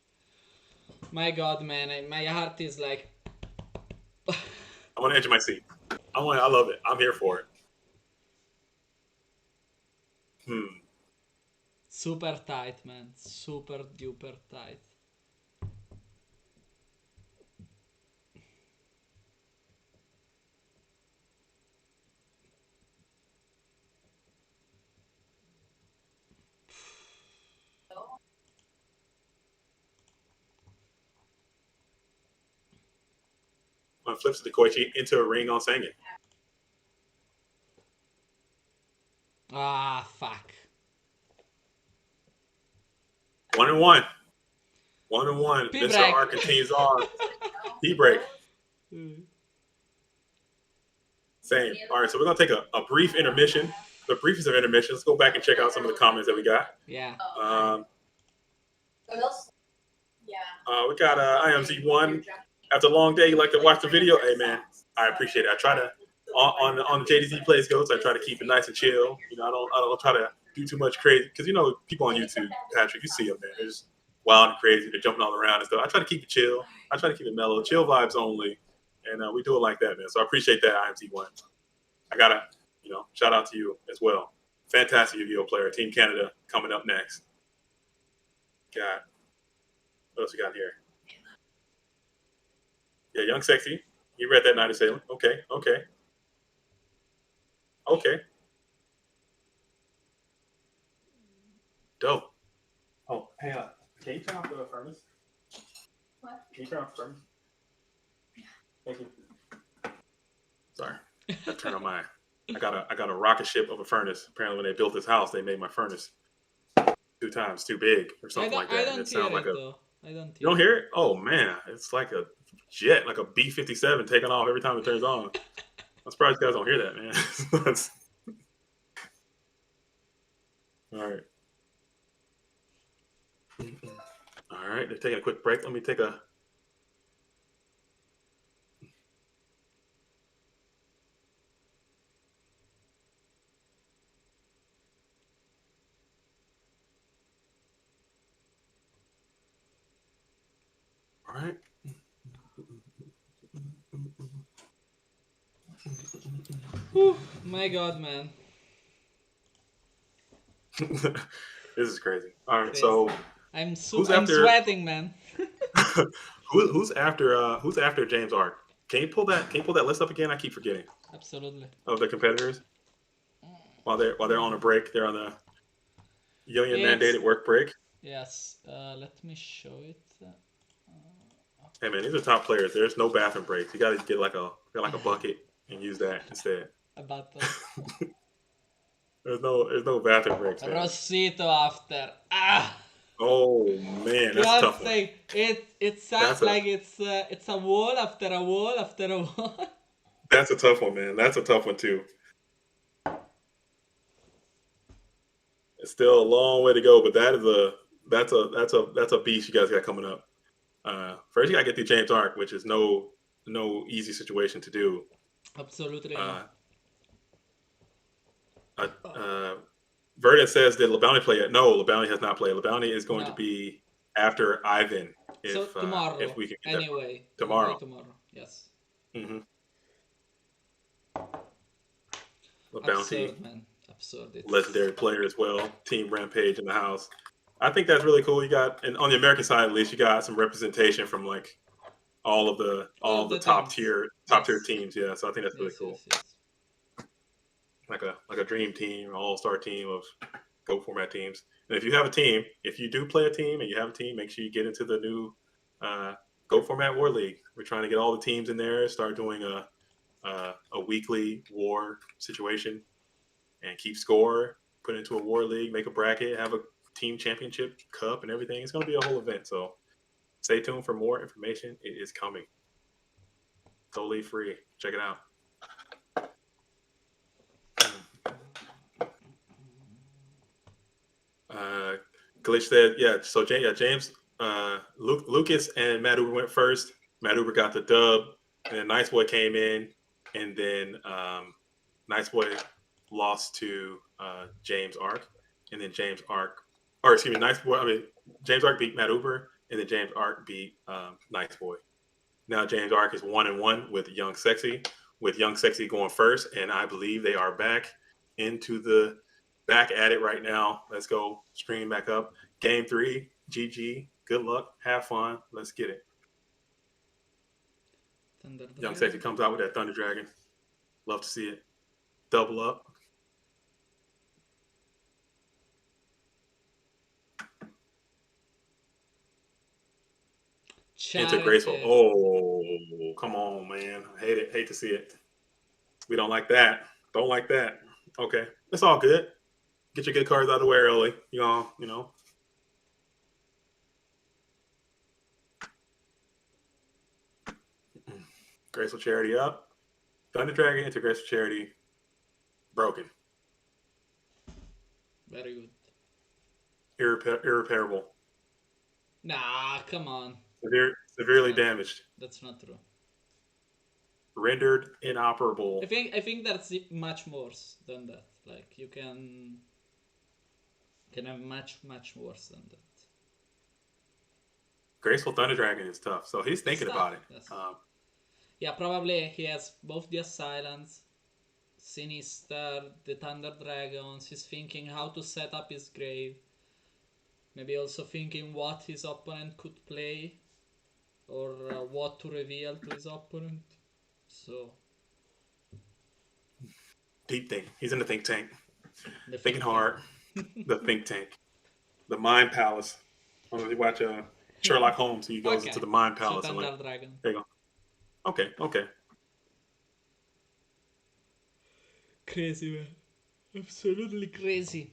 My God, man, my heart is like I'm on the edge of my seat. I love it. I'm here for it. super tight, man. Super duper tight. On flips the Koichi into a ring on Sangen. Ah, fuck. 1-1. 1-1. P Mr. break. R continues on. P break. Same. All right, so we're gonna take a brief intermission. The briefest of intermissions. Let's go back and check out some of the comments that we got. Yeah. We got IMZ1. After a long day, you like to watch the video? Hey man, I appreciate it. I try to on the JDZ Plays Goats. I try to keep it nice and chill. You know, I don't try to do too much crazy because you know people on YouTube, Patrick, you see them, man. They're just wild and crazy. They're jumping all around and stuff. I try to keep it chill. I try to keep it mellow, chill vibes only, and we do it like that, man. So I appreciate that, IMZ1. I gotta, shout out to you as well. Fantastic Yu-Gi-Oh player, Team Canada coming up next. Got what else we got here? Yeah, Young Sexy. You read that Night of Salem. Okay. Dope. Oh, hey, can you turn off the furnace? What? Can you turn off the furnace? Thank you. Sorry. I turned on my I got a rocket ship of a furnace. Apparently when they built this house, they made my furnace 2 times too big or something like that. I don't hear it though. You don't hear it? Oh man, it's like a jet, like a B-57 taking off every time it turns on. I'm surprised you guys don't hear that, man. All right. All right, they're taking a quick break. Let me take a. All right. Whew, my God, man. This is crazy. All right, so I'm sweating, man. who's after James Ark? Can you pull that list up again? I keep forgetting. Absolutely. Of the competitors while they're on a break, they're on the union mandated work break. Yes. Let me show it. Hey man, these are top players. There's no bathroom breaks. You got to get like a bucket and use that instead. A bottle. There's no bathroom breaks, man. Rossito after. Ah. Oh man, that's a tough one. It sounds like it's a wall after a wall after a wall. That's a tough one, man. That's a tough one too. It's still a long way to go, but that's a beast you guys got coming up. First, you gotta get through James Ark, which is no easy situation to do. Absolutely. Verdant says, did LeBounty play yet? No, LeBounty has not played. LeBounty is going to be after Ivan. If tomorrow, if we can get anyway. Tomorrow, yes. Mm-hmm. Absurd, man. Absurd. Legendary player as well. Team Rampage in the house. I think that's really cool. You got, and on the American side at least, you got some representation from like all of the top tier teams. Yeah, so I think that's really cool. Yes. Like a dream team, all-star team of GOAT format teams. And if you have a team, if you do play a team and you have a team, make sure you get into the new GOAT format War League. We're trying to get all the teams in there, start doing a weekly war situation, and keep score. Put it into a War League, make a bracket, have a team championship cup, and everything. It's going to be a whole event. So stay tuned for more information. It is coming. Totally free. Check it out. Glitch said, yeah. So James, Lucas and Matt Uber went first. Matt Uber got the dub, and then Nice Boy came in, and then Nice Boy lost to James Ark, and then James Ark beat Matt Uber, and then James Ark beat Nice Boy. Now James Ark is 1-1 with Young Sexy, with Young Sexy going first, and I believe they are back at it right now. Let's go stream back up. Game 3, GG. Good luck. Have fun. Let's get it. Thunder Young Dragon. Sexy comes out with that Thunder Dragon. Love to see it. Double up. Into Graceful. Oh, come on, man. I hate it. Hate to see it. We don't like that. Don't like that. Okay. It's all good. Get your good cards out of the way early. You know. Graceful Charity up. Thunder Dragon into Graceful Charity. Broken. Very good. Irreparable. Nah, come on. Severely damaged. That's not true. Rendered inoperable. I think that's much worse than that. Like you can have much worse than that. Graceful Thunder Dragon is tough, so he's thinking about it. Yes. Yeah, probably he has both the Assailants, Sinister, the Thunder Dragons. He's thinking how to set up his grave. Maybe also thinking what his opponent could play, or what to reveal to his opponent. So deep think. He's in the think tank. Thinking hard. The think tank. The Mind Palace. When you watch Sherlock Holmes, he goes into the Mind Palace. So Thunder Dragon. There you go. Okay. Crazy, man. Absolutely crazy.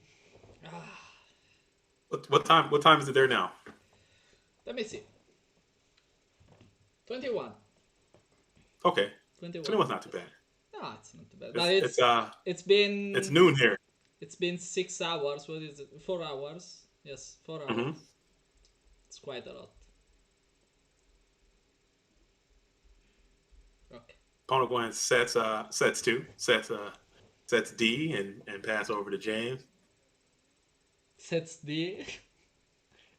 What time is it there now? Let me see. 21. Okay. 21's not too bad. No, it's not too bad. But it's noon here. It's been 6 hours. What is it? 4 hours. Yes, 4 hours. Mm-hmm. It's quite a lot. Okay. Opponent going sets 2. Sets D and pass over to James. Sets D.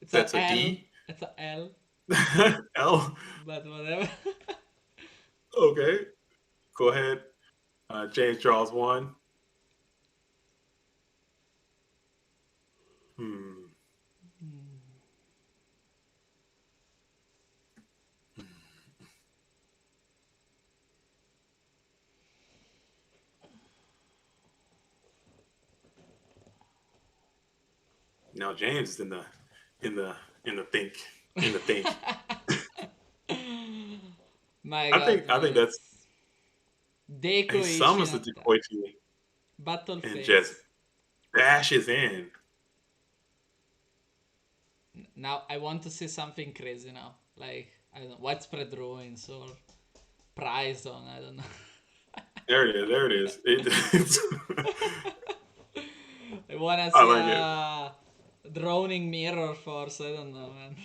It's a D. It's a L. L. But whatever. Okay. Go ahead. James draws 1. Now James is in the think. My God, I think that's Deco. He summons the decoy to me. Battle and phase. Just bashes in. Now I want to see something crazy now. Like, I don't know, widespread ruins or prize on, I don't know. There it is. I want to see a droning mirror force, I don't know, man.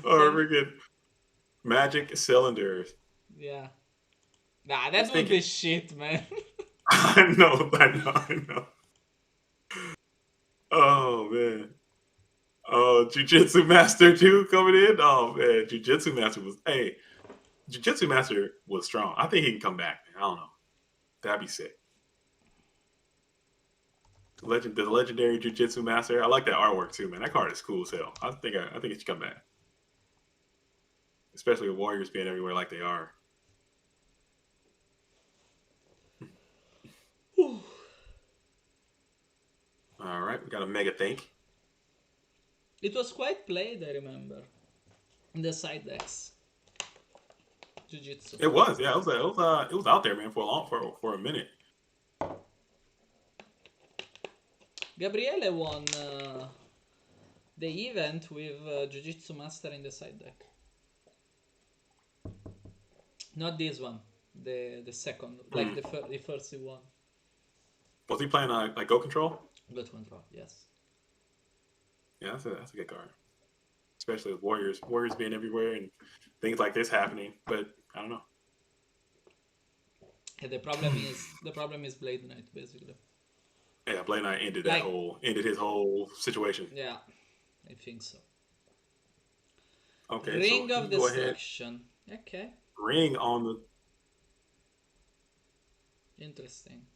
Or freaking magic cylinders. Yeah. Nah, that would be shit, man. I know. Oh, man. Oh, Jiu-Jitsu Master 2 coming in? Oh, man. Jiu-Jitsu Master was strong. I think he can come back. I don't know. That'd be sick. The legendary Jiu-Jitsu Master. I like that artwork too, man. That card is cool as hell. I think it should come back. Especially with Warriors being everywhere like they are. All right, we got a mega think. It was quite played, I remember, in the side decks. Jiu-Jitsu. It was, yeah. It was out there, man, for a minute. Gabriele won the event with Jiu-Jitsu Master in the side deck. Not this one, the second, like the first he won. Was he playing like Go Control? Go Control, yes. Yeah, that's a good card. Especially with Warriors being everywhere and things like this happening. But I don't know. Yeah, the problem is Blade Knight, basically. Yeah, Blade Knight ended his whole situation. Yeah, I think so. Okay, so Ring he of can go ahead. Destruction. Okay, Ring on the. interesting.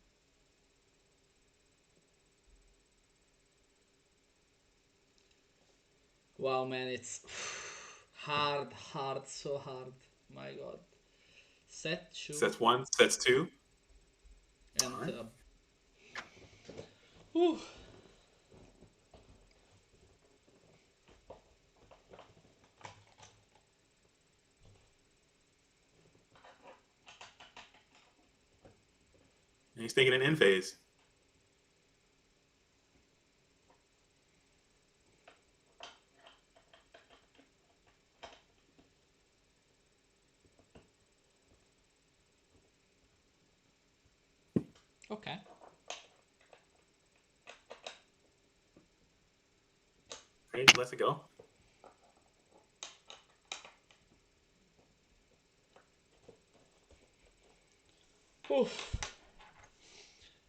Wow, man, it's hard, so hard. My God. Set two Sets one, sets two. and All right. whew. And he's thinking an end phase. Okay. Okay, he lets it go. Oof.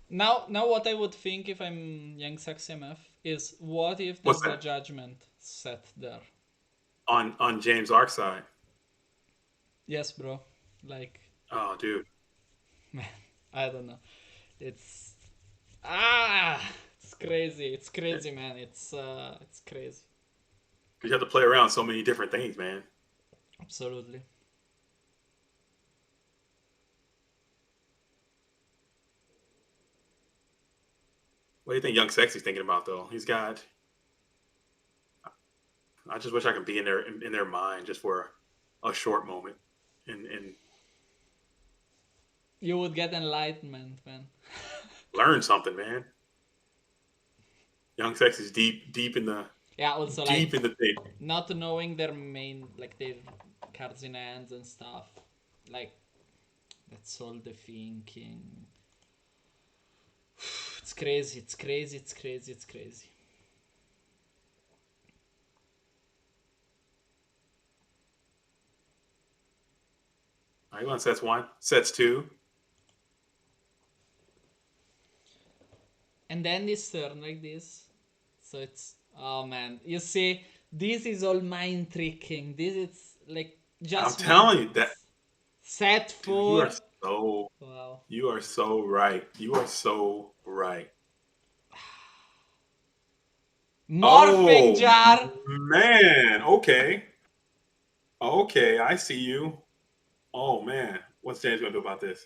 Now, what I would think if I'm Young Sax MF is what if What's there's a that? judgment set there? On James' arc side. Yes, bro. Like, Oh, dude. man, I don't know. It's it's crazy. It's crazy, man. It's crazy. You have to play around so many different things, man. Absolutely. What do you think Young Sexy's thinking about though? He's got. I just wish I could be in their mind just for a short moment, and You would get enlightenment, man. learn something, man. Young Sexy's deep in the Yeah. Also, like deep in the thing. not knowing their main, like their cards in hands and stuff. Like that's all the thinking. It's crazy. It's crazy. It's crazy. It's crazy. All right, you want sets one, sets two. And then this turn like this. So it's oh man, you see, this is all mind tricking. This is like I'm just mind telling you that, tricks. Set dude. You are four. so Wow. you are so right. You are so right. Morphing Oh jar. man. Okay. Okay. I see you. Oh man. What's James gonna do about this?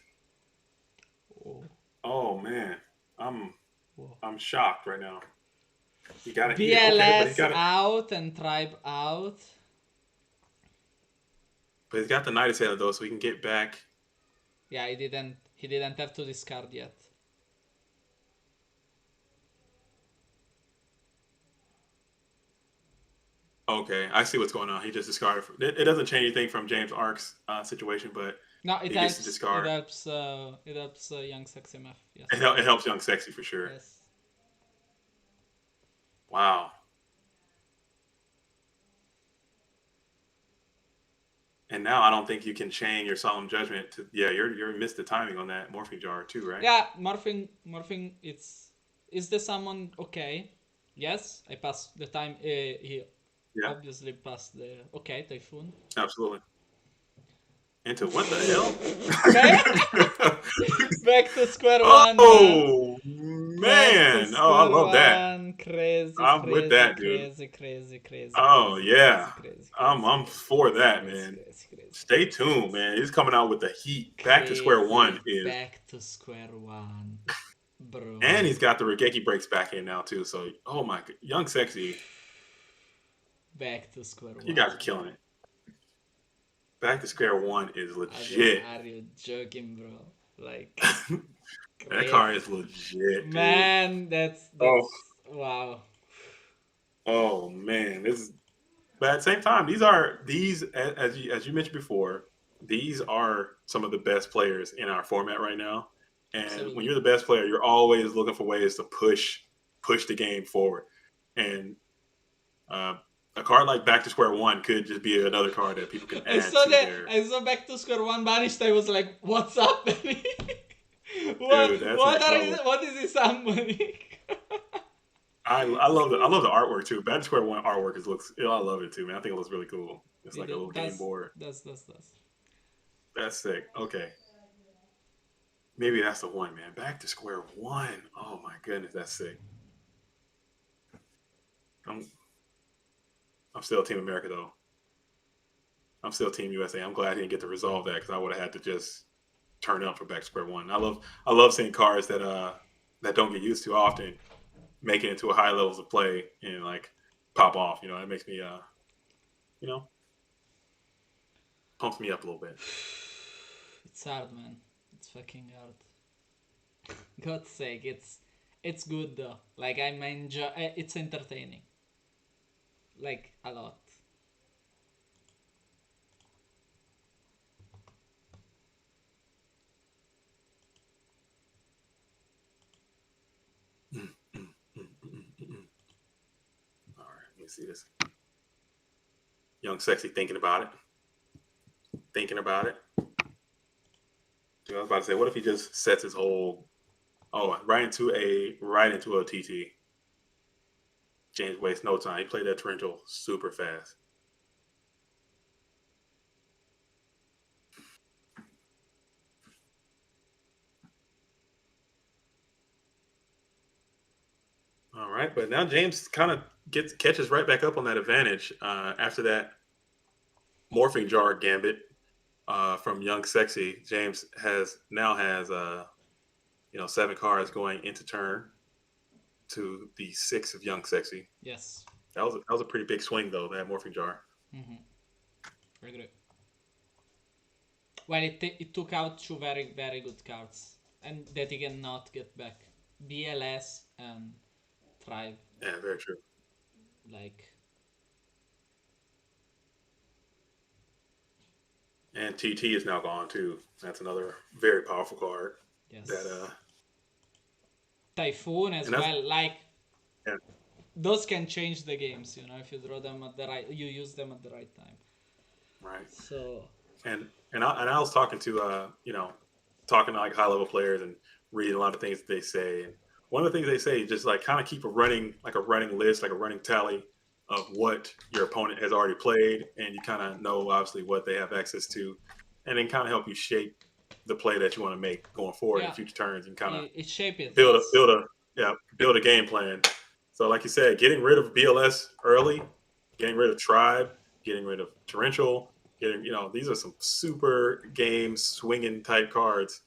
Oh, Oh man. I'm whoa. I'm shocked right now. You got it. Okay, but he's BLS got it. out and tribe out. But he's got the Knight of Sailor though, so he can get back. Yeah, he didn't have to discard yet. Okay, I see what's going on. He just discarded. It doesn't change anything from James Ark's situation, but No, it he gets to helps. It discard. helps. It helps young sex MF. Yes. It helps Young Sexy for sure. Yes. Wow. And now I don't think you can chain your solemn judgment to. Yeah, you're missed the timing on that morphing jar too, right? Yeah, morphing. Is the summon okay? Yes, I passed the time. He Yeah, obviously passed the okay typhoon. absolutely. Into what the hell? Back to square one, man. Oh Back to man! Oh, I square love that. one. Crazy, I'm with crazy, that, dude. crazy, crazy, crazy, Oh crazy, yeah, crazy, crazy, I'm crazy, I'm crazy, for crazy, that, crazy, man. crazy, crazy, Stay crazy, tuned, crazy, man. He's coming out with the heat. Back to square crazy. one is, Back to square one, and bro. he's got the Regeki breaks back in now too. So, oh my, Young Sexy, Back to square you one. guys are killing it. Back to square one is Are you, legit. are you joking, bro? Like, That crazy. car is legit, dude. Man, that's Oh, wow. oh man, this is. But at the same time, these as you mentioned before, these are some of the best players in our format right now. And when Absolutely. you're the best player, you're always looking for ways to push the game forward. And uh, a card like Back to Square One could just be another card that people can I add saw to that. their. I saw back to square one banished. I was like, "What's happening? Dude, that's What next are level. what is this happening?" I love the artwork too. Back to Square One artwork I love it too, man. I think it looks really cool. It's like a little game Does, board. does. That's sick. Okay. Maybe that's the one, man. Back to square one. Oh my goodness, that's sick. I'm I'm still Team America though. I'm still Team USA. I'm glad he didn't get to resolve that because I would have had to just turn up for back to square one. I love seeing cards that don't get used to often make it into a high levels of play and like pop off. It makes me you know pumps me up a little bit. It's hard, man. It's fucking hard. God's sake, it's good though. Like I'm enjoy. It's entertaining. Like a lot. All right, let me see this. Young Sexy thinking about it. Thinking about it. Dude, I was about to say, what if he just sets his whole right into a TT? James wastes no time. He played that torrential super fast. All right, but now James kind of catches right back up on that advantage after that morphing jar gambit from Young Sexy. James now has 7 cards going into turn to the 6 of Young Sexy. Yes. That was a pretty big swing though. That morphing jar. Mm-hmm. Agree. Well, it took out two very very good cards, and that he cannot get back. BLS and Thrive. Yeah, very true. Like And TT is now gone too. That's another very powerful card. That yes. Typhoon as and that's well. Like yeah, those can change the games. If you draw them at the right, you use them at the right time. right. So And I was talking to talking to like high level players and reading a lot of things that they say. And one of the things they say is just like kind of keep a running list, like a running tally of what your opponent has already played, and you kind of know obviously what they have access to, and then kind of help you shape the play that you want to make going forward in yeah, future turns, and kind of it shape it. build a Yes. build a yeah build a game plan. So like you said, getting rid of BLS early, getting rid of Tribe, getting rid of Torrential, these are some super game swinging type cards,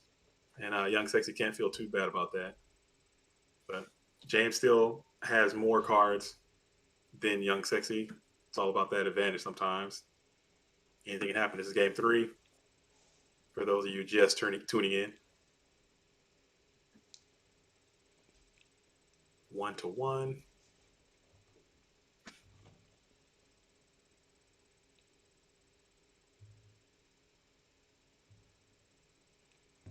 and Young Sexy can't feel too bad about that. But James still has more cards than Young Sexy. It's all about that advantage sometimes. Anything can happen. This is game 3 for those of you just tuning in. 1-1.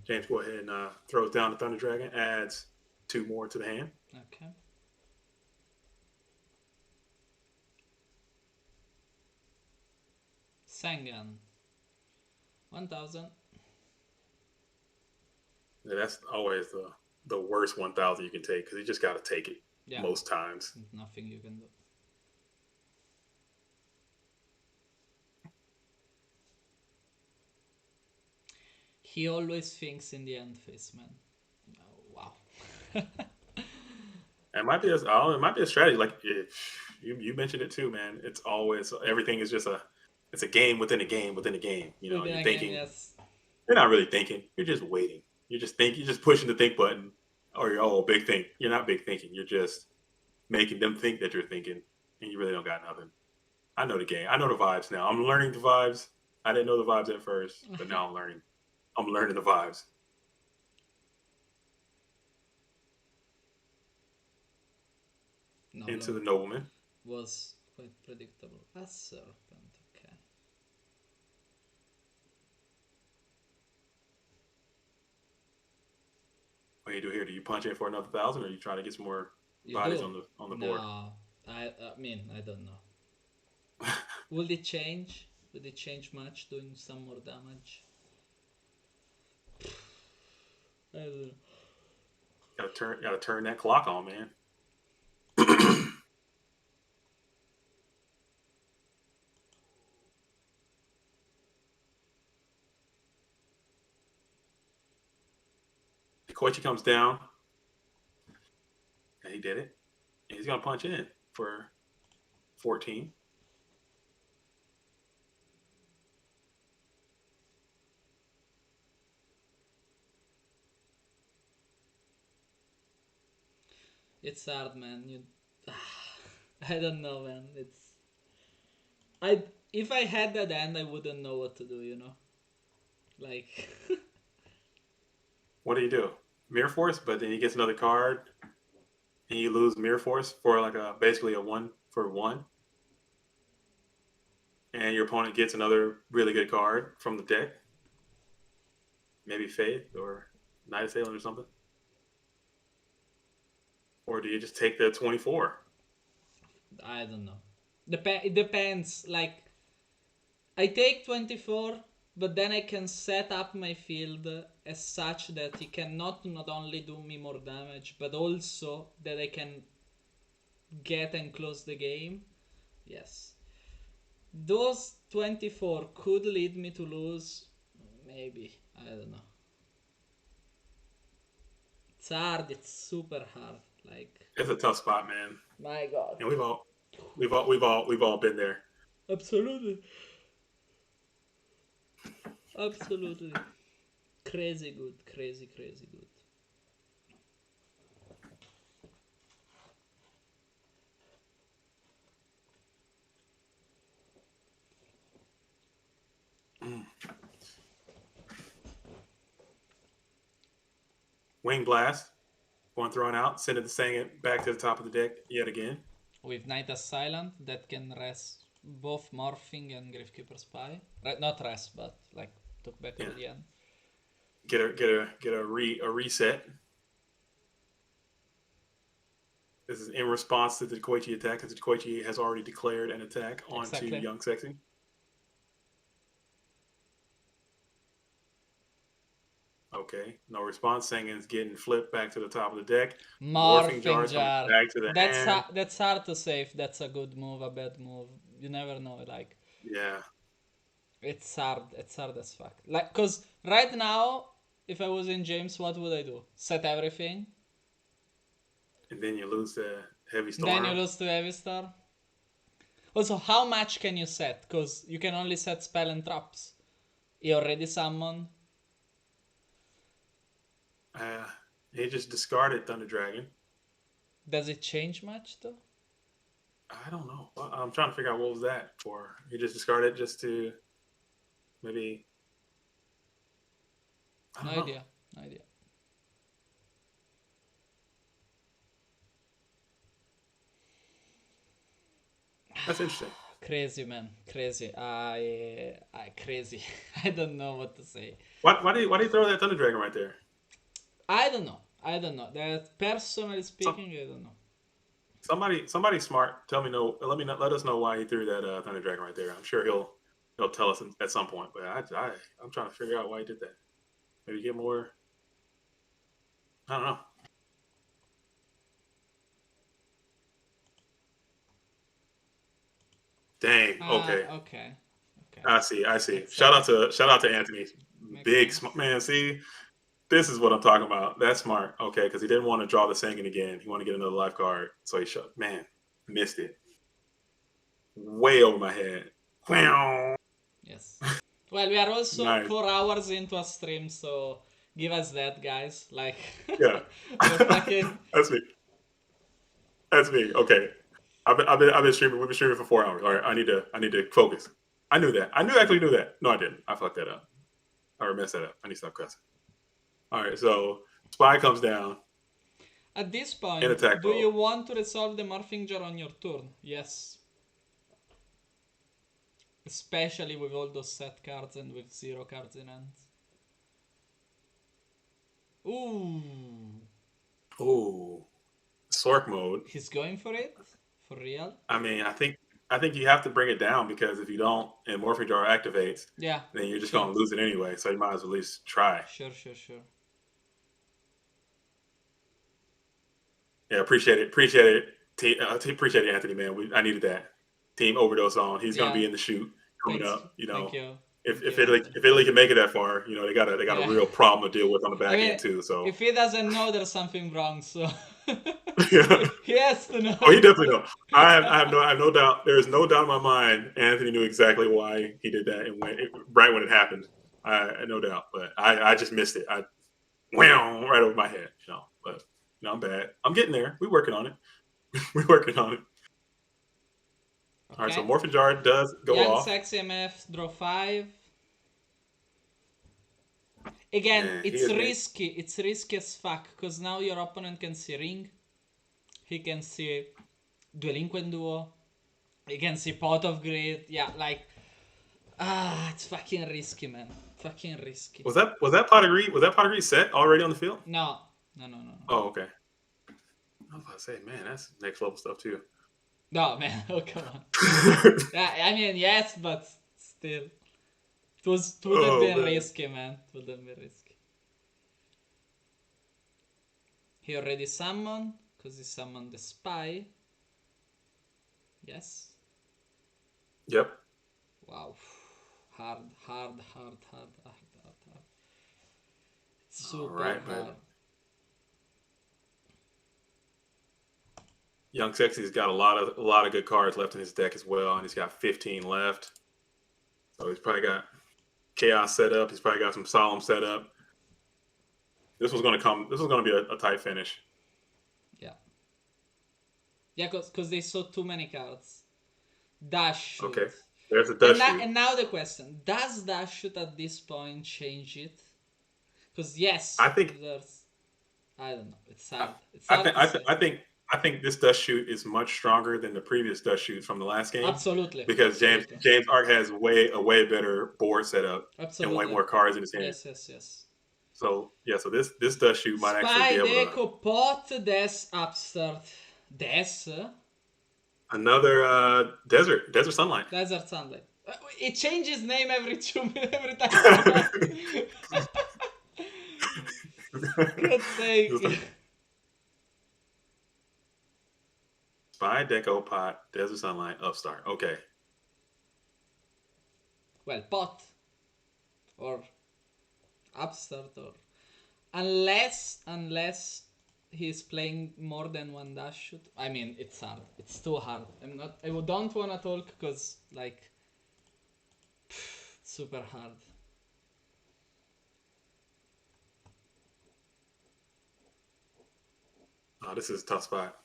James, go ahead and throws down the Thunder Dragon, adds 2 more to the hand. Okay. Sangan. 1000. Yeah, that's always the worst 1,000 you can take because you just got to take it Yeah. most times. Nothing you can do. He always thinks in the end phase, man. Oh, wow. It might be a strategy. Like you mentioned it too, man. It's always everything is just it's a game within a game within a game. Within You're a game, thinking. yes. You're not really thinking. You're just waiting. You're just pushing the think button, or you're big think. You're not big thinking. You're just making them think that you're thinking, and you really don't got nothing. I know the game. I know the vibes now. I'm learning the vibes. I didn't know the vibes at first, but now I'm learning. I'm learning the vibes. No, Into no. the nobleman. Was quite predictable. A serpent, okay. What do you do here? Do you punch in for another 1,000, or you try to get some more You bodies do? on the board? No. I mean, I don't know. Will it change? Will it change much doing some more damage? I don't know. Gotta turn that clock on, man. Koichi comes down, and he did it. And he's gonna punch in for 14. It's hard, man. You, I don't know, man. I if I had that end, I wouldn't know what to do. Like What do you do? Mirror Force, but then he gets another card, and you lose Mirror Force for like a basically a 1-for-1, and your opponent gets another really good card from the deck, maybe Faith or Night Assailant or something. Or do you just take the 24? I don't know. It depends. Like I take 24, but then I can set up my field as such that he cannot not only do me more damage, but also that I can get and close the game. Yes. Those 24 could lead me to lose. Maybe. I don't know. It's hard. It's super hard. Like, It's a tough spot, man. my god. And we've all been there. Absolutely. Absolutely. Crazy good. Crazy, crazy good. Wing Blast, going thrown out, sending it back to the top of the deck yet again. With Night as Silent, that can rest both Morphing and Gravekeeper Spy. Not rest, but like took back to the end. Get a reset. This is in response to the Koichi attack, because Koichi has already declared an attack onto Young Sexy. Okay, no response. Sangan's getting flipped back to the top of the deck. Morphing jar back to the hand. That's hard to say if that's a good move, a bad move. You never know. Like, yeah, it's hard. It's hard as fuck. Like, cause right now, if I was in James, what would I do? Set everything. And then you lose the Heavy Storm. Then you lose to Heavy Storm. Also, how much can you set? Cause you can only set spell and traps. He already summoned. He just discarded Thunder Dragon. Does it change much though? I don't know. I'm trying to figure out what was that for. He just discarded just to maybe. No idea. No idea. That's interesting. Crazy, man. Crazy. I crazy. I don't know what to say. Why do you throw that Thunder Dragon right there? I don't know. That personally speaking, I don't know. Somebody smart. Let us know why he threw that Thunder Dragon right there. I'm sure he'll tell us at some point. But I'm trying to figure out why he did that. Maybe get more. I don't know. Dang. Okay. Okay. I see. Shout out to Anthony. Big man. See, this is what I'm talking about. That's smart. Okay, because he didn't want to draw the Sangan again. He wanted to get another life card, so he shot. Man, missed it. Way over my head. Wow. Yes. Well, we are also Nice. 4 hours into a stream, so give us that, guys. Like, yeah. That's me. That's me. Okay. I've been streaming. We've been streaming for 4 hours. All right. I need to focus. I knew that. Actually knew that. No, I didn't. I fucked that up. I messed that up. I need to stop cussing. All right. So Spy comes down. At this point, do you want to resolve the Morphing Jar on your turn? Yes. Especially with all those set cards and with 0 cards in hand. Ooh. Sork mode. He's going for it? For real? I mean, I think you have to bring it down, because if you don't and Morphing Jar activates, then you're just going to lose it anyway. So you might as well at least try. Sure. Yeah, appreciate it. Appreciate it, Anthony, man. I needed that. Team overdose on. He's going to be in the shoot coming up. Thank you. if Italy can make it that far, they got a Yeah. real problem to deal with on the I back mean, end too. So if he doesn't know, there's something wrong. So yeah. he has to know. Oh, he definitely know. I have no doubt. There is no doubt in my mind. Anthony knew exactly why he did that and right when it happened. I no doubt, but I just missed it. I wham right over my head. But I'm bad. I'm getting there. We're working on it. We're working on it. All right, so Okay. Morphin Jar does go Young off. Sexy MF draw 5. Again, And he it's has made. risky. It's risky as fuck because now your opponent can see Ring. He can see Delinquent Duo. He can see Pot of Greed. Yeah, like it's fucking risky, man. Fucking risky. Was that pot of greed? Was that pot of greed set already on the field? No, no, no, no, no. Oh, okay. I was about to say, man, that's next level stuff too. No, man. Oh, come on. Yeah, I mean, yes, but still, it would have Oh been man. risky, man. It would have been risky. He already summoned because he summoned the spy. Yes. Yep. Wow. Hard. All Super right, but hard. Young Sexy's got a lot of good cards left in his deck as well, and he's got 15 left. So he's probably got Chaos set up. He's probably got some Solemn set up. This was going to be a tight finish. Yeah. Yeah, because they saw too many cards. Dash shoot. Okay. There's a Dust Shoot. And now the question: does Dash shoot at this point change it? Because yes, I think I don't know. It's I, hard. It's I hard think to I, say. th- I think I think this Dust Shoot is much stronger than the previous Dust Shoot from the last game. Absolutely. Because Absolutely. James Ark has a way better board setup and way Absolutely. more cards in his hand. Yes. So yeah, so this Dust Shoot might actually be Spy, able to Deco, Pot, Des, Upstart. Des? another Desert Sunlight. Desert Sunlight. It changes name every every time. Good sake. Spy, Deco, Pot, Desert Sunlight, Upstart. Okay. Well, Pot. Or Upstart or unless he's playing more than one dash shoot. I mean, it's hard. It's too hard. I don't wanna talk because like super hard. Oh, this is a tough spot.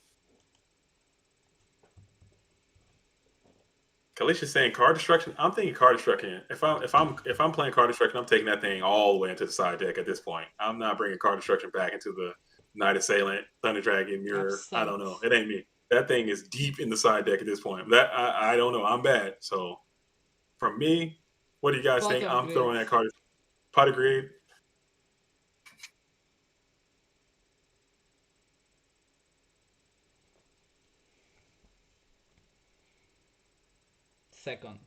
Kalicia's saying card destruction. I'm thinking card destruction. If I'm playing card destruction, I'm taking that thing all the way into the side deck at this point. I'm not bringing card destruction back into the Night Assailant, Thunder Dragon, Mirror. I don't know. It ain't me. That thing is deep in the side deck at this point. That I don't know. I'm bad. So from me, what do you guys think? I'm throwing that card. Pot of Greed. Second.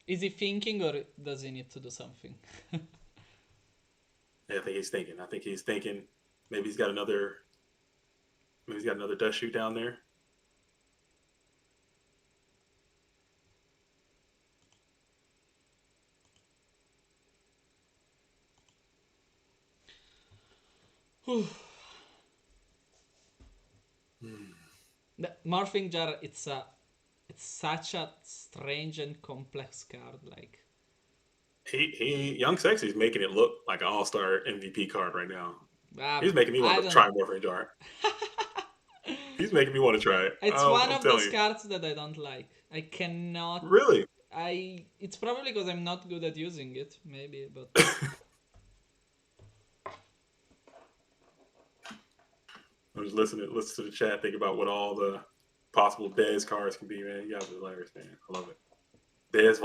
Is he thinking or does he need to do something? Yeah, I think he's thinking. I think he's thinking. Maybe he's got another. Maybe he's got another dust shoot down there. The Morphing Jar, it's such a strange and complex card. Like Young Sexy is making it look like an all-star MVP card right now. He's making me want to try Morphing Jar. He's making me want to try it. It's one I'm of those you. cards that I don't like. I cannot. Really? It's probably because I'm not good at using it, maybe, but. I'm just listening to the chat, think about what all the possible Dez cards can be, man. You guys are hilarious, man. I love it. Dez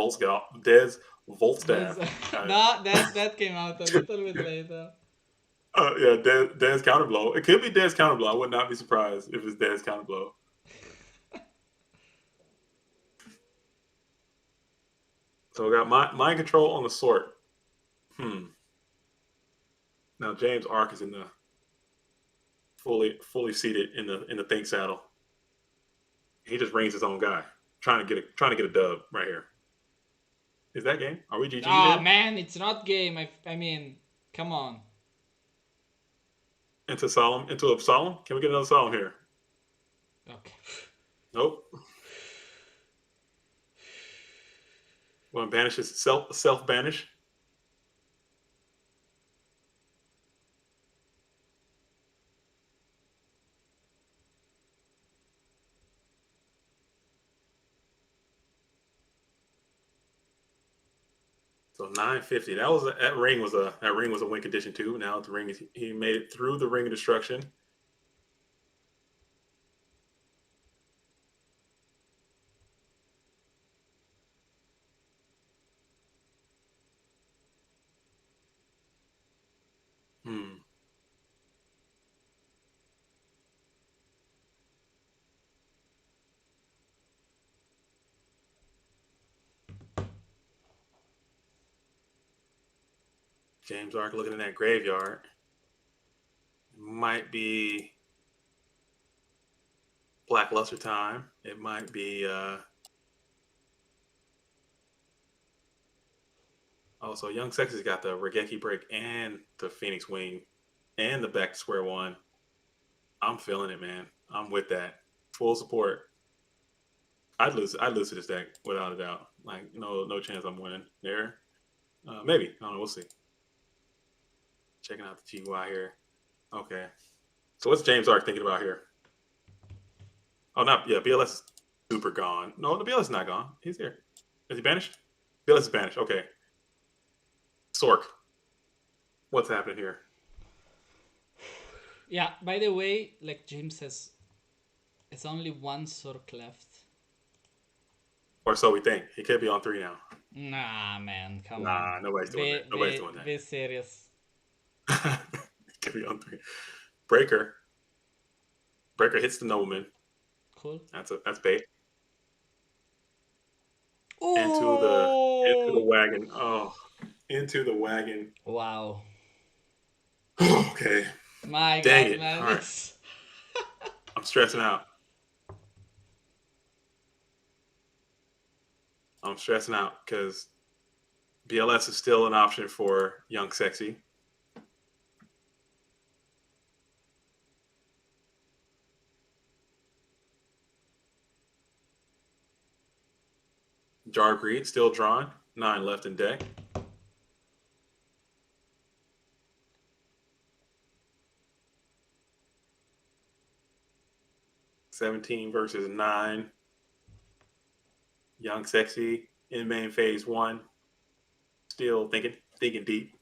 Voltstaff. No, that came out a little bit later. Yeah, Dez Counterblow. It could be Dez Counterblow. I would not be surprised if it's Dez Counterblow. So we got mind control on the sort. Now James Ark is in the fully seated in the think saddle. He just rings his own guy, trying to get a dub right here. Is that game? Are we GG'd Oh here? man, it's not game. I mean, come on. Into solemn, into a solemn. Can we get another solemn here? Okay. Nope. Well, banish is self banish. So 950. That ring was a win condition too. Now the ring is he made it through the ring of destruction. Hmm. James Ark looking in that graveyard. Might be Blackluster time. It might be so Young Sexy's got the Regeki break and the Phoenix Wing and the back to square one. I'm feeling it, man. I'm with that. Full support. I'd lose to this deck without a doubt. Like no chance I'm winning there. Maybe. I don't know, we'll see. Checking out the GUI here. Okay. So what's James Ark thinking about here? Oh, not yeah. BLS is super gone. No, the BLS is not gone. He's here. Is he banished? BLS is banished. Okay. Sork. What's happening here? Yeah, by the way, like James has it's only one Sork left. Or so we think. He could be on 3 now. Nah, man, come on. Nah, nobody's doing Be that. Nobody's be doing be serious. that. He could be on 3. Breaker. Breaker hits the nobleman. Cool. That's bait. Into the Oh wagon. Oh, into the wagon. wow. Okay. My Dang god, it. man, All right. it's I'm stressing out. I'm stressing out because BLS is still an option for Young Sexy. Jar Greed still drawn. 9 left in deck. $17 versus 9. Young Sexy in main phase 1. Still thinking deep.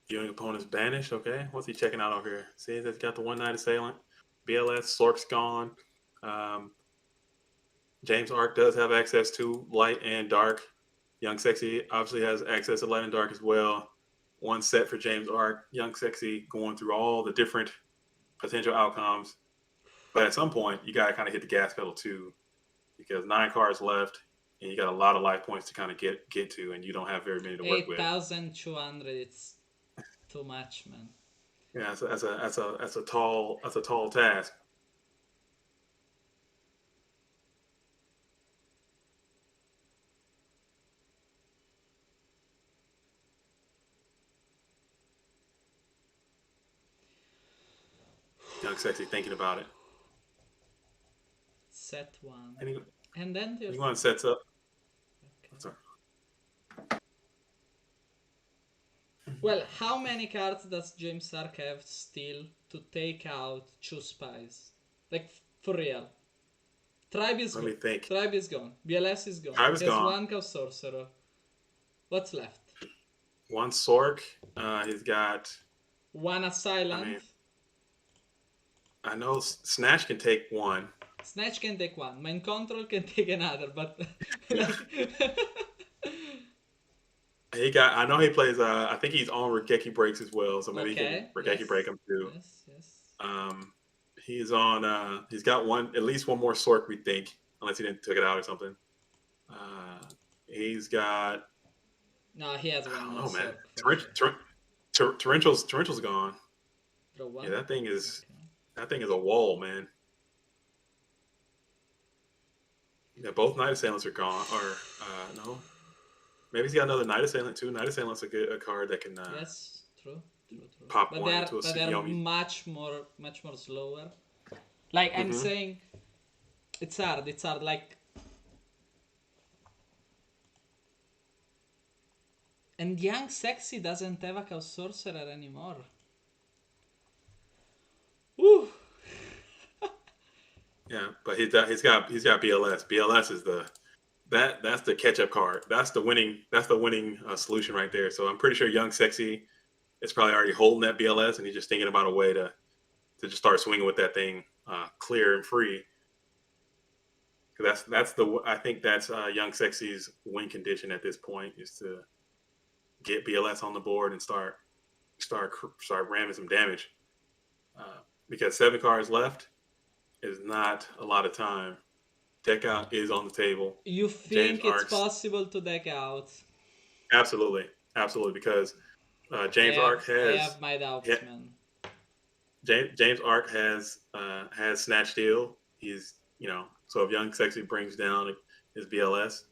Viewing opponents banished. Okay, what's he checking out over here? See, that's got the one night assailant. BLS Sork's gone. Um, James Ark does have access to light and dark. Young Sexy obviously has access to light and dark as well. One set for James Ark. Young Sexy going through all the different potential outcomes. But at some point, you got to kind of hit the gas pedal too, because 9 cards left, and you got a lot of life points to kind of get to, and you don't have very many to work with. 8,200. It's too much, man. Yeah, that's a tall task. Young Sexy thinking about it. Set one. And And then there's he sets up. okay. Sorry. Well, how many cards does James Ark have still to take out 2 spies? Like for real. Tribe is Let gone. me think. Tribe is gone. BLS is gone. Tribe is He has gone. one Chaos Sorcerer. What's left? One Sork. He's got. One Assailant. I know Snatch can take one. Snatch can take one. Mind Control can take another, but Yeah. like He got. I know he plays. I think he's on Regeki breaks as well, so maybe he can Okay. Regeki break Yes. him too. Yes. Yes. Um, he's on. He's got at least one more Sork, we think, unless he didn't took it out or something. Uh, he's got. No, he has I one don't more know, man. Sork for sure. Torrential's gone. Draw Yeah, one. Okay. that thing is a wall, man. Yeah, both Night Assailants are gone. Or no, maybe he's got another Night Assailant too. Night Assailant's a card that can Yes. True. True. True. pop one into a But they are Tsukiyomi. much more slower. Like I'm Mm-hmm. saying, it's hard. It's hard. Like, and Young Sexy doesn't have a Chaos Sorcerer anymore. Woo! Yeah, but he's got BLS. BLS is that's the catch up card. That's the winning solution right there. So I'm pretty sure Young Sexy is probably already holding that BLS, and he's just thinking about a way to just start swinging with that thing clear and free. I think that's Young Sexy's win condition at this point is to get BLS on the board and start ramming some damage. Uh, because 7 cards left is not a lot of time. Deck out is on the table. You James think it's Arcs, possible to deck out? absolutely, absolutely, because James Arc I has have my yeah, doubts, man. James Arc has Snatch Steal. He's so if Young Sexy brings down his BLS,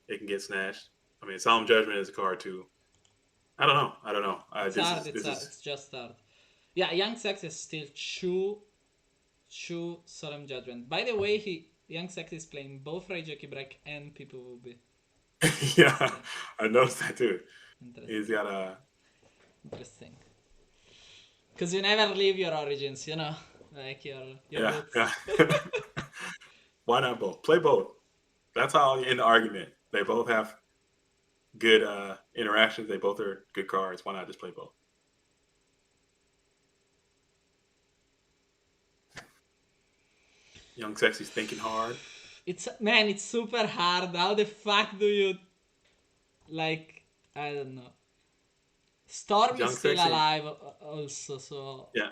it can get snatched. I mean, Solemn Judgment is a card too. I don't know. I don't know. It's This hard. is this is It's just hard. Yeah, Young Sex is still Chu Solemn Judgment. By the way, Young Sex is playing both Raijeki Break and People Will Be. yeah. Yeah, I noticed that too. He's interesting. got a Interesting. Because you never leave your origins, like your yeah roots. yeah. Why not both? Play both. That's how you end the argument. They both have good interactions. They both are good cards. Why not just play both? Young Sexy's thinking hard. It's super hard. How the fuck do you like? I don't know. Storm is Young still Sexy, alive, also. So yeah.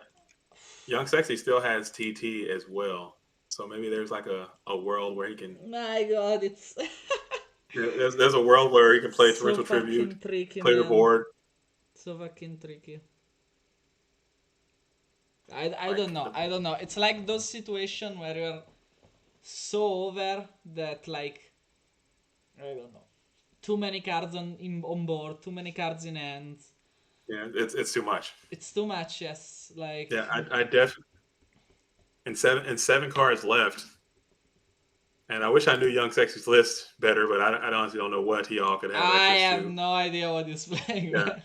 Young Sexy still has TT as well. So maybe there's like a world where he can. my god, it's There's a world where he can play so Torrential Tribute, fucking tricky, play the man. board. So fucking tricky. I Like don't know. I don't know. It's like those situations where you're so over that like I don't know. Too many cards on board, too many cards in hand. yeah, it's too much. It's too much, yes. Like Yeah, I definitely and seven cards left. And I wish I knew Young Sexy's list better, but I honestly don't know what he all could have I access have to. no idea what he's playing, Yeah, man.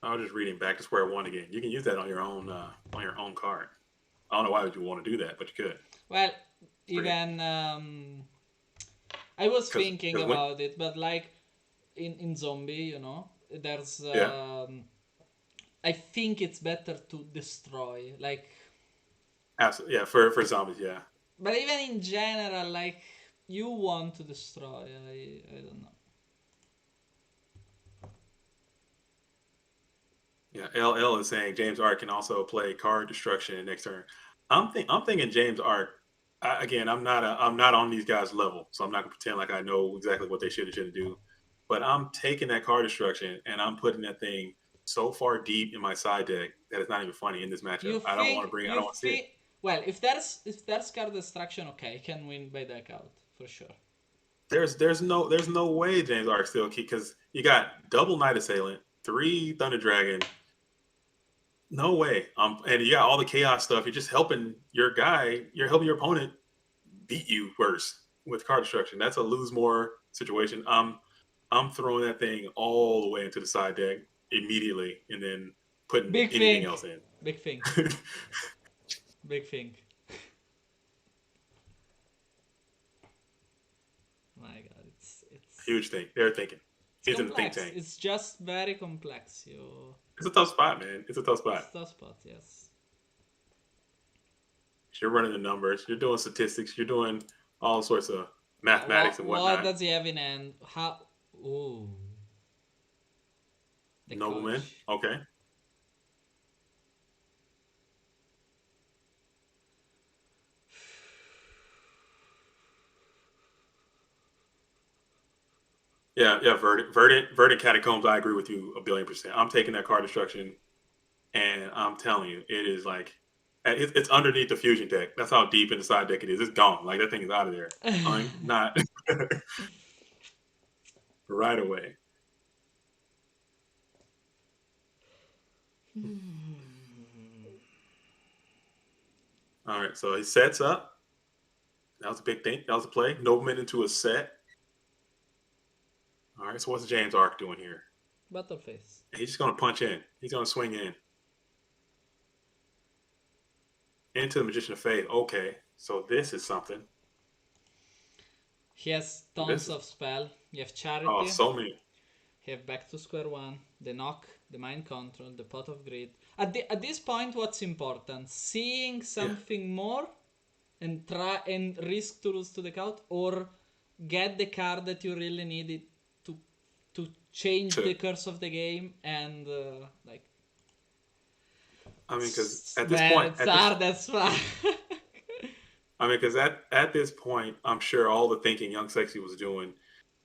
I was just reading Back to Square One again. You can use that on your own card. I don't know why would you want to do that, but you could. Well, It's pretty even I was thinking because when about it, but like in zombie, there's yeah, I think it's better to destroy. Like, absolutely yeah for zombies yeah. but even in general, like you want to destroy. I don't know. Yeah, LL is saying James Art can also play card destruction next turn. I'm thinking James Art. Again, I'm not on these guys' level, so I'm not gonna pretend like I know exactly what they should and shouldn't do. But I'm taking that card destruction and I'm putting that thing so far deep in my side deck that it's not even funny in this matchup. You think I don't you want to see it. think well, if there's card destruction, okay, I can win by deck out for sure. There's no way James Art still keep because you got double Night Assailant, 3 Thunder Dragon. No way. And you got all the chaos stuff. You're just helping your guy. You're helping your opponent beat you worse with card destruction. That's a lose more situation. I'm throwing that thing all the way into the side deck immediately, and then putting Big anything thing, else in. big thing, big thing. My God, it's Huge thing. They're thinking. It's He's in the think complex. tank. It's just very complex. You. It's a tough spot, man. It's a tough It's spot. a tough spot. Yes. You're running the numbers. You're doing statistics. You're doing all sorts of Yeah. mathematics and What whatnot. does he have in hand? How? Ooh. The Nobleman. coach. Okay. Yeah. Verdant catacombs. I agree with you 1,000,000,000%. I'm taking that card destruction, and I'm telling you, it is like it's underneath the fusion deck. That's how deep in the side deck it is. It's gone. Like that thing is out of there. Not right away. All right. So he sets up. That was a big thing. That was a play. Nobleman into a set. All right. So what's James Arc doing here? Battle face. He's just gonna punch in. He's gonna swing in into the Magician of Faith. Okay. So this is something. He has This tons is of spell. You have charity. so many. You have back to square one. The knock, the mind control, the pot of greed. At this point, what's important? Seeing Yeah. something more and try and risk to lose to the count, or get the card that you really needed to to change the To curse of the game and like. I mean, because at this Man, point, it's hard as fuck. because at this point, I'm sure all the thinking Young Sexy was doing,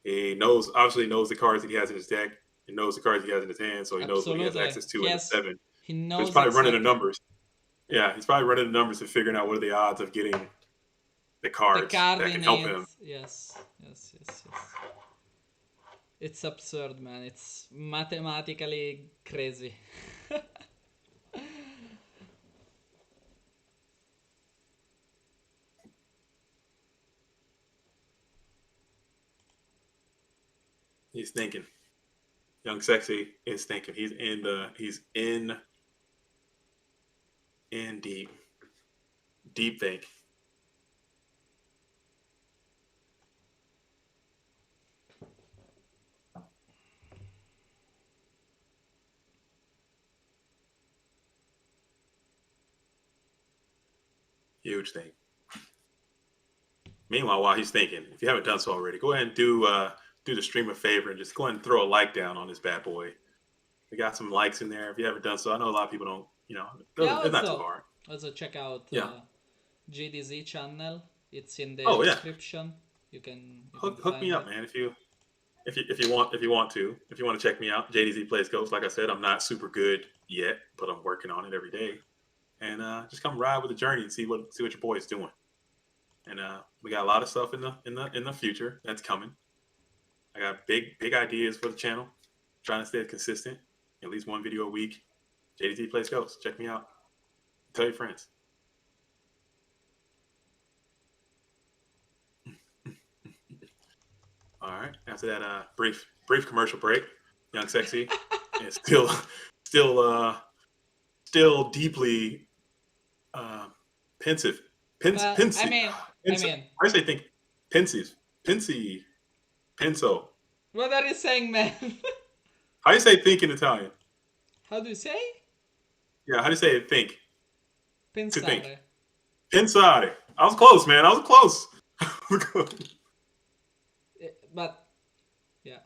he knows obviously knows the cards that he has in his deck. He knows the cards he has in his hand, so he knows what he has Absolutely. access to in the seven. He So he's knows probably running the exactly. numbers. Yeah, he's probably running the numbers and figuring out what are the odds of getting the The cards card that he can help him. needs. Yes. It's absurd, man. It's mathematically crazy. He's thinking. Young Sexy is thinking. He's in deep think. Huge thing. Meanwhile, while he's thinking, if you haven't done so already, go ahead and do the stream a favor and just go ahead and throw a like down on this bad boy. We got some likes in there. If you haven't done so, I know a lot of people don't. Yeah, It's not too hard. also check out Yeah. GDZ channel. It's in the Oh yeah. description. You can Hook me find up, it. man. If you want to check me out, JDZ plays Ghost. Like I said, I'm not super good yet, but I'm working on it every day. And just come ride with the journey and see what your boy is doing. And we got a lot of stuff in the future that's coming. I got big ideas for the channel. Trying to stay consistent. At least one video a week. JDZ plays Ghost. Check me out. Tell your friends. All right. After that brief commercial break, Young Sexy is still deeply pensive. Well, Pensive. I mean, I say think pensive. Penso. what are you saying, man? How do you say think in Italian? How do you say? Yeah, how do you say think? To think. Pensare. Pensare. I was close, man. I was close. But yeah,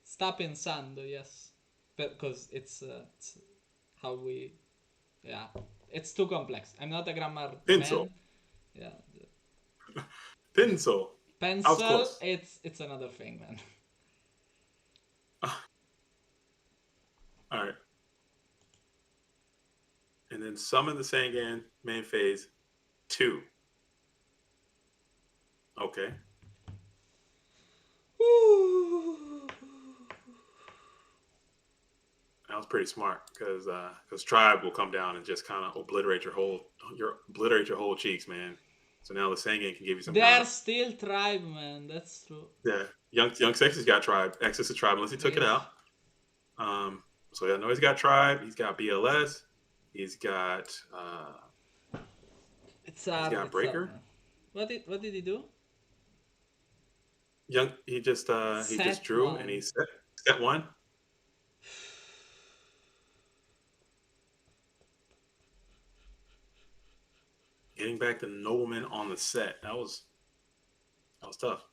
sta pensando, yes, because it's how we, yeah, it's too complex. I'm not a grammar Penso. man. Yeah, Penso. I was pencil. close. It's another thing, man. All right. And then summon the Sangan main phase 2. Okay. That was pretty smart because Tribe will come down and just kind of obliterate your whole cheeks, man. So now the Sangan can give you some They're still tribe, man. That's true. yeah. Young Sexy's got Tribe, access to Tribe unless he took it out. So yeah, no, he's got Tribe, he's got BLS, he's got It's hard. Breaker. What did he do? He just Set drew and he one. set one. Getting back to Nobleman on the set. That was tough.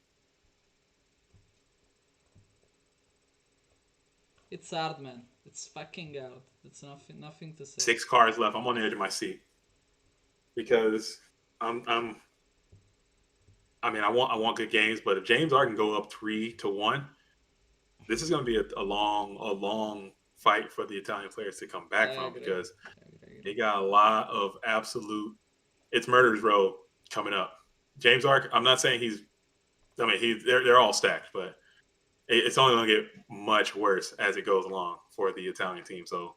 It's hard, man. It's fucking hard. It's nothing to say. 6 cards left. I'm on the edge of my seat because I'm I mean, I want good games, but if James Arden can go up 3-1, this is going to be a long fight for the Italian players to come I back from agree. because they got a lot of absolute. It's murder's row coming up. James Ark. I'm not saying he's. I mean, they're all stacked, but it's only going to get much worse as it goes along for the Italian team. So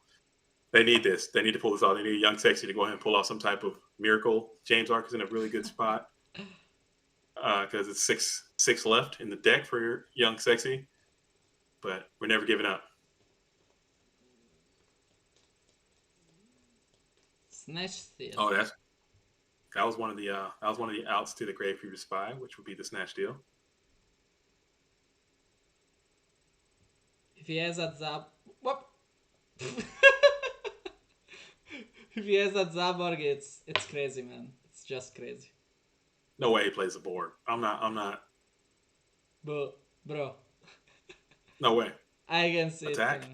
they need this. They need to pull this off. They need a young sexy to go ahead and pull off some type of miracle. James Ark is in a really good spot because it's six left in the deck for your young sexy, but we're never giving up. Snatch steal. Oh, that was one of the outs to the Grave Fever Spy, which would be the snatch deal. If he has a Zab, what? If he has a Zaborg, it's crazy, man. It's just crazy. No way he plays the board. I'm not. But bro, No way. I can see Attack. it.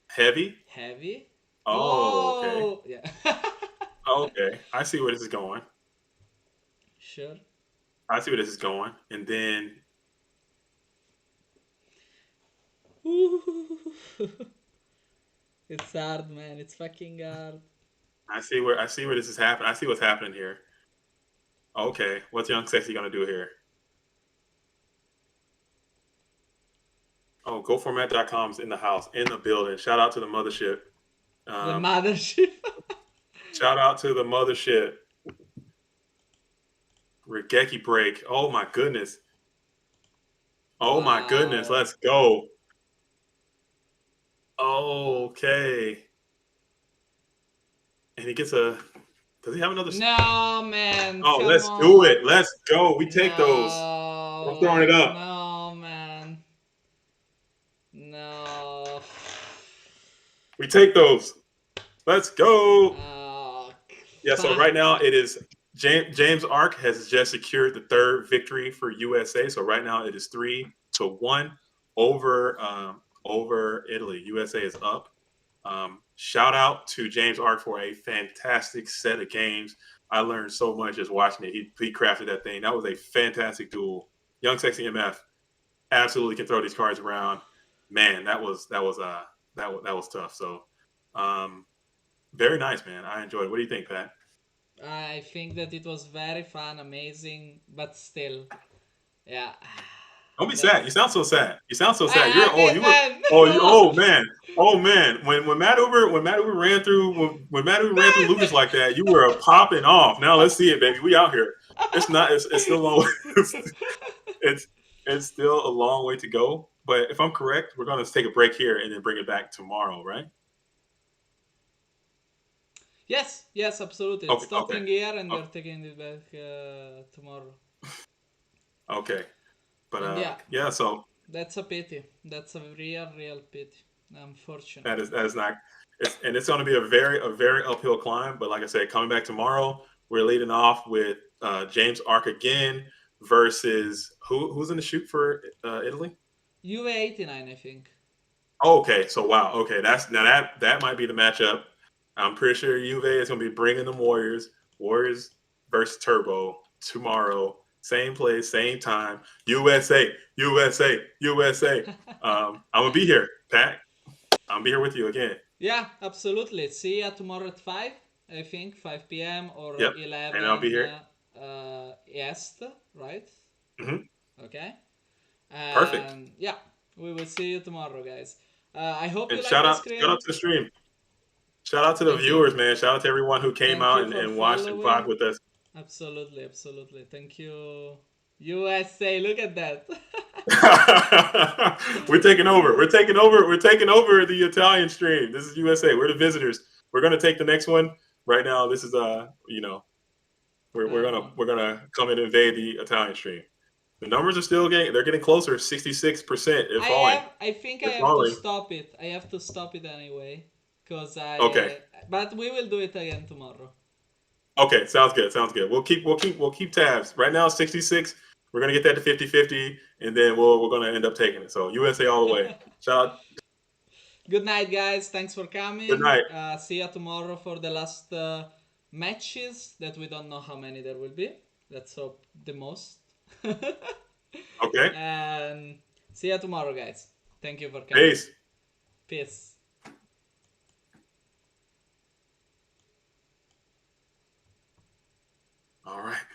Heavy. Heavy. Oh, okay. Oh, yeah. Okay, I see where this is going. Sure. I see where this is going, and then It's hard, man. It's fucking hard. I see where this is happening. I see what's happening here. Okay, what's young sexy gonna do here? Oh, GoFormat.com's in the house, in the building. Shout out to the mothership. The mothership. Shout out to the mothership. Regeki break. Oh my goodness. Oh my goodness. Let's go. Okay. And he gets a. Does he have another? No, man. Oh, come let's on. do it. Let's go. We take those. No, I'm throwing it up. No, man. No. We take those. Let's go. Oh, Yeah, so right now it is James Ark has just secured the third victory for USA. So right now it is 3-1 over Italy. USA is up. Shout out to James Ark for a fantastic set of games. I learned so much just watching it. He crafted that thing. That was a fantastic duel. Young Sexy MF absolutely can throw these cards around. Man, that was tough. So very nice, man. I enjoyed it. What do you think, Pat? I think that it was very fun, amazing, but still, yeah. Don't be sad. You sound so sad. You sound so sad. Oh man. When Matt Uber ran through Lucas like that, you were popping off. Now let's see it, baby. We out here. It's still long. It's still a long way to go. But if I'm correct, we're gonna take a break here and then bring it back tomorrow, right? Yes, absolutely. It's stopping here and we're taking it back tomorrow. Okay. But yeah, so that's a pity. That's a real pity. Unfortunate. That is not. It's going to be a very uphill climb. But like I said, coming back tomorrow, we're leading off with James Ark again versus who's in the shoot for Italy? UA89, I think. Oh, okay, so wow, okay, that might be the matchup. I'm pretty sure Juve is going to be bringing them Warriors versus Turbo tomorrow. Same place, same time. USA. I'm gonna be here, Pat. I'll be here with you again. Yeah, absolutely. See you tomorrow at 5, I think, 5 p.m. or Yep. 11 and I'll be here. Est, right? Mm-hmm. Okay. Perfect. Yeah, we will see you tomorrow, guys. I hope and you shout like out, the stream. Shout out to the stream. Shout out to the viewers, man. Shout out to everyone who came out and watched and vibed with us. Absolutely. Thank you. USA, look at that. We're taking over the Italian stream. This is USA. We're the visitors. We're gonna take the next one. Right now, this is we're gonna come and invade the Italian stream. The numbers are still they're getting closer. 66%. I think I They're have to falling. stop it. I have to stop it anyway. Cause Okay. but we will do it again tomorrow. Okay, sounds good. Sounds good. We'll keep tabs. Right now, 66. We're gonna get that to 50-50, and then we're gonna end up taking it. So USA all the way. Shout out. Good night, guys. Thanks for Good coming. night. See you tomorrow for the last matches that we don't know how many there will be. Let's hope the most. Okay. And see you tomorrow, guys. Thank you for coming. Peace. Peace. All right.